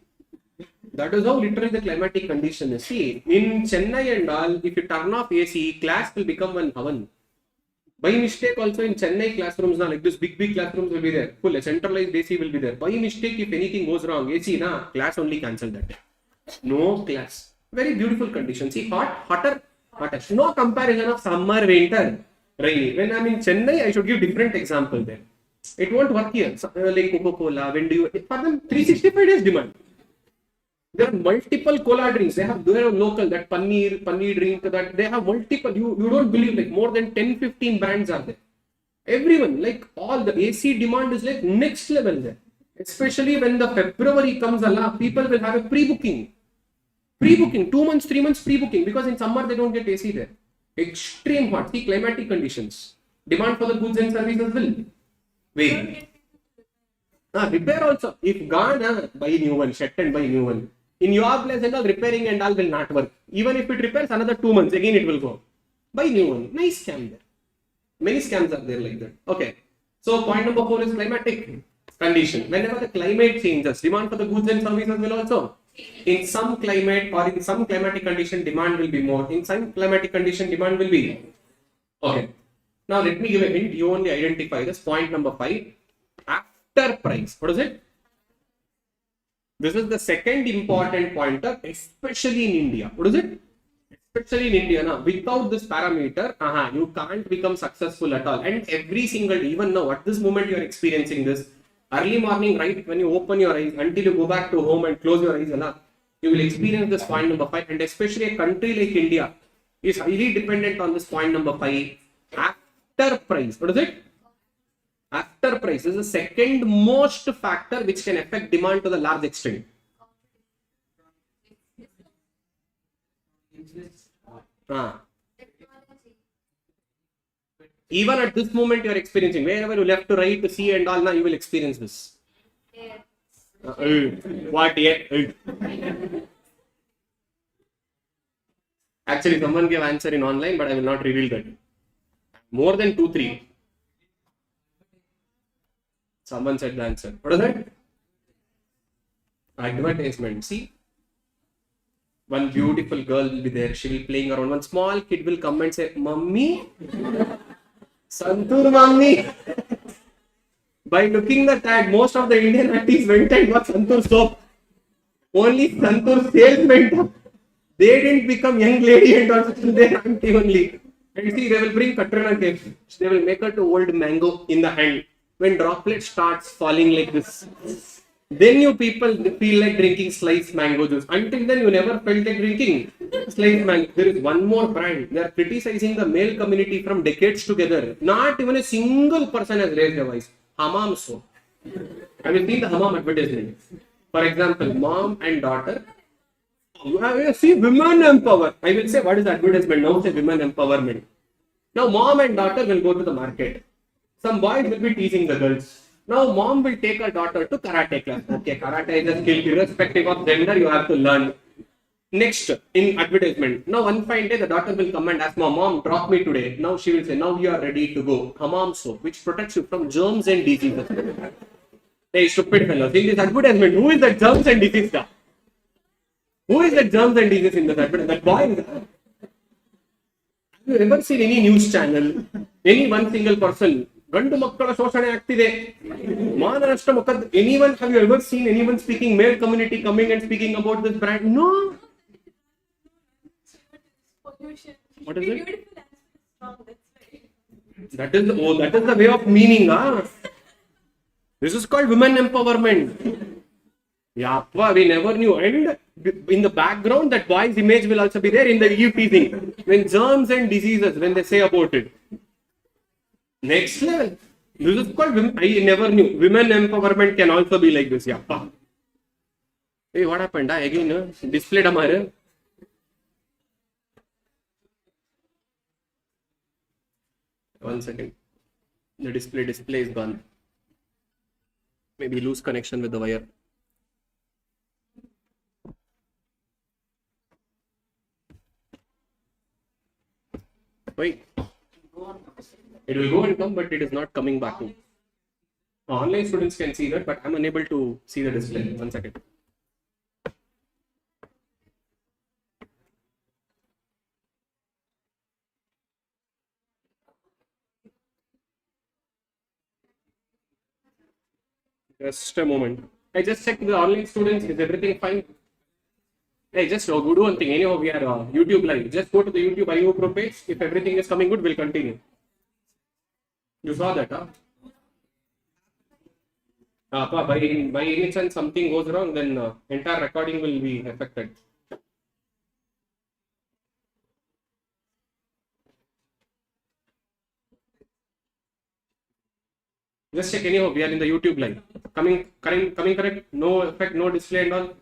That is how literally the climatic condition is. See, in Chennai and all, if you turn off AC, class will become one havan. By mistake also in Chennai classrooms now, like this big classrooms will be there. Full centralized AC will be there. By mistake, if anything goes wrong, AC na, class only cancel that day. No class. Very beautiful condition. See, hot, hotter, hottest. No comparison of summer, winter, rainy. When I'm in Chennai, I should give different example there. It won't work here. So, like Coca-Cola, when do you, for them 365 days demand. There are multiple cola drinks. They have local, that paneer drink, that they have multiple. You don't believe, like more than 10-15 brands are there. Everyone, like all the AC demand is like next level there. Especially when the February comes, people will have a pre-booking. 2 months, 3 months pre-booking, because in summer they don't get AC there. Extreme hot. See, climatic conditions. Demand for the goods and services will vary. Repair also. If gone, buy new one. Shut and buy new one. In your place and all, repairing and all will not work. Even if it repairs another 2 months, again it will go. Buy new one. Nice scam there. Many scams are there like that. Okay. So point number 4 is climatic condition. Whenever the climate changes, demand for the goods and services will also. In some climate or in some climatic condition, demand will be more. In some climatic condition, demand will be. Okay. Now let me give a hint. You only identify this. Point number 5. After price. What is it? This is the second important pointer, especially in India. What is it? Especially in India, now, without this parameter, you can't become successful at all. And every single day, even now, at this moment, you are experiencing this. Early morning, right, when you open your eyes, until you go back to home and close your eyes, you will experience this point number 5. And especially a country like India is highly dependent on this point number 5. After price. What is it? After price is the second most factor which can affect demand to the large extent. Even at this moment you are experiencing, wherever you left to right to see and all, now you will experience this. What yet? Actually, someone gave answer in online, but I will not reveal that. More than 2-3. Someone said the answer. What is that? Advertisement. See, one beautiful girl will be there. She will be playing around. One small kid will come and say, "Mummy, Santur Mummy." By looking at that, most of the Indian aunties went and bought Santur soap. Only Santur salesmen. They didn't become young lady and also their auntie only. And see, they will bring Katrina cake. They will make her to hold mango in the hand. When droplet starts falling like this, then you people feel like drinking sliced mango juice. Until then, you never felt like drinking sliced mango. There is one more brand. They are criticizing the male community from decades together. Not even a single person has raised their voice. Hammam soap. Have you seen the hammam advertisement? For example, mom and daughter. See, women empower. I will say what is the advertisement now? Say women empowerment. Now, mom and daughter will go to the market. Some boys will be teasing the girls. Now, mom will take her daughter to karate class. Okay, karate is a skill, irrespective of gender, you have to learn. Next, in advertisement. Now, one fine day, the daughter will come and ask, mom, drop me today. Now, she will say, now you are ready to go. Hammam soap, which protects you from germs and diseases. Hey, stupid fellows. In this advertisement, who is that germs and disease guy? Who is that germs and disease in the advertisement? That boy. Have you ever seen any news channel? Any one single person? Gandu makkala shoshane agtide. Maharashtra mokkad. Anyone? Have you ever seen anyone speaking? Male community coming and speaking about this brand? No. Pollution. What is it? Beautiful and strong. That's right. That is the way of meaning, huh? This is called women empowerment. Yeah, we never knew. And in the background, that boy's image will also be there in the Eve teasing. When germs and diseases, when they say about it. Next level. This is called women. I never knew. Women empowerment can also be like this. Yeah. Hey, what happened? Again, displayed amare. One second. The display is gone. Maybe lose connection with the wire. Wait. It will go and come, but it is not coming back to. Online students can see that, but I'm unable to see the display. 1 second. Just a moment. I just checked the online students. Is everything fine? Hey, just do one thing. Anyhow, we are YouTube live. Just go to the YouTube ArivuPro page. If everything is coming good, we'll continue. You saw that, huh? By any chance something goes wrong, then entire recording will be affected. Just check anyhow. We are in the YouTube live. Coming correct. No effect, no display and all.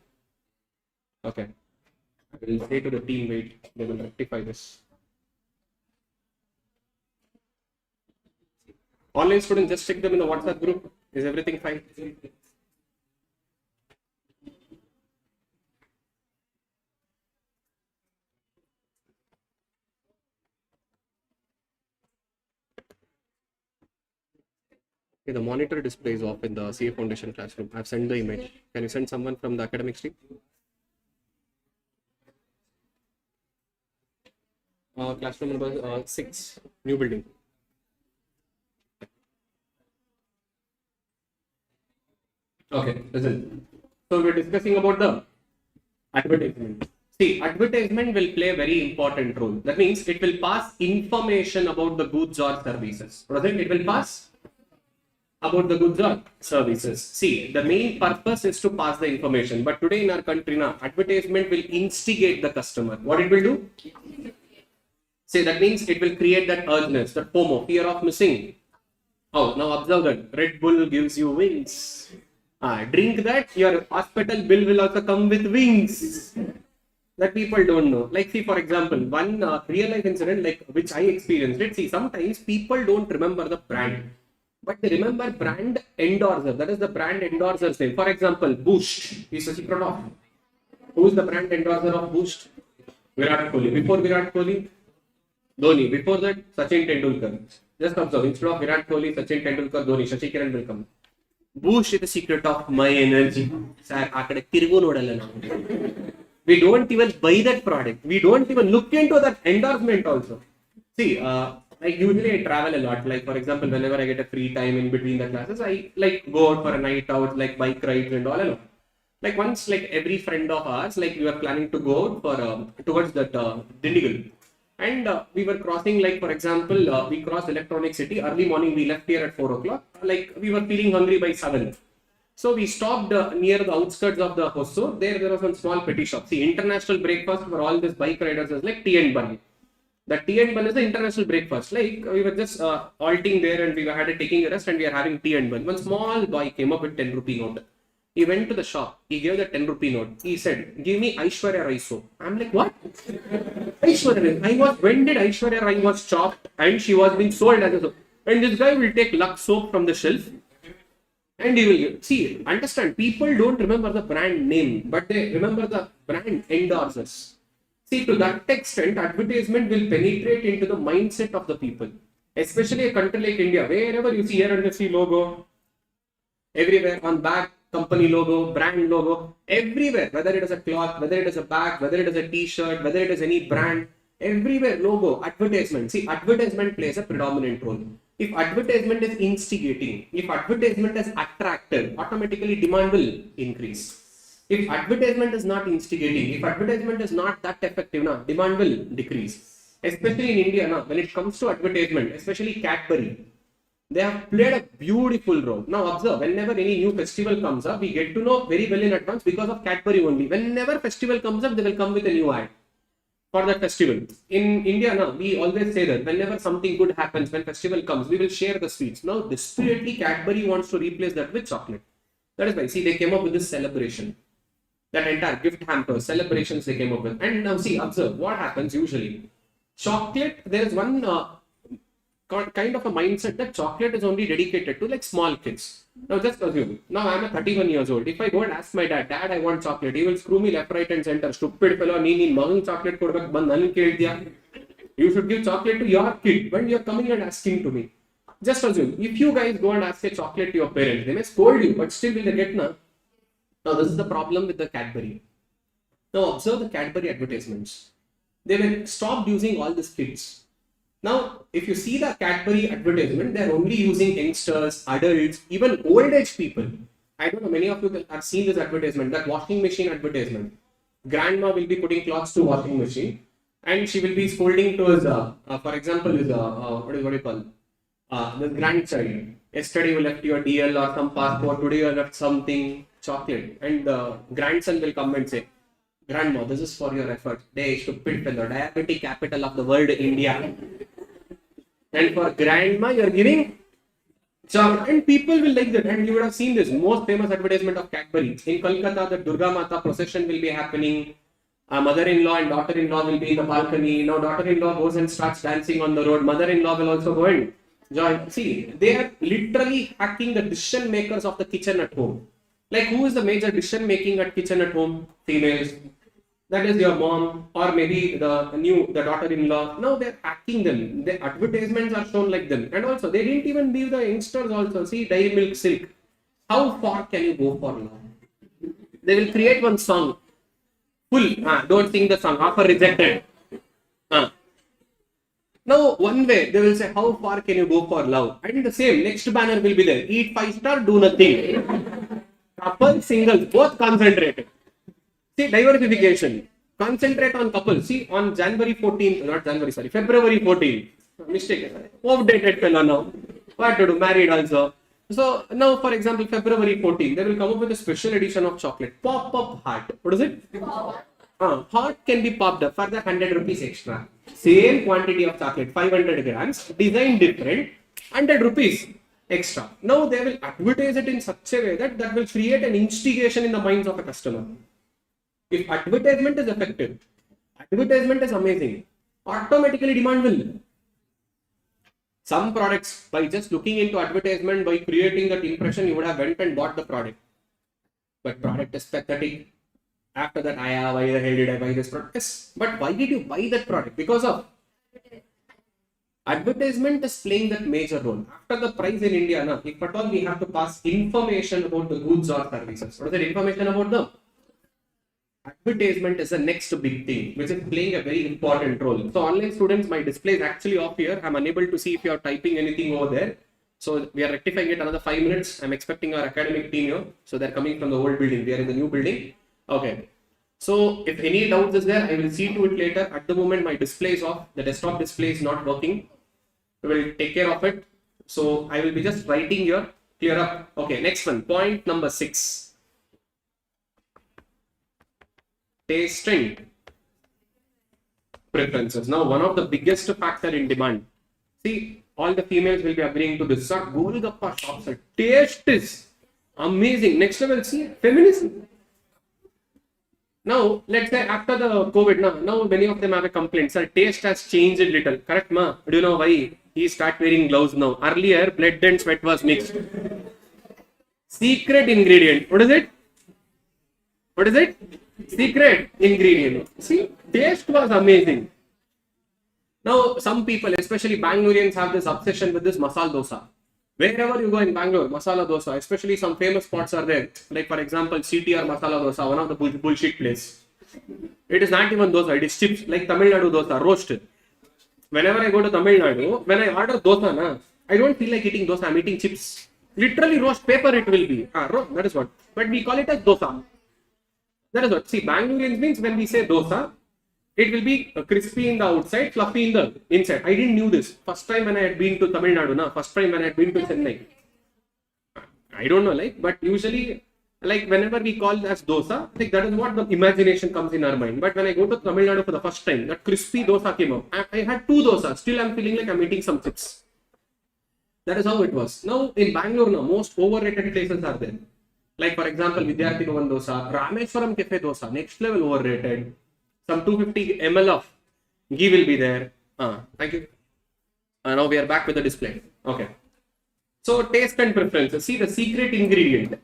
Okay. I will say to the team, wait. They will rectify this. Online students, just check them in the WhatsApp group. Is everything fine? Okay, the monitor display is off in the CA Foundation classroom. I've sent the image. Can you send someone from the academic team? Classroom number 6, new building. Okay, listen. So we're discussing about the advertisement. See, advertisement will play a very important role. That means it will pass information about the goods or services. It will pass about the goods or services. See, the main purpose is to pass the information. But today in our country, now, advertisement will instigate the customer. What it will do? See, that means it will create that urgeness, that FOMO, fear of missing. Oh, now observe that. Red Bull gives you wings. Drink that, your hospital bill will also come with wings. That people don't know. Like, see, for example, one real life incident, like which I experienced it. See, sometimes people don't remember the brand, but they remember brand endorser. That is the brand endorser's name. For example, Boost is a secret of. Who is the brand endorser of Boost? Virat Kohli. Before Virat Kohli, Dhoni. Before that, Sachin Tendulkar. Just observe. Instead of Virat Kohli, Sachin Tendulkar, Dhoni, Shashi Kiran will come. Boost is the secret of my energy. We don't even buy that product. We don't even look into that endorsement also. See, Like usually I travel a lot. Like for example, whenever I get a free time in between the classes, I like go out for a night out, like bike rides and all alone. Like once, like every friend of ours, like we were planning to go out for towards that Dindigal, and we were crossing. Like for example, we crossed Electronic City early morning. We left here at 4 o'clock. Like we were feeling hungry by 7. So we stopped near the outskirts of the Hosso. There was one small petty shop. See, international breakfast for all these bike riders is like tea and bun. The tea and bun is the international breakfast. Like we were just halting there and we had taking a rest and we are having tea and bun. One small boy came up with 10 rupee note. He went to the shop. He gave the 10 rupee note. He said, "Give me Aishwarya Rai soap." I'm like, "What?" Aishwarya Rai. When did Aishwarya Rai was chopped and she was being sold as a soap? And this guy will take Lux soap from the shelf and he will see, understand, people don't remember the brand name, but they remember the brand endorsers. See, to that extent, advertisement will penetrate into the mindset of the people, especially a country like India, wherever you see here and see logo, everywhere on back, company logo, brand logo, everywhere, whether it is a cloth, whether it is a bag, whether it is a t-shirt, whether it is any brand, everywhere logo, advertisement. See, advertisement plays a predominant role. If advertisement is instigating, if advertisement is attractive, automatically demand will increase. If advertisement is not instigating, if advertisement is not that effective, demand will decrease. Especially in India, when it comes to advertisement, especially Cadbury, they have played a beautiful role. Now observe, whenever any new festival comes up, we get to know very well in advance because of Cadbury only. Whenever festival comes up, they will come with a new ad for that festival. In India, we always say that whenever something good happens, when festival comes, we will share the sweets. Now, desperately, Cadbury wants to replace that with chocolate. That is why, see, they came up with this celebration. That entire gift hamper, celebrations they came up with. And now, see, observe, what happens usually. Chocolate, there is one kind of a mindset that chocolate is only dedicated to like small kids. Now just assume, now I am 31 years old. If I go and ask my dad, "Dad, I want chocolate," he will screw me left, right and center. "Stupid fellow, nee magang chocolate kodbak ban nan ked diya." You should give chocolate to your kid when you are coming and asking to me. Just assume, if you guys go and ask a chocolate to your parents, they may scold you, but still will they get na? Now this is the problem with the Cadbury. Now observe the Cadbury advertisements. They will stop using all these kids. Now, if you see the Cadbury advertisement, they are only using youngsters, adults, even old age people. I don't know, many of you have seen this advertisement, that washing machine advertisement. Grandma will be putting clothes to washing machine and she will be scolding to his, for example, his, what do you call, the grandchild. "Yesterday you left your DL or some passport, today you left something, chocolate." And the grandson will come and say, "Grandma, this is for your effort. Hey, stupid fellow, diabetic capital of the world, India." And for grandma, you are giving chocolate. And people will like that. And you would have seen this most famous advertisement of Cadbury. In Kolkata, the Durga Mata procession will be happening. A mother-in-law and daughter-in-law will be in the balcony. Now, daughter-in-law goes and starts dancing on the road. Mother-in-law will also go and join. See, they are literally hacking the decision makers of the kitchen at home. Like, who is the major decision making at kitchen at home? Females. That is your mom or maybe the daughter-in-law. Now they're hacking them. The advertisements are shown like them. And also they didn't even leave the youngsters also. See, Dairy Milk Silk. How far can you go for love? They will create one song. Full. Don't sing the song. Offer rejected. Now one way they will say, "How far can you go for love?" And the same next banner will be there. "Eat 5-star, do nothing." Couple, single, both concentrated. See, diversification. Concentrate on couples. See, on February 14th. Mistake. Updated fellow now. What to do? Married also. So, now for example, February 14th, they will come up with a special edition of chocolate. Pop-up heart. What is it? Heart can be popped up for the 100 rupees extra. Same quantity of chocolate, 500 grams, design different, 100 rupees extra. Now, they will advertise it in such a way that will create an instigation in the minds of a customer. If advertisement is effective, advertisement is amazing, automatically demand will. Some products, by just looking into advertisement, by creating that impression, you would have went and bought the product. But product is pathetic. After that, why the hell did I buy this product? Yes, but why did you buy that product? Because of advertisement is playing that major role. After the price in India, if at all we have to pass information about the goods or services. What is the information about them? advertisement is the next big thing, which is playing a very important role. So online students, my display is actually off here. I'm unable to see if you're typing anything over there. So we are rectifying it another 5 minutes. I'm expecting our academic team here. So they're coming from the old building. We are in the new building. Okay. So if any doubts is there, I will see to it later. At the moment, my display is off. The desktop display is not working. We will take care of it. So I will be just writing here. Clear up. Okay. Next one. Point number 6. Tasting preferences. Now, one of the biggest factor in demand. See, all the females will be agreeing to this. Sir, Golgappa shops, sir. Taste is amazing. Next level, see, feminism. Now, let's say after the COVID, now many of them have a complaint. Sir, taste has changed a little. Correct, ma? Do you know why? He start wearing gloves now. Earlier, blood and sweat was mixed. Secret ingredient. What is it? What is it? Secret ingredient. See, taste was amazing. Now, some people, especially Bangaloreans, have this obsession with this masala dosa. Wherever you go in Bangalore, masala dosa, especially some famous spots are there. Like, for example, CTR masala dosa, one of the bullshit place. It is not even dosa, it is chips, like Tamil Nadu dosa, roasted. Whenever I go to Tamil Nadu, when I order dosa, I don't feel like eating dosa, I'm eating chips. Literally roast paper it will be. That is what. But we call it as dosa. That is what. See, Bangaloreans means when we say dosa, it will be crispy in the outside, fluffy in the inside. I didn't knew this. First time when I had been to Tamil Nadu, first time when I had been to Chennai. I don't know, like, but usually, like, whenever we call it as dosa, like, that is what the imagination comes in our mind. But when I go to Tamil Nadu for the first time, that crispy dosa came up. I had 2 dosas. Still, I'm feeling like I'm eating some chips. That is how it was. Now, in Bangalore, most overrated places are there. Like, for example, Vidyarthi Bhavan dosa, Rameswaram Cafe dosa, next level overrated. Some 250 ml of ghee will be there. Thank you. Now we are back with the display. Okay. So taste and preferences. See, the secret ingredient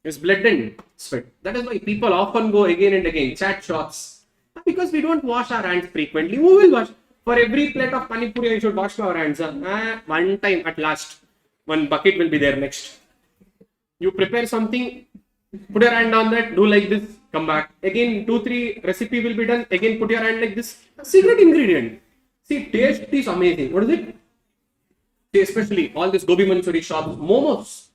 is blood and sweat. That is why people often go again and again, chat shots. Because we don't wash our hands frequently. Who will wash? For every plate of pani puri, I should wash our hands. One time at last. One bucket will be there next. You prepare something, put your hand on that, do like this, come back. Again, 2-3 recipe will be done. Again, put your hand like this. Secret ingredient. See, taste is amazing. What is it? See, especially all this gobi manchuri shops, momos.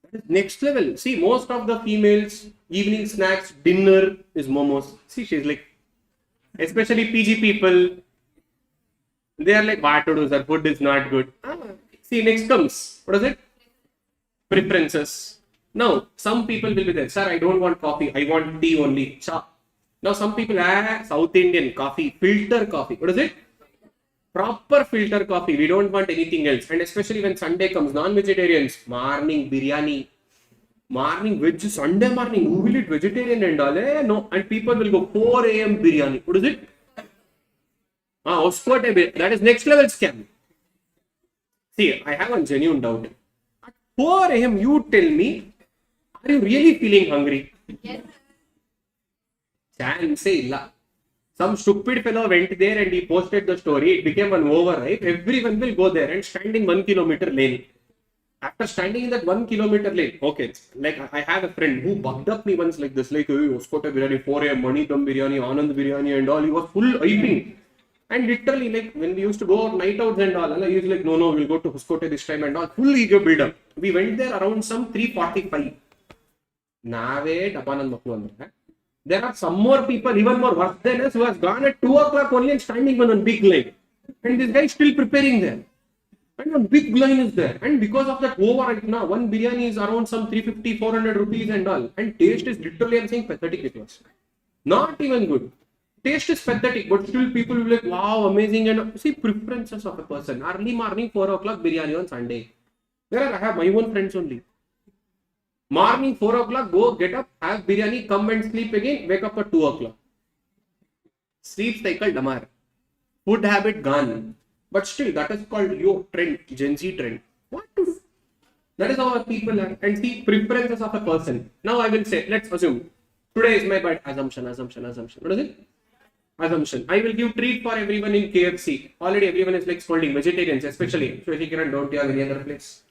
That is next level. See, most of the females, evening snacks, dinner is momos. See, she's like, especially PG people, they are like, what to do, sir? Food is not good. See, next comes, what is it? Preferences. Now, some people will be there. Sir, I don't want coffee. I want tea only. Cha. Now, some people South Indian coffee, filter coffee. What is it? Proper filter coffee. We don't want anything else. And especially when Sunday comes, non-vegetarians, morning biryani, morning veg, Sunday morning, who will eat vegetarian and all? No. And people will go 4 a.m. biryani. What is it? That is next level scam. See, I have a genuine doubt. At 4 a.m. you tell me, are you really feeling hungry? Yes. Chance illa. Some stupid fellow went there and he posted the story. It became an overhype. Everyone will go there and stand in 1 kilometer lane. After standing in that 1 kilometer lane, okay, like I have a friend who bugged up me once like this, like, Uskote biryani, 4 a.m., Mani Dum biryani, Anand biryani and all. He was full hyping. And literally, like, when we used to go out, night outs and all, he was like, no, we'll go to Uskote this time and all. Full ego build up. We went there around some 3:45. There are some more people, even more worse than us, who has gone at 2 o'clock only and standing on a big line. And this guy is still preparing there. And a big line is there. And because of that overhype now, one biryani is around some 350, 400 rupees and all. And taste is literally, I'm saying, pathetic it was. Not even good. Taste is pathetic, but still people will be like, wow, amazing. And see, preferences of a person. Early morning, 4 o'clock biryani on Sunday. Where I have my own friends only. Morning 4 o'clock, go get up, have biryani, come and sleep again, wake up at 2 o'clock. Sleep cycle damar. Food habit gone. But still, that is called your trend, Gen Z trend. What to do? That is how people are. And see, preferences of a person. Now I will say, let's assume, today is my bad assumption. What is it? Assumption. I will give treat for everyone in KFC. Already everyone is like scolding, vegetarians especially. So if you can, don't you have any other place?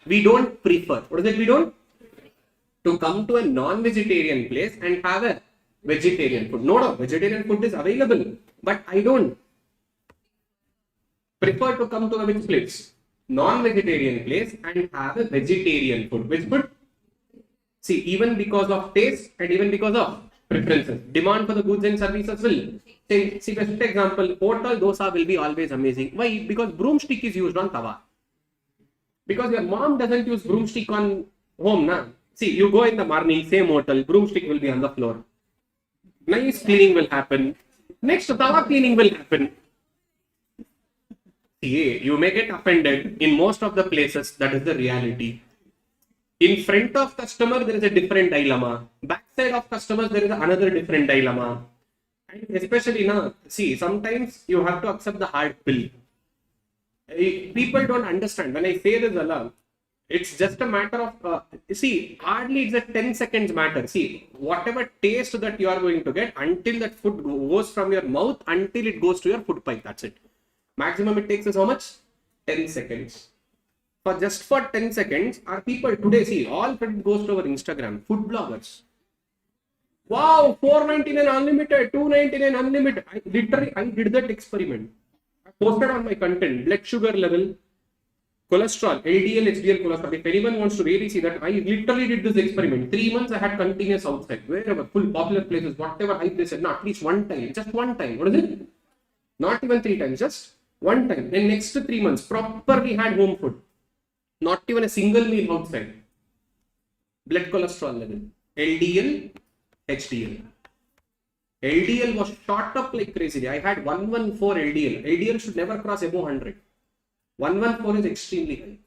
We don't prefer. What is it we don't? To come to a non-vegetarian place and have a vegetarian food. No, vegetarian food is available, but I don't prefer to come to a which place? Non-vegetarian place and have a vegetarian food. Which food? See, even because of taste and even because of preferences, demand for the goods and services will change. See, best example, hotel dosa will be always amazing. Why? Because broomstick is used on tawa. Because your mom doesn't use broomstick on home, na. See, you go in the morning, same hotel, broomstick will be on the floor. Nice cleaning will happen. Next, tawa cleaning will happen. See, you may get offended. In most of the places, that is the reality. In front of customer, there is a different dilemma. Backside of customers, there is another different dilemma. And especially now, see, sometimes you have to accept the hard pill. People don't understand. When I say this, Allah, it's just a matter of, see, hardly it's a 10 seconds matter. See, whatever taste that you are going to get until that food goes from your mouth, until it goes to your food pipe, that's it. Maximum it takes is how much? 10 seconds. For just for 10 seconds, our people today, see, all credit goes to our Instagram, food bloggers. Wow, $4.99 unlimited, $2.99 unlimited. I did that experiment. I posted on my content, blood sugar level, cholesterol, LDL, HDL cholesterol. If anyone wants to really see that, I literally did this experiment. 3 months I had continuous outside, wherever, full popular places, whatever high places, no, at least one time, just one time. What is it? Not even 3 times, just one time. Then next 3 months, properly had home food. Not even a single meal outside. Blood cholesterol level, LDL, HDL. LDL was shot up like crazy. I had 114 LDL. LDL should never cross above 100. 114 is extremely high.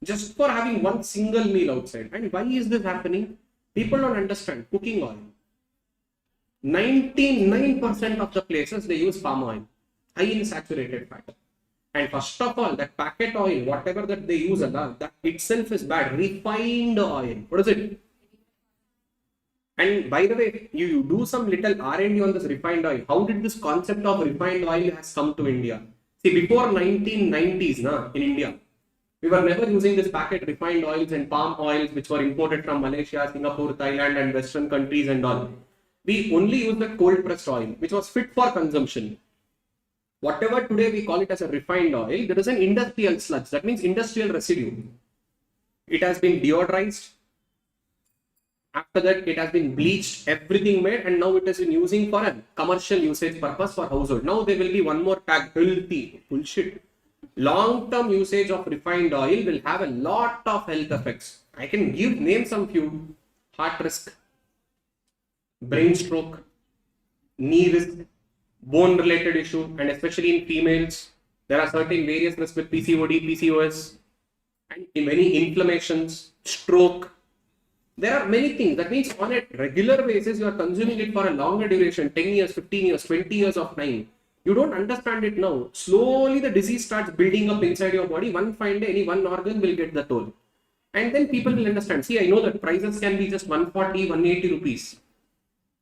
Just for having one single meal outside. And why is this happening? People don't understand. Cooking oil. 99% of the places they use palm oil. High in saturated fat. And first of all, that packet oil, whatever that they use, that itself is bad. Refined oil. What is it? And by the way, you do some little R&D on this refined oil. How did this concept of refined oil has come to India? See, before 1990s, in India, we were never using this packet refined oils and palm oils which were imported from Malaysia, Singapore, Thailand and Western countries and all. We only used the cold pressed oil, which was fit for consumption. Whatever today we call it as a refined oil, there is an industrial sludge. That means industrial residue. It has been deodorized. After that, it has been bleached, everything made, and now it has been using for a commercial usage purpose for household. Now there will be one more tag, healthy. Bullshit. Long-term usage of refined oil will have a lot of health effects. I can name some few. Heart risk, brain stroke, knee risk, bone related issue, and especially in females, there are certain various risks with PCOD, PCOS, and many inflammations, stroke. There are many things. That means on a regular basis, you are consuming it for a longer duration, 10 years, 15 years, 20 years of time. You don't understand it now. Slowly the disease starts building up inside your body. One fine day, any one organ will get the toll. And then people will understand. See, I know that prices can be just 140, 180 rupees.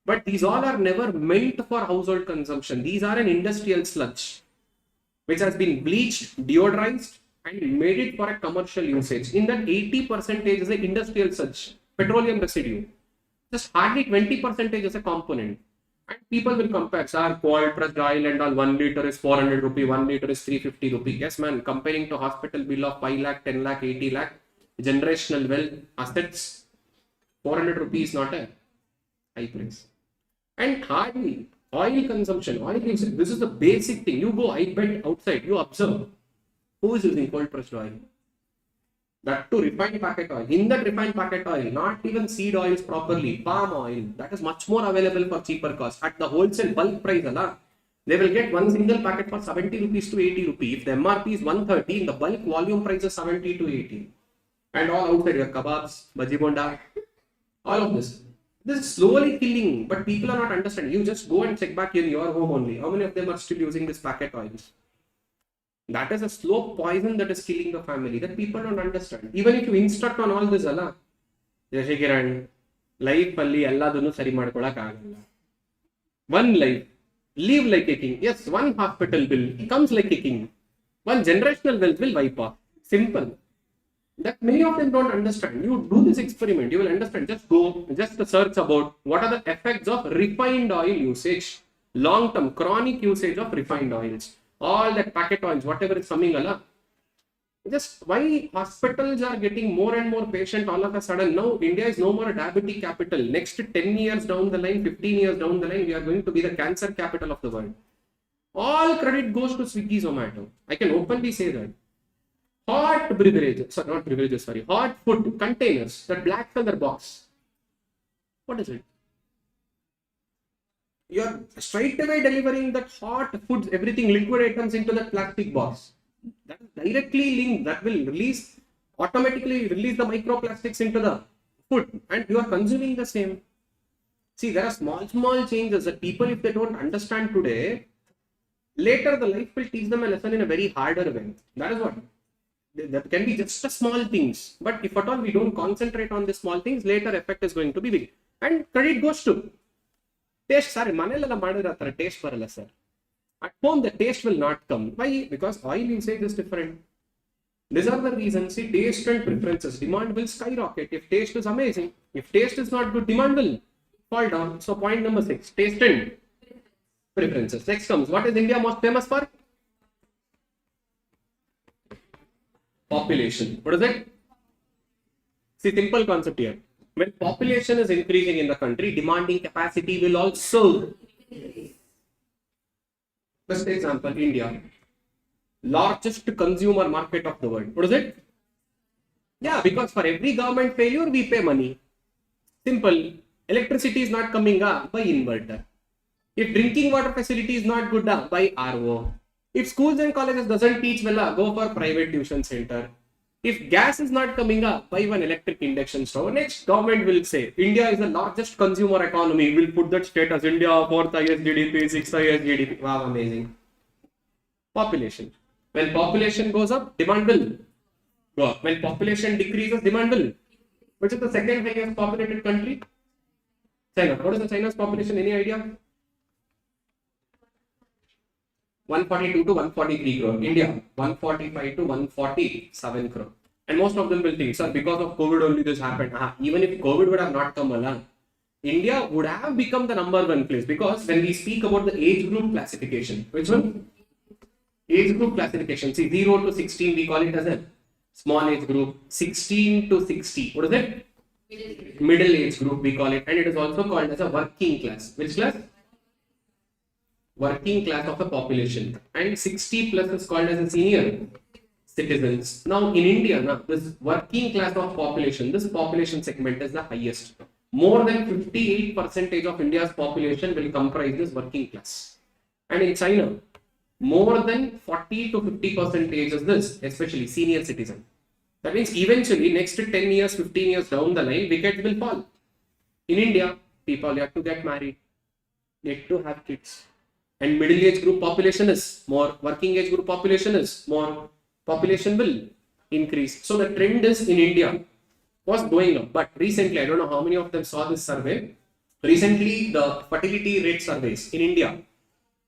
But these all are never meant for household consumption. These are an industrial sludge, which has been bleached, deodorized, and made it for a commercial usage. In that 80% is an industrial sludge, petroleum residue. Just hardly 20% is a component. And people will compare, sir, cold pressed oil and all, 1 liter is 400 rupee, 1 liter is 350 rupee. Yes, man, comparing to hospital bill of 5 lakh, 10 lakh, 80 lakh, generational wealth, assets, 400 rupees is not a high price. And hardly oil consumption, oil usage, this is the basic thing. You go, I bet outside, you observe who is using cold pressed oil. That too refined packet oil. In that refined packet oil, not even seed oils properly, palm oil, that is much more available for cheaper cost. At the wholesale bulk price, they will get one single packet for 70 rupees to 80 rupees. If the MRP is 130, the bulk volume price is 70 to 80. And all outside your kebabs, bhaji bonda, all of this. This is slowly killing, but people are not understanding. You just go and check back in your home only. How many of them are still using this packet oils? That is a slow poison that is killing the family that people don't understand. Even if you instruct on all this, Jashikiran, life palli alladunu sari madkolak agalla. One life, live like a king. Yes, one hospital bill comes like a king. One generational wealth will wipe off. Simple. That many of them don't understand. You do this experiment, you will understand. Just go, just search about what are the effects of refined oil usage, long-term chronic usage of refined oils, all that packet oils, whatever is coming along. Just why hospitals are getting more and more patient all of a sudden. Now India is no more a diabetic capital. Next 10 years down the line, 15 years down the line, we are going to be the cancer capital of the world. All credit goes to Swiggy, Zomato. I can openly say that. Hot beverages, sorry, not beverages, sorry, hot food containers, that black color box. What is it? You're straight away delivering that hot foods, everything liquid items into that plastic box. That is directly linked, that will release, automatically release the microplastics into the food, and you are consuming the same. See, there are small changes that people, if they don't understand today, later the life will teach them a lesson in a very harder way. That is what. That can be just a small things, but if at all we don't concentrate on the small things, later effect is going to be big. And credit goes to taste. Sorry, manelala madira taste barala sir. At home the taste will not come. Why? Because oil usage is different. These are the reasons. See, taste and preferences. Demand will skyrocket if taste is amazing. If taste is not good, demand will fall down. So point number 6, taste and preferences. Next comes, what is India most famous for? Population. What is it? See, simple concept here. When population is increasing in the country, demanding capacity will also. Best example, India. Largest consumer market of the world. What is it? Yeah, because for every government failure, we pay money. Simple. Electricity is not coming up, buy inverter. If drinking water facility is not good, buy RO. If schools and colleges doesn't teach well, go for private tuition center. If gas is not coming up, buy one electric induction stove. Next, government will say, India is the largest consumer economy. We'll put that status, India, 4th highest GDP, 6th highest GDP. Wow, amazing. Population. When population goes up, demand will go up. When population decreases, demand will. Which is the second highest populated country? China. What is the China's population? Any idea? 142 to 143 crore. India, 145 to 147 crore. And most of them will think, sir, because of COVID only this happened. Even if COVID would have not come along, India would have become the #1 place. Because when we speak about the age group classification, which one? Age group classification. See, 0 to 16, we call it as a small age group. 16 to 60. What is it? Middle age group, we call it. And it is also called as a working class. Which class? Working class of a population, and 60 plus is called as a senior citizens. Now in India, this working class of population, this population segment is the highest. More than 58% of India's population will comprise this working class. And in China, more than 40 to 50% is this, especially senior citizen. That means eventually next 10 years, 15 years down the line, wickets will fall. In India, people have to get married, need to have kids. And middle age group population is more, working age group population is more, population will increase. So the trend is in India was going up, but recently, I don't know how many of them saw this survey. Recently, the fertility rate surveys in India,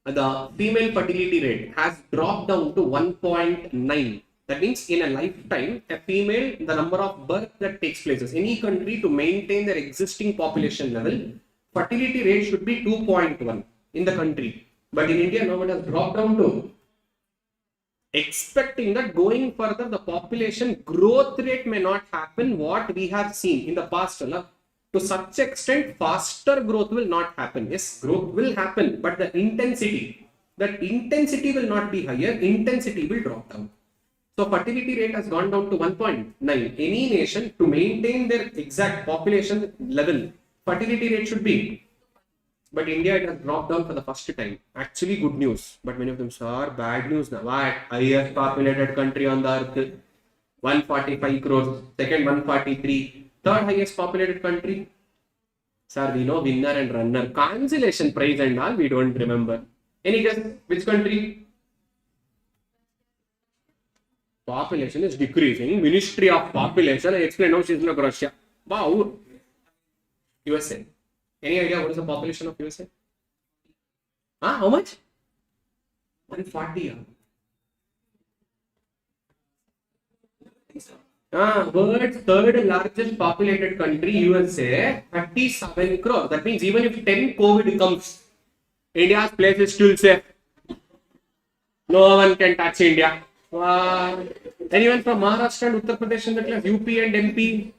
the female fertility rate has dropped down to 1.9. That means in a lifetime, a female, the number of birth that takes place, any country to maintain their existing population level, fertility rate should be 2.1 in the country. But in India, now it has dropped down to, expecting that going further, the population growth rate may not happen what we have seen in the past. To such extent, faster growth will not happen. Yes, growth will happen, but the intensity, that intensity will not be higher, intensity will drop down. So fertility rate has gone down to 1.9. Any nation to maintain their exact population level, fertility rate should be. But India, it has dropped down for the first time. Actually good news. But many of them are bad news now. What? Highest populated country on the earth. 145 crores. Second 143. Third highest populated country. Sir, we know winner and runner. Consolation prize and all, we don't remember. Any guess? Which country? Population is decreasing. Ministry of Population. I explained now she's in Russia. Wow. USA. Any idea what is the population of USA? How much? 140. World's third largest populated country, USA, 37 crore. That means even if 10 COVID comes, India's place is still safe. No one can touch India. Anyone from Maharashtra and Uttar Pradesh in the class? UP and MP?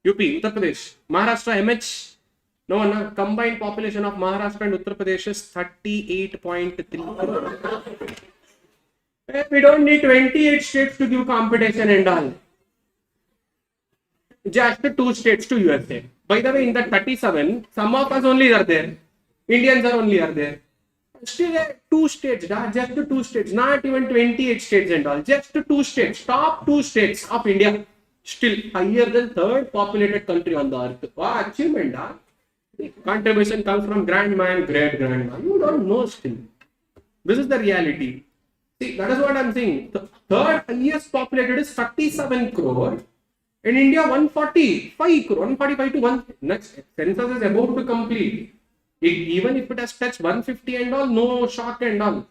UP, Uttar Pradesh. Maharashtra, MH? No one. Combined population of Maharashtra and Uttar Pradesh is 38.3 crore. We don't need 28 states to give competition and all. Just 2 states to USA. By the way, in that 37, some of us only are there. Indians are only are there. Still 2 states, just 2 states, not even 28 states and all. Just 2 states, top 2 states of India. Still higher than third populated country on the earth. Wow, achievement. Contribution comes from grandma and great grandma. You don't know still. This is the reality. See, that is what I'm saying. The third highest populated is 37 crore. In India, 145 crore, 145 to 1. Next census is about to complete. Even if it has touched 150 and all, no shock and all.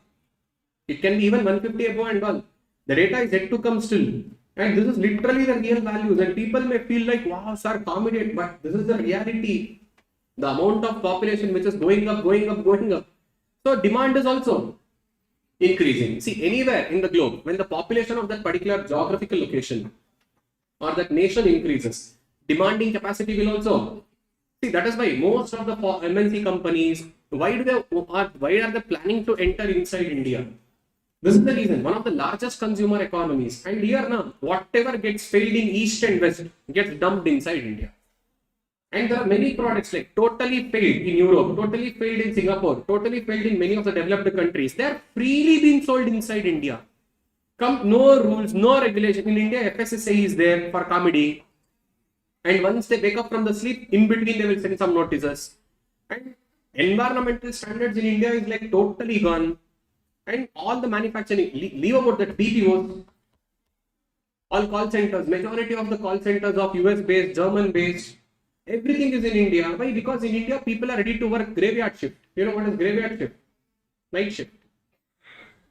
It can be even 150 above and all. The data is yet to come still. And this is literally the real values. And people may feel like, wow, sir, comedy, but this is the reality. The amount of population which is going up, going up, going up. So demand is also increasing. See, anywhere in the globe, when the population of that particular geographical location or that nation increases, demanding capacity will also. See, that is why most of the MNC companies, why are they planning to enter inside India? This is the reason. One of the largest consumer economies, and here now, whatever gets failed in East and West gets dumped inside India. And there are many products like totally failed in Europe, totally failed in Singapore, totally failed in many of the developed countries. They are freely being sold inside India. No rules, no regulation. In India, FSSAI is there for comedy. And once they wake up from the sleep, in between they will send some notices. And environmental standards in India is like totally gone. And all the manufacturing, leave about that BPOs, all call centers, majority of the call centers of US based, German based, everything is in India. Why? Because in India, people are ready to work graveyard shift. You know what is graveyard shift? Night shift.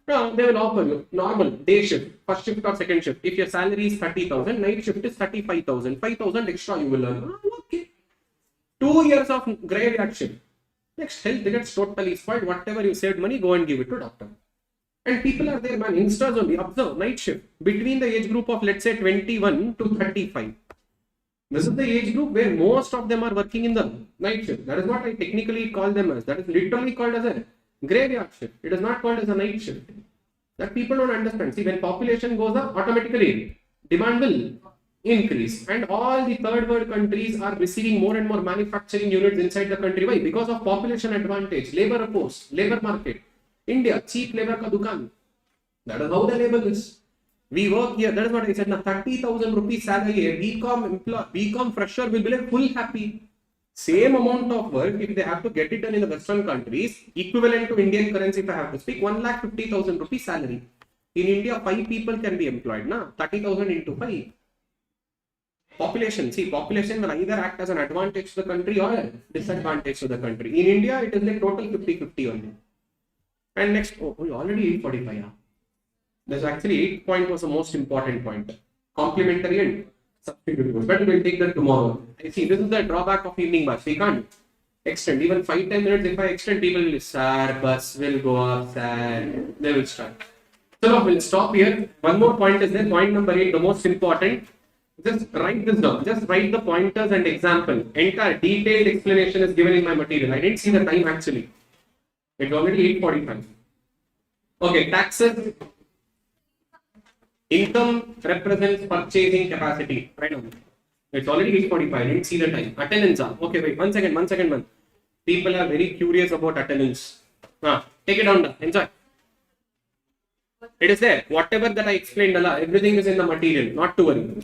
No, they will offer you normal day shift, first shift or second shift. If your salary is 30,000, night shift is 35,000. 5,000 extra you will earn. Okay. 2 years of graveyard shift. Next, health gets totally spoiled. Whatever you saved money, go and give it to doctor. And people are there, man. Youngsters only. Observe, night shift. Between the age group of, let's say, 21 to 35. This is the age group where most of them are working in the night shift. That is what I technically call them as. That is literally called as a graveyard shift. It is not called as a night shift. That people don't understand. See, when population goes up, automatically demand will increase. And all the third world countries are receiving more and more manufacturing units inside the country. Why? Because of population advantage, labor force, labor market. India, cheap labor ka dukan. That is how the label is. We work here. That is what I said. Now, 30,000 rupees salary. BCom fresher will be like full happy. Same amount of work, if they have to get it done in the Western countries, equivalent to Indian currency, if I have to speak, 1,50,000 rupees salary. In India, 5 people can be employed. Now, 30,000 into 5. Population. See, population will either act as an advantage to the country or a disadvantage to the country. In India, it is like total 50-50 only. And next, we already 845. Yeah. There's actually 8 point was the most important point. Complementary and substitute course. But we'll take that tomorrow. I see, this is the drawback of evening bus. We can't extend. Even 5-10 minutes, if I extend, people will, sir, bus will go up, sir. They will start. So we'll stop here. One more point is there. Point number 8, the most important. Just write this down. Just write the pointers and example. Entire detailed explanation is given in my material. I didn't see the time actually. It's already 8:45. Okay, taxes. Income represents purchasing capacity. Right now. It's already 8:45. I didn't see the time. Attendance. Okay, wait. One second. People are very curious about attendance. Take it down. Enjoy. It is there. Whatever that I explained, everything is in the material. Not to worry.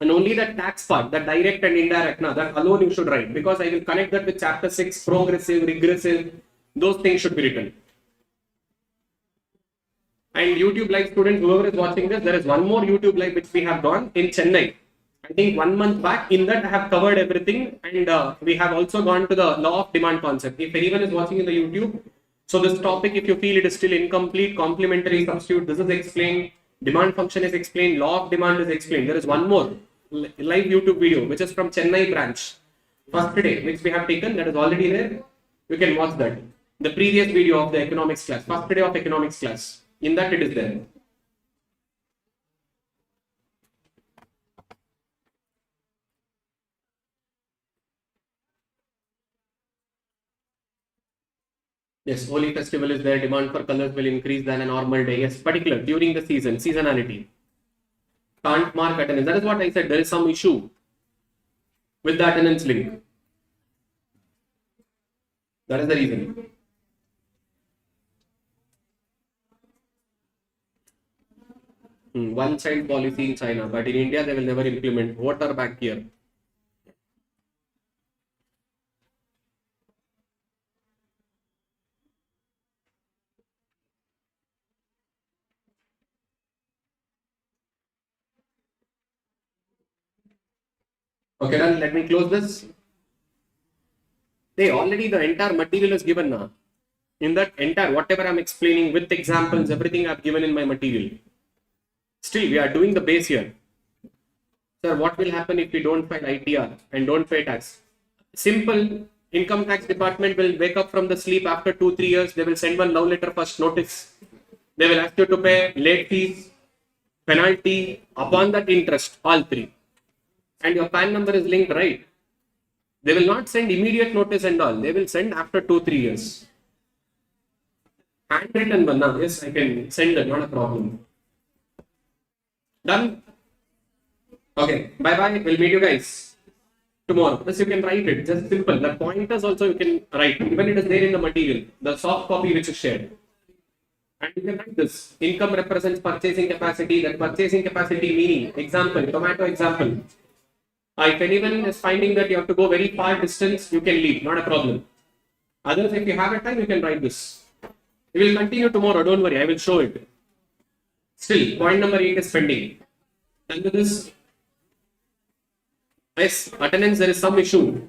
And only the tax part, the direct and indirect, that alone you should write. Because I will connect that with chapter 6, progressive, regressive. Those things should be written. And YouTube live students, whoever is watching this, there is one more YouTube live which we have done in Chennai. I think 1 month back. In that I have covered everything, and we have also gone to the law of demand concept. If anyone is watching in the YouTube, so this topic, if you feel it is still incomplete, complementary, substitute, this is explained. Demand function is explained. Law of demand is explained. There is one more live YouTube video which is from Chennai branch. First day, which we have taken, that is already there. You can watch that. The previous video of the economics class, first day of economics class. In that it is there. Yes, Holi festival is there. Demand for colors will increase than a normal day. Yes, particular during the season, seasonality. Can't mark attendance. That is what I said. There is some issue with the attendance link. That is the reason. One child policy in China, but in India they will never implement. Water back here. Okay, then let me close this. They already the entire material is given now. In that entire whatever I'm explaining with examples, everything I've given in my material. Still, we are doing the base here. Sir, what will happen if we don't file ITR and don't pay tax? Simple. Income tax department will wake up from the sleep after 2-3 years. They will send one love letter first notice. They will ask you to pay late fees, penalty, upon that interest, all three. And your PAN number is linked, right? They will not send immediate notice and all. They will send after 2-3 years. Handwritten one now. Yes, I can send it, not a problem. Done? Okay, bye bye. We'll meet you guys tomorrow. Yes, you can write it. Just simple. The pointers also you can write. Even it is there in the material. The soft copy which is shared. And you can write this. Income represents purchasing capacity. That purchasing capacity meaning. Example, tomato example. If anyone is finding that you have to go very far distance, you can leave. Not a problem. Others, if you have a time, you can write this. We will continue tomorrow. Don't worry. I will show it. Still, point number 8 is pending. And with this, yes, attendance, there is some issue.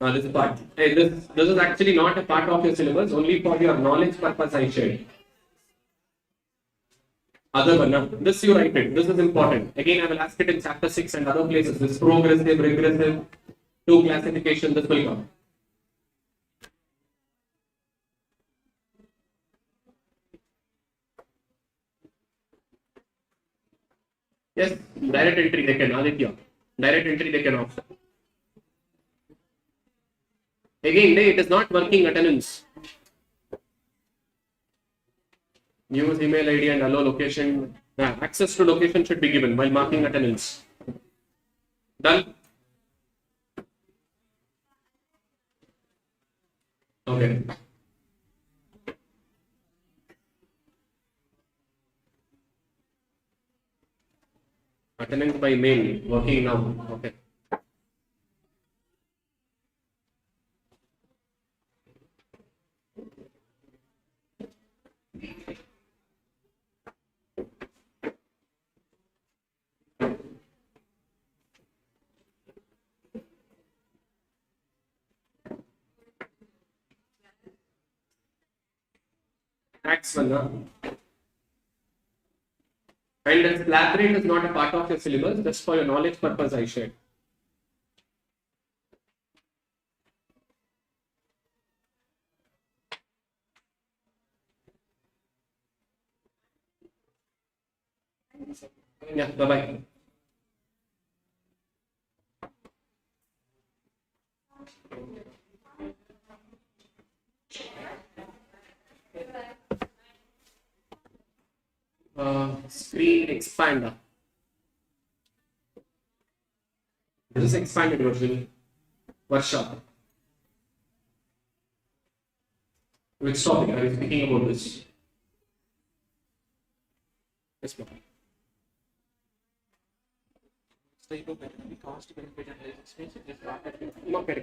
This part. Hey, this is actually not a part of your syllabus, only for your knowledge purpose I shared. Other one, now, this you write it. This is important. Again, I will ask it in chapter 6 and other places. This progressive, regressive, 2 classification, this will come. Yes, direct entry they can, Aditya. Direct entry they can opt. Again, it is not working attendance. Use email ID and allow location. Access to location should be given while marking attendance. Done? Okay. Attendance by mail, working now. Okay. Tax one, and the slab rate is not a part of your syllabus, just for your knowledge purpose I shared. Yeah, bye-bye. Screen expander. This is expanded version. Workshop. Which topic are you speaking about this? Yes, ma'am. So you go better, the cost benefit analysis, it is not that Not very